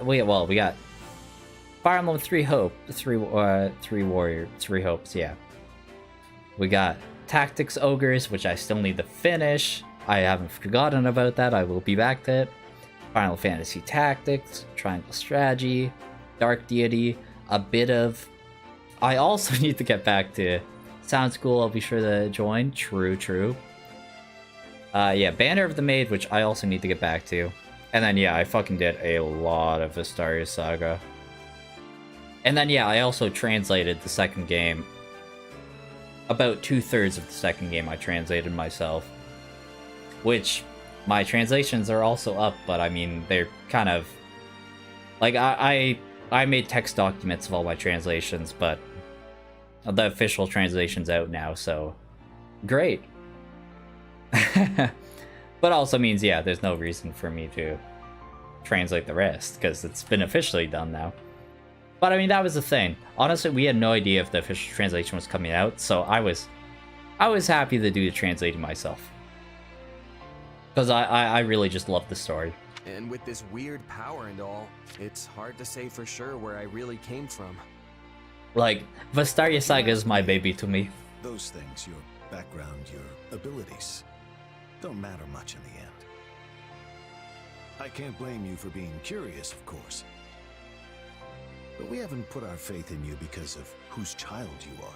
Emblem Three Hopes. Yeah, we got Tactics Ogres, which I still need to finish. I haven't forgotten about that. I will be back to it. Final Fantasy Tactics, Triangle Strategy, Dark Deity, a bit of. I also need to get back to. Sounds cool. I'll be sure to join. True. Yeah, Banner of the Maid, which I also need to get back to. And then, yeah, I fucking did a lot of Vestaria Saga. And then, yeah, I also translated the second game. About 2/3 of the second game I translated myself. Which, my translations are also up, but I mean, they're kind of... Like, I made text documents of all my translations, but the official translation's out now, so... Great. But also means, yeah, there's no reason for me to translate the rest, because it's been officially done now. But I mean, that was the thing. Honestly, we had no idea if the official translation was coming out, so I was happy to do the translating myself. Because I really just love the story. And with this weird power and all, it's hard to say for sure where I really came from. Like, Vestaria Saga is my baby to me. Those things, your background, your abilities, don't matter much in the end. I can't blame you for being curious, of course. But we haven't put our faith in you because of whose child you are.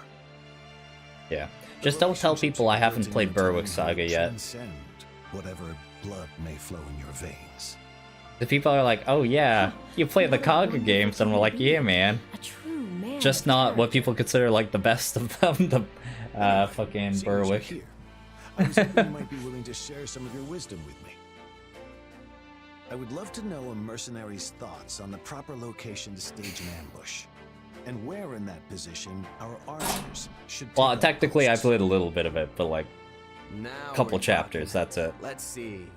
Yeah. Just don't tell people I haven't played Berwick Saga yet. Transcend whatever blood may flow in your veins. The people are like, oh yeah, you play the Kaga games, and we're like, yeah man. A true man. Just not what people consider like the best of them, the fucking Berwick. I was hoping you might be willing to share some of your wisdom with me. I would love to know a mercenary's thoughts on the proper location to stage an ambush, and where in that position our archers should take Well, up technically I posts. played a little bit of it, but like Now a couple we're chapters, talking. that's it. Let's see.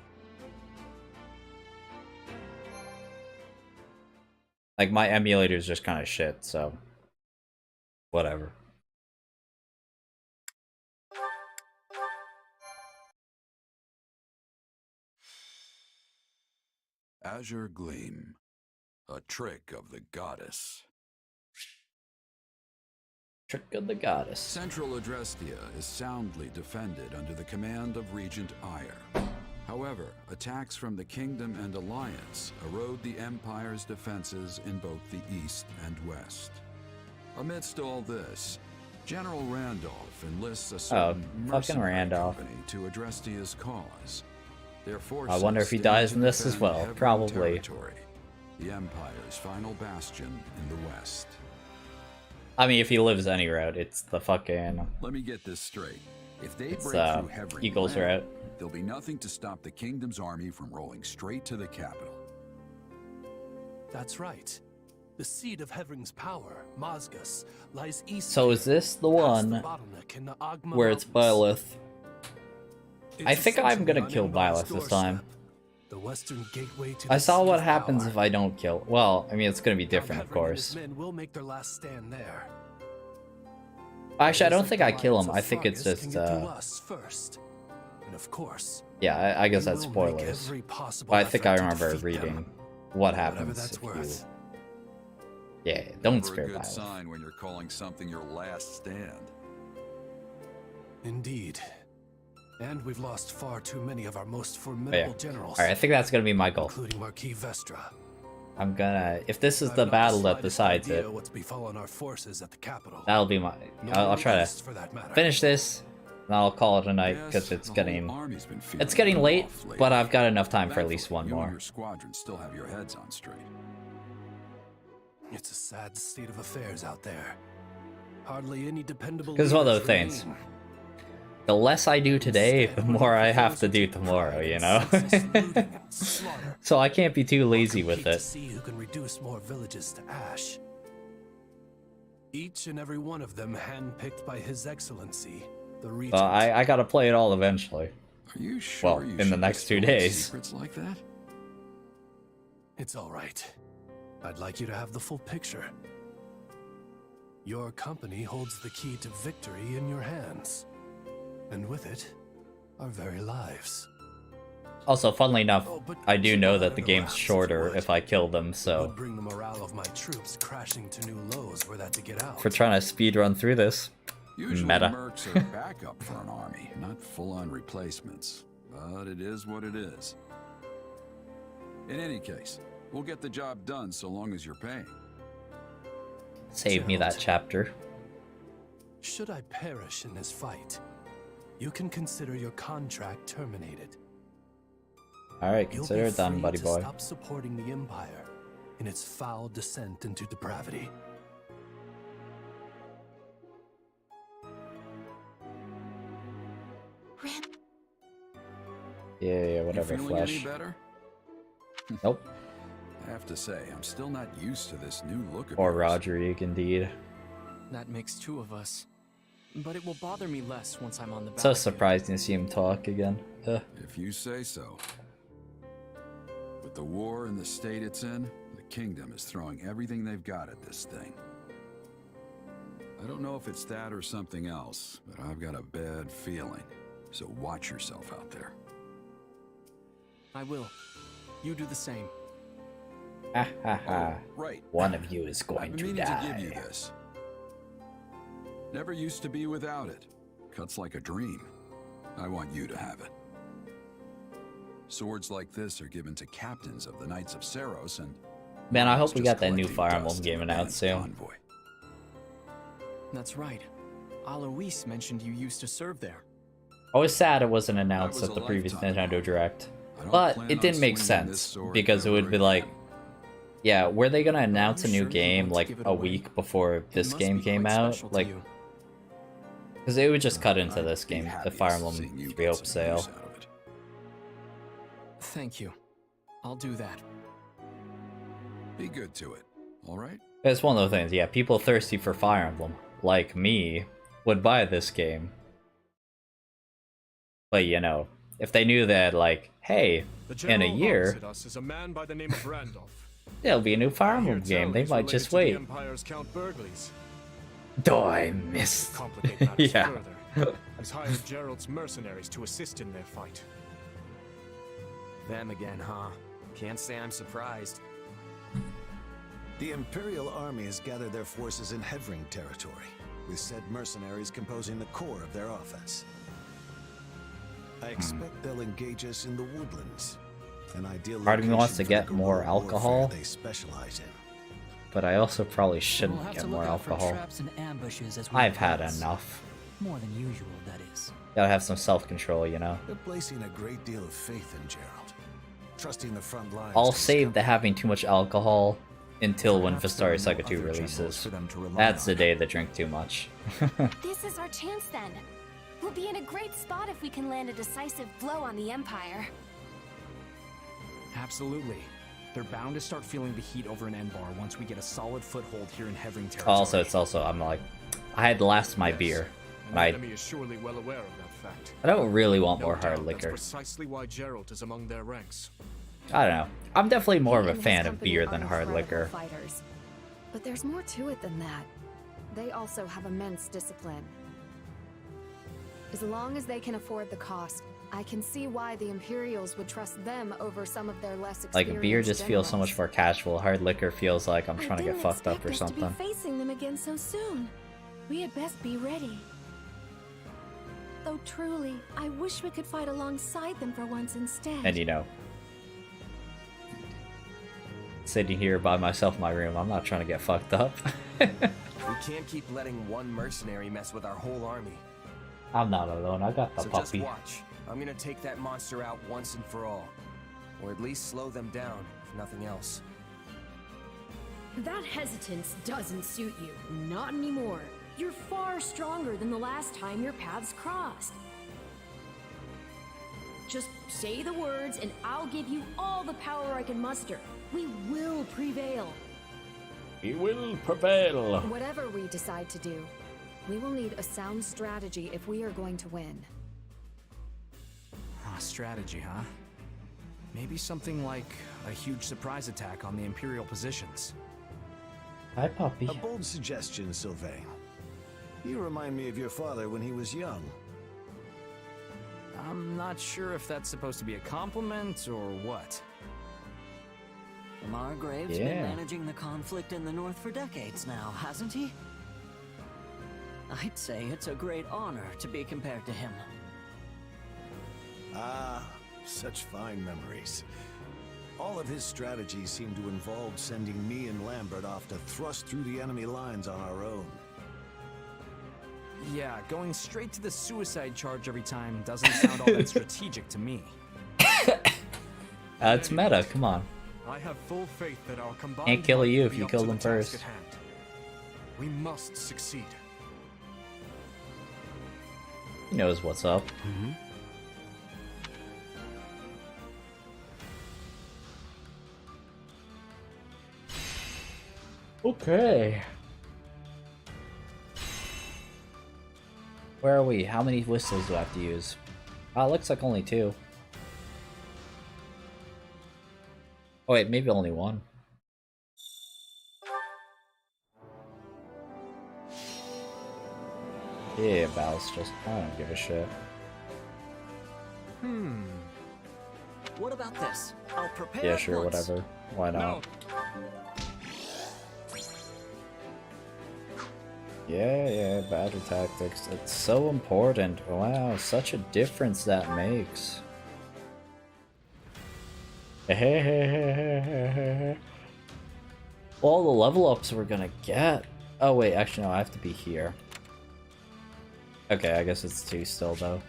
Like my emulator is just kind of shit, so whatever. Azure Gleam, a trick of the goddess. Trick of the goddess. Central Adrestia is soundly defended under the command of Regent Ire. However, attacks from the Kingdom and Alliance erode the Empire's defenses in both the east and west. Amidst all this, General Randolph enlists a certain fucking mercenary Randolph. company to Adrestia's cause. Their I forces wonder if he stand dies to in this as defend well. Hebron Probably. territory, the Empire's final bastion in the west. I mean, if he lives any route, it's the fucking Let me get this straight. If they It's, break through Hebron Eagles land, route. there'll be nothing to stop the Kingdom's army from rolling straight to the capital. That's right. The seat of Hebron's power, Mazgus, lies east. So is this the one bottleneck in the Agma where it's Mountains. Byleth? I think I'm gonna kill Byleth this time. The western gateway to I the saw seat what of happens power. if I don't kill. Well, I mean, it's gonna be different, of Hebron and his course. men will make their last stand there. Actually, I don't think I kill him. Alliance I of think it's Fargus can just, get to us first. And of course, yeah, I guess we that's will make spoilers. every possible But I think I effort to remember defeat reading them. what Whatever happens that's if you... worth. Yeah, don't Never spare a good Byleth. sign when you're calling something your last stand. Indeed. And we've lost far too many of our most But formidable yeah. generals. Alright, I think that's gonna be my goal. Including Marquis Vestra. I'm gonna... If this is I've the not battle the that slightest decides idea it, what's befallen our forces at the capital. that'll be my... Nor I'll the try rest, for to that matter. finish this, and I'll call it a night, Yes, because it's the whole getting... army's been feeling It's getting late, off lately. but I've got enough time for at least Thankfully, one you and more. your squadron still have your heads on straight. It's a sad state of affairs out there. Hardly any dependable Because one of leaders those things. remain. The less I do today, the more I have to do tomorrow, you know? So I can't be too lazy with Compete to it. see who can reduce more villages to ash. Each and every one of them handpicked by His Excellency, the Regent. Well, I gotta play it all eventually. Are you sure Well, you in the should next 2 disclose days. secrets like that? It's all right. I'd like you to have the full picture. Your company holds the key to victory in your hands. And with it, our very lives. Also, funnily enough, but I do keep know an eye that on the the game's maps, if you shorter would. if I kill them, Would so... bring the morale of my troops crashing to new lows were that to get out. For trying to speedrun through this. Usually Meta. mercs are backup for an army, not full-on replacements. But it is what it is. In any case, we'll get the job done so long as you're paying. Save me that chapter. Should I perish in this fight, you can consider your contract terminated. Alright, You'll consider be it done, free buddy to boy. Stop supporting the Empire in its foul descent into depravity. Yeah, whatever, You feeling any Flash. better? Nope. I have to say, I'm still not used to this new look of Or yours. Roderick, indeed. That makes two of us. But it will bother me less once I'm on the So battlefield. surprising to see him talk again. If you say so. With the war and the state it's in, the kingdom is throwing everything they've got at this thing. I don't know if it's that or something else, but I've got a bad feeling. So watch yourself out there. I will. You do the same. Ha ha ha. Right. One of you is I've going been to meaning die. to give you this. Never used to be without it. Cuts like a dream. I want you to have it. Swords like this are given to captains of the Knights of Saros, and Man, I hope we just got that new collecting Fire dust Emblem game in announced soon. convoy. That's right. Alois mentioned you used to serve there. I was sad it wasn't announced was at the a previous lifetime Nintendo Direct, don't but plan it on didn't make swinging this sense sword because it would ever be like, again. yeah, were they gonna announce a new sure you game want to like give it a away? week before this must game be came quite out? special to Like, you. because it would just cut into I'd this be game, the happiest Fire Emblem seeing you 3 get Hope some sale. use out of it. Thank you. I'll do that. Be good to it, all right? It's one of those things, yeah, people thirsty for Fire Emblem, like me, would buy this game. But you know, if they knew that, like, hey, in a year, opposite us is a man by the name of Randolph. there'll be a new Fire I hear Emblem game, tell they he's might related just to the wait. Empire's Count Burgleys. Oh, I missed. Complicate matters Yeah. further. He's hired Gerald's mercenaries to assist in their fight. Them again, huh? Can't say I'm surprised. The Imperial army has gathered their forces in Hevring territory, with said mercenaries composing the core of their offense. I expect they'll engage us in the woodlands, an ideal Part of me wants to location for get the more guerrilla warfare alcohol. they specialize in. But I also probably We'll shouldn't have get to more look out for alcohol. traps and ambushes as we I've had advance. enough. More than usual, that is. Gotta have some self-control, you know? They're placing a great deal of faith in Gerald, trusting the front lines. I'll to save the having too much alcohol until when Perhaps there are Vestaria no Saga 2 other generals releases. for them to rely That's the on. day they drink too much. This is our chance then. We'll be in a great spot if we can land a decisive blow on the Empire. Absolutely. They're bound to start feeling the heat over in Enbar once we get a solid foothold here in Hevring territory. Also, it's also, I'm like, I had last my beer. And And the I enemy is surely well aware of that fact. don't really want No more doubt hard that's liquor. precisely why Gerald is among their ranks. I don't know. I'm definitely more of He a and his fan of company beer are than hard incredible liquor. Fighters. But there's more to it than that. They also have immense discipline. As long as they can afford the cost, I can see why the Imperials would trust them over some of their less experienced Like, beer just feels so much more casual. Hard liquor feels like I'm I trying to get didn't fucked up or expect us to something. be facing them again so soon. We had best be ready. Though truly, I wish we could fight alongside them for once instead. And you know, sitting here by myself in my room, I'm not trying to get fucked up. We can't keep letting one mercenary mess with our whole army. I'm not alone, I got the So puppy. just watch. I'm gonna take that monster out once and for all. Or at least slow them down, if nothing else. That hesitance doesn't suit you. Not anymore. You're far stronger than the last time your paths crossed. Just say the words and I'll give you all the power I can muster. We will prevail. We will prevail. Whatever we decide to do, we will need a sound strategy if we are going to win. Strategy, huh? Maybe something like a huge surprise attack on the Imperial positions. Hi, puppy. A bold suggestion, Sylvain. You remind me of your father when he was young. I'm not sure if that's supposed to be a compliment or what. Margrave's been managing the conflict in the north for decades now, hasn't he? I'd say it's a great honor to be compared to him. Ah, such fine memories. All of his strategies seem to involve sending me and Lambert off to thrust through the enemy lines on our own. Yeah, going straight to the suicide charge every time doesn't sound all that strategic to me. It's meta, come on. I have full faith that our combined Can't kill might you will if be you up kill to them the task first. at hand. We must succeed. He knows what's up. Okay. Where are we? How many whistles do I have to use? Oh, it looks like only 2. Oh wait, maybe only 1. Yeah, Bal's just, I don't give a shit. What about this? I'll prepare. Yeah, at sure, once. whatever. Why not? No. Yeah, battle tactics. It's so important. Wow, such a difference that makes. All the level ups we're gonna get. Oh wait, actually no, I have to be here. Okay, I guess it's 2 still though.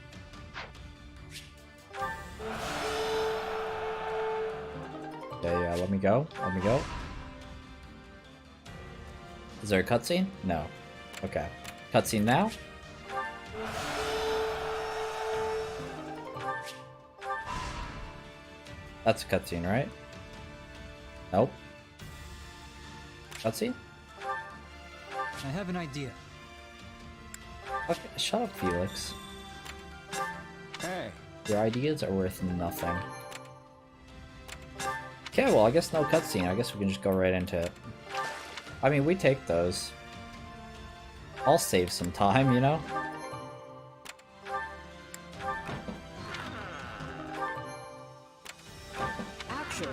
Yeah, let me go. Let me go. Is there a cutscene? No. Okay. Cutscene now? That's a cutscene, right? Nope. Cutscene? I have an idea. Okay, shut up, Felix. Hey. Your ideas are worth nothing. Okay, well, I guess no cutscene. I guess we can just go right into it. I mean, we take those. I'll save some time, you know? Actually,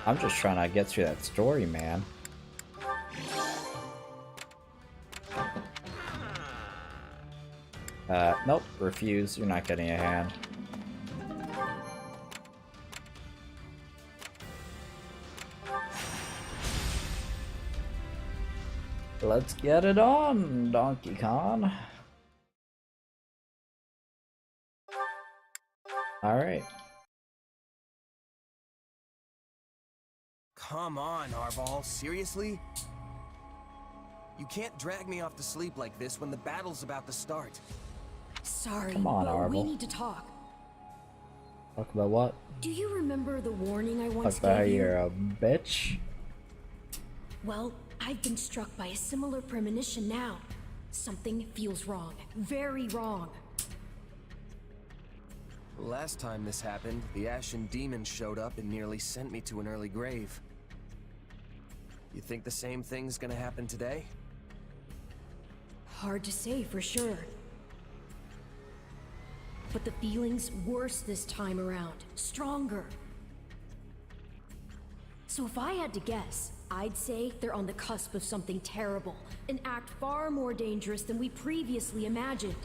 I'm just trying to get through that story, man. Nope, refuse. You're not getting a hand. Let's get it on, Donkey Kong. Alright. Come on, Arbol, seriously? You can't drag me off to sleep like this when the battle's about to start. sorry, Come on, but we Arbol. need to talk. Talk about what? Do you remember the warning I once Talk about how gave you? you're a bitch? Well, I've been struck by a similar premonition now. Something feels wrong. Very wrong. Last time this happened, the Ashen Demons showed up and nearly sent me to an early grave. You think the same thing's gonna happen today? Hard to say for sure. But the feeling's worse this time around. Stronger. So if I had to guess, I'd say they're on the cusp of something terrible. An act far more dangerous than we previously imagined.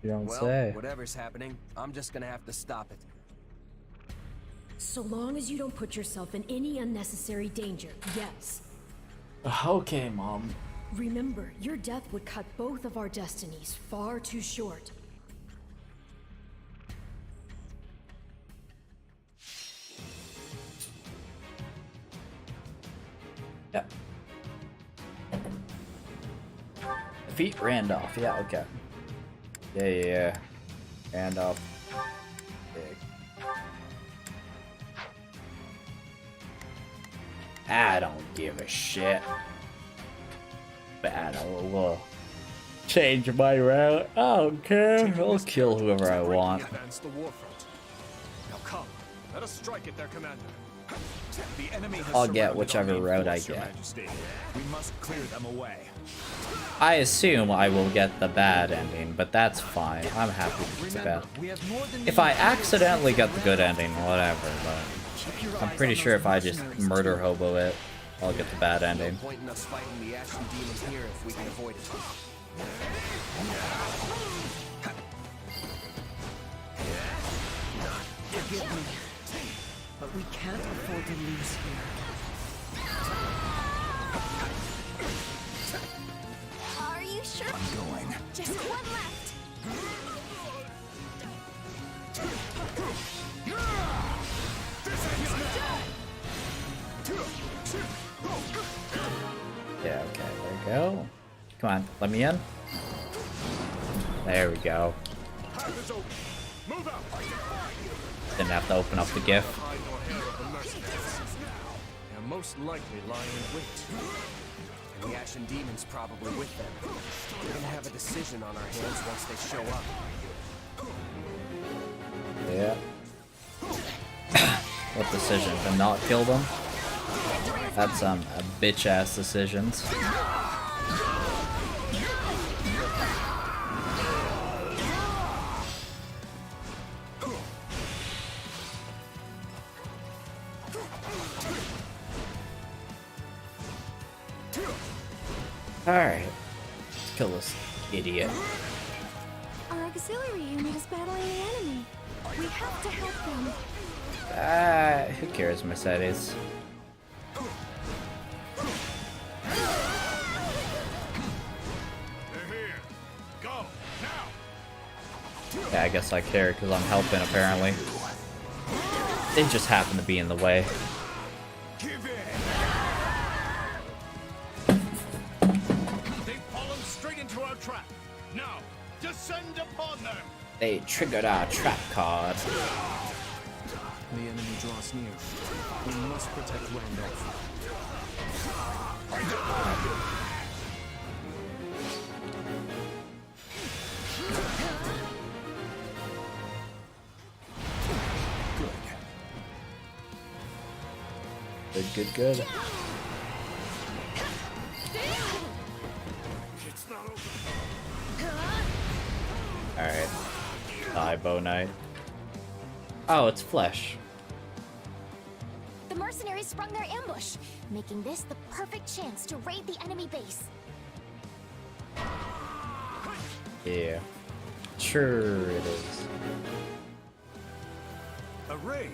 You don't Well, say. whatever's happening, I'm just gonna have to stop it. So long as you don't put yourself in any unnecessary danger, yes. Okay, Mom. Remember, your death would cut both of our destinies far too short. Yeah. Defeat Randolph. Yeah, okay. Yeah. Randolph. Big. I don't give a shit. Battle will change my route. I don't care. I'll kill whoever I want. Advance the war front. Now come, let us strike at their commander. The enemy has I'll get surrounded whichever our main route I force, Your get. Majesty. We must clear them away. I assume I will get the bad ending, but that's fine. I'm happy with the bad. If I accidentally get the good ending, whatever, but I'm pretty sure if I just murder hobo it, I'll get the bad ending. No point in us fighting the Ashen Demons here if we can avoid it. Forgive me, but we can't afford to lose here. Are you sure? I'm going. Just one left. Yeah, okay, there we go. Come on, let me in. There we go. Didn't have to open up the GIF. They're most likely lying in wait. And the Ashen Demons probably with them. We're gonna have a decision on our hands once they show up. Yeah. What decision? To not kill them? That's some bitch-ass decisions. Alright. Let's kill this idiot. Our auxiliary unit is battling the enemy. We have to help them. Who cares, Mercedes? Yeah, I guess I care because I'm helping, apparently. They just happen to be in the way. They've fallen straight into our trap. Now, descend upon them. They triggered our trap card. The enemy draws near. We must protect Randolph. Good. Alright. Die, Bow Knight. Oh, it's flesh. The mercenaries sprung their ambush, making this the perfect chance to raid the enemy base. Yeah. Sure it is. A raid?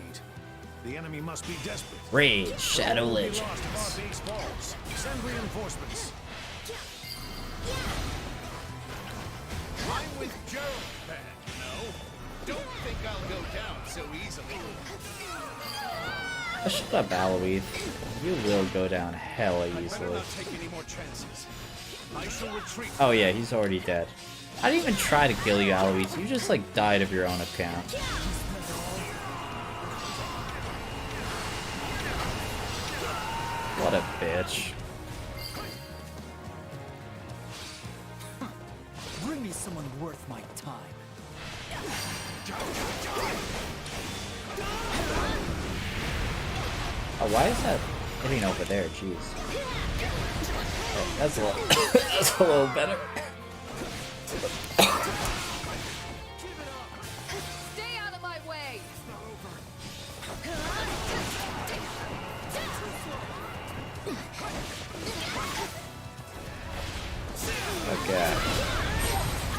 The enemy must be desperate. Raid, Shadow All will be Legends. lost if our base falls. Send reinforcements. I'm with Gerald, man, you know. Don't think I'll go down so easily. Shut up, Aloith. You will go down hella Better easily. not take any more chances. I shall retreat. Oh yeah, he's already dead. I didn't even try to kill you, Aloith. You just like died of your own account. What a bitch. Bring me someone worth my time. Oh, why is that hitting over there? Jeez. Oh, that's a little, that's a little better. Stay out of my way! Okay. I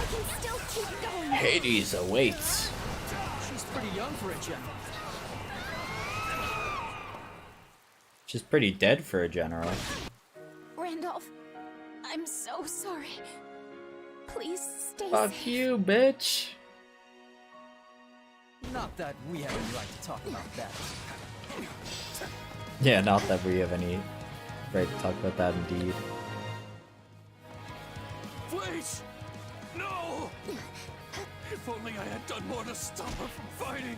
can still keep going. Hades awaits. She's pretty young for a general. She's pretty dead for a general. Randolph, I'm so sorry. Please stay Fuck safe. you, bitch. Not that we have any right to talk about that. Yeah, not that we have any right to talk about that indeed. Please! No! If only I had done more to stop her from fighting.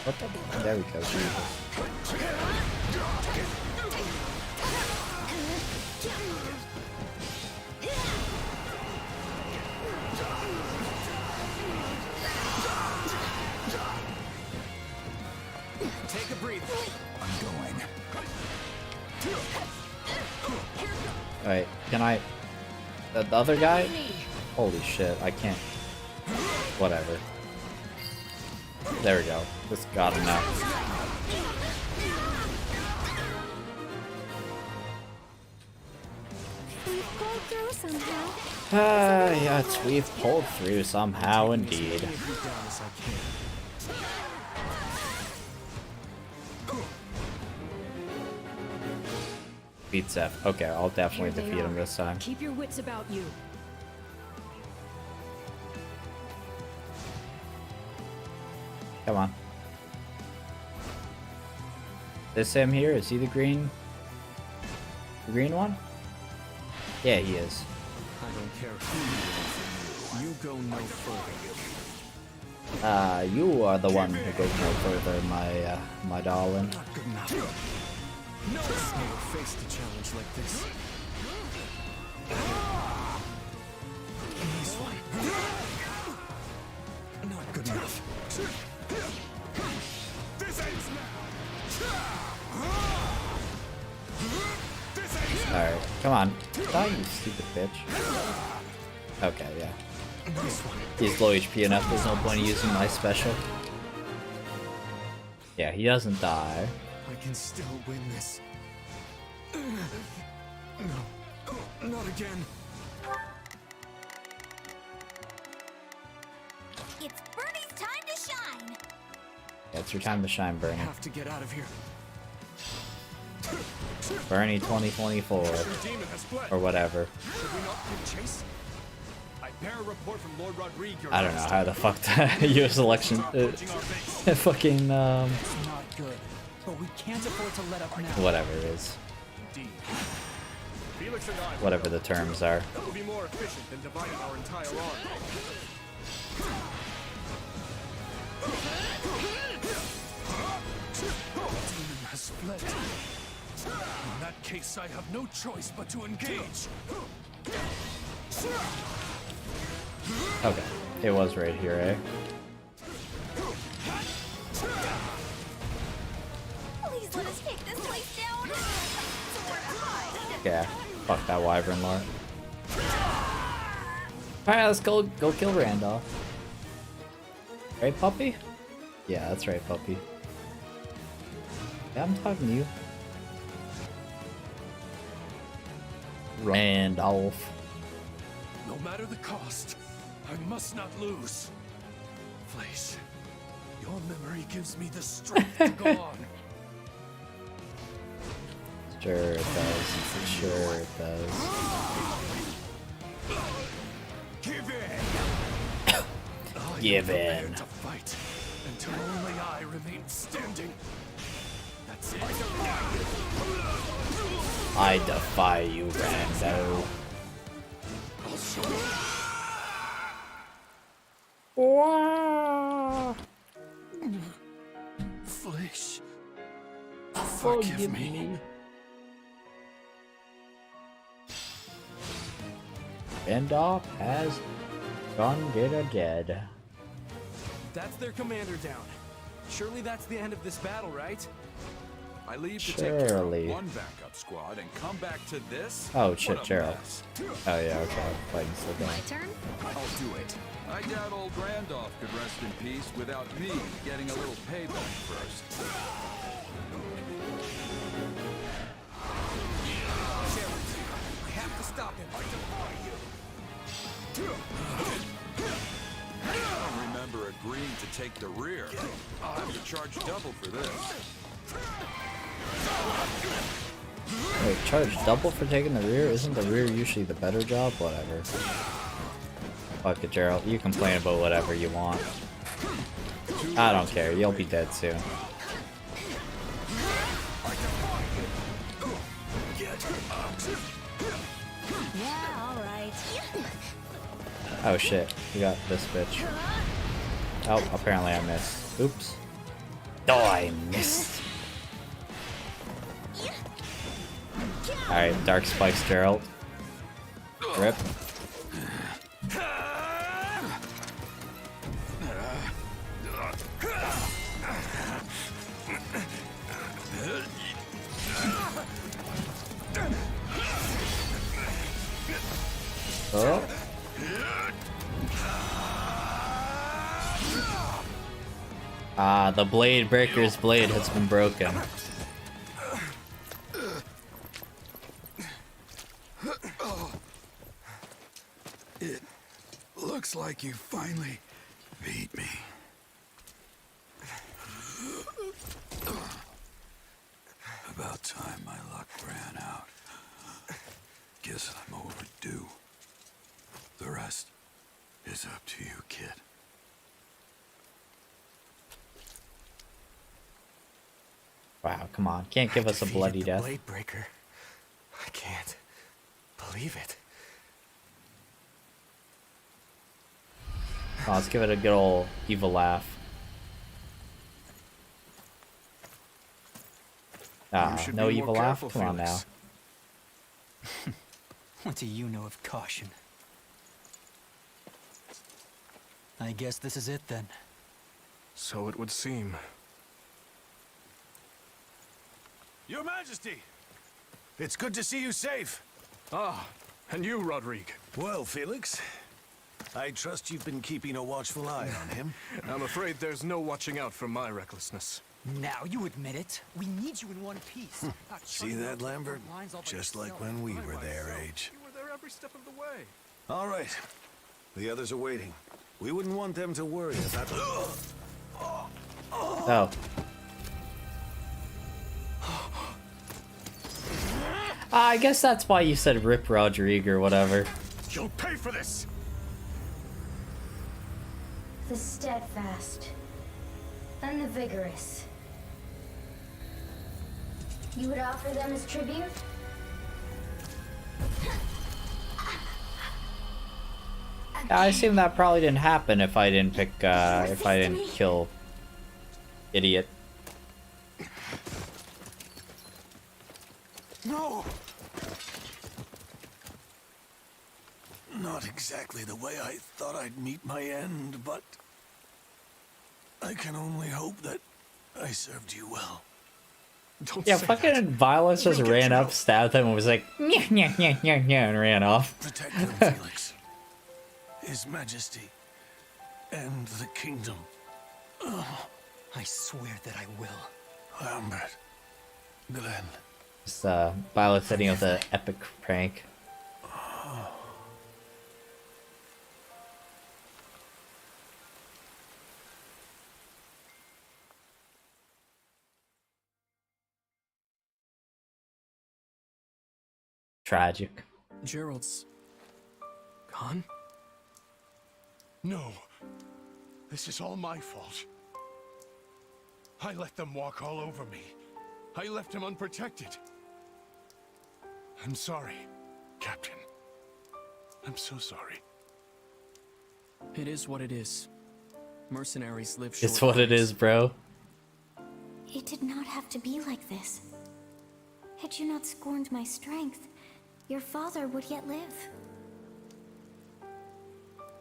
What the? There we go. Jesus. Take a breather. I'm going. Alright, can I... The other guy? Holy shit, I can't... Whatever. There we go. This got him now. We've pulled through somehow. Yes, we've pulled through somehow indeed. Beat Seth. Okay, I'll definitely Here they defeat him are. this time. Keep your wits about you. Come on. This him here? Is he the green? The green one? Yeah, he is. I don't care who you are. You go no further. You are the one who goes no further, my darling. Not good enough. No one will face the challenge like this. This one. Not good enough. This ends now! This ends Alright, come on. Die, you stupid bitch. Okay, yeah. He's low HP enough, there's no point in using my special. Yeah, he doesn't die. I can still win this. No, not again. It's Bernie's time to shine. Yeah, it's your time to shine, Bernie. I have to get out of here. Bernie 2024. Or whatever. Should we not give chase? I bear a report from Lord Rodrigue. I don't know how the fuck the US election fucking Not good. But we can't afford to let up now. whatever it is. Indeed. Felix and I, Whatever the terms are. that will be more efficient than dividing our entire army. Demon has fled. In that case, I have no choice but to engage. Okay. It was right here, eh? Please let us take this place down. Somewhere to hide. Yeah. Fuck that wyvern lord. Alright, let's go kill Randolph. Right, puppy? Yeah, that's right, puppy. Yeah, I'm talking to you. Randolph. No matter the cost, I must not lose. Fleisch, your memory gives me the strength to go on. Sure it does. Sure it does. Give in. Give I am in. prepared to fight until only I remain standing. That's it. I defy you, Rando. I'll show you. Fleisch, forgive me. Randolph has gone dead. That's their commander down. Surely that's the end of this battle, right? I leave to take care of Surely. one backup squad and come back to this? Oh What shit, a Gerald. mess. Oh yeah, okay. Fighting still going. My turn? I'll do it. I doubt old Randolph could rest in peace without me getting a little payback first. I have to stop him. I remember agreeing to take the rear. I'll have to charge double for this. Wait, charge double for taking the rear? Isn't the rear usually the better job? Whatever. Fuck it, Gerald. You complain about whatever you want. I don't care. You'll be dead soon. Yeah, alright. Oh shit. We got this bitch. Oh, apparently I missed. Oops. Oh, I missed. Alright, Dark Spikes, Gerald. Rip. Oh. Ah, the Blade Breaker's blade has been broken. It looks like you finally beat me. About time my luck ran out. Guess I'm overdue. The rest is up to you, kid. Wow, come on. Can't give us a bloody death. Blade Breaker. I can't believe it. Oh, let's give it a good old evil laugh. Ah, no evil laugh? Come on now. What do you know of caution? I guess this is it then. So it would seem. Your Majesty! It's good to see you safe. Ah, and you, Rodrigue. Well, Felix, I trust you've been keeping a watchful eye on him. I'm afraid there's no watching out for my recklessness. Now you admit it. We need you in one piece. See that, Lambert? Just like when we were their age. You were there every step of the way. All right. The others are waiting. We wouldn't want them to worry about... Oh. I guess that's why you said Rip Rodrigue or whatever. You'll pay for this! The steadfast and the vigorous. You would offer them as tribute? I assume that probably didn't happen if I didn't pick, if I didn't kill Idiot. No! Not exactly the way I thought I'd meet my end, but I can only hope that I served you well. Yeah, fucking Violence just ran up, stabbed him, and was like, "Nyah, nyah, nyah, nyah, nyah," and ran off. Protect them, Felix. His Majesty and the kingdom. Oh, I swear that I will. Lambert, Glenn. Just Violet setting up the epic prank. Tragic. Gerald's gone? No. This is all my fault. I let them walk all over me. I left him unprotected. I'm sorry, Captain. I'm so sorry. It is what it is. Mercenaries live short It's what it is, bro. It did not have to be like this. Had you not scorned my strength, your father would yet live.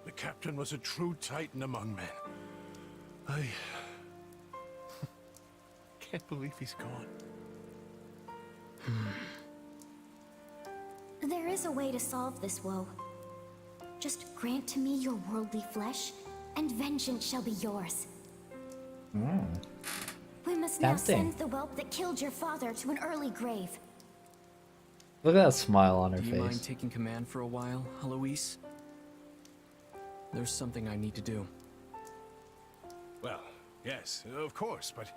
The Captain was a true titan among men. I can't believe he's gone. There is a way to solve this woe. Just grant to me your worldly flesh, and vengeance shall be yours. We must now send the whelp that killed your father to an early grave. Look at that smile on her Do you face. mind taking command for a while, Heloise? There's something I need to do. Well, yes, of course, but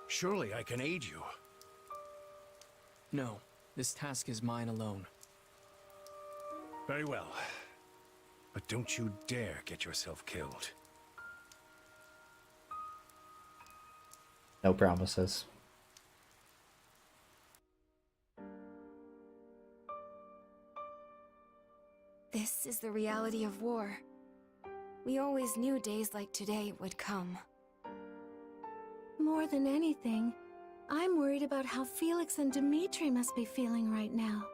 surely I can aid you. No, this task is mine alone. Very well. But don't you dare get yourself killed. No promises. This is the reality of war. We always knew days like today would come. More than anything, I'm worried about how Felix and Dimitri must be feeling right now.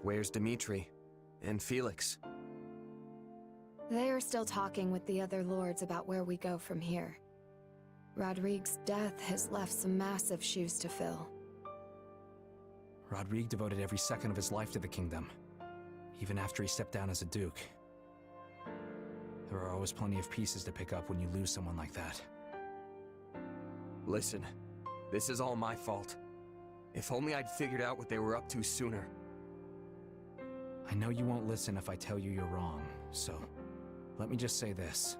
Where's Dimitri? And Felix? They are still talking with the other lords about where we go from here. Rodrigue's death has left some massive shoes to fill. Rodrigue devoted every second of his life to the kingdom, even after he stepped down as a duke. There are always plenty of pieces to pick up when you lose someone like that. Listen, this is all my fault. If only I'd figured out what they were up to sooner. I know you won't listen if I tell you you're wrong, so let me just say this.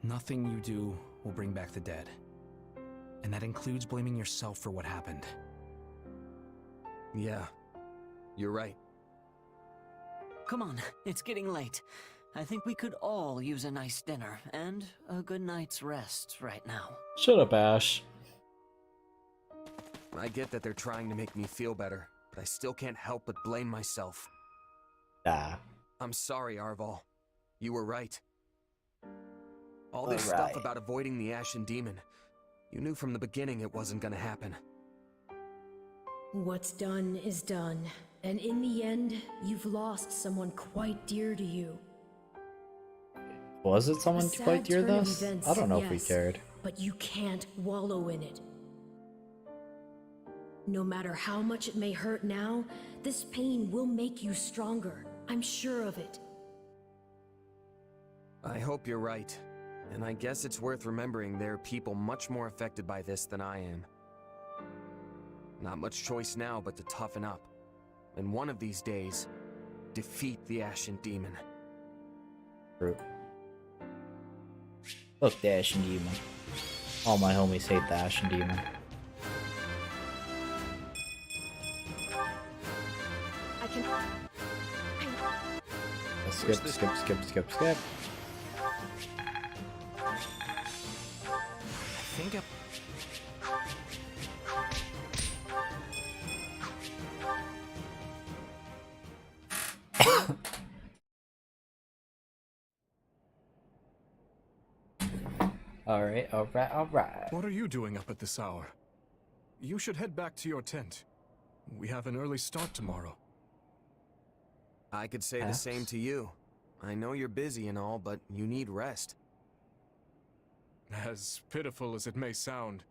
Nothing you do will bring back the dead. And that includes blaming yourself for what happened. Yeah, you're right. Come on, it's getting late. I think we could all use a nice dinner and a good night's rest right now. Shut up, Ash. I get that they're trying to make me feel better, but I still can't help but blame myself. I'm sorry, Arval. You were right. All this stuff about avoiding the Ashen Demon, you knew from the beginning it wasn't gonna happen. What's done is done, and in the end, you've lost someone quite dear to you. Was it someone A sad quite dear to turn of us? events, I don't know if we yes, cared. but you can't wallow in it. No matter how much it may hurt now, this pain will make you stronger. I'm sure of it. I hope you're right. And I guess it's worth remembering there are people much more affected by this than I am. Not much choice now but to toughen up. And one of these days, defeat the Ashen Demon. True. Fuck the Ashen Demon. All my homies hate the Ashen Demon. I can... Skip. I think Alright. What are you doing up at this hour? You should head back to your tent. We have an early start tomorrow. I could say the same to you. I know you're busy and all, but you need rest. As pitiful as it may sound,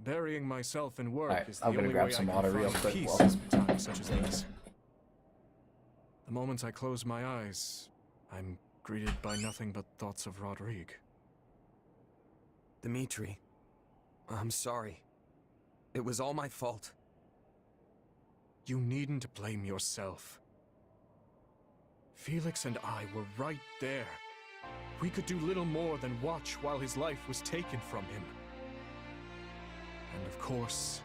burying myself in work is the I'm gonna only grab way some I water can real find quick peace while- in times such as these. The moment I close my eyes, I'm greeted by nothing but thoughts of Rodrigue. Dimitri, I'm sorry. It was all my fault. You needn't blame yourself. Felix and I were right there. We could do little more than watch while his life was taken from him. And of course,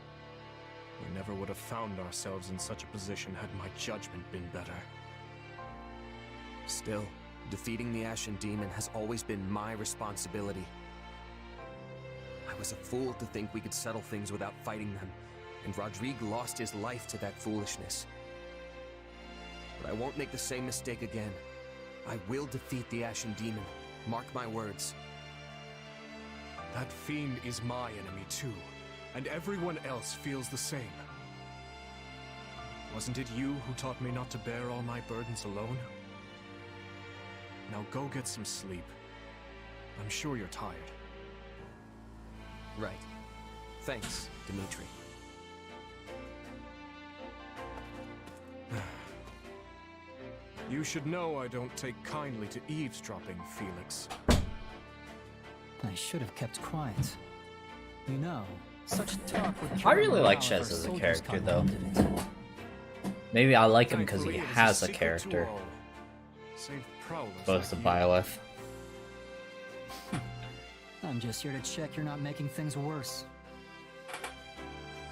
we never would have found ourselves in such a position had my judgment been better. Still, defeating the Ashen Demon has always been my responsibility. I was a fool to think we could settle things without fighting them, and Rodrigue lost his life to that foolishness. But I won't make the same mistake again. I will defeat the Ashen Demon. Mark my words. That fiend is my enemy too, and everyone else feels the same. Wasn't it you who taught me not to bear all my burdens alone? Now go get some sleep. I'm sure you're tired. Right. Thanks, Dimitri. You should know I don't take kindly to eavesdropping, Felix. I should have kept quiet. You know, such talk would I really like Shez as a character, though. Maybe I like him because he has a character. Opposed to Byleth. I'm just here to check you're not making things worse.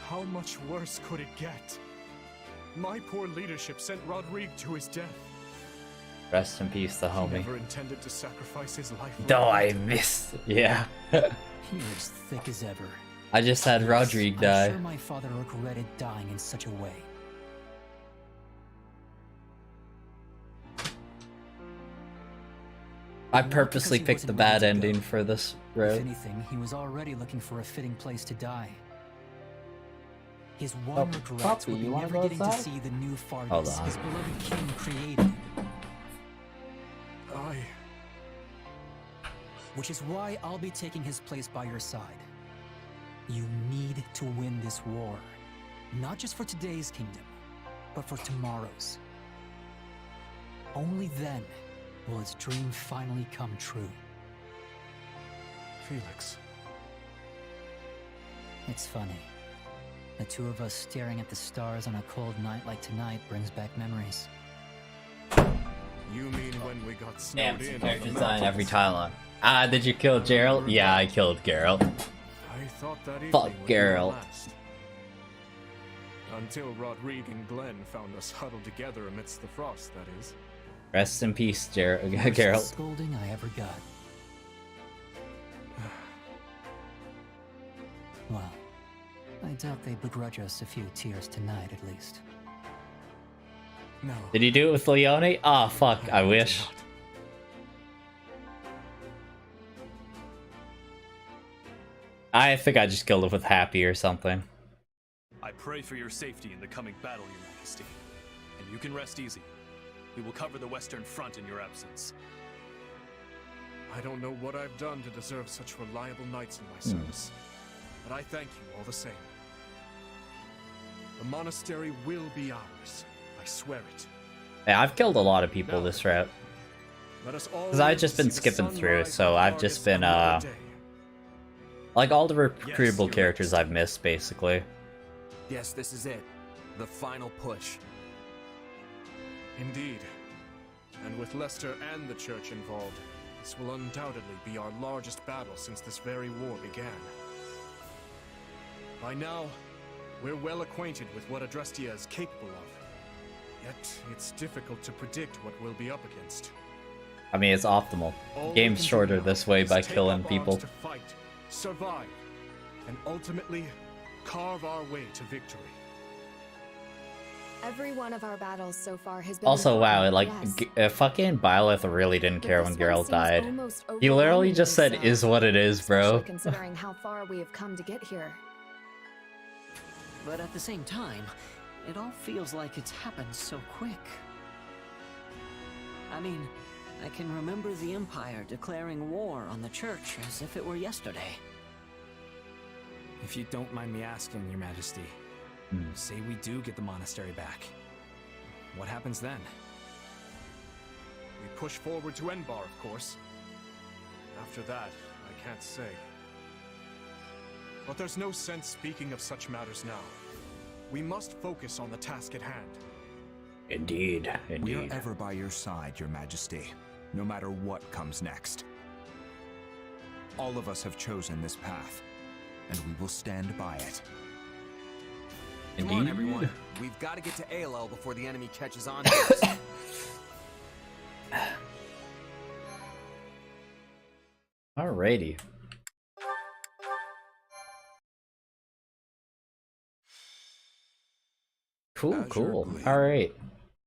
How much worse could it get? My poor leadership sent Rodrigue to his death. Rest in peace, the He homie. never intended to sacrifice his life. No, I missed. Yeah. You're as thick as ever. I just had Rodrigue I'm die. sure my father regretted dying in such a way. I purposely picked the bad ending for this If road. anything, he was already looking for a fitting place to die. His one regret would be you wanna never go getting to outside? see the new Hold Fargus on. his beloved king created. Which is why I'll be taking his place by your side. You need to win this war. Not just for today's kingdom, but for tomorrow's. Only then will its dream finally come true. Felix. It's funny. The two of us staring at the stars on a cold night like tonight brings back memories. You mean when we got Damn, snowed in? character on the design every mountains? time on. Ah, did you kill Geralt? Yeah, I killed Geralt. I thought that evening Fuck would be the Geralt. last. Until Rodrigue and Glenn found us huddled together amidst the frost, that is. Rest in peace, Worst Geralt. scolding I ever got. Well, I doubt they begrudge us a few tears tonight, at least. No. Did he do it with Leone? Ah, fuck, I wish. I think I just killed it with Happy or something. I pray for your safety in the coming battle, Your Majesty. And you can rest easy. We will cover the Western Front in your absence. I don't know what I've done to deserve such reliable knights in my service, but I thank you all the same. The monastery will be ours. I swear it. Yeah, I've killed a lot of people this route. Because I've just been skipping through, so I've just been, like all the recruitable characters I've missed, basically. Yes, this is it. The final push. Indeed. And with Leicester and the church involved, this will undoubtedly be our largest battle since this very war began. By now, we're well acquainted with what Adrestia is capable of. Yet, it's difficult to predict what we'll be up against. I mean, it's optimal. The game's shorter this way by killing people. To fight, survive, and ultimately carve our way to victory. Every one of our battles so far has been Also, wow, like, yes. Fucking Byleth really didn't care when Geralt died. He literally just said, "Is what it is, bro." Especially considering how far we have come to get here. But at the same time, it all feels like it's happened so quick. I mean, I can remember the Empire declaring war on the Church as if it were yesterday. If you don't mind me asking, Your Majesty, say we do get the monastery back. What happens then? We push forward to Enbar, of course. After that, I can't say. But there's no sense speaking of such matters now. We must focus on the task at hand. Indeed, We indeed. are ever by your side, Your Majesty, no matter what comes next. All of us have chosen this path, and we will stand by it. Come on, everyone. We've got to get to ALL before the enemy catches on to us. Alrighty. Cool, Azure cool. Gleam. Alright.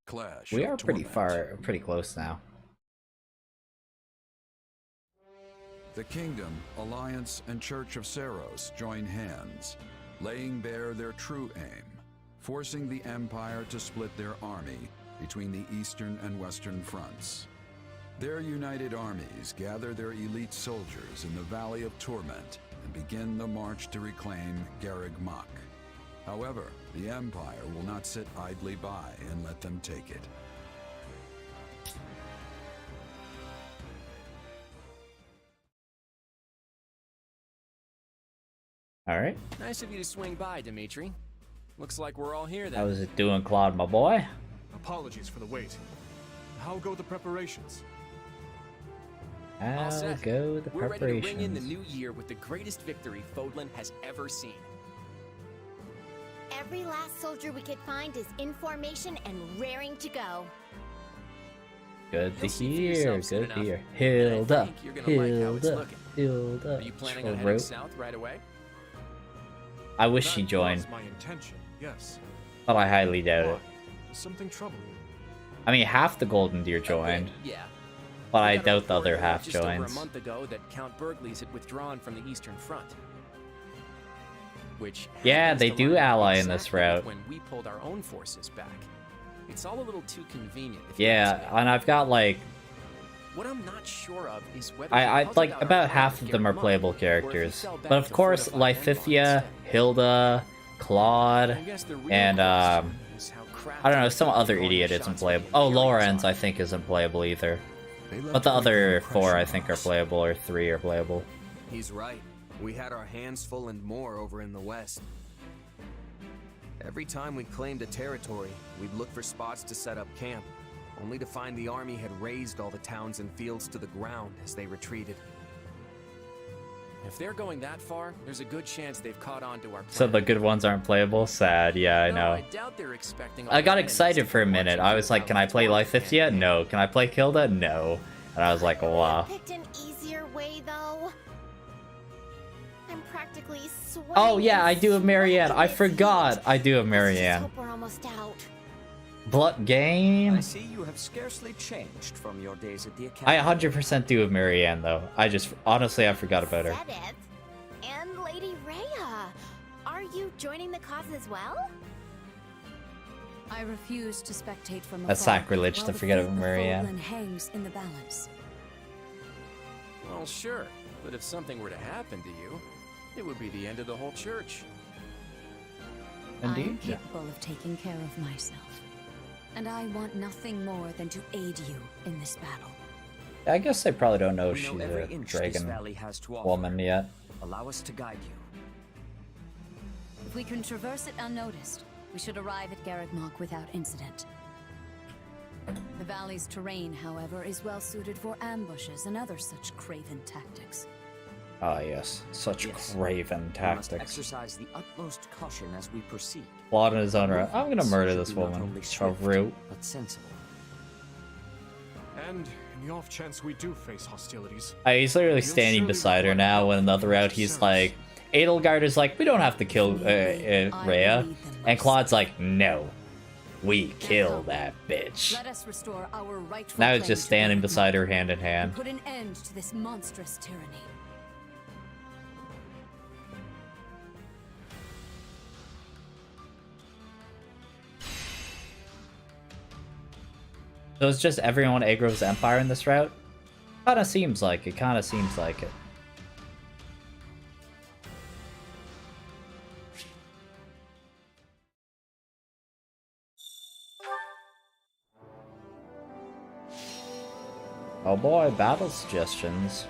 Clash We of are pretty Torment. pretty close now. The Kingdom, Alliance, and Church of Seros join hands, laying bare their true aim, forcing the Empire to split their army between the eastern and western fronts. Their united armies gather their elite soldiers in the Valley of Torment and begin the march to reclaim Garreg Mach. However, the Empire will not sit idly by and let them take it. Alright. Nice of you to swing by, Dimitri. Looks like we're all here then. How is it doing, Claude, my boy? Apologies for the wait. How go the preparations? How All set. go the We're ready to ring in the preparations? new year with the greatest victory Fodlan has ever seen. Every last soldier we could find is in formation and raring to go. Good to You'll see for hear, yourselves soon good to enough. hear. And I Hilda, think you're gonna like how it's Hilda, looking. Hilda. Are you planning on Choro. heading south right away? I wish she joined, That was my intention, yes. but I highly doubt it. Why? Does something trouble you? I mean, half the Golden Deer joined, Yeah. but We I got a doubt the report other half just over a joins. month ago that Count Burgleys had withdrawn from the Eastern Front. Which Yeah, happens they to do line up ally in this exactly with route. when we pulled our own forces back. It's all a little too convenient. If you Yeah, ask me. and I've got like, What I'm not sure of is whether I because like of our about ally half of them are Garreg playable Mach, or if he characters, fell back but of to course, fortified Lifithia, Hilda, Claude, I guess the real and question is how I don't know, some other crafty idiot the isn't shots playable. being Oh, carried Lorenz are. I think isn't playable either. They left But the quite other an four I impression think on are us. playable, or 3 are playable. He's right. We had our hands full and more over in the west. Every time we claimed a territory, we'd look for spots to set up camp, only to find the army had razed all the towns and fields to the ground as they retreated. If they're going that far, there's a good chance they've caught on to our plan. So the good ones aren't playable? Sad, yeah, I No, know. I doubt they're expecting I all got their excited enemies for a to minute. march I was like, can I play Lifithia? No. Can I play Hilda? No. And I was like, wow. Picked an easier way, though. I'm practically sweating. Oh yeah, I do have and Marianne. sweating I this forgot. heat. I do have Let's just Marianne. hope we're almost out. Blood game. I see you have scarcely changed from your days at the academy. I 100% do have Marianne though. I just honestly I forgot about her. Sedith and Lady Rhea. Are you joining the cause as well? I refuse to spectate from That's afar sacrilege while to the forget fate about of Marianne. Fodlan hangs in the balance. Well, sure. But if something were to happen to you, it would be the end of the whole church. I am capable of taking care of myself. And I want nothing more than to aid you in this battle. I guess they probably don't know We she's know every a inch this dragon valley has to offer. woman yet. Allow us to guide you. If we can traverse it unnoticed, we should arrive at Garrigmok without incident. The valley's terrain, however, is well suited for ambushes and other such craven tactics. Ah, yes. Such Yes. craven We must tactics. exercise the utmost caution as we proceed. Plot in his own right. I'm gonna murder Should this be not woman. only A swift, root. but sensible. And in the off chance we do face hostilities, He's literally standing beside her now. When another route, he's like, Edelgard is like, we don't have to kill Rhea. And Claude's like, no. We kill that bitch. Let us restore our rightful Now he's claim just to standing Garrigmok beside her hand in and hand. put an end to this monstrous tyranny. So it's just everyone aggro's empire in this route? Kinda seems like it, kinda seems like it. Oh boy, battle suggestions.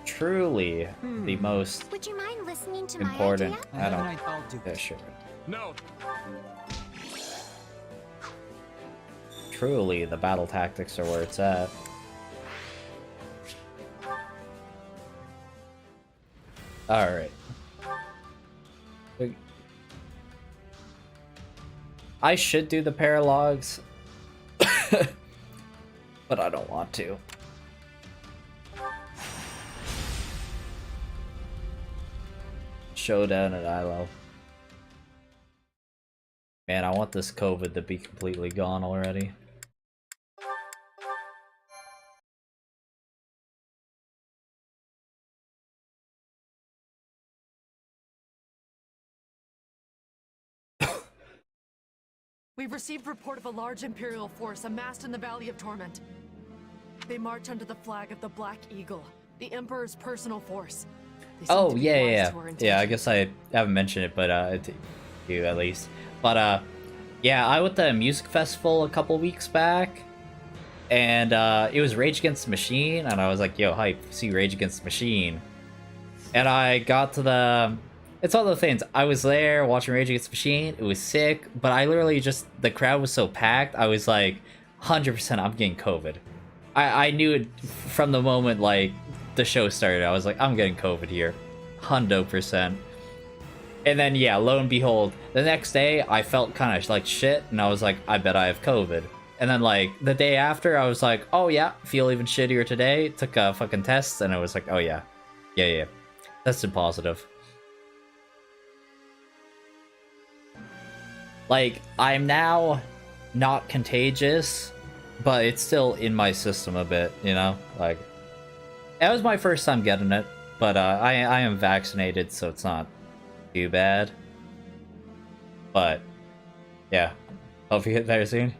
Truly the most Would you mind listening to important. my idea? I don't. Yeah, sure. no. Truly, the battle tactics are where it's at. Alright. I should do the paralogs, but I don't want to. Showdown at ILO. Man, I want this COVID to be completely gone already. We've received report of a large Imperial force amassed in the Valley of Torment. They march under the flag of the Black Eagle, the Emperor's personal force. They seem Oh, to be yeah, wise yeah, to our yeah. intention. Yeah, I guess I haven't mentioned it, but to you at least. But yeah, I went to a music festival a couple weeks back, and it was Rage Against the Machine, and I was like, yo, hype, see Rage Against the Machine. And I got to the... It's all the things. I was there watching Rage Against the Machine. It was sick, but I literally just... The crowd was so packed, I was like, 100% I'm getting COVID. I knew it from the moment, like, the show started. I was like, I'm getting COVID here. 100%. And then, yeah, lo and behold, the next day, I felt kind of like shit, and I was like, I bet I have COVID. And then, like, the day after, I was like, oh, yeah, feel even shittier today. Took a fucking test, and I was like, oh, yeah. Yeah. Tested positive. Like, I'm now not contagious, but it's still in my system a bit, you know? Like, it was my first time getting it, but I am vaccinated, so it's not too bad. But, yeah. Hope you get there soon.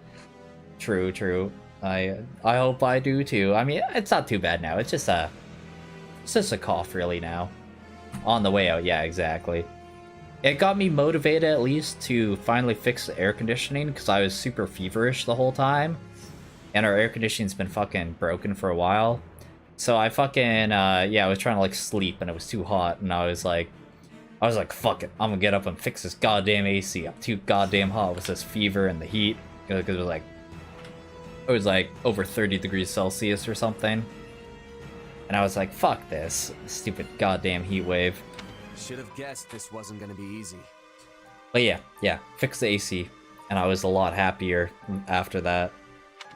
True. I hope I do too. I mean, it's not too bad now. It's just a cough really now. On the way out, yeah, exactly. It got me motivated at least to finally fix the air conditioning because I was super feverish the whole time. And our air conditioning's been fucking broken for a while. So I fucking, yeah, I was trying to like sleep and it was too hot and I was like, fuck it, I'm gonna get up and fix this goddamn AC. I'm too goddamn hot with this fever and the heat. Because it was like over 30 degrees Celsius or something. And I was like, fuck this stupid goddamn heat wave. Should have guessed this wasn't gonna be easy. But yeah, fix the AC. And I was a lot happier after that.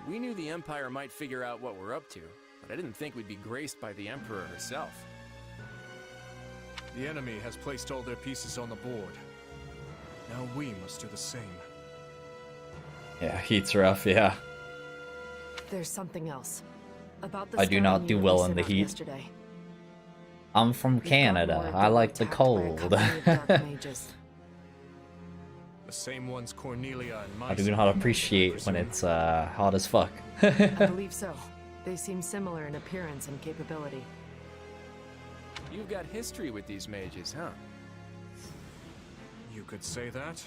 We knew the Empire might figure out what we're up to, but I didn't think we'd be graced by the Emperor herself. The enemy has placed all their pieces on the board. Now we must do the same. Yeah, heat's rough, yeah. There's something else. About the I do not do well in the heat. Yesterday. I'm from Canada. I like the cold. The same ones Cornelia and I do not appreciate when it's hot as fuck. I believe so. They seem similar in appearance and capability. You've got history with these mages, huh? You could say that.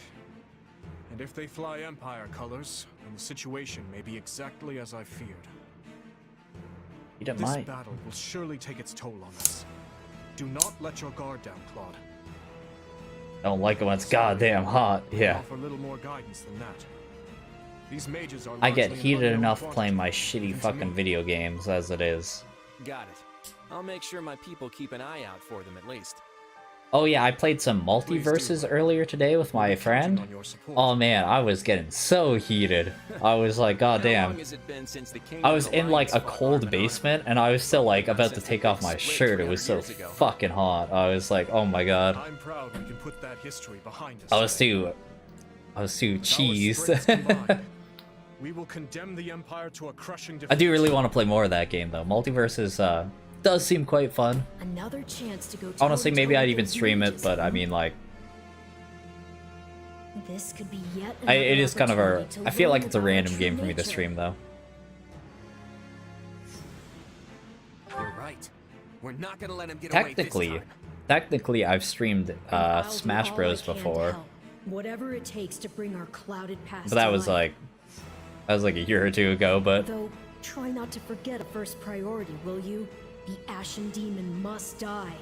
And if they fly Empire colors, then the situation may be exactly as I feared. You don't This mind. battle will surely take its toll on us. Do not let your guard down, Claude. Don't like it when it's goddamn hot. Yeah. Offer a little more guidance than that. These mages are I get largely an heated unknown enough quantity. playing my shitty fucking video games as it is. Got it. I'll make sure my people keep an eye out for them at least. Oh yeah, I played some multiverses earlier today with my friend. Oh man, I was getting so heated. I was like, god damn. I was in like a cold basement and I was still like about to take off my shirt. It was so fucking hot. I was like, oh my god. I'm proud we can put that history behind us. I was too cheesed. We will condemn the Empire to a crushing I do really want to play more of that game though. Multiverses does seem quite fun. Another chance to go. Honestly, maybe toe-to-toe I'd even with stream it, mages. but I mean like This could be yet it is kind of a opportunity to I feel learn like it's a about random true game for me to nature. stream though. You're right. We're not gonna let him get away this time. Technically I've streamed I'll do Smash all Bros I can to before. help. Whatever it takes to bring our clouded past But that to was light. like a year or two ago, but Though, try not to forget a first priority, will you? The Ashen Demon must die.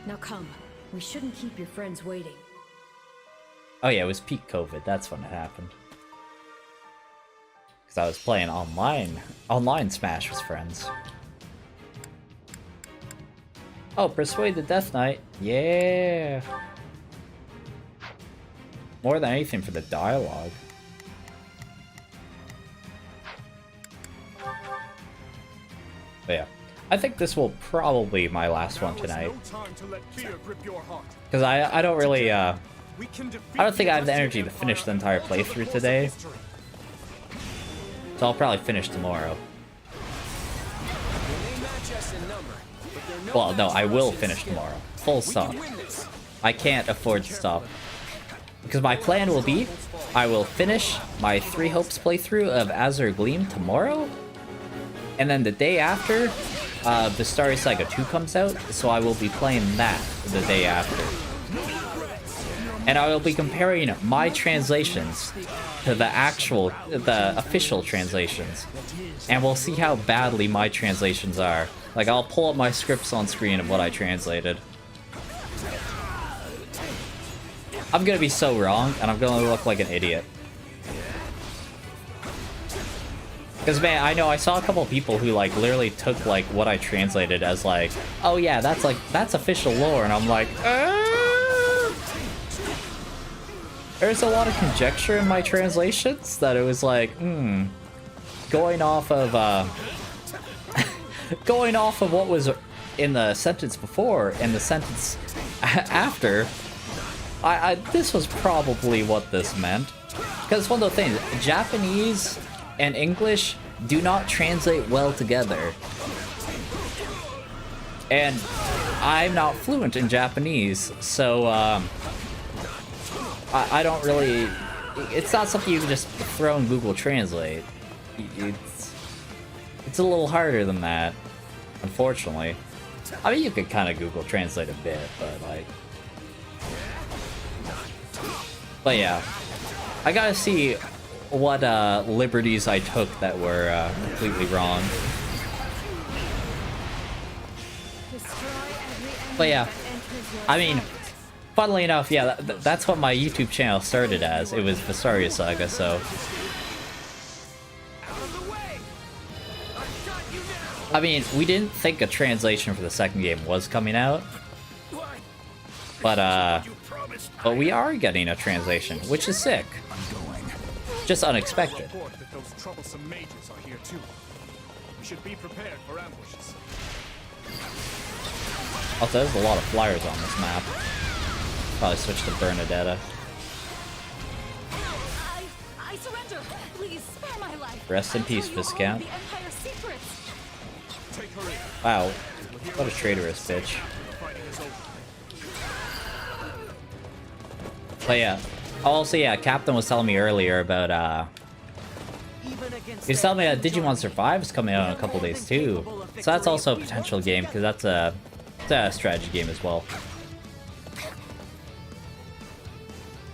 Now come. We shouldn't keep your friends waiting. oh yeah, it was peak COVID. That's when it happened. Because I was playing online Smash with friends. Oh, Persuade the Death Knight. Yeah. More than anything for the dialogue. But yeah, I think this will probably be my last one tonight. Because I don't really, I don't think I have the energy to finish the entire playthrough today. So I'll probably finish tomorrow. Well, no, I will finish tomorrow. Full stop. I can't afford to stop. Because my plan will be, I will finish my 3 Hopes playthrough of Azure Gleam tomorrow. And then the day after, Vestaria Saga 2 comes out, so I will be playing that the day after. And I will be comparing my translations to the official translations. And we'll see how badly my translations are. Like, I'll pull up my scripts on screen of what I translated. I'm gonna be so wrong, and I'm gonna look like an idiot. Because, man, I know I saw a couple people who, like, literally took, like, what I translated as, like, oh yeah, that's official lore, and I'm like, There's a lot of conjecture in my translations that it was like, going off of what was in the sentence before and the sentence after, this was probably what this meant. Because it's one of those things, Japanese and English do not translate well together. And I'm not fluent in Japanese, so I don't really... It's not something you can just throw in Google Translate. It's a little harder than that, unfortunately. I mean, you could kind of Google Translate a bit, but like... But yeah, I gotta see what liberties I took that were completely wrong. But yeah, I mean, funnily enough, yeah, that's what my YouTube channel started as. It was Vestaria Saga, so... I mean, we didn't think a translation for the second game was coming out. But we are getting a translation, which is sick. Just unexpected. Those troublesome mages are here too. We should be prepared for ambushes. Also, there's a lot of flyers on this map. Probably switch to Bernadetta. I surrender. Please spare my life. Rest in peace, Viscount. The Empire's secrets. Wow, what a traitorous bitch. But yeah, also yeah, Captain was telling me earlier about He's telling me that Digimon Survive is coming out in a couple days too. So that's also a potential game, because that's a strategy game as well.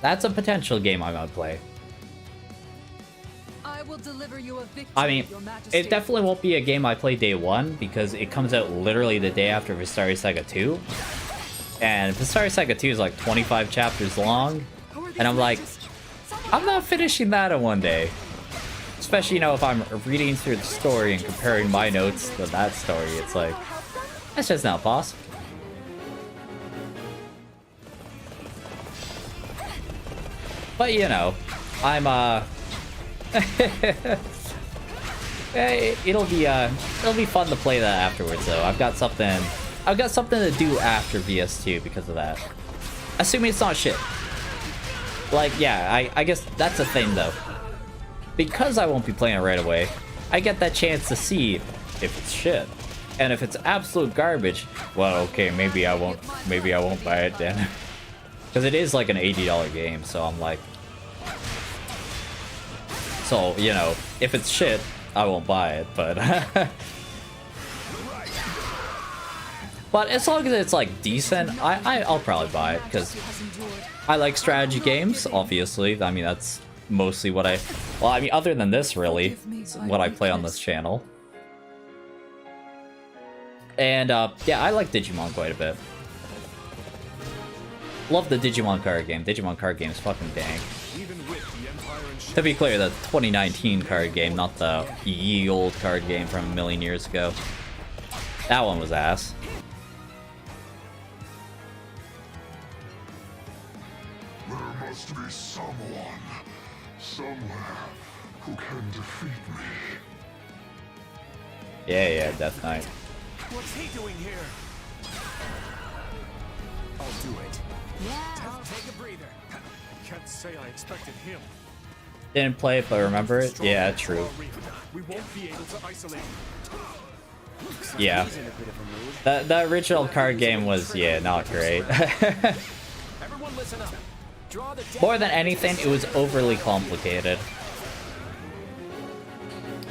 That's a potential game I might play. I mean, it definitely won't be a game I play day one, because it comes out literally the day after Vestaria Saga 2. And Vestaria Saga 2 is like 25 chapters long. And I'm like, I'm not finishing that in one day. Especially, you know, if I'm reading through the story and comparing my notes to that story, it's like, that's just not possible. But, you know, I'm, it'll be fun to play that afterwards, though. I've got something to do after VS2 because of that. Assuming it's not shit. Like, yeah, I guess that's a thing, though. Because I won't be playing it right away, I get that chance to see if it's shit. And if it's absolute garbage, well, okay, maybe I won't buy it then. Because it is like an $80 game, so I'm like... So, you know, if it's shit, I won't buy it, but... But as long as it's like decent, I'll probably buy it, because I like strategy games, obviously. I mean, that's mostly what I... Well, I mean, other than this, really, what I play on this channel. And, yeah, I like Digimon quite a bit. Love the Digimon card game. Digimon card game is fucking dang. To be clear, the 2019 card game, not the ye old card game from a million years ago. That one was ass. There must be someone, somewhere, who can defeat me. Yeah, Death Knight. What's he doing here? I'll do it. Yeah. Take a breather. I can't say I expected him. Didn't play it, but remember it? Yeah, true. We won't be able to isolate. Yeah. The original card game was, yeah, not great. Everyone listen up. More than anything, it was overly complicated.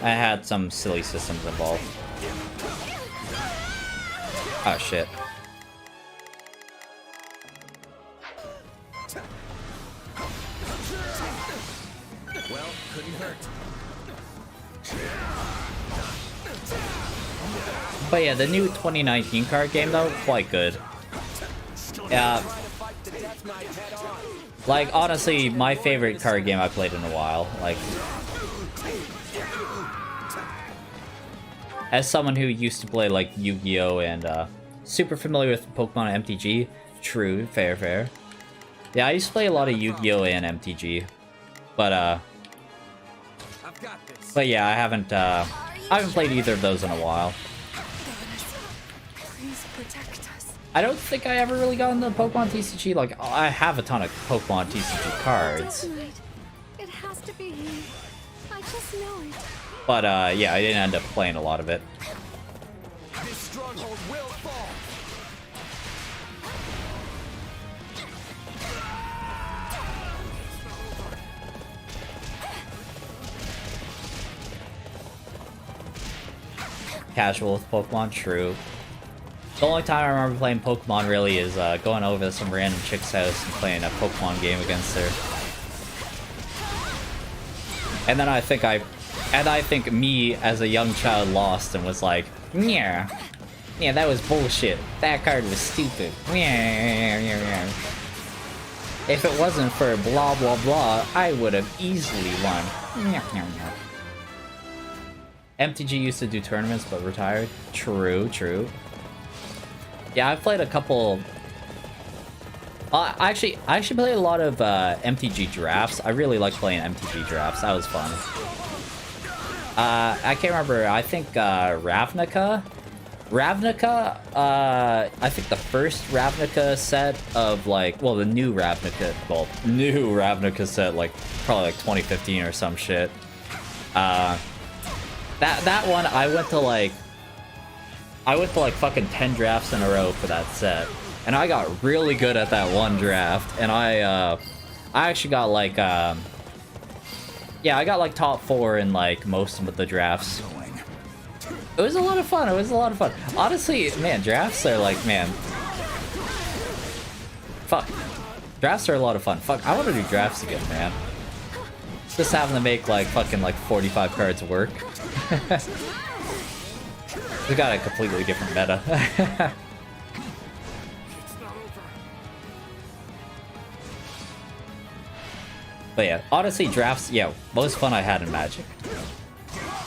I had some silly systems involved. Oh shit. Well, couldn't hurt. But yeah, the new 2019 card game though, quite good. Yeah. Like, honestly, my favorite card game I played in a while. Like, as someone who used to play like Yu-Gi-Oh! And super familiar with Pokemon MTG, true, fair. Yeah, I used to play a lot of Yu-Gi-Oh! And MTG, but yeah, I haven't played either of those in a while. I don't think I ever really got into Pokemon TCG. Like, I have a ton of Pokemon TCG cards. It has to be he. I just know it. But yeah, I didn't end up playing a lot of it. This stronghold will fall. Casual with Pokemon, true. The only time I remember playing Pokemon really is going over to some random chick's house and playing a Pokemon game against her. And then I think me as a young child lost and was like, yeah, that was bullshit. That card was stupid. If it wasn't for blah blah blah, I would have easily won. MTG used to do tournaments but retired. True. Yeah, I've played a couple... I actually played a lot of MTG drafts. I really like playing MTG drafts. That was fun. I can't remember. I think Ravnica? I think the first Ravnica set of like... Well, the new Ravnica... Well, new Ravnica set, like, probably like 2015 or some shit. That one, I went to like fucking 10 drafts in a row for that set. And I got really good at that one draft. And I actually got like, Yeah, I got like top 4 in like most of the drafts. It was a lot of fun. It was a lot of fun. Honestly, man, drafts are like, man. Fuck. Drafts are a lot of fun. Fuck, I want to do drafts again, man. Just having to make like fucking like 45 cards work. We got a completely different meta. But yeah, honestly, drafts, yeah, most fun I had in Magic.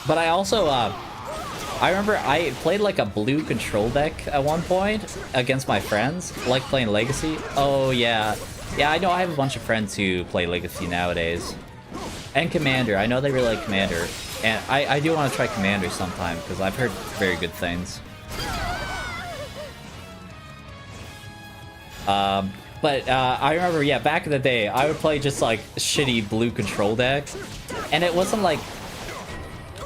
But I also, I remember I played like a blue control deck at one point against my friends, like playing Legacy. Oh yeah, yeah, I know I have a bunch of friends who play Legacy nowadays. And Commander, I know they really like Commander. And I do want to try Commander sometime, because I've heard very good things. But I remember, yeah, back in the day, I would play just like shitty blue control deck. And it wasn't like...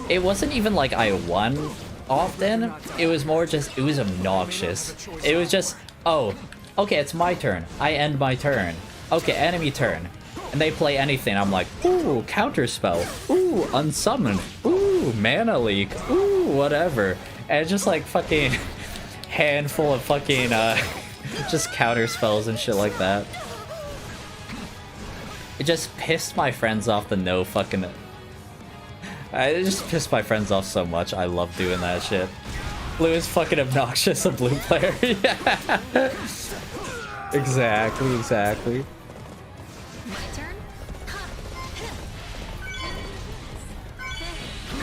It wasn't even like I won often. It was more just, it was obnoxious. It was just, oh, okay, it's my turn. I end my turn. Okay, enemy turn. And they play anything. I'm like, ooh, counterspell. Ooh, unsummon. Ooh, mana leak. Ooh, whatever. And it's just like fucking handful of fucking just counterspells and shit like that. It just pissed my friends off the no fucking... It just pissed my friends off so much. I love doing that shit. Blue is fucking obnoxious, a blue player. Yeah. Exactly, exactly.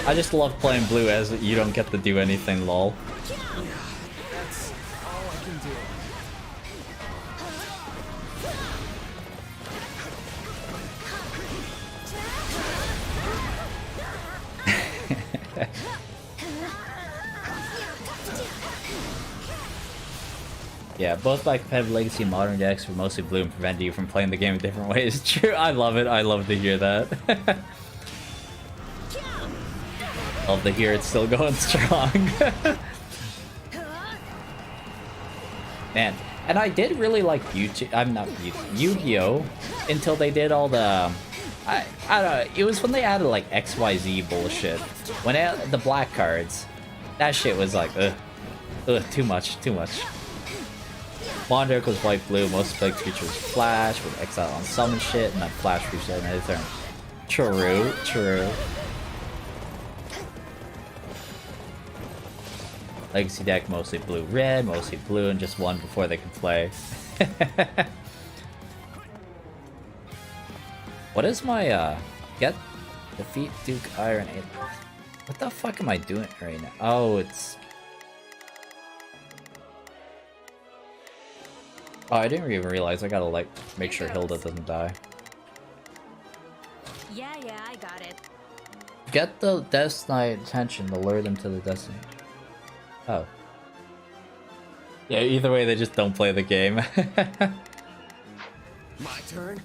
I just love playing blue as you don't get to do anything, lol. That's all I can do. Yeah, both my competitive Legacy and Modern decks were mostly blue and prevented you from playing the game in different ways. True, I love it. I love to hear that. Love to hear it's still going strong. Man, and I did really like Yu-Gi-Oh! Until they did all the... I don't know, it was when they added like XYZ bullshit. When they added the black cards, that shit was like, ugh, too much, too much. Modern deck was white-blue, most played creature was Flash, with exile on summon shit, and then Flash creature at another turn. True, true. Legacy deck mostly blue-red, mostly blue, and just one before they can play. What is my, get, defeat Duke Iron 8? What the fuck am I doing right now? Oh, it's... Oh, I didn't even realize I gotta, like, make sure Hilda doesn't die. Yeah, I got it. Get the Death Knight attention to lure them to the Destiny. Oh. Yeah, either way, they just don't play the game. My turn.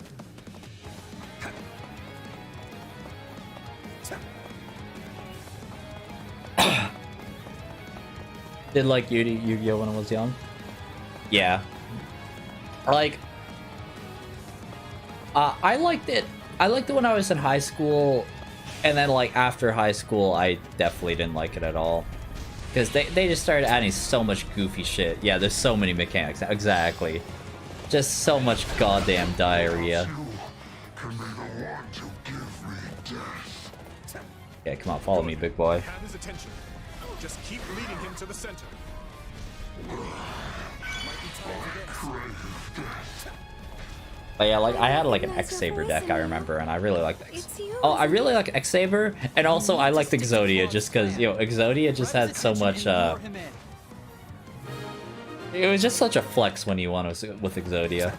Did like Yu-Gi-Oh when I was young? Yeah. Like, I liked it. I liked it when I was in high school, and then like after high school, I definitely didn't like it at all. Because they just started adding so much goofy shit. Yeah, there's so many mechanics. Exactly. Just so much goddamn diarrhea. Yeah, come on, follow me, big boy. Have his attention. Just keep leading him to the center. But yeah, like I had like an X-Saber deck, I remember, and I really liked X. Oh, I really like X-Saber, and also I liked Exodia just because, you know, Exodia just had so much. It was just such a flex when you won with Exodia.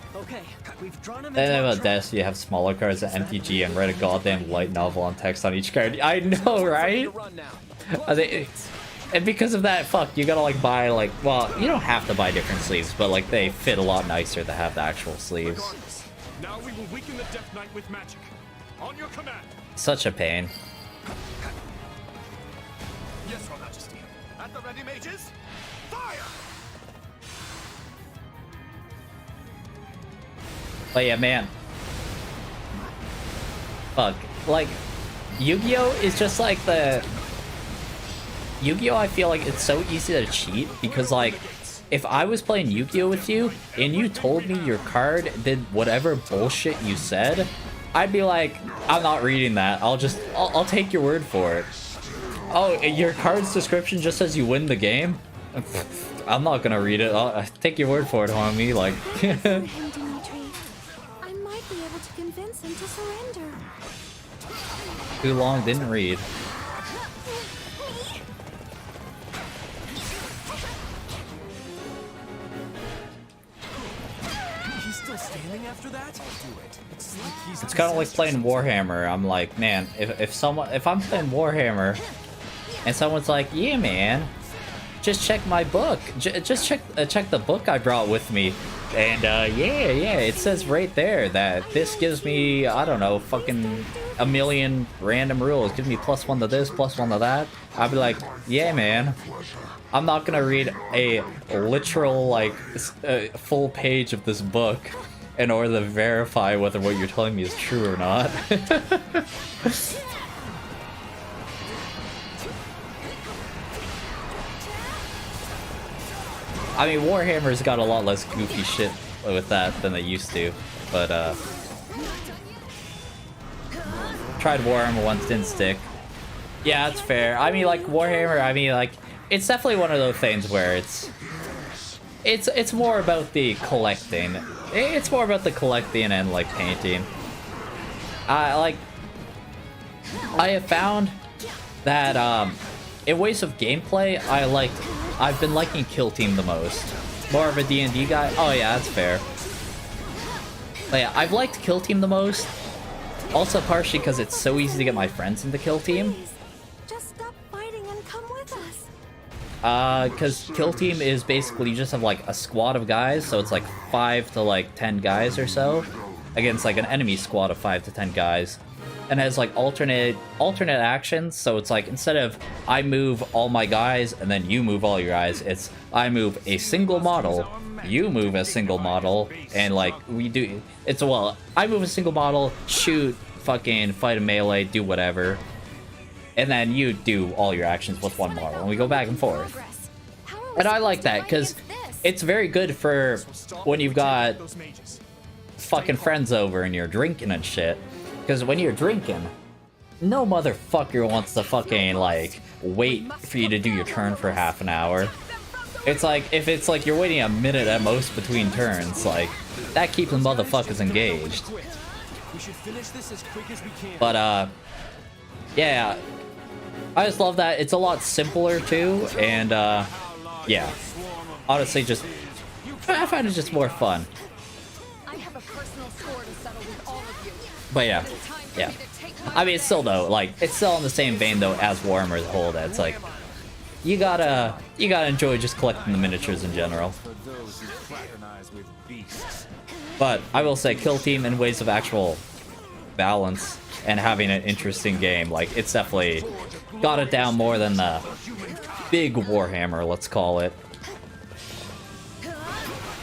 And then about Death, you have smaller cards at MTG and write a goddamn light novel on text on each card. I know, right? And because of that, fuck, you gotta like buy like, well, you don't have to buy different sleeves, but like they fit a lot nicer to have the actual sleeves. Now we will weaken the Death Knight with magic. On your command. Such a pain. Yes, Your Majesty. At the ready, mages. Fire! But yeah, man. Fuck. Like, Yu-Gi-Oh is just like the Yu-Gi-Oh, I feel like it's so easy to cheat because, like, if I was playing Yu-Gi-Oh with you and you told me your card did whatever bullshit you said, I'd be like, I'm not reading that. I'll take your word for it. Oh, your card's description just says you win the game? I'm not gonna read it. I'll take your word for it, homie. Like, I might be able to convince him to surrender. too long, didn't read. He's still standing after that? Do it. It's kind of like playing Warhammer. I'm like, man, if I'm playing Warhammer and someone's like, yeah, man, just check my book. Just check the book I brought with me. And yeah, it says right there that this gives me, I don't know, fucking a million random rules. Gives me +1 to this, +1 to that. I'd be like, yeah, man. I'm not gonna read a literal, like, full page of this book in order to verify whether what you're telling me is true or not. I mean, Warhammer's got a lot less goofy shit with that than they used to, but tried Warhammer once, didn't stick. Yeah, that's fair. I mean, like, Warhammer, I mean, like, it's definitely one of those things where it's more about the collecting. It's more about the collecting and, like, painting. I have found that in ways of gameplay, I've been liking Kill Team the most. More of a D&D guy. Oh yeah, that's fair. But yeah, I've liked Kill Team the most. Also partially because it's so easy to get my friends into Kill Team. Just stop fighting and come with us. Because Kill Team is basically you just have like a squad of guys, so it's like 5 to like 10 guys or so, against like an enemy squad of 5 to 10 guys. And has like alternate actions, so it's like instead of I move all my guys and then you move all your guys, it's I move a single model, you move a single model, and like we do it's well I move a single model, shoot, fucking fight a melee, do whatever, and then you do all your actions with one model, and we go back and forth. And I like that because it's very good for when you've got fucking friends over and you're drinking and shit. Because when you're drinking, no motherfucker wants to fucking, like, wait for you to do your turn for half an hour. It's like, if it's like you're waiting a minute at most between turns, like, that keeps the motherfuckers engaged. But, yeah. I just love that. It's a lot simpler, too, and, yeah. Honestly, just, I find it just more fun. But yeah. I mean, it's still though, like, it's still in the same vein though as Warhammer as a whole. That's like, you gotta enjoy just collecting the miniatures in general. But I will say, Kill Team in ways of actual balance and having an interesting game, like, it's definitely got it down more than the big Warhammer, let's call it.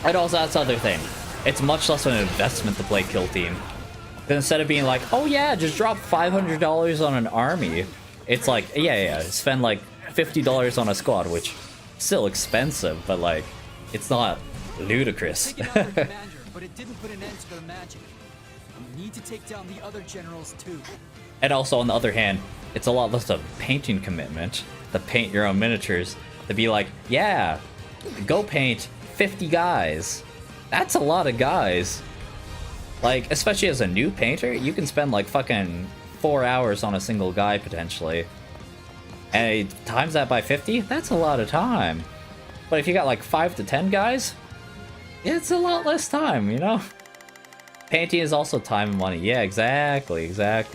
And also, that's the other thing. It's much less of an investment to play Kill Team. Instead of being like, oh yeah, just drop $500 on an army, it's like, yeah, spend like $50 on a squad, which still expensive, but like, it's not ludicrous. But it didn't put an end to their magic. We need to take down the other generals too. And also, on the other hand, it's a lot less of painting commitment to paint your own miniatures. To be like, yeah, go paint 50 guys. That's a lot of guys. Like, especially as a new painter, you can spend like fucking 4 hours on a single guy potentially. And times that by 50, that's a lot of time. But if you got like 5 to 10 guys, it's a lot less time, you know? Painting is also time and money. Yeah, exactly. Yeah,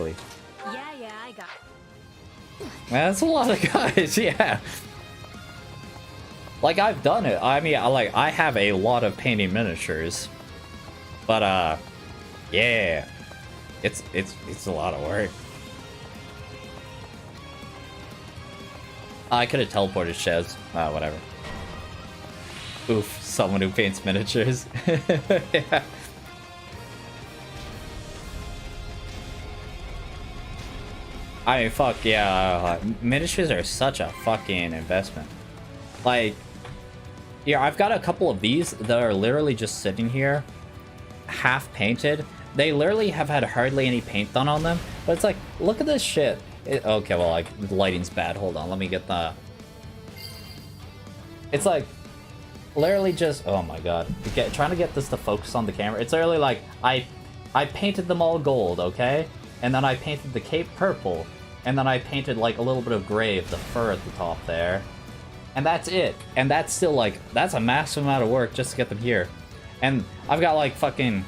I got it. That's a lot of guys, yeah. Like, I've done it. I mean, I have a lot of painting miniatures. But, yeah, it's a lot of work. I could have teleported Shez. Whatever. Oof, someone who paints miniatures. Yeah. I mean, fuck yeah, miniatures are such a fucking investment. Like, yeah, I've got a couple of these that are literally just sitting here, half painted. They literally have had hardly any paint done on them, but it's like, look at this shit. Okay, well, like, the lighting's bad. Hold on, let me get the... It's like, literally just... Oh my god. Trying to get this to focus on the camera. It's literally like, I painted them all gold, okay? And then I painted the cape purple. And then I painted, like, a little bit of gray of the fur at the top there. And that's it. And that's still, like, that's a massive amount of work just to get them here. And I've got, like, fucking...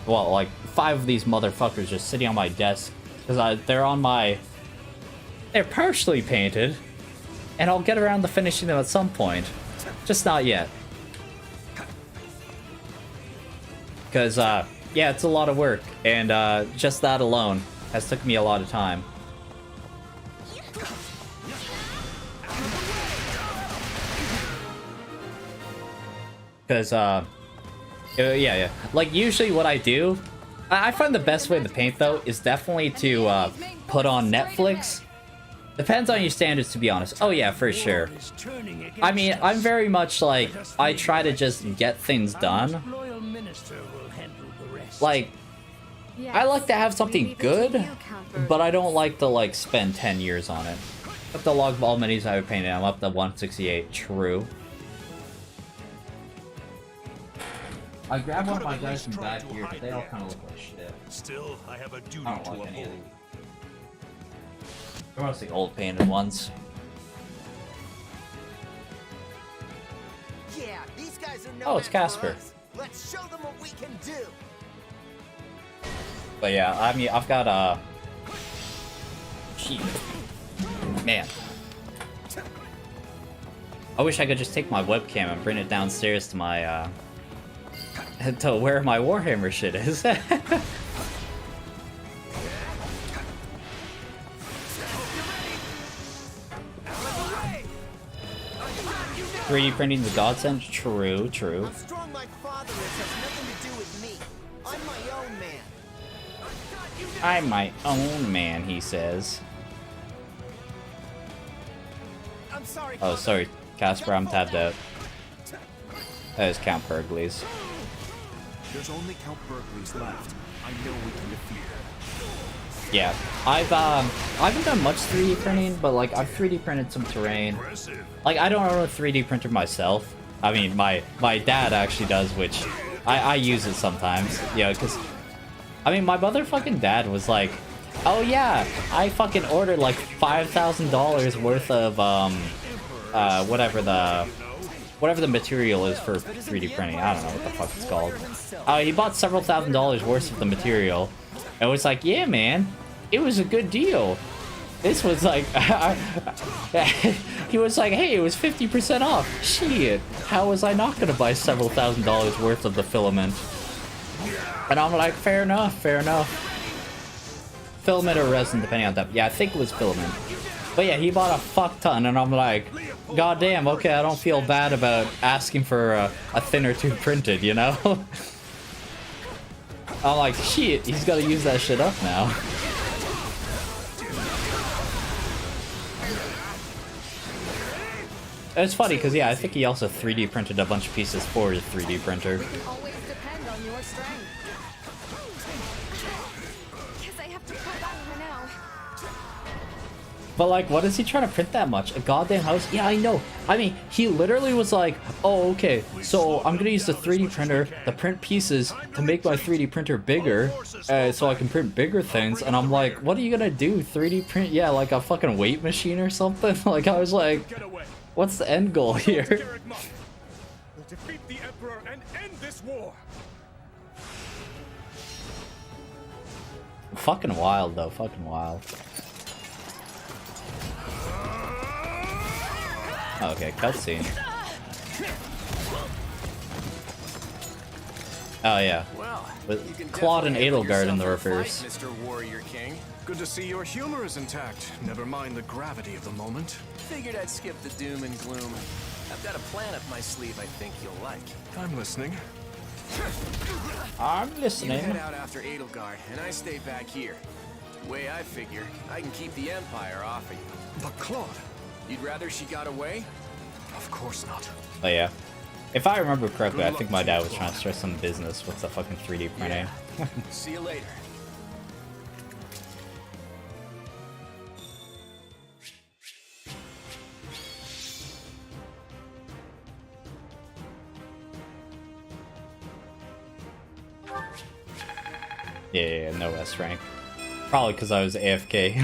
Well, like, 5 of these motherfuckers just sitting on my desk. Because they're on my... They're partially painted. And I'll get around to finishing them at some point. Just not yet. Because, yeah, it's a lot of work. And just that alone has took me a lot of time. Because, yeah. Like, usually what I do... I find the best way to paint, though, is definitely to put on Netflix. Depends on your standards, to be honest. Oh, yeah, for sure. I mean, I'm very much like... I try to just get things done. Like, I like to have something good, but I don't like to, like, spend 10 years on it. Up the log of all minis I've painted, I'm up to 168. True. I grabbed one of my guys from back here, but they all kind of look like shit. Still, I have a duty I don't to like any of uphold. these. They're mostly old painted ones. Yeah, these guys are no Oh, it's match for Casper. us. Let's show them what we can do. But yeah, I mean, I've got man. I wish I could just take my webcam and bring it downstairs to my to where my Warhammer shit is. 3D printing the godsend? True. How strong my father is has nothing to do with me. I'm my own man. I'm my own man, he says. I'm sorry. Oh, sorry, Casper, I'm tabbed out. That is Count Burgley's. There's only Count Burgley's left. I know we can defeat her. Yeah, I haven't done much 3D printing, but like I've 3D printed some terrain. Like I don't own a 3D printer myself. I mean, my dad actually does, which I use it sometimes. Yeah, because I mean, my motherfucking dad was like, "Oh yeah, I fucking ordered like $5,000 worth of whatever the material is for 3D printing. I don't know what the fuck it's called. He bought several $1,000s worth of the material. And was like, yeah, man, it was a good deal. This was like, he was like, hey, it was 50% off. Shit, how was I not gonna buy several $1,000s worth of the filament? And I'm like, fair enough. Filament or resin, depending on that. Yeah, I think it was filament. But yeah, he bought a fuck ton, and I'm like, god damn, okay, I don't feel bad about asking for a thinner tube printed, you know? I'm like, shit, he's gotta use that shit up now. It's funny, because yeah, I think he also 3D printed a bunch of pieces for his 3D printer. Always depend on your strength. Guess I have to put that in now. But like, what is he trying to print that much? A goddamn house? Yeah, I know. I mean, he literally was like, oh, okay, so I'm gonna use the 3D printer to print pieces to make my 3D printer bigger, so I can print bigger things. And I'm like, what are you gonna do? 3D print? Yeah, like a fucking weight machine or something? Like, I was like, what's the end goal here? We'll defeat the Emperor and end this war. Fucking wild, though. Fucking wild. Okay, cutscene. Oh yeah, with Claude and Edelgard in the reverse. Mr. Warrior King. Good to see your humor is intact. Never mind the gravity of the moment. Figured I'd skip the doom and gloom. I've got a plan up my sleeve I think you'll like. I'm listening. I'm listening. You head out after Edelgard, and I stay back here. The way I figure, I can keep the Empire off of you. But Claude... You'd rather she got away? Of course not. Oh yeah. If I remember correctly, I think my dad was trying to start some business with the fucking 3D printing. See you later. Yeah, no S rank. Probably because I was AFK.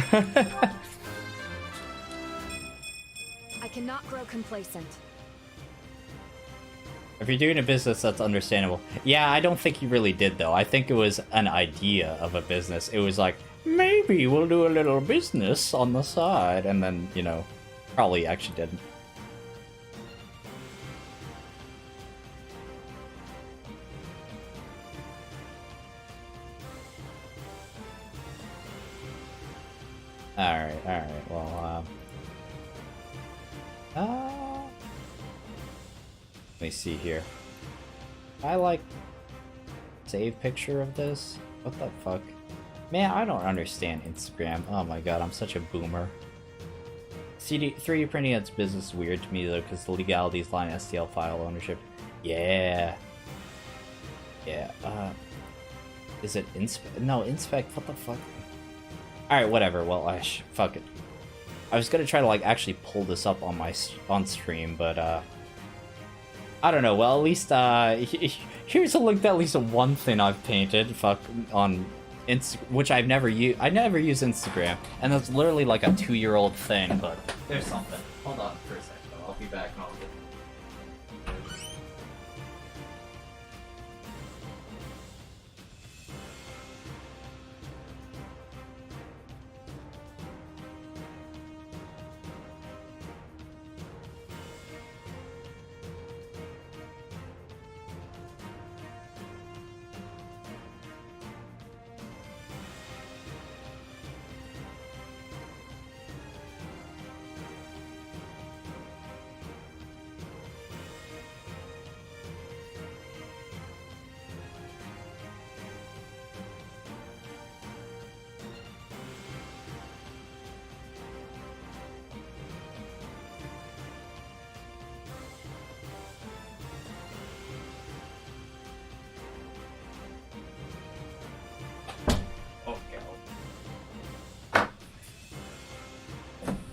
I cannot grow complacent. If you're doing a business, that's understandable. Yeah, I don't think you really did, though. I think it was an idea of a business. It was like, maybe we'll do a little business on the side. And then, you know, probably actually didn't. Alright, well, let me see here. I like save picture of this. What the fuck? Man, I don't understand Instagram. Oh my god, I'm such a boomer. 3D printing its business is weird to me though, because the legalities line STL file ownership. Yeah. Yeah, is it inspect? No, inspect, what the fuck? Alright, whatever, well, fuck it. I was gonna try to, like, actually pull this up on my, on stream, but, I don't know, well, at least, here's a link to at least one thing I've painted, on which I've never used. I never use Instagram, and that's literally like a 2-year-old thing, but there's something. Hold on for a second, though. I'll be back and I'll get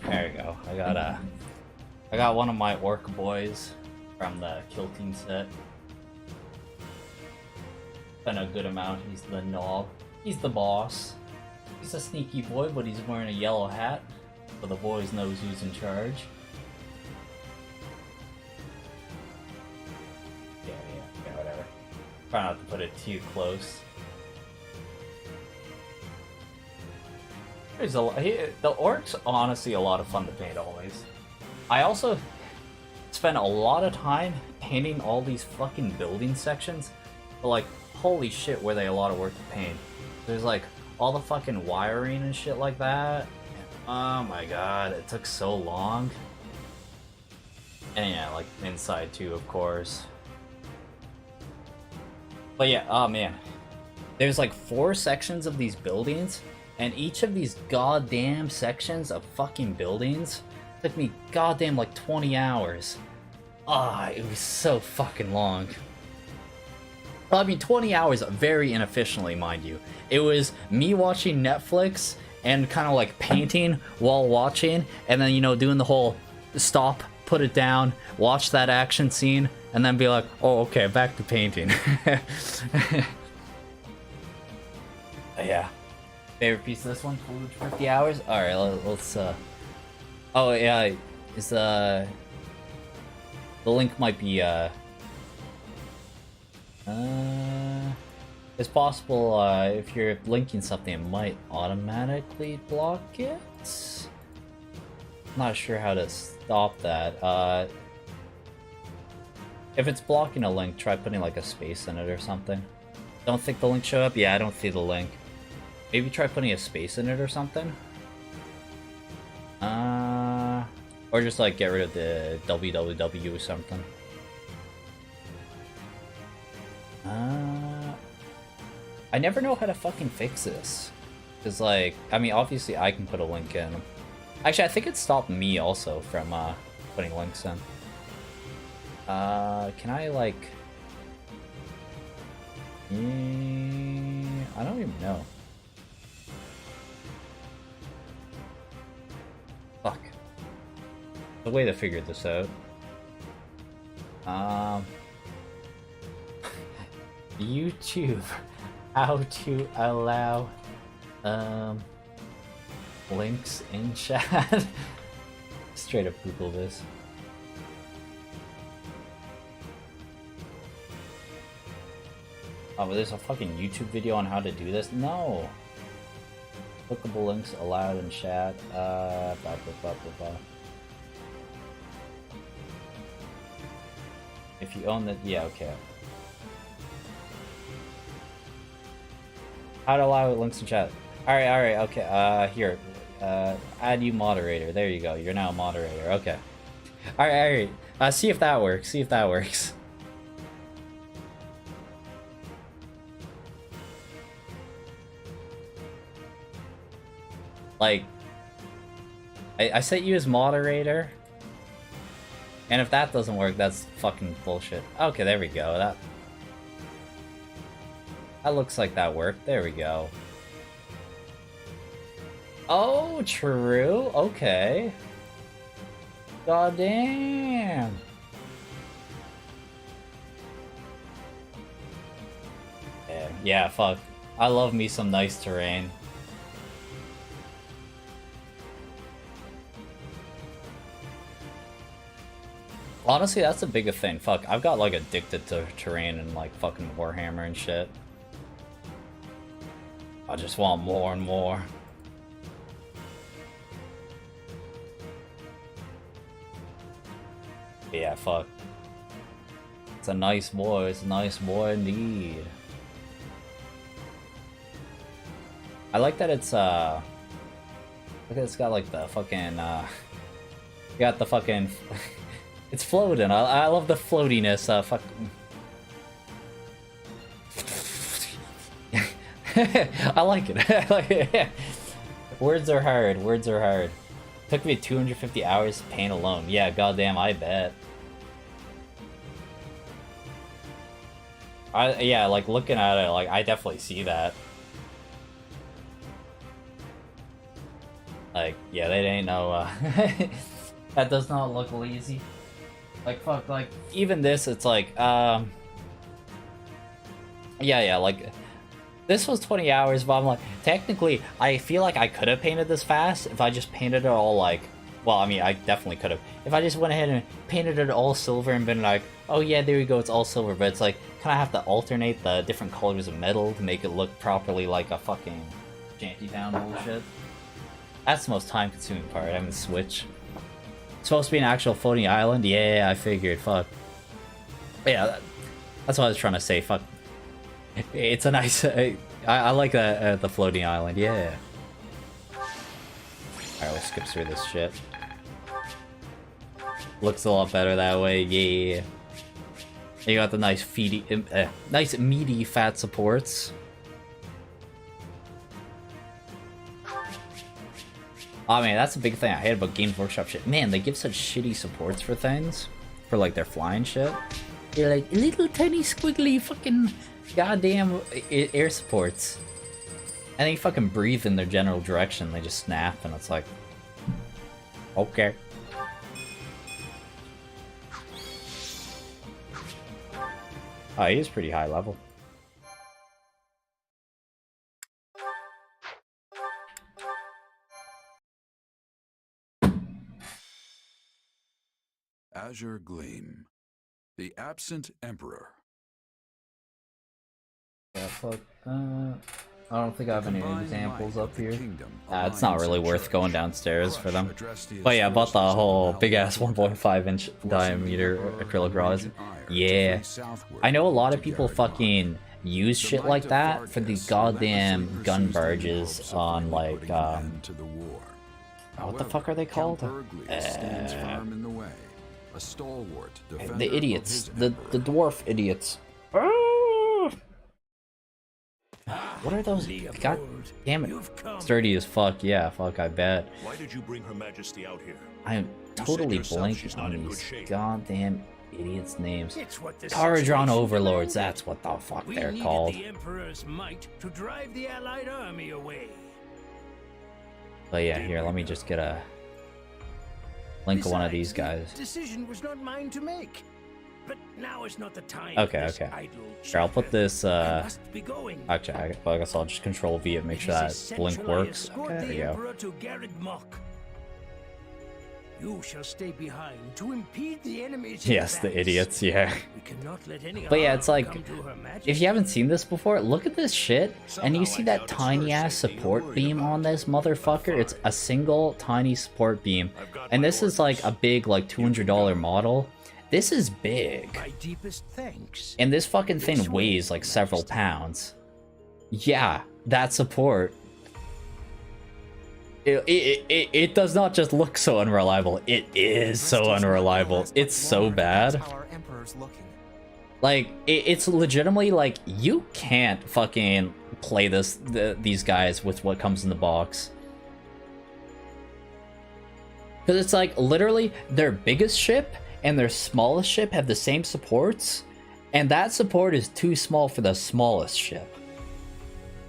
There we go. I got one of my orc boys from the Kill Team set. Spent a good amount. He's the knob. He's the boss. He's a sneaky boy, but he's wearing a yellow hat, so the boys knows who's in charge. Yeah, whatever. Try not to put it too close. There's the orc's honestly a lot of fun to paint always. I also spent a lot of time painting all these fucking building sections, but like, holy shit, were they a lot of work to paint. There's like all the fucking wiring and shit like that. Oh my god, it took so long. And yeah, like inside too, of course. But yeah, oh man. There's like 4 sections of these buildings, and each of these goddamn sections of fucking buildings took me goddamn like 20 hours. Ah, it was so fucking long. Well, I mean, 20 hours very inefficiently, mind you. It was me watching Netflix and kind of like painting while watching, and then, you know, doing the whole stop, put it down, watch that action scene, and then be like, oh, okay, back to painting. Yeah. Favorite piece of this one? 50 hours? Alright, let's, oh, yeah, is, the link might be, it's possible, if you're linking something, it might automatically block it? Not sure how to stop that. If it's blocking a link, try putting, like, a space in it or something. Don't think the link showed up? Yeah, I don't see the link. Maybe try putting a space in it or something? Or just like get rid of the www or something. I never know how to fucking fix this. Cause like, I mean, obviously I can put a link in. Actually, I think it stopped me also from putting links in. Can I like? I don't even know. Fuck. The way to figure this out. YouTube. How to allow links in chat. Straight up Google this. Oh, but there's a fucking YouTube video on how to do this? No! Clickable links allowed in chat. Blah, blah, blah, blah, blah. If you own the... Yeah, okay. How to allow links in chat. Alright, okay. Here. Add you moderator. There you go. You're now a moderator. Okay. Alright. See if that works. See if that works. Like, I set you as moderator, and if that doesn't work, that's fucking bullshit. Okay, there we go. That looks like that worked. There we go. Oh, true. Okay. God damn. Yeah, fuck. I love me some nice terrain. Honestly, that's a bigger thing. Fuck, I've got like addicted to terrain and like fucking Warhammer and shit. I just want more and more. But yeah, fuck. It's a nice boy. It's a nice boy indeed. I like that it's look at it's got like the fucking you got the fucking it's floating. I love the floatiness. Fuck. I like it. I like it. Words are hard. Words are hard. Took me 250 hours to paint alone. Yeah, goddamn, I bet. Yeah, like looking at it, like I definitely see that. Like, yeah, that ain't no. That does not look lazy. Like, fuck, like, even this, it's like, yeah, like, this was 20 hours, but I'm like, technically, I feel like I could have painted this fast if I just painted it all, like, well, I mean, I definitely could have. If I just went ahead and painted it all silver and been like, oh yeah, there we go, it's all silver, but it's like, kind of have to alternate the different colors of metal to make it look properly like a fucking shantytown bullshit. That's the most time-consuming part, having to switch. It's supposed to be an actual floating island? Yeah, I figured, fuck. But yeah, that's what I was trying to say, fuck. It's a nice... I like the floating island, yeah. Alright, we'll skip through this shit. Looks a lot better that way, yeah. You got the nice nice meaty fat supports. Oh man, that's a big thing I hate about Games Workshop shit. Man, they give such shitty supports for things. For like their flying shit. They're like little tiny squiggly fucking goddamn air supports. And they fucking breathe in their general direction. They just snap and it's like... Okay. Oh, he is pretty high level. Azure Gleam. The Absent Emperor. Yeah, fuck. I don't think I have any examples up here. It's not really worth going downstairs for them. But yeah, I bought the whole big-ass 1.5-inch diameter acrylic rods. Yeah. I know a lot of people fucking use shit like that for these goddamn gun barges on, like, what the fuck are they called? The idiots. The dwarf idiots. What are those? God damn it. Sturdy as fuck. Yeah, fuck, I bet. Why did you bring Her Majesty out here? I'm totally blanking on these goddamn idiots' names. Caradron Overlords, that's what the fuck they're called. The Emperor's might to drive the Allied army away. But yeah, here, let me just get a link of one of these guys. Decision was not mine to make. But now is not the time. Okay. Here, I'll put this, actually, I guess I'll just Control V and make sure that link works. Okay, there you go. You shall stay behind to impede the enemy's Yes, the idiots, yeah. We cannot let any But yeah, it's harm like, come to Her Majesty. if you haven't seen this before, look at this shit, and you see that tiny-ass support beam on this motherfucker? It's a single, tiny support beam. And this is like a big, like, $200 model. This is big. My deepest thanks. And this fucking thing weighs like several pounds. Yeah, that support. It does not just look so unreliable, it is so unreliable. It's so bad. Like, it's legitimately like, you can't fucking play these guys with what comes in the box. Because it's like, literally, their biggest ship and their smallest ship have the same supports, and that support is too small for the smallest ship.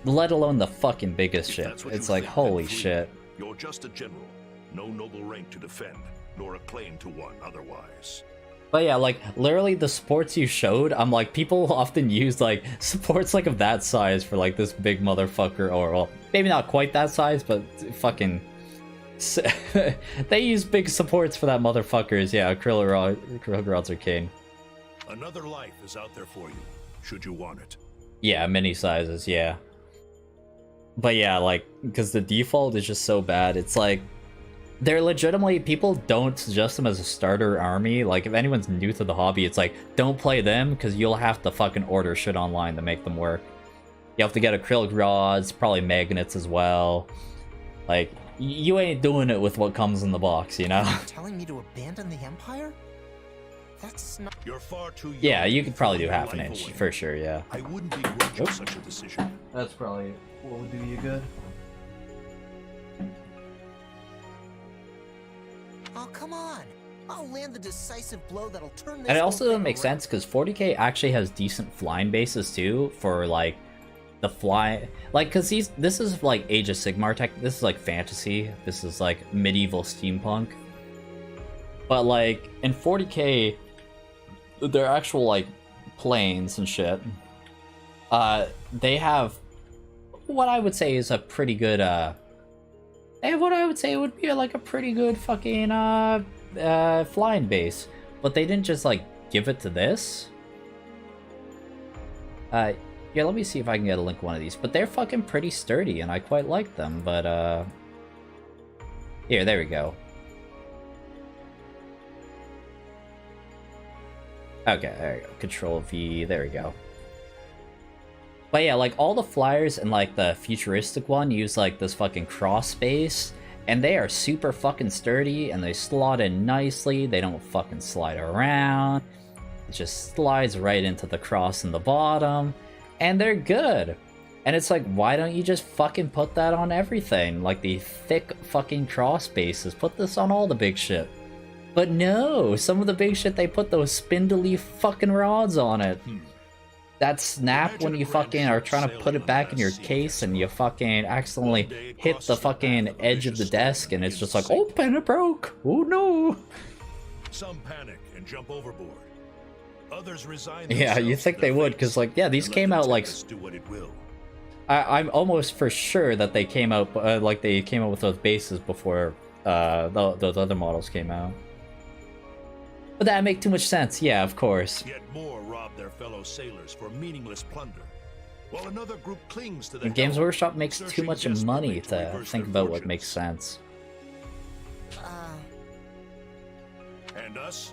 Let alone the fucking biggest ship. It's like, holy shit. You're just a general. No noble rank to defend, nor a claim to one otherwise. But yeah, like, literally the supports you showed, I'm like, people often use, like, supports, like, of that size for, like, this big motherfucker, or, well, maybe not quite that size, but fucking... they use big supports for that motherfuckers. Yeah, acrylic rods are king. Another life is out there for you, should you want it. Yeah, mini sizes, yeah. But yeah, like, because the default is just so bad, it's like, they're legitimately, people don't suggest them as a starter army. Like, if anyone's new to the hobby, it's like, don't play them, because you'll have to fucking order shit online to make them work. You have to get acrylic rods, probably magnets as well. Like, you ain't doing it with what comes in the box, you know? Telling me to abandon the Empire? That's not... You're far too young. Yeah, you could probably do half an inch, for sure, yeah. I wouldn't begrudge you such a decision. That's probably what would do you good. Oh, come on. I'll land the decisive blow that'll turn this. And it also whole doesn't thing make sense, because 40k actually has decent flying bases, too, for, like, the fly... Like, because this is, like, Age of Sigmar tech. This is, like, fantasy. This is, like, medieval steampunk. But, like, in 40k, they're actual, like, planes and shit. They have what I would say is a pretty good, they have what I would say would be, like, a pretty good fucking, flying base. But they didn't just, like, give it to this. Yeah, let me see if I can get a link to one of these. But they're fucking pretty sturdy, and I quite like them. But, here, there we go. Okay, there we go. Control V, there we go. But yeah, like, all the flyers and, like, the futuristic one use, like, this fucking cross base. And they are super fucking sturdy, and they slot in nicely. They don't fucking slide around. It just slides right into the cross in the bottom. And they're good. And it's like, why don't you just fucking put that on everything? Like the thick fucking cross bases. Put this on all the big shit. But no, some of the big shit, they put those spindly fucking rods on it. That snap when you fucking are trying to put it back in your case and you fucking accidentally hit the fucking edge of the desk and it's just like, oh, pen it broke. Oh no. Some panic and jump overboard. Others resign. Yeah, you think they would, because, like, yeah, these came out, like, do what it will. I'm almost for sure that they came out, like, they came out with those bases before those other models came out. But that make too much sense, yeah, of course. Yet more rob their fellow sailors for meaningless plunder, while another group clings to the Games Workshop makes too much money to think about what makes sense. And us?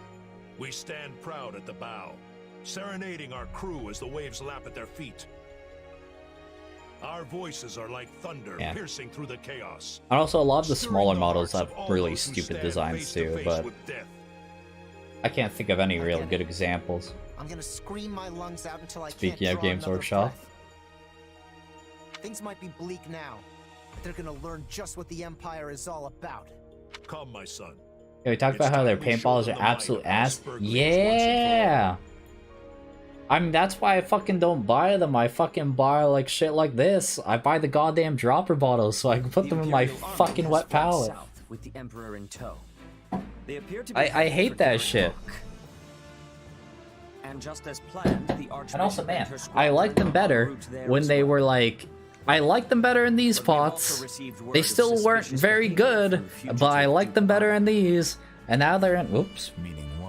We stand proud at the bow, serenading our crew as the waves lap at their feet. Our voices are like thunder piercing through the chaos. And also, a lot of the smaller models have really stupid designs too, but I can't think of any real good examples. I'm gonna scream my lungs out until I Speaking can't of draw Games another Workshop. breath. Things might be bleak now, but they're gonna learn just what the Empire is all about. Come, my son. Yeah, we talked about how their paintballs are absolute ass. Yeah! I mean, that's why I fucking don't buy them. I fucking buy, like, shit like this. I buy the goddamn dropper bottles so I can put them in my fucking wet palette. With the Emperor in tow. They appear to be I hate that shit. And just as planned, the And also, man, I like them better when they were like... I like them better in these pots. They still weren't very good, but I like them better in these. And now they're in... Whoops.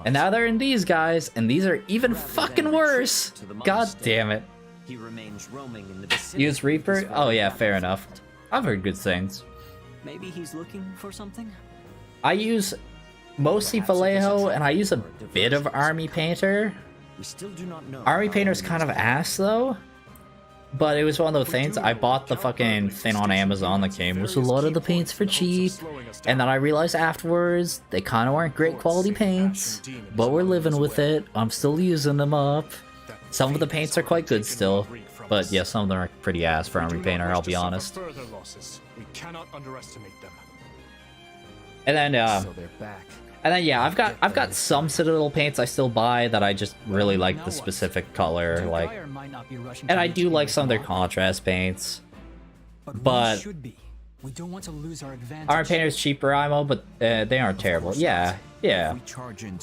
And now they're in these guys, and these are even fucking worse. God damn it. He remains roaming in the vicinity. Use Reaper? Oh yeah, fair enough. I've heard good things. Maybe he's looking for something? I use mostly Vallejo, and I use a bit of Army Painter. We still do not know. Army Painter's kind of ass, though. But it was one of those things, I bought the fucking thing on Amazon that came with a lot of the paints for cheap, and then I realized afterwards, they kind of weren't great quality paints, but we're living with it, I'm still using them up. Some of the paints are quite good still, but yeah, some of them are pretty ass for Army Painter, I'll be honest. We cannot underestimate them. And then, So they're back. and then yeah, I've got some Citadel paints I still buy that I just really like the specific color, like, and I do like some of their contrast paints, but we don't want to lose our advantage. Army Painter's cheaper IMO, but they aren't terrible. Yeah, yeah.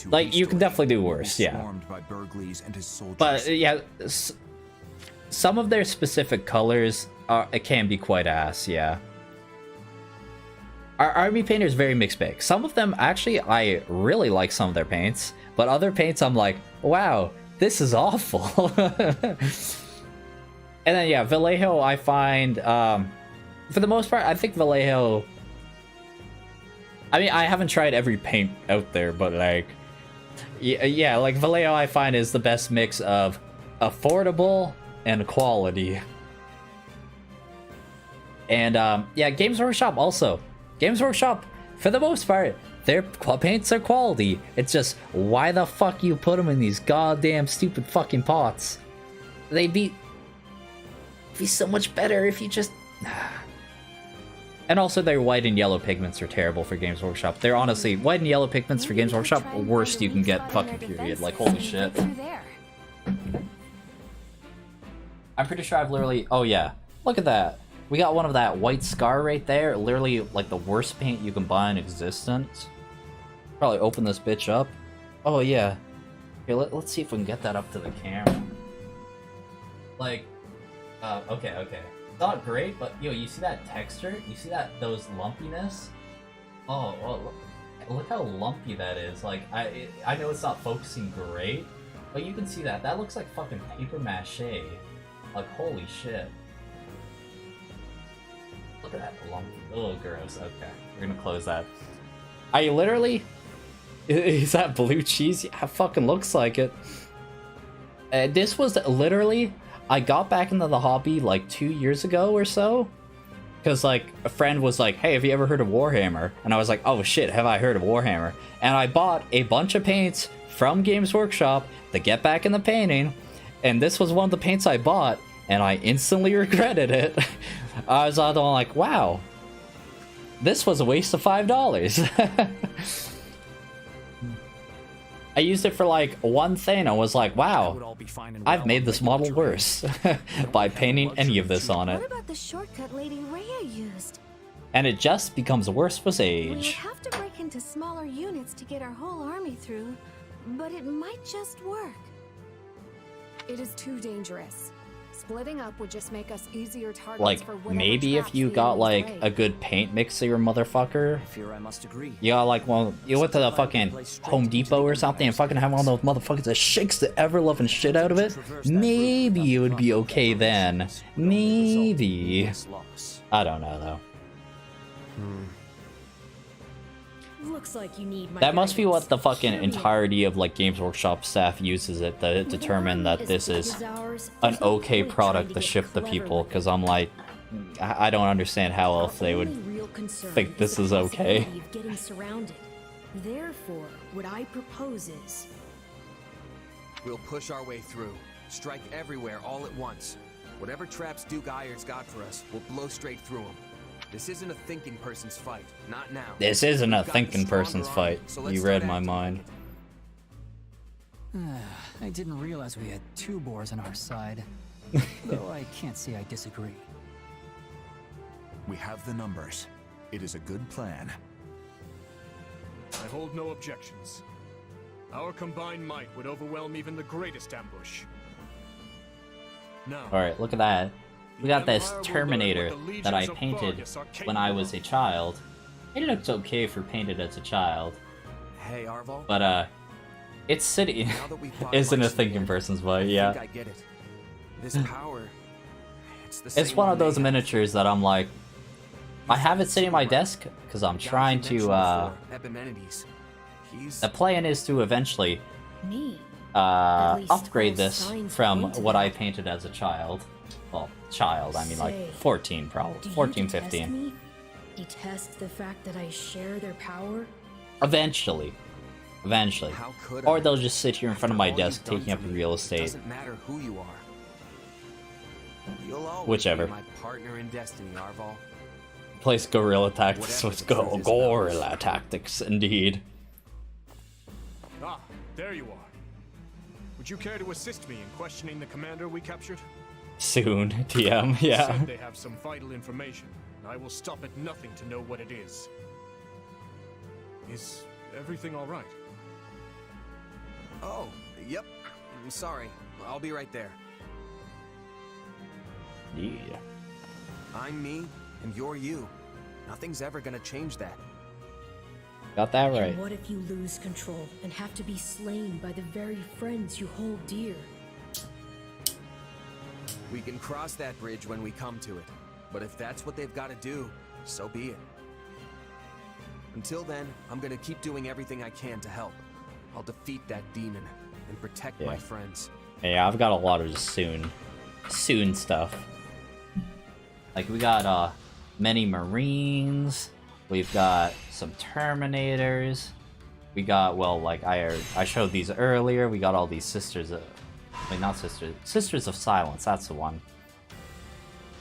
Like, you can definitely do worse, yeah. But yeah, some of their specific colors it can be quite ass, yeah. Our Army Painter is very mixed bag. Some of them, actually, I really like some of their paints, but other paints I'm like, wow, this is awful. And then yeah, Vallejo I find, for the most part, I think Vallejo, I mean, I haven't tried every paint out there, but like, yeah, like Vallejo I find is the best mix of affordable and quality. And yeah, Games Workshop also. Games Workshop, for the most part, their paints are quality. It's just, why the fuck you put them in these goddamn stupid fucking pots? They'd be so much better if you just... And also their white and yellow pigments are terrible for Games Workshop. They're honestly, white and yellow pigments for Games Workshop, worst you can get, fucking period. Like, holy shit. I'm pretty sure I've literally... Oh yeah, look at that. We got one of that white scar right there. Literally, like, the worst paint you can buy in existence. Probably open this bitch up. Oh yeah. Here, let's see if we can get that up to the camera. Like... okay. Not great, but yo, you see that texture? You see those lumpiness? Oh, well, look how lumpy that is. Like, I know it's not focusing great, but you can see that. That looks like fucking paper mache. Like, holy shit. Look at that lumpy. Oh, gross. Okay, we're gonna close that. I literally... Is that blue cheese? Yeah, it fucking looks like it. This was literally... I got back into the hobby like 2 years ago or so, because like a friend was like, hey, have you ever heard of Warhammer? And I was like, oh shit, have I heard of Warhammer? And I bought a bunch of paints from Games Workshop to get back in the painting, and this was one of the paints I bought, and I instantly regretted it. I was all like, wow, this was a waste of $5. I used it for like one thing. I was like, wow, I've made this model worse by painting any of this on it. What about the shortcut Lady Rhea used? And it just becomes worse with We'll age. have to break into smaller units to get our whole army through, but it might just work. It is too dangerous. Splitting up would just make us easier targets Like, for whatever maybe if traps you the got enemies like lay. a good paint mixer, motherfucker. Fear I must agree. You got like, well, you went to the fucking Home Depot or something and fucking have one of those motherfuckers that shakes the ever-loving shit out of it. Maybe it would be okay then. Maybe. I don't know though. Looks like you need my That must be what guidance. the fucking Hear me. entirety of like Games Workshop staff uses it to determine that this is an okay product to ship to people, because I'm like, I don't understand how else they would think this is okay. Of getting surrounded. Therefore, what I propose is We'll push our way through. Strike everywhere all at once. Whatever traps Duke Ayer's got for us, we'll blow straight through him. This isn't a thinking person's fight. Not now. This isn't a We've got the thinking person's stronger army, fight. so let's You start read my acting. mind. I didn't realize we had 2 boars on our side. Though I can't say I disagree. We have the numbers. It is a good plan. I hold no objections. Our combined might would overwhelm even the greatest ambush. Now, Alright, look at that. We got this Terminator that I painted when I was a child. It looks okay for painted as a child. Hey, Arval. But, it's sitting. Now that we've fought Isn't a much thinking together, person's I fight, think yeah. I get it. This power, it's the It's same one of they those have. miniatures that I'm like, I have it sitting on my desk because I'm trying to, Epimenides. He's the plan is to eventually Me? At least upgrade all this signs from point to what that. I painted as a child. Well, child, I mean like Say, 14 probably, Do 14, you detest 15. me? Detest the fact that I share their power? Eventually. Eventually. How could Or I? they'll just sit here in front of my After all desk you've done taking for up me, real It estate. doesn't matter who you are. You'll always Whichever. be my partner in destiny, Arval. Place guerrilla tactics. Whatever Let's the go. truth is about Guerrilla tactics, indeed. ah, there you are. Would you care to assist me in questioning the commander we captured? Soon, TM, yeah. Said they have some vital information, and I will stop at nothing to know what it is. Is everything all right? Oh, yep. I'm sorry. I'll be right there. Yeah. I'm me, and you're you. Nothing's ever gonna change that. Got that right. And what if you lose control and have to be slain by the very friends you hold dear? We can cross that bridge when we come to it. But if that's what they've got to do, so be it. Until then, I'm gonna keep doing everything I can to help. I'll defeat that demon and protect my friends. Yeah, I've got a lot of soon stuff. Like we got many Marines, we've got some Terminators, we got, well, like I showed these earlier, we got all these Sisters of, wait, not Sisters, Sisters of Silence, that's the one.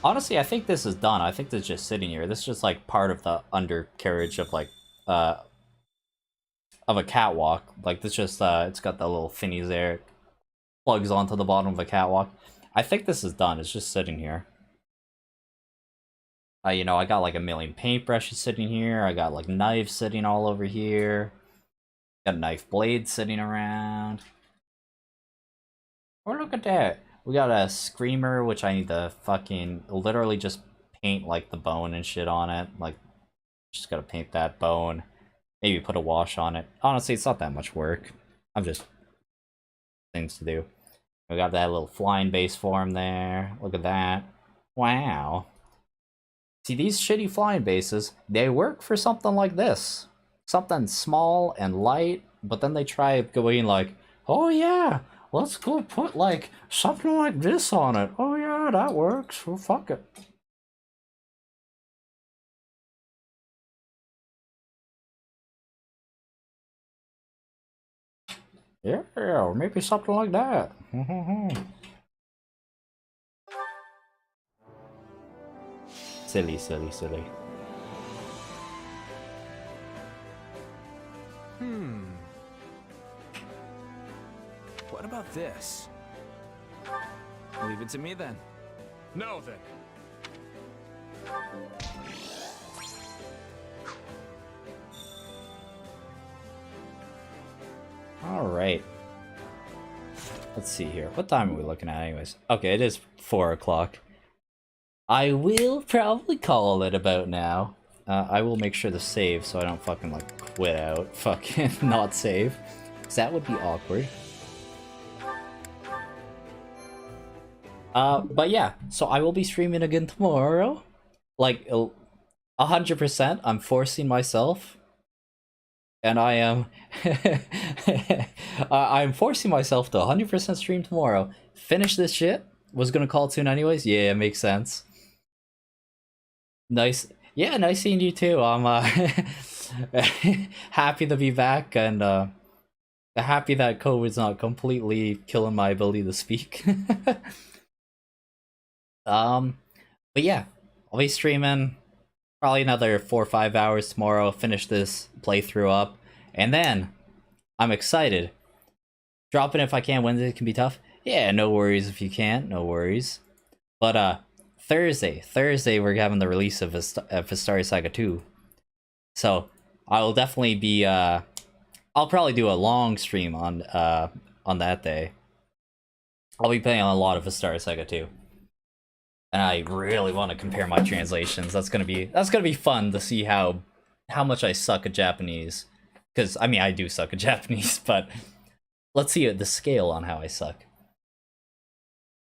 Honestly, I think this is done. I think this is just sitting here. This is just like part of the undercarriage of like of a catwalk. Like this just it's got the little finnies there. It plugs onto the bottom of a catwalk. I think this is done. It's just sitting here. You know, I got like a million paintbrushes sitting here. I got like knives sitting all over here. Got knife blades sitting around. Oh, look at that. We got a screamer, which I need to fucking literally just paint like the bone and shit on it. Like, just gotta paint that bone. Maybe put a wash on it. Honestly, it's not that much work. I'm just things to do. We got that little flying base form there. Look at that. Wow. See, these shitty flying bases, they work for something like this. Something small and light, but then they try going like, oh yeah, let's go put like something like this on it. Oh yeah, that works. Well, fuck it. Yeah, or maybe something like that. Silly, silly, silly. What about this? Leave it to me then. Now then. Alright. Let's see here. What time are we looking at anyways? Okay, it is 4 o'clock. I will probably call it about now. I will make sure to save so I don't fucking like quit out. Fucking not save. Because that would be awkward. But yeah, so I will be streaming again tomorrow. Like, 100%. I'm forcing myself. And I am... I'm forcing myself to 100% stream tomorrow. Finish this shit. Was gonna call it soon anyways. Yeah, it makes sense. Nice. Yeah, nice seeing you too. I'm happy to be back and happy that COVID's not completely killing my ability to speak. But yeah, I'll be streaming probably another 4 or 5 hours tomorrow, finish this playthrough up, and then I'm excited. Dropping if I can. Wednesday can be tough. Yeah, no worries if you can't, no worries. But Thursday we're having the release of Vestaria Saga 2. So I will definitely be I'll probably do a long stream on that day. I'll be playing a lot of Vestaria Saga 2. And I really want to compare my translations. That's gonna be fun to see how much I suck at Japanese. Because I mean I do suck at Japanese, but let's see the scale on how I suck.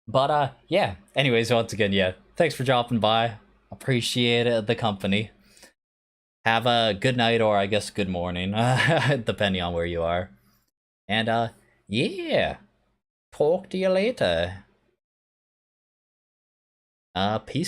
But yeah. Anyways, once again, yeah. Thanks for dropping by. Appreciate the company. Have a good night, or I guess good morning, depending on where you are. And yeah. Talk to you later. Peace.